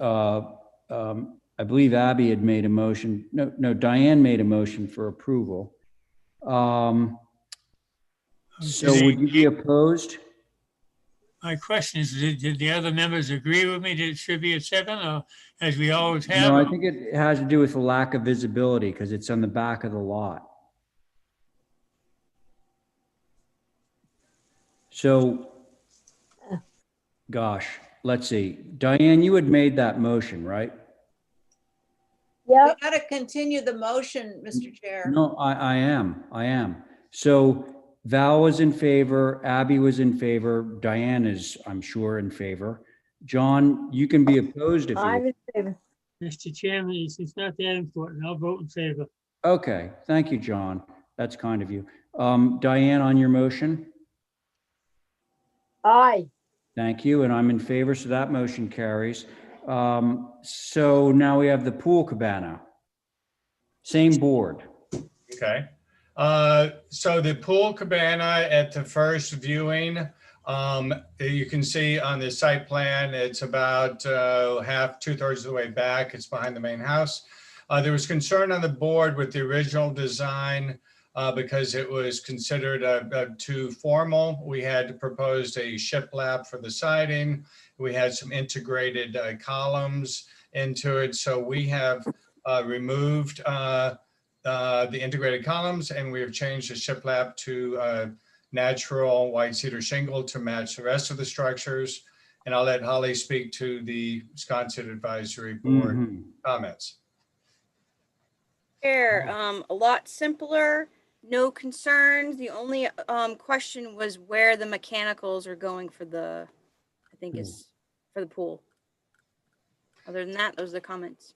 I believe Abby had made a motion. No, Diane made a motion for approval. So would you be opposed? My question is, did the other members agree with me that it should be at 7, or as we always have? No, I think it has to do with the lack of visibility because it's on the back of the lot. So, gosh, let's see. Diane, you had made that motion, right? We got to continue the motion, Mr. Chair. No, I am. So Val was in favor, Abby was in favor, Diane is, I'm sure, in favor. John, you can be opposed if you. in favor. Mr. Chairman, it's not that important. I'll vote in favor. Okay, thank you, John. That's kind of you. Diane, on your motion? Aye. Thank you, and I'm in favor, so that motion carries. So now we have the pool cabana. Same board. Okay. So the pool cabana at the first viewing, you can see on the site plan, it's about two-thirds of the way back. It's behind the main house. There was concern on the board with the original design because it was considered too formal. We had proposed a shiplap for the siding. We had some integrated columns into it. So we have removed the integrated columns, and we have changed the shiplap to natural white cedar shingle to match the rest of the structures. And I'll let Holly speak to the Wisconsin Advisory Board comments. Chair, a lot simpler, no concerns. The only question was where the mechanicals are going for the, I think is for the pool. Other than that, those are the comments.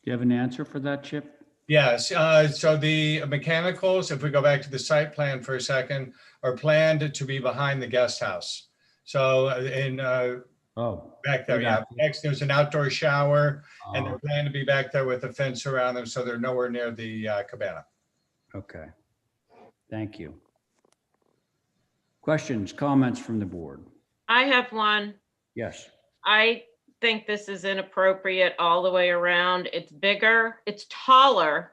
Do you have an answer for that, Chip? Yes, so the mechanicals, if we go back to the site plan for a second, are planned to be behind the guest house. So in back there, yeah. Next, there's an outdoor shower, and they're planned to be back there with a fence around them, so they're nowhere near the cabana. Okay, thank you. Questions, comments from the board? I have one. Yes. I think this is inappropriate all the way around. It's bigger, it's taller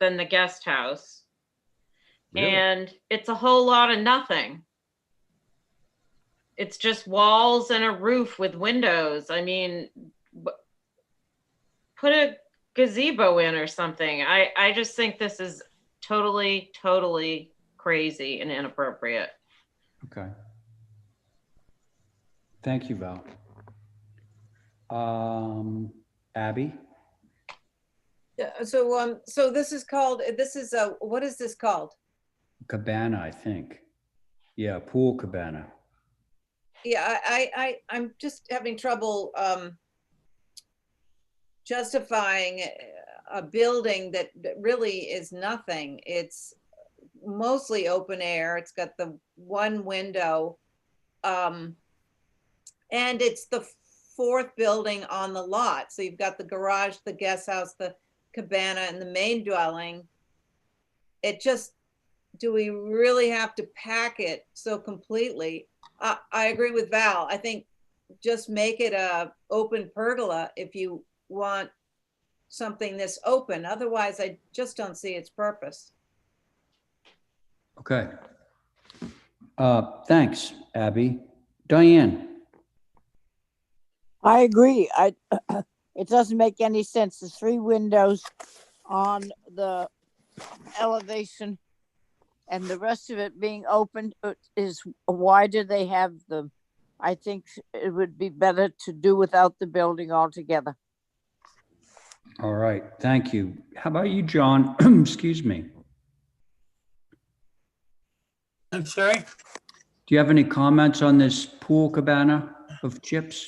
than the guest house. Really? And it's a whole lot of nothing. It's just walls and a roof with windows. I mean, put a gazebo in or something. I just think this is totally crazy and inappropriate. Okay. Thank you, Val. Abby? Yeah, so this is called, what is this called? Cabana, I think. Yeah, pool cabana. Yeah, I'm just having trouble justifying a building that really is nothing. It's mostly open air. It's got the one window. And it's the fourth building on the lot. So you've got the garage, the guest house, the cabana, and the main dwelling. It just, do we really have to pack it so completely? I agree with Val. I think just make it a open pergola if you want something this open. Otherwise, I just don't see its purpose. Okay. Thanks, Abby. Diane? I agree. It doesn't make any sense. The 3 windows on the elevation and the rest of it being open is, why do they have them? I think it would be better to do without the building altogether. All right, thank you. How about you, John? Excuse me. I'm sorry? Do you have any comments on this pool cabana of Chips?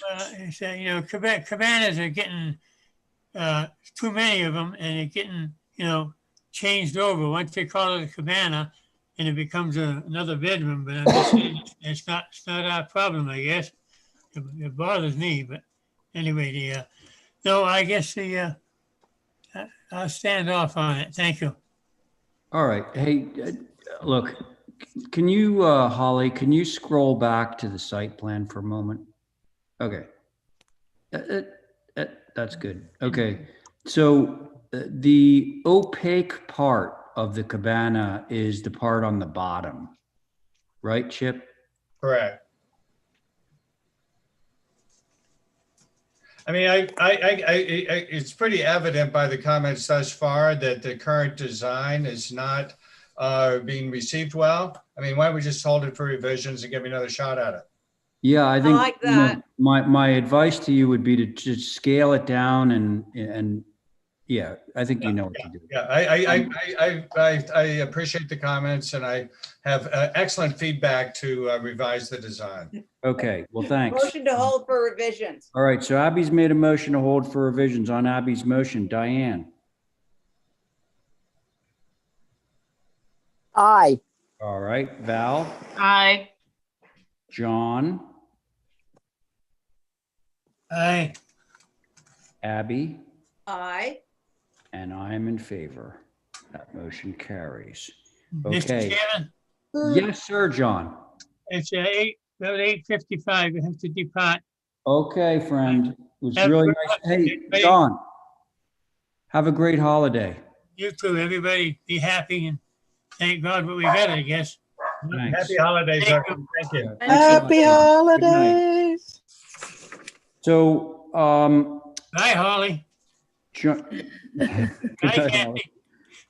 You know, cabanas are getting too many of them, and they're getting, changed over. Once they call it a cabana, and it becomes another bedroom. But I'm just saying, it's not our problem, I guess. It bothers me, but anyway, no, I guess I'll stand off on it. Thank you. All right. Hey, look, can you, Holly, can you scroll back to the site plan for a moment? Okay. That's good. Okay. So the opaque part of the cabana is the part on the bottom, right, Chip? Correct. I mean, it's pretty evident by the comments thus far that the current design is not being received well. I mean, why don't we just hold it for revisions and give me another shot at it? Yeah, I think like that. my advice to you would be to just scale it down and yeah, I think you know what to do. Yeah, I appreciate the comments, and I have excellent feedback to revise the design. Okay, well, thanks. Motion to hold for revisions. All right, so Abby's made a motion to hold for revisions. On Abby's motion, Diane. Aye. All right, Val, Aye. John, Aye. Abby, Aye. and I am in favor. That motion carries. Mr. Okay. Chairman, Yes, sir, John. it's about 8:55. We have to depart. Okay, friend. It was Have a really good nice. Hey, holiday. John, have a great holiday. You too, everybody. Be happy and thank God what we got, I guess. Thanks. Happy holidays, Thank everyone. Thank you. Happy holidays. So, Bye, Holly. John, Bye, Kathy.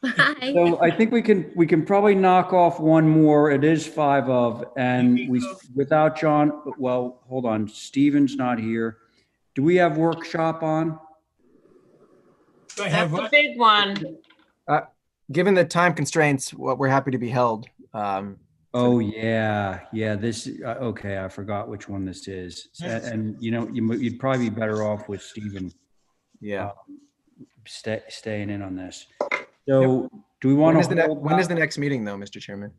Hi. so I think we can probably knock off one more. It is 5 of, and without John, well, hold on. Steven's not here. Do we have workshop on? Do I have That's a what? big one. Given the time constraints, we're happy to be held. Oh yeah, this okay. I forgot which one this is, and you know you'd probably be better off with Steven. Yeah, staying in on this. So do we want to? When is the next meeting, though, Mr. Chairman?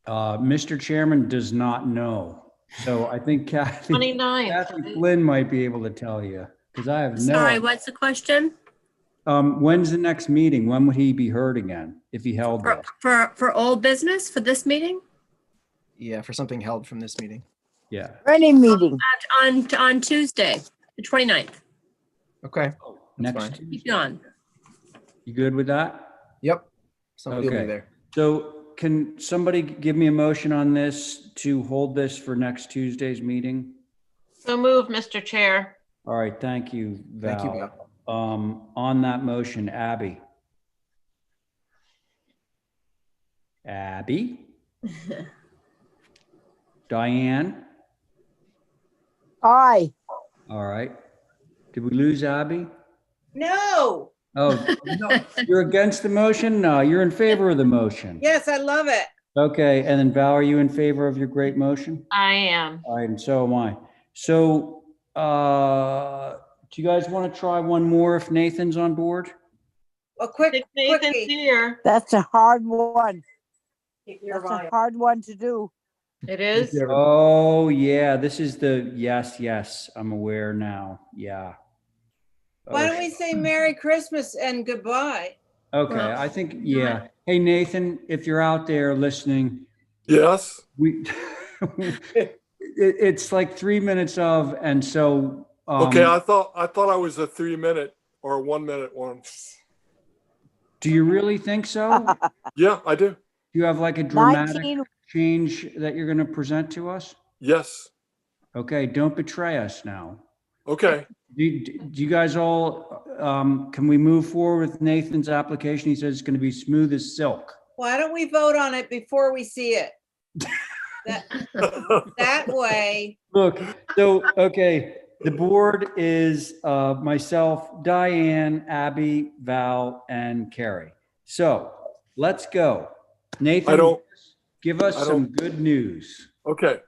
Mr. Chairman does not know. So I think Kathy 29th. Flynn might be able to tell you because I have no. Sorry, what's the question? When's the next meeting? When would he be heard again if he held this? For old business for this meeting? Yeah, for something held from this meeting. Yeah. Any meeting. On Tuesday, the 29th. Okay. Next. Keep it on. You good with that? Yep. Somebody will Okay. be there. So can somebody give me a motion on this to hold this for next Tuesday's meeting? So move, Mr. Chair. All right, thank you, Val. Thank you, Val. On that motion, Abby. Abby? Diane? Aye. All right. Did we lose Abby? No. Oh, no, you're against the motion? No, you're in favor of the motion. Yes, I love it. Okay, and then Val, are you in favor of your great motion? I am. All right, and so am I. So, do you guys want to try one more if Nathan's on board? A quick, Nathan's here. That's a hard one. You're That's right. a hard one to do. It is. Oh, yeah, this is the, yes, I'm aware now. Yeah. Why don't we say Merry Christmas and goodbye? Okay, I think, yeah. Hey, Nathan, if you're out there listening. Yes. It's like 3 minutes of, and so. Okay, I thought I was a 3 minute or a 1 minute one. Do you really think so? Yeah, I do. Do you have like a dramatic 19 change that you're going to present to us? Yes. Okay, don't betray us now. Okay. Do you guys all, can we move forward with Nathan's application? He says it's going to be smooth as silk. Why don't we vote on it before we see it? That way. Look, so, okay, the board is myself, Diane, Abby, Val, and Carrie. So let's go. Nathan, give us some good news. Okay.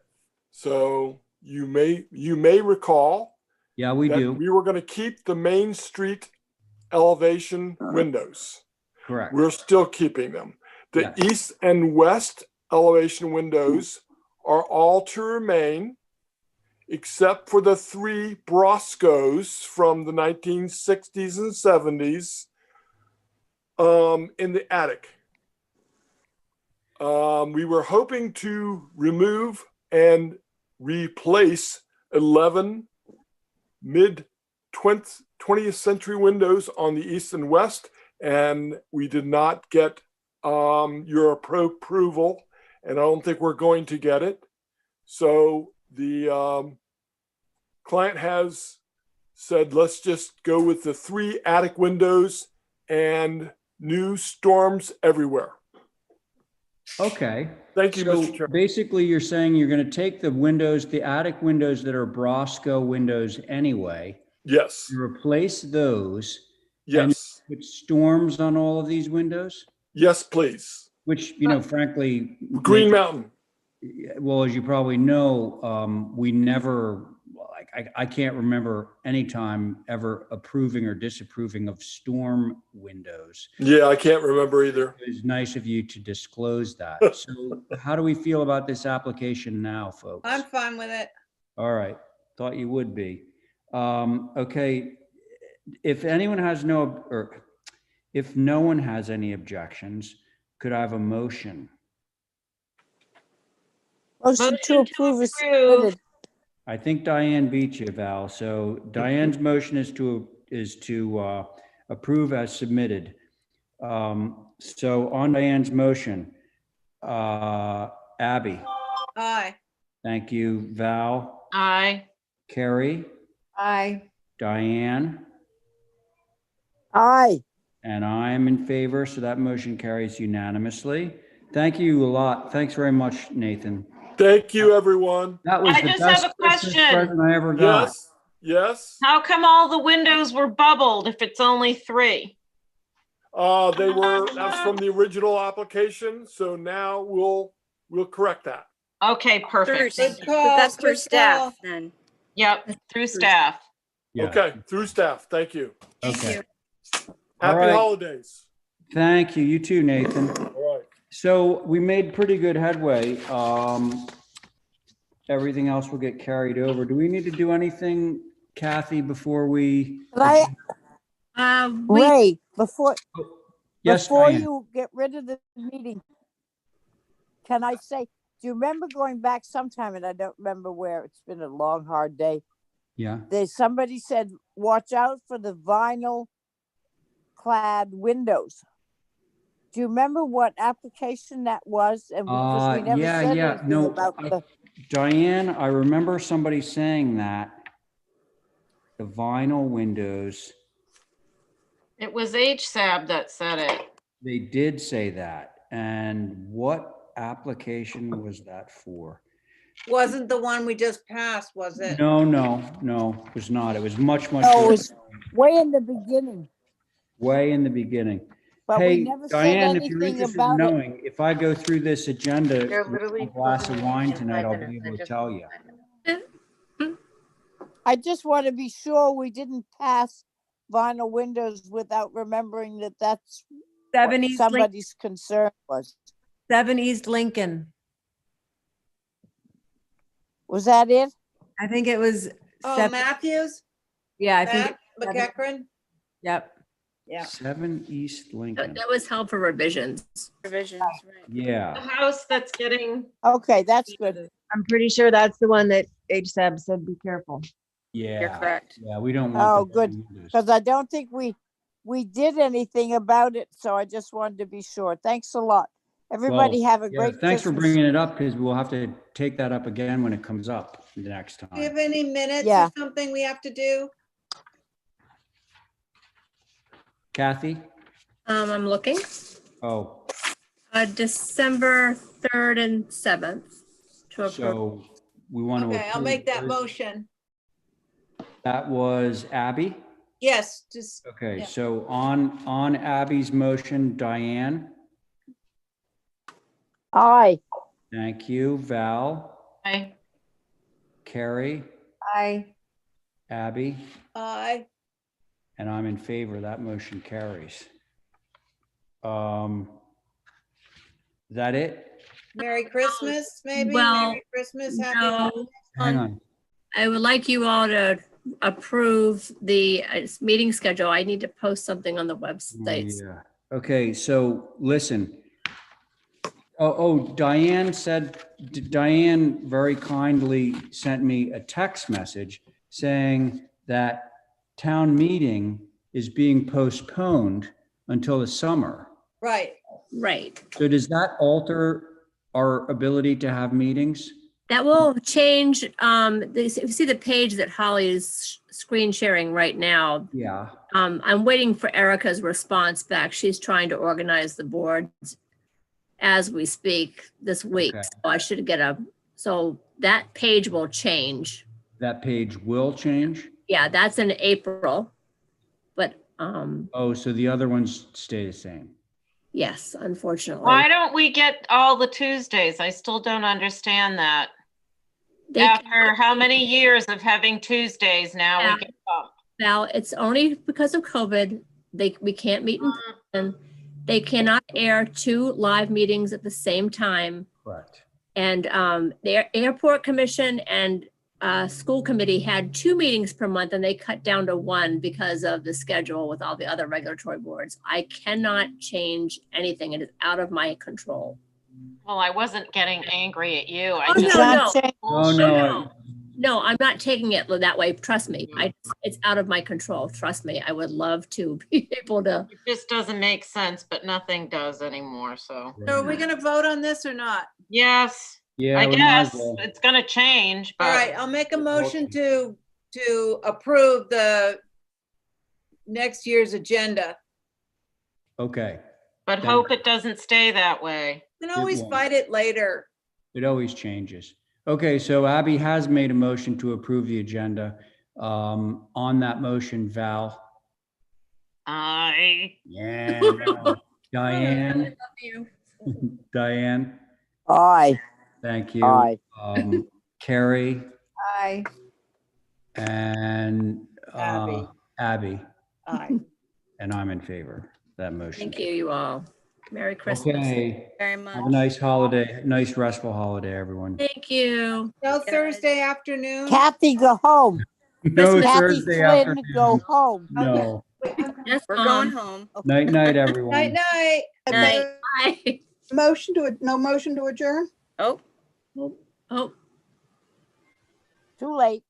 So you may recall. Yeah, we do. We were going to keep the Main Street elevation windows. Correct. We're still keeping them. The east and west elevation windows are all to remain, except for the 3 Broscos from the 1960s and 70s in the attic. We were hoping to remove and replace 11 mid 20th century windows on the east and west, and we did not get your approval, and I don't think we're going to get it. So the client has said, let's just go with the 3 attic windows and new storms everywhere. Okay. Thank you, So Mr. Chairman. basically, you're saying you're going to take the windows, the attic windows that are Brosco windows anyway. Yes. You replace those. Yes. And you put storms on all of these windows? Yes, please. Which, frankly. Green Mountain. Well, as you probably know, we never, I can't remember any time ever approving or disapproving of storm windows. Yeah, I can't remember either. It was nice of you to disclose that. So how do we feel about this application now, folks? I'm fine with it. All right. Thought you would be. Okay. If anyone has if no one has any objections, could I have a motion? Motion to approve is submitted. I think Diane beat you, Val. So Diane's motion is to approve as submitted. So on Diane's motion, Abby. Aye. Thank you, Val. Aye. Carrie. Aye. Diane. Aye. And I am in favor, so that motion carries unanimously. Thank you a lot. Thanks very much, Nathan. Thank you, everyone. That was I the just best have a Christmas question. present I ever got. Yes. Yes. How come all the windows were bubbled if it's only 3? That's from the original application. So now we'll correct that. Okay, perfect. But that's through staff then. Yep, through staff. Yeah. Okay, through staff. Thank you. Okay. Happy right. holidays. Thank you. You too, Nathan. All right. So we made pretty good headway. Everything else will get carried over. Do we need to do anything, Kathy, before we? Ray, before Yes, Diane. you get rid of the meeting, can I say, do you remember going back sometime, and I don't remember where, it's been a long, hard day. Yeah. Somebody said, watch out for the vinyl clad windows. Do you remember what application that was? And because we never said anything No, about Diane, I remember somebody saying that the vinyl windows, It was HSAB that said it. they did say that. And what application was that for? Wasn't the one we just passed, was it? No, it was not. It was much No, it earlier, was way in the beginning. way in the beginning. But we Hey, never said Diane, if you're anything interested in about it. knowing, if I go through this agenda They're with literally a glass of closing wine in tonight, 5 I'll minutes. be able They're to just tell in you. 5 minutes. I just want to be sure we didn't pass vinyl windows without remembering that that's 7 what East somebody's concern was. 7 East Lincoln. Was that it? I think it was. Oh, 7 Matthews? Yeah, I think. Matt McEachran? Yep. Yeah. 7 East Lincoln. That was held for revisions. Revisions, right. The Yeah. house that's getting, Okay, that's good. I'm pretty sure that's the one that HSAB said, be careful. Yeah. You're correct. Yeah, we don't Oh, want. the good. windows. Because I don't think we did anything about it, so I just wanted to be sure. Thanks a lot. Everybody Well, have a yeah, great thanks for Christmas. bringing it up, because we'll have to take that up again when it comes up the next Do you have time. any minutes Yeah. or something we have to do? Kathy? I'm looking. Oh, December 3rd and 7th to approve. so we want to. Okay, I'll approve make that those. motion. That was Abby? Yes, just, Okay, Yeah. so on Abby's motion, Diane, Aye. thank you. Val, I, Carrie, Aye. Abby, aye. and I'm in favor. That motion carries. Is that it? Merry Christmas, maybe? Well, Merry Christmas, happy no. holidays. Hang on. I would like you all to approve the meeting schedule. I need to post something on the website. Yeah. Okay, so listen. Diane very kindly sent me a text message saying that town meeting is being postponed until the summer. Right. Right. So does that alter our ability to have meetings? That will change. If you see the page that Holly is screen sharing right now, Yeah. I'm waiting for Erica's response back. She's trying to organize the board as we speak this week. Okay. So I should get so that page will change. That page will change? Yeah, that's in April. But Oh, so the other ones stay the same. yes, unfortunately. Why don't we get all the Tuesdays? I still don't understand that. After how many years of having Tuesdays now we get bumped? Val, it's only because of COVID. We can't meet in person. They cannot air 2 live meetings at the same time. Correct. And the airport commission and school committee had 2 meetings per month, and they cut down to 1 because of the schedule with all the other regulatory boards. I cannot change anything. It is out of my control. Well, I wasn't getting angry at you. I Oh, just no, I'm not taking it that way. Trust me. It's out of my control. Trust me. I would love to be able to. It just doesn't make sense, but nothing does anymore. So So are we going to vote on this or not? yes, Yeah, I we might as guess well. it's going to change. But All right, I'll make a motion to approve the next year's agenda. Okay. But hope it doesn't stay that way. We can always won't. fight it later. It always changes. Okay, so Abby has made a motion to approve the agenda. On that motion, Val. Yeah. no. Diane. Diane. Aye. Thank you. Aye. Carrie Aye. and Abby. Abby. Aye. And I'm in favor of that motion. Thank you all. Merry Christmas. Okay. Very much. Have a nice holiday, nice restful holiday, everyone. Thank you. No Thursday afternoon. Kathy, go home. No Kathy Thursday Flynn, afternoon. go home. No. Yes, We're Mom. going home. Night, night, everyone. Night, night. Night. Bye. No motion to adjourn? Oh, Oh, Too late.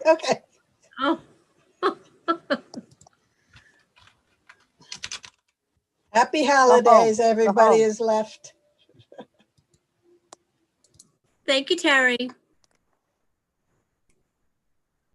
Okay. oh. Happy holidays, everybody home. is left. Thank you, Terry.